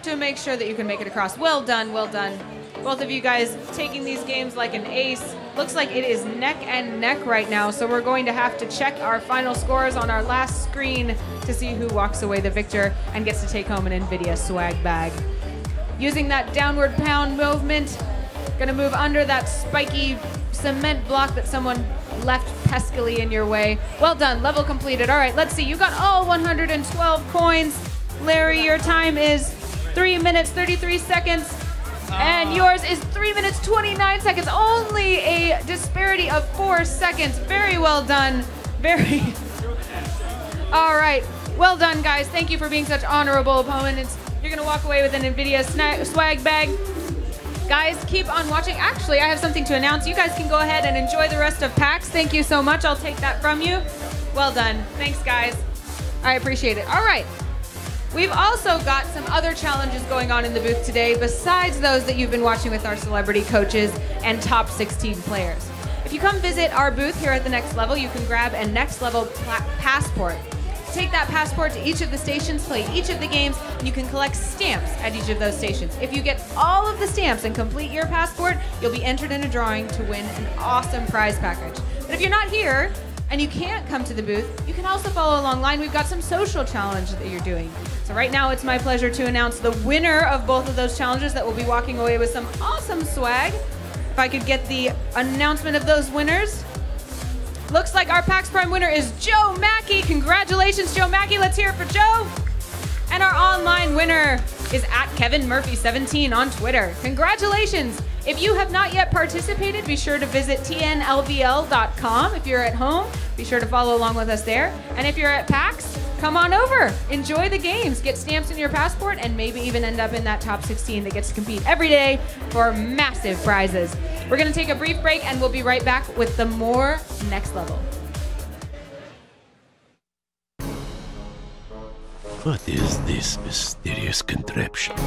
to make sure that you can make it across. Well done, well done. Both of you guys taking these games like an ace. Looks like it is neck and neck right now, so we're going to have to check our final scores on our last screen to see who walks away the victor and gets to take home an NVIDIA swag bag. Using that downward pound movement, gonna move under that spiky cement block that someone left peskily in your way. Well done, level completed. All right, let's see, you got all 112 coins. Larry, your time is 3 minutes, 33 seconds. And yours is 3 minutes, 29 seconds. Only a disparity of 4 seconds. Very well done. Very. All right. Well done, guys. Thank you for being such honorable opponents. You're going to walk away with an NVIDIA swag bag. Guys, keep on watching. Actually, I have something to announce. You guys can go ahead and enjoy the rest of PAX. Thank you so much. I'll take that from you. Well done. Thanks, guys. I appreciate it. All right. We've also got some other challenges going on in the booth today besides those that you've been watching with our celebrity coaches and top 16 players. If you come visit our booth here at the Next Level, you can grab a Next Level passport. Take that passport to each of the stations, play each of the games, and you can collect stamps at each of those stations. If you get all of the stamps and complete your passport, you'll be entered in a drawing to win an awesome prize package. But if you're not here and you can't come to the booth, you can also follow along line. We've got some social challenges that you're doing. So right now it's my pleasure to announce the winner of both of those challenges that will be walking away with some awesome swag. If I could get the announcement of those winners. Looks like our PAX Prime winner is Joe Mackey. Congratulations, Joe Mackey. Let's hear it for Joe. And our online winner is at Kevin Murphy 17 on Twitter. Congratulations. If you have not yet participated, be sure to visit tnlvl.com. If you're at home, be sure to follow along with us there. And if you're at PAX, come on over. Enjoy the games. Get stamps in your passport and maybe even end up in that top 16 that gets to compete every day for massive prizes. We're going to take a brief break and we'll be right back with the more Next Level. What is this mysterious contraption?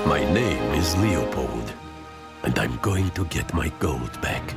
My name is Leopold, and I'm going to get my gold back.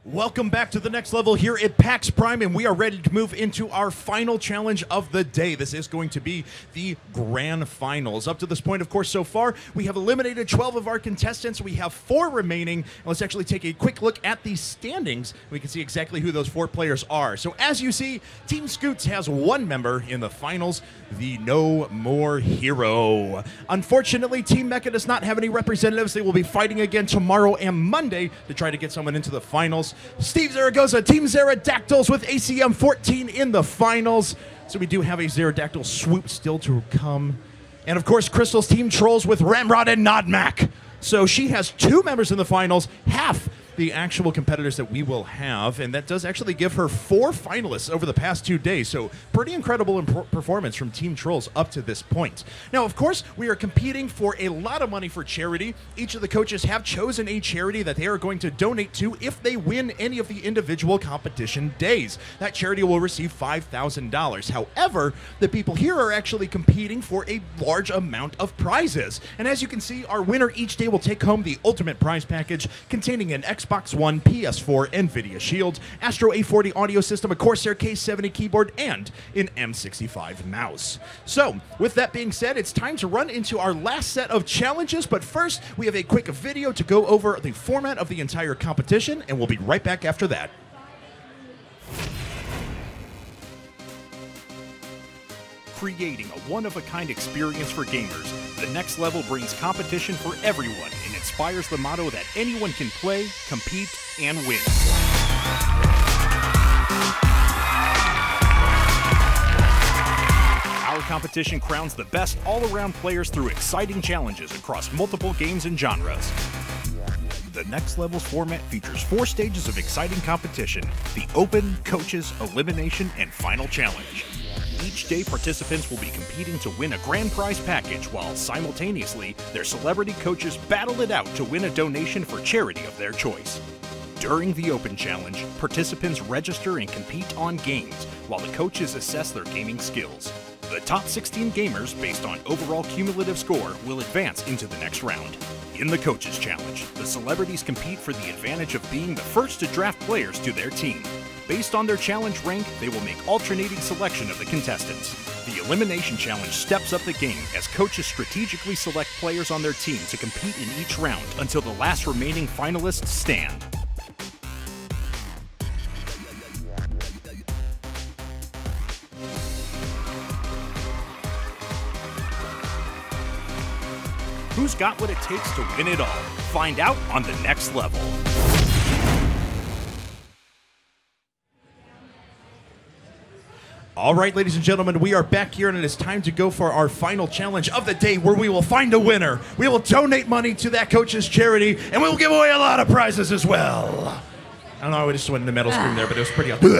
Welcome back to the Next Level here at PAX Prime, and we are ready to move into our final challenge of the day. This is going to be the Grand Finals. Up to this point, of course, so far, we have eliminated 12 of our contestants. We have 4 remaining. And let's actually take a quick look at the standings. We can see exactly who those 4 players are. So as you see, Team Scoots has 1 member in the finals, the No More Hero. Unfortunately, Team Mecha does not have any representatives. They will be fighting again tomorrow and Monday to try to get someone into the finals. Steve Zaragoza, Team Zerodactyls with ACM 14 in the finals. So we do have a Zerodactyl swoop still to come. And of course, Crystal's Team Trolls with Ramrod and Nodmac. So she has 2 members in the finals, half the actual competitors that we will have, and that does actually give her 4 finalists over the past 2 days, so pretty incredible performance from Team Trolls up to this point. Now, of course, we are competing for a lot of money for charity. Each of the coaches have chosen a charity that they are going to donate to if they win any of the individual competition days. That charity will receive $5,000. However, the people here are actually competing for a large amount of prizes, and as you can see, our winner each day will take home the ultimate prize package containing an Xbox One, PS4, NVIDIA Shield, Astro A40 audio system, a Corsair K70 keyboard, and an M65 mouse. So, with that being said, it's time to run into our last set of challenges, but first, we have a quick video to go over the format of the entire competition, and we'll be right back after that. Creating a one-of-a-kind experience for gamers, the Next Level brings competition for everyone and inspires the motto that anyone can play, compete, and win. Our competition crowns the best all-around players through exciting challenges across multiple games and genres. The Next Level's format features 4 stages of exciting competition: the Open, Coaches, Elimination, and Final Challenge. Each day, participants will be competing to win a grand prize package, while simultaneously, their celebrity coaches battle it out to win a donation for charity of their choice. During the Open Challenge, participants register and compete on games, while the coaches assess their gaming skills. The top 16 gamers, based on overall cumulative score, will advance into the next round. In the Coaches Challenge, the celebrities compete for the advantage of being the first to draft players to their team. Based on their challenge rank, they will make alternating selection of the contestants. The Elimination Challenge steps up the game as coaches strategically select players on their team to compete in each round until the last remaining finalists stand. Who's got what it takes to win it all? Find out on the next level. All right, ladies and gentlemen, we are back here, and it is time to go for our final challenge of the day, where we will find a winner. We will donate money to that coach's charity, and we will give away a lot of prizes as well. I don't know, I just went in the metal scream there, but it was pretty awesome.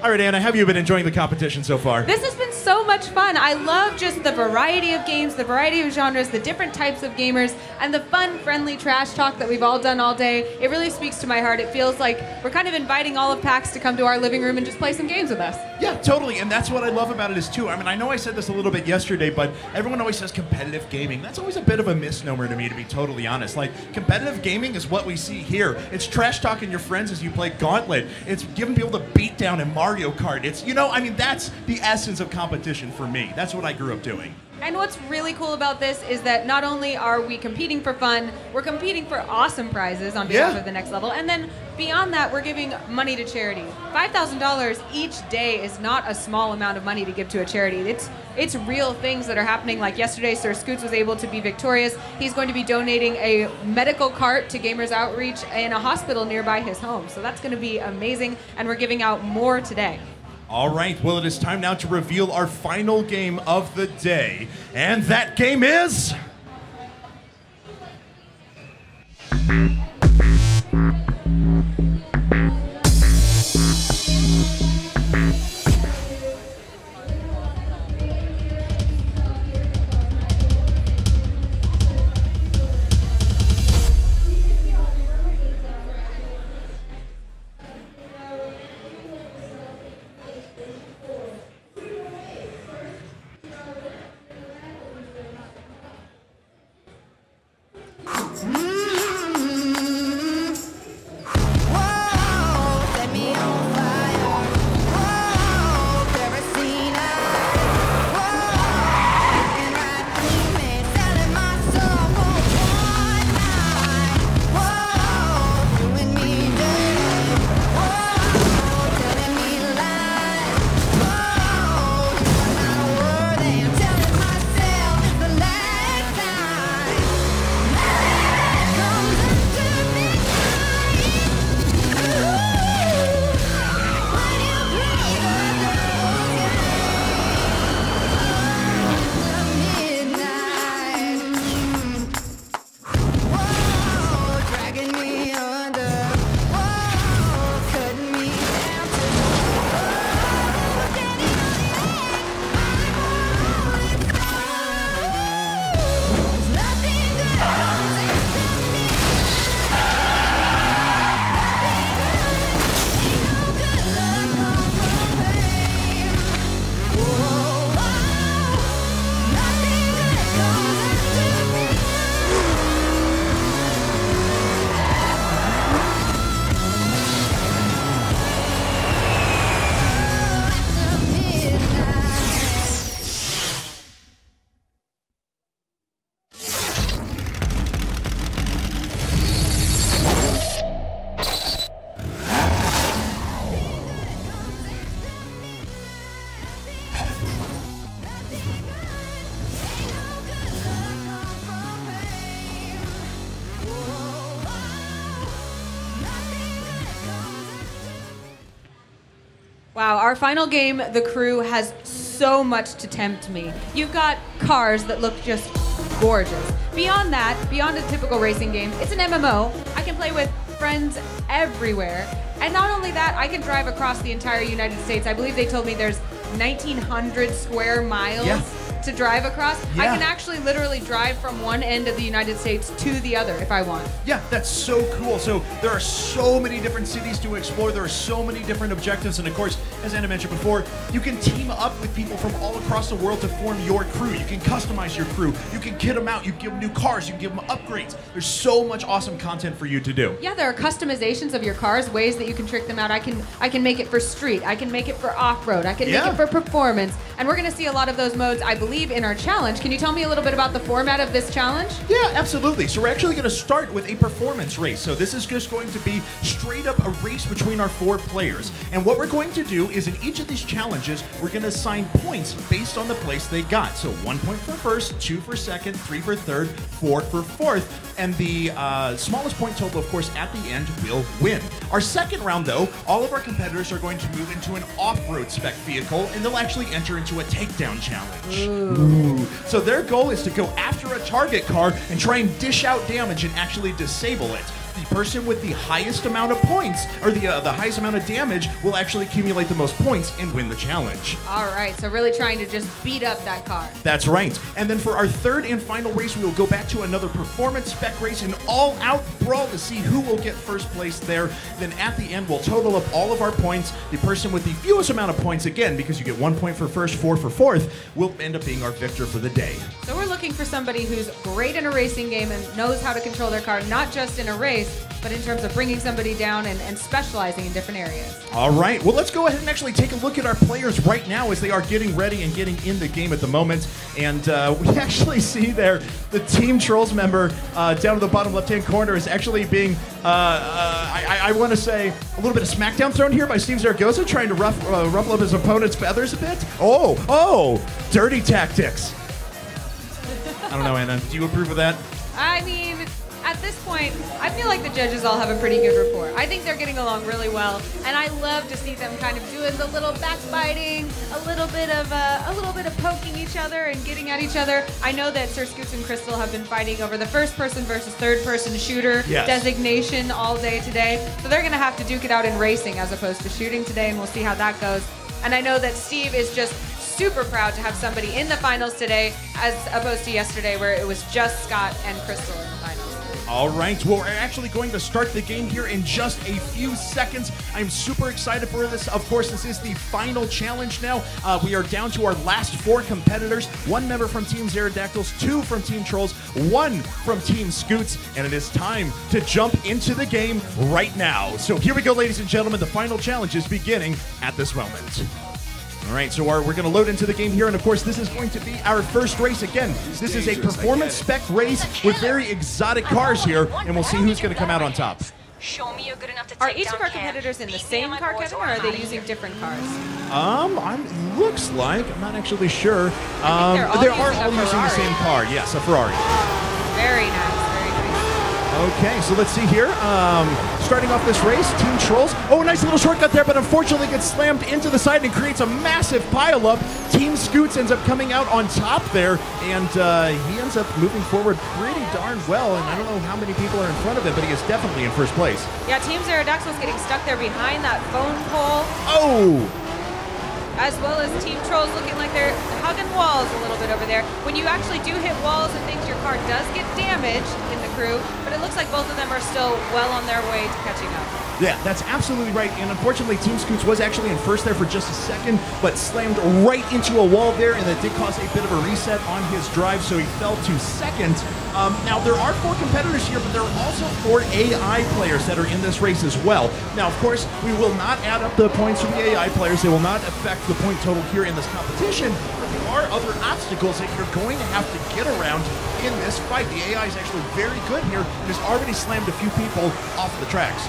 All right, Anna, have you been enjoying the competition so far? This has been so much fun. I love just the variety of games, the variety of genres, the different types of gamers, and the fun, friendly trash talk that we've all done all day. It really speaks to my heart. It feels like we're kind of inviting all of PAX to come to our living room and just play some games with us. Yeah, totally, and that's what I love about it is, too. I mean, I know I said this a little bit yesterday, but everyone always says competitive gaming. That's always a bit of a misnomer to me, to be totally honest. Like, competitive gaming is what we see here. It's trash talking your friends as you play Gauntlet. It's giving people the beat down in Mario Kart. It's, you know, I mean, that's the essence of competition for me. That's what I grew up doing. And what's really cool about this is that not only are we competing for fun, we're competing for awesome prizes on behalf of the next level, and then beyond that, we're giving money to charity. $5,000 each day is not a small amount of money to give to a charity. It's real things that are happening. Like yesterday, Sir Scoots was able to be victorious. He's going to be donating a medical cart to Gamers Outreach in a hospital nearby his home. So that's going to be amazing, and we're giving out more today. All right, well, it is time now to reveal our final game of the day. And that game is... Wow, our final game, The Crew, has so much to tempt me. You've got cars that look just gorgeous. Beyond that, beyond a typical racing game, it's an MMO. I can play with friends everywhere. And not only that, I can drive across the entire United States. I believe they told me there's 1,900 square miles to drive across. I Yeah. can actually literally drive from one end of the United States to the other if I want. Yeah, that's so cool. So there are so many different cities to explore. There are so many different objectives. And of course, as Anna mentioned before, you can team up with people from all across the world to form your crew. You can customize your crew. You can kit them out. You can give them new cars. You can give them upgrades. There's so much awesome content for you to do. Yeah, there are customizations of your cars, ways that you can trick them out. I can make it for street. I can make it for off-road. I can make it for performance. And we're going to see a lot of those modes, I believe, in our challenge. Can you tell me a little bit about the format of this challenge? Yeah, absolutely. So we're actually going to start with a performance race. So this is just going to be straight up a race between our 4 players. And what we're going to do is in each of these challenges, we're going to assign points based on the place they got. So 1 point for first, 2 for second, 3 for third, 4 for fourth. And the smallest point total, of course, at the end will win. Our second round, though, all of our competitors are going to move into an off-road spec vehicle, and they'll actually enter into a takedown challenge. Ooh. So their goal is to go after a target car and try and dish out damage and actually disable it. The person with the highest amount of points, or the highest amount of damage, will actually accumulate the most points and win the challenge. All right, so really trying to just beat up that car. That's right. And then for our third and final race, we will go back to another performance spec race, an all-out brawl to see who will get first place there. Then at the end, we'll total up all of our points. The person with the fewest amount of points, again, because you get 1 point for first, 4 for fourth, will end up being our victor for the day. So we're looking for somebody who's great in a racing game and knows how to control their car, not just in a race, but in terms of bringing somebody down and specializing in different areas. All right, well, let's go ahead and actually take a look at our players right now as they are getting ready and getting in the game at the moment. And we actually see there the Team Trolls member down at the bottom left-hand corner is actually being, I want to say, a little bit of smackdown thrown here by Steve Zaragoza, trying to ruffle up his opponent's feathers a bit. Oh, dirty tactics. I don't know, Anna, do you approve of that? I mean, at this point, I feel like the judges all have a pretty good rapport. I think they're getting along really well, and I love to see them kind of doing the little backbiting, a little bit of poking each other and getting at each other. I know that Sir Scoots and Crystal have been fighting over the first-person versus third-person shooter designation all day today, so they're going to have to duke it out in racing as opposed to shooting today, and we'll see how that goes. And I know that Steve is just super proud to have somebody in the finals today as opposed to yesterday where it was just Scott and Crystal in the finals. All right, well, we're actually going to start the game here in just a few seconds. I'm super excited for this. Of course, this is the final challenge now. We are down to our last 4 competitors. 1 member from Team Pterodactyls, 2 from Team Trolls, 1 from Team Scoots, and it is time to jump into the game right now. So here we go, ladies and gentlemen. The final challenge is beginning at this moment. All right, so we're going to load into the game here, and of course, this is going to be our first race. Again, this is a performance spec race with very exotic cars here, and we'll see who's going to come out on top. Show me you're good enough to are each of our competitors in the same car, Kevin, or are they using different cars? Looks like, I'm not actually sure. They are all using the same car. Yes, a Ferrari. Very nice. Okay, so let's see here. Starting off this race, Team Trolls. Oh, nice little shortcut there, but unfortunately gets slammed into the side and creates a massive pileup. Team Scoots ends up coming out on top there, and he ends up moving forward pretty darn well. And I don't know how many people are in front of him, but he is definitely in first place. Yeah, Team Pterodactyls getting stuck there behind that phone pole. Oh! As well as Team Trolls looking like they're hugging walls a little bit over there. When you actually do hit walls and things, your car does get damaged in the crew, but it looks like both of them are still well on their way to catching up. Yeah, that's absolutely right. And unfortunately, Team Scoots was actually in first there for just a second, but slammed right into a wall there, and that did cause a bit of a reset on his drive, so he fell to second. Now, there are 4 competitors here, but there are also 4 AI players that are in this race as well. Now, of course, we will not add up the points from the AI players. They will not affect the point total here in this competition, but there are other obstacles that you're going to have to get around in this fight. The AI is actually very good here and has already slammed a few people off the tracks.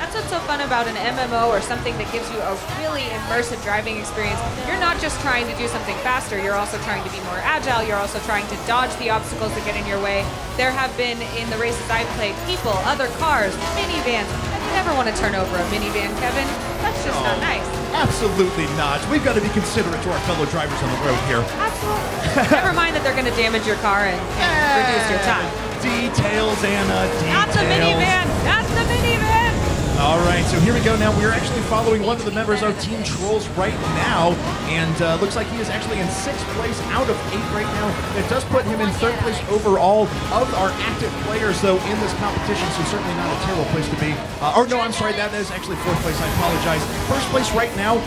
That's what's so fun about an MMO or something that gives you a really immersive driving experience. You're not just trying to do something faster, you're also trying to be more agile, you're also trying to dodge the obstacles that get in your way. There have been, in the races I've played, people, other cars, minivans, and you never want to turn over a minivan, Kevin. That's just not nice. Absolutely not. We've got to be considerate to our fellow drivers on the road here. Absolutely. Never mind that they're going to damage your car and reduce your time. Details, Anna, details. Not the minivan! Not the minivan! All right, so here we go now. We're actually following one of the members of Team Trolls right now, and looks like he is actually in 6th place out of 8 right now. It does put him in 3rd place overall of our active players, though, in this competition, so certainly not a terrible place to be. Or no, I'm sorry, that is actually 4th place. I apologize. 1st place right now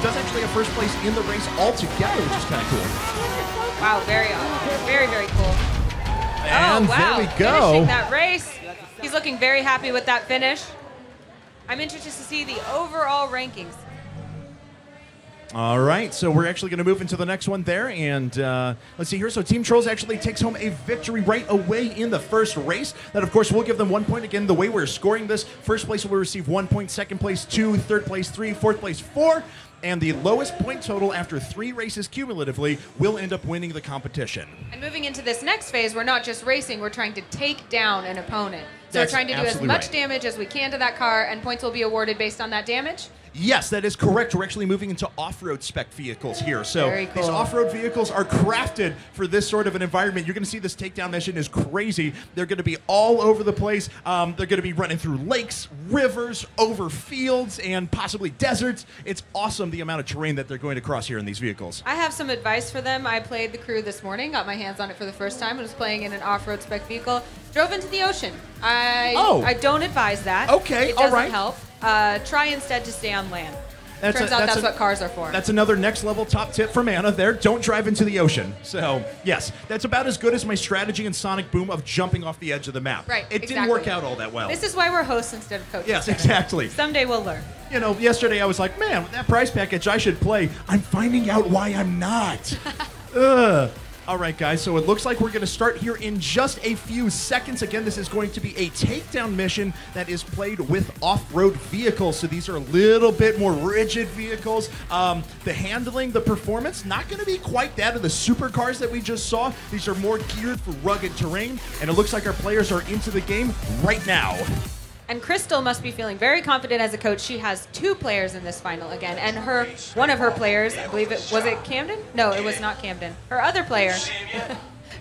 does actually have 1st place in the race altogether, which is kind of cool. Wow, very cool. And oh, wow. there we go. Finishing that race. He's looking very happy with that finish. I'm interested to see the overall rankings. All right, so we're actually going to move into the next one there, and let's see here. So Team Trolls actually takes home a victory right away in the first race. That, of course, will give them 1 point. Again, the way we're scoring this, 1st place will receive 1 point, 2nd place 2, 3rd place 3, 4th place 4, and the lowest point total after 3 races cumulatively will end up winning the competition. And moving into this next phase, we're not just racing, we're trying to take down an opponent. So That's we're trying to do as absolutely much right. damage as we can to that car, and points will be awarded based on that damage. Yes, that is correct. We're actually moving into off-road spec vehicles here. So Very cool. These off-road vehicles are crafted for this sort of an environment. You're going to see this takedown mission is crazy. They're going to be all over the place. They're going to be running through lakes, rivers, over fields, and possibly deserts. It's awesome the amount of terrain that they're going to cross here in these vehicles. I have some advice for them. I played the crew this morning, got my hands on it for the first time, and was playing in an off-road spec vehicle. Drove into the ocean. I don't advise that. Okay, it all doesn't right. help. Try instead to stay on land. Turns out that's what cars are for. That's another next level top tip from Anna there. Don't drive into the ocean. So, yes, that's about as good as my strategy in Sonic Boom of jumping off the edge of the map. Right, It didn't exactly. work out all that well. This is why we're hosts instead of coaches. Yes, exactly. Someday we'll learn. You know, yesterday I was like, man, with that prize package, I should play. I'm finding out why I'm not. Ugh. All right, guys, so it looks like we're going to start here in just a few seconds. Again, this is going to be a takedown mission that is played with off-road vehicles. So these are a little bit more rigid vehicles. The handling, the performance, not going to be quite that of the supercars that we just saw. These are more geared for rugged terrain, and it looks like our players are into the game right now. And Crystal must be feeling very confident as a coach. She has 2 players in this final again, and one of her players, I believe was it Camden? No, it was not Camden. Her other player,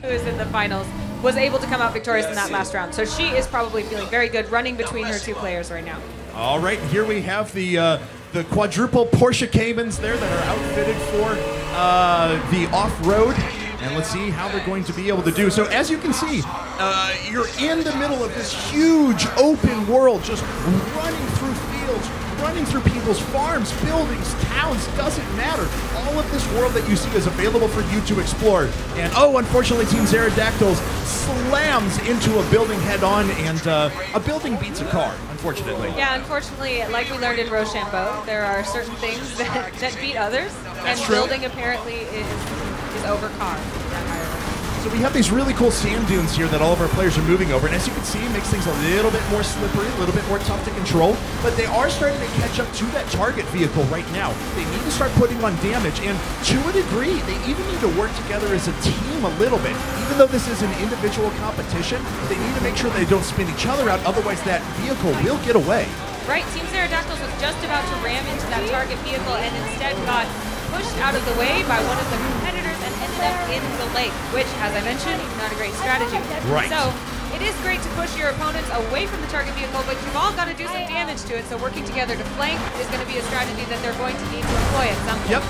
who is in the finals, was able to come out victorious in that last round. So she is probably feeling very good running between her 2 players right now. All right, here we have the quadruple Porsche Caymans there that are outfitted for the off-road. And let's see how they're going to be able to do. So as you can see, you're in the middle of this huge open world, just running through fields, running through people's farms, buildings, towns, doesn't matter. All of this world that you see is available for you to explore. And oh, unfortunately, Team Pterodactyls slams into a building head-on, and a building beats a car, unfortunately. Yeah, unfortunately, like we learned in Rochambeau, there are certain things that beat others, That's and true. building apparently is over car. So we have these really cool sand dunes here that all of our players are moving over, and as you can see, it makes things a little bit more slippery, a little bit more tough to control, but they are starting to catch up to that target vehicle right now. They need to start putting on damage, and to a degree, they even need to work together as a team a little bit. Even though this is an individual competition, they need to make sure they don't spin each other out, otherwise that vehicle will get away. Right, Team Pterodactyls was just about to ram into that target vehicle and instead got pushed out of the way by one of the competitors and ended up in the lake, which, as I mentioned, not a great strategy. Right. So it is great to push your opponents away from the target vehicle, but you've all got to do some damage to it, so working together to flank is going to be a strategy that they're going to need to employ at some point.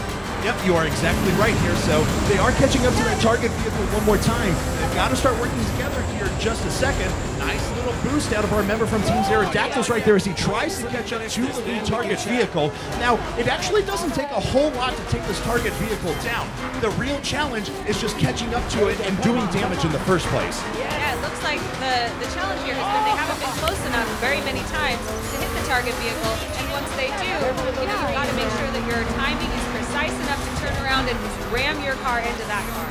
Yep, you are exactly right here. So they are catching up to that target vehicle one more time. They've got to start working together here in just a second. Nice little boost out of our member from Team Pterodactyls right there as he tries to catch up to the lead target vehicle. Now, it actually doesn't take a whole lot to take this target vehicle down. The real challenge is just catching up to it and doing damage in the first place. Yeah, it looks like the challenge here has been they haven't been close enough very many times to hit the target vehicle, and once they do, you've got to make sure that your timing is precise enough to turn around and ram your car into that car.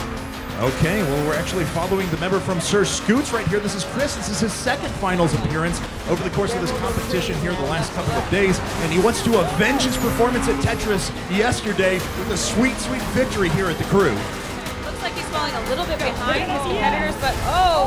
Okay, well, we're actually following the member from Sir Scoots right here. This is Chris. This is his second finals appearance over the course of this competition here the last couple of days, and he wants to avenge his performance at Tetris yesterday with a sweet, sweet victory here at the crew. Looks like he's falling a little bit behind his competitors, but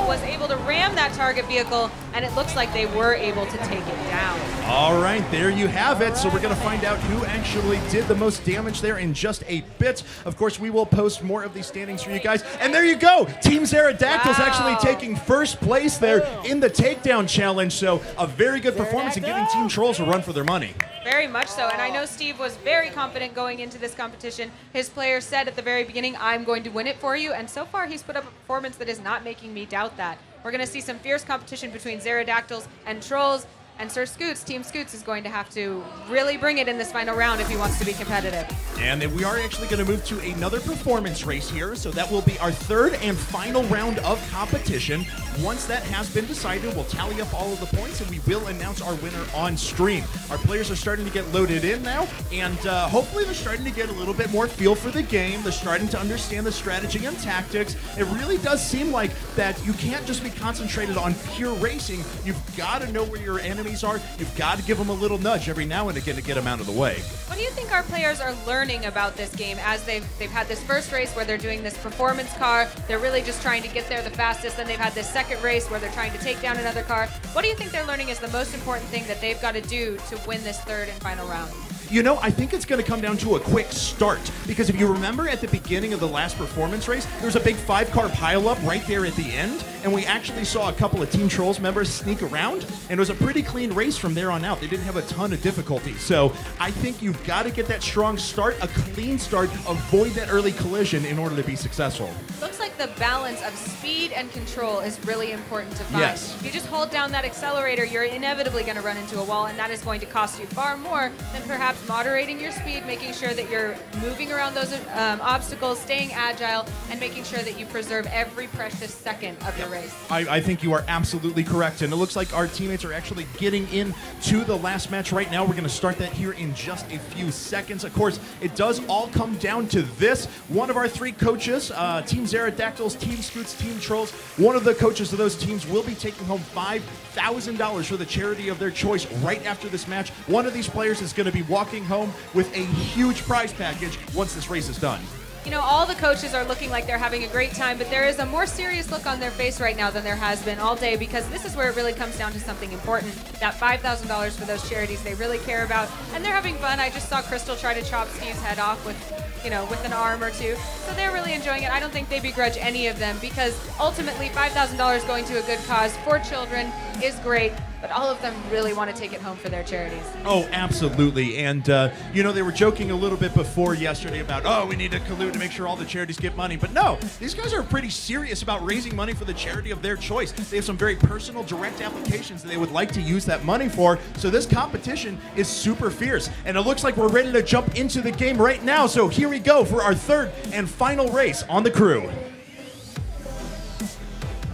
was able to ram that target vehicle and it looks like they were able to take it down. All right, there you have it. So we're going to find out who actually did the most damage there in just a bit. Of course, we will post more of these standings for you guys. And there you go. Team Pterodactyls actually taking first place there in the takedown challenge. So a very good performance in giving Team Trolls a run for their money. Very much so, and I know Steve was very confident going into this competition. His players said at the very beginning, I'm going to win it for you, and so far he's put up a performance that is not making me doubt that. We're going to see some fierce competition between Pterodactyls and Trolls, and Sir Scoots, Team Scoots, is going to have to really bring it in this final round if he wants to be competitive. And then we are actually going to move to another performance race here, so that will be our third and final round of competition. Once that has been decided, we'll tally up all of the points, and we will announce our winner on stream. Our players are starting to get loaded in now, and hopefully they're starting to get a little bit more feel for the game. They're starting to understand the strategy and tactics. It really does seem like that you can't just be concentrated on pure racing. You've got to know where your enemies are. You've got to give them a little nudge every now and again to get them out of the way. What do you think our players are learning about this game as they've had this first race where they're doing this performance car, they're really just trying to get there the fastest, then they've had this second race where they're trying to take down another car. What do you think they're learning is the most important thing that they've got to do to win this third and final round? You know, I think it's going to come down to a quick start, because if you remember at the beginning of the last performance race, there was a big 5-car pileup right there at the end, and we actually saw a couple of Team Trolls members sneak around, and it was a pretty clean race from there on out. They didn't have a ton of difficulty, so I think you've got to get that strong start, a clean start, avoid that early collision in order to be successful. Looks like the balance of speed and control is really important to find. Yes. If you just hold down that accelerator, you're inevitably going to run into a wall, and that is going to cost you far more than perhaps moderating your speed, making sure that you're moving around those obstacles, staying agile, and making sure that you preserve every precious second of your race. I think you are absolutely correct, and it looks like our teammates are actually getting into the last match right now. We're going to start that here in just a few seconds. Of course, it does all come down to this. One of our 3 coaches, Team Pterodactyls, Team Scoots, Team Trolls, one of the coaches of those teams will be taking home $5,000 for the charity of their choice right after this match. One of these players is going to be walking home with a huge prize package once this race is done. You know, all the coaches are looking like they're having a great time, but there is a more serious look on their face right now than there has been all day, because this is where it really comes down to something important, that $5,000 for those charities they really care about, and they're having fun. I just saw Crystal try to chop Steve's head off with an arm or two, so they're really enjoying it. I don't think they begrudge any of them, because ultimately $5,000 going to a good cause for children is great, but all of them really want to take it home for their charities. Oh, absolutely. And, you know, they were joking a little bit before yesterday about, oh, we need to collude to make sure all the charities get money. But no, these guys are pretty serious about raising money for the charity of their choice. They have some very personal, direct applications that they would like to use that money for. So this competition is super fierce. And it looks like we're ready to jump into the game right now. So here we go for our third and final race on the crew.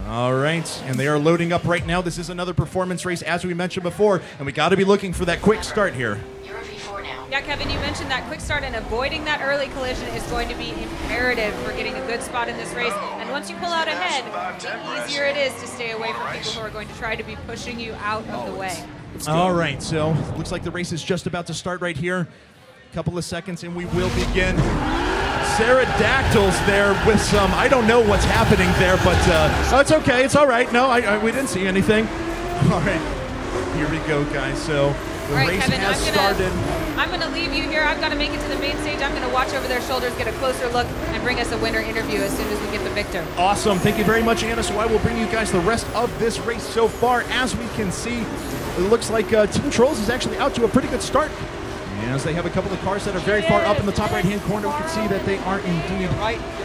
All right, and they are loading up right now. This is another performance race, as we mentioned before, and we got to be looking for that quick start here. Yeah, Kevin, you mentioned that quick start, and avoiding that early collision is going to be imperative for getting a good spot in this race. And once you pull out ahead, the easier it is to stay away from people who are going to try to be pushing you out of the way. All right, so looks like the race is just about to start right here. A couple of seconds, and we will begin. Pterodactyls there with some, I don't know what's happening there, but oh, it's okay, it's all right. No, we didn't see anything. All right, here we go, guys. So the race Kevin, has started. I'm going to leave you here. I've got to make it to the main stage. I'm going to watch over their shoulders, get a closer look, and bring us a winner interview as soon as we get the victor. Awesome. Thank you very much, Anna. So I will bring you guys the rest of this race so far. As we can see, it looks like Team Trolls is actually out to a pretty good start. As they have a couple of cars that are very far up in the top right-hand corner, we can see that they are indeed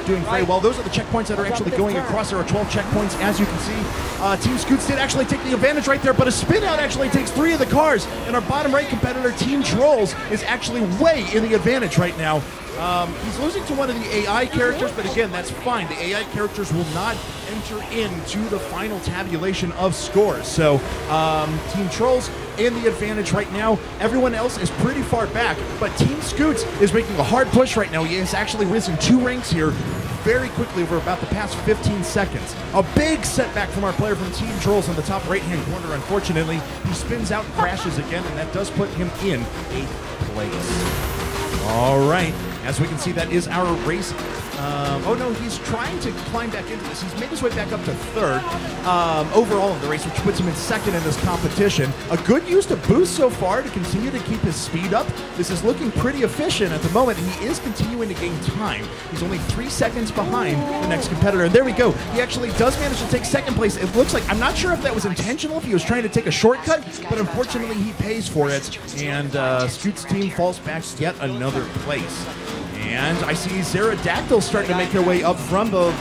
doing very well. Those are the checkpoints that are actually going across. There are 12 checkpoints, as you can see. Team Scoots did actually take the advantage right there, but a spin-out actually takes 3 of the cars, and our bottom right competitor, Team Trolls, is actually way in the advantage right now. He's losing to one of the AI characters, but again, that's fine. The AI characters will not enter into the final tabulation of scores. So Team Trolls in the advantage right now. Everyone else is pretty far back, but Team Scoots is making a hard push right now. He has actually risen 2 ranks here very quickly over about the past 15 seconds. A big setback from our player from Team Trolls in the top right-hand corner. Unfortunately, he spins out and crashes again, and that does put him in 8th place. All right. As we can see, that is our race Oh no, he's trying to climb back into this. He's made his way back up to third overall in the race, which puts him in second in this competition. A good use of boost so far to continue to keep his speed up. This is looking pretty efficient at the moment, and he is continuing to gain time. He's only 3 seconds behind the next competitor. And there we go. He actually does manage to take second place. It looks like, I'm not sure if that was intentional, if he was trying to take a shortcut, but unfortunately he pays for it. And Scoot's team falls back yet another place. And I see Pterodactyl starting to make their way up from the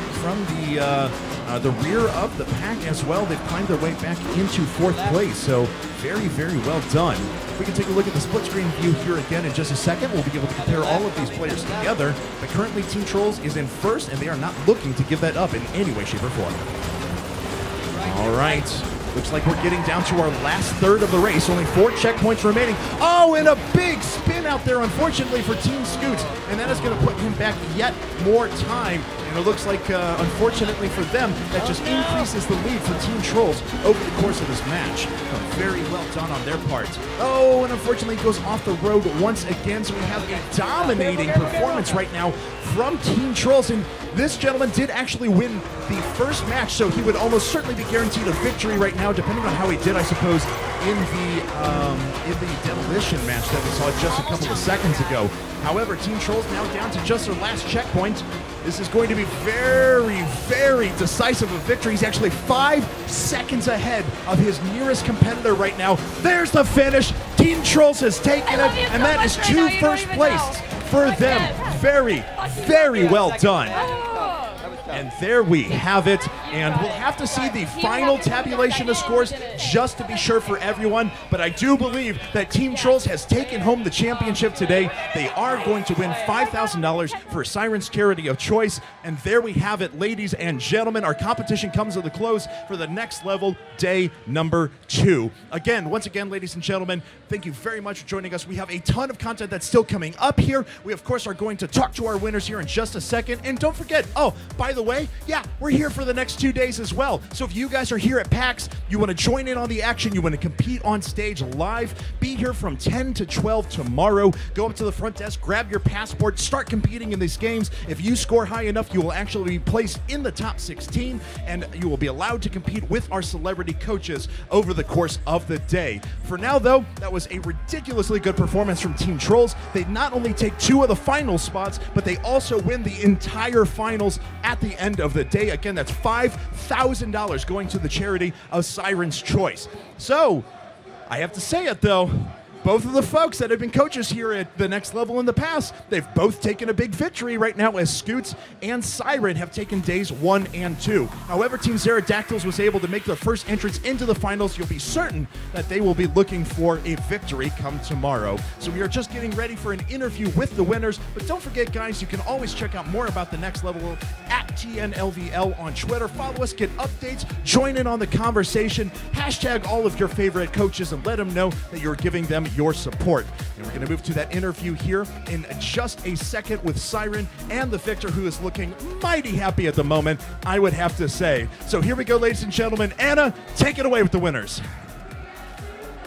rear of the pack as well. They've climbed their way back into 4th place, so very, very well done. We can take a look at the split screen view here again in just a second. We'll be able to compare all of these players together. But currently Team Trolls is in first, and they are not looking to give that up in any way, shape, or form. All right. Looks like we're getting down to our last third of the race. Only 4 checkpoints remaining. Oh, and a big spin out there, unfortunately, for Team Scoots. And that is going to put him back yet more time. And it looks like, unfortunately for them, that just increases the lead for Team Trolls over the course of this match. Very well done on their part. Oh, and unfortunately goes off the road once again. So we have a dominating performance right now from Team Trolls. And this gentleman did actually win the first match, so he would almost certainly be guaranteed a victory right now, depending on how he did, I suppose, in the demolition match that we saw just a couple of seconds ago. However, Team Trolls now down to just their last checkpoint. This is going to be very, very decisive of victory. He's actually 5 seconds ahead of his nearest competitor right now. There's the finish. Team Trolls has taken it, and that is 2 first place for them. Very, very well done. And there we have it. And we'll have to see the final tabulation of scores just to be sure for everyone. But I do believe that Team Trolls has taken home the championship today. They are going to win $5,000 for Siren's charity of choice. And there we have it, ladies and gentlemen. Our competition comes to the close for the next level, day number 2. Again, once again, ladies and gentlemen, thank you very much for joining us. We have a ton of content that's still coming up here. We, of course, are going to talk to our winners here in just a second. And don't forget, oh, by the way, yeah, we're here for the next 2 days as well. So if you guys are here at PAX, you want to join in on the action, you want to compete on stage live, be here from 10 to 12 tomorrow. Go up to the front desk, grab your passport, start competing in these games. If you score high enough, you will actually be placed in the top 16, and you will be allowed to compete with our celebrity coaches over the course of the day. For now, though, that was a ridiculously good performance from Team Trolls. They not only take 2 of the final spots, but they also win the entire finals at the end of the day. Again, that's $5,000 going to the charity of Siren's Choice. So, I have to say it though, both of the folks that have been coaches here at the next level in the past, they've both taken a big victory right now, as Scoots and Siren have taken days 1 and 2. However, Team Pterodactyls was able to make their first entrance into the finals. You'll be certain that they will be looking for a victory come tomorrow. So we are just getting ready for an interview with the winners. But don't forget, guys, you can always check out more about the next level at TNLVL on Twitter. Follow us, get updates, join in on the conversation, hashtag all of your favorite coaches, and let them know that you're giving them your support. And we're going to move to that interview here in just a second with Siren and the victor, who is looking mighty happy at the moment, I would have to say. So here we go, ladies and gentlemen. Anna, take it away with the winners.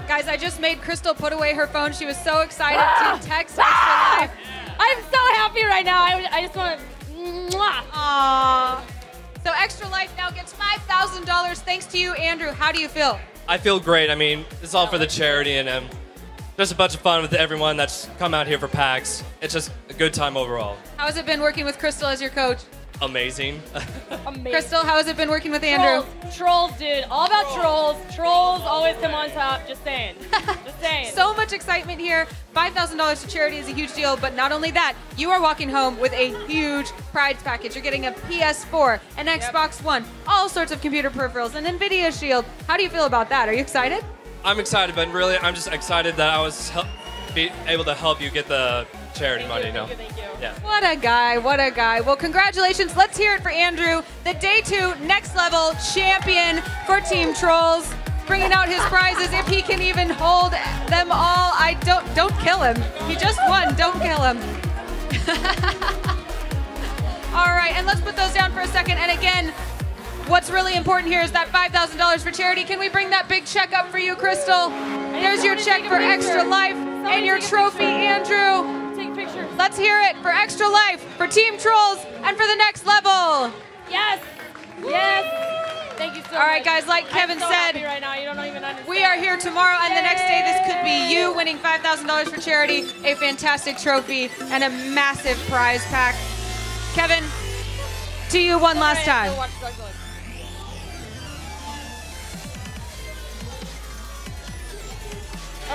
Guys, I just made Crystal put away her phone. She was so excited to text Extra Life. I'm so happy right now. I just want to. Aww. So Extra Life now gets $5,000 thanks to you, Andrew. How do you feel? I feel great. I mean, it's all for the charity, and just a bunch of fun with everyone that's come out here for PAX. It's just a good time overall. How has it been working with Crystal as your coach? Amazing. Amazing. Crystal, how has it been working with Andrew? Trolls, dude. All about trolls. Trolls always come on top. Just saying. Just saying. So much excitement here. $5,000 to charity is a huge deal, but not only that, you are walking home with a huge prize package. You're getting a PS4, an Xbox One, all sorts of computer peripherals, an NVIDIA Shield. How do you feel about that? Are you excited? I'm excited, but really, I'm just excited that I was able to help you get the charity money. Thank you. Yeah. What a guy, what a guy. Well, congratulations. Let's hear it for Andrew, the Day 2 Next Level champion for Team Trolls, bringing out his prizes if he can even hold them all. Don't kill him. He just won. Don't kill him. All right, and let's put those down for a second. And again, what's really important here is that $5,000 for charity. Can we bring that big check up for you, Crystal? There's your check for Extra Life and your trophy, Andrew. pictures. Let's hear it for Extra Life, for Team Trolls, and for the next level. Yes. Yes. Thank you so much. All right, guys, like Kevin I'm so said, happy right now. You don't even understand. we are here tomorrow, and the next day this could be you winning $5,000 for charity, a fantastic trophy, and a massive prize pack. Kevin, to you one last time.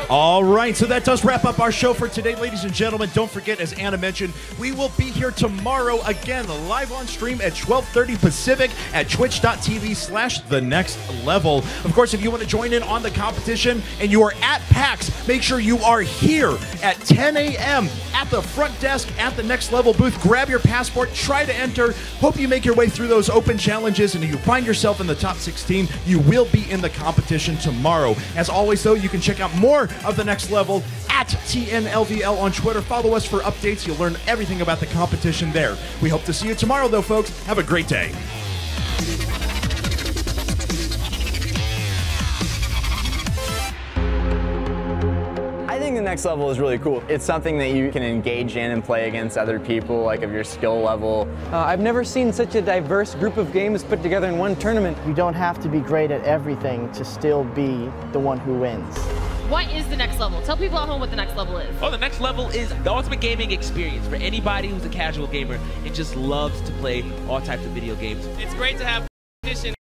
All right, so that does wrap up our show for today, ladies and gentlemen. Don't forget, as Anna mentioned, we will be here tomorrow again, live on stream at 12:30 Pacific at twitch.tv/thenextlevel. Of course, if you want to join in on the competition and you are at PAX, make sure you are here at 10 a.m. at the front desk at the Next Level booth. Grab your passport, try to enter. Hope you make your way through those open challenges, and if you find yourself in the top 16, you will be in the competition tomorrow. As always, though, you can check out more of the Next Level at TNLVL on Twitter. Follow us for updates. You'll learn everything about the competition there. We hope to see you tomorrow, though, folks. Have a great day. I think the Next Level is really cool. It's something that you can engage in and play against other people, like of your skill level. I've never seen such a diverse group of games put together in one tournament. You don't have to be great at everything to still be the one who wins. What is the next level? Tell people at home what the next level is. Oh, the next level is the ultimate gaming experience for anybody who's a casual gamer and just loves to play all types of video games. It's great to have competition.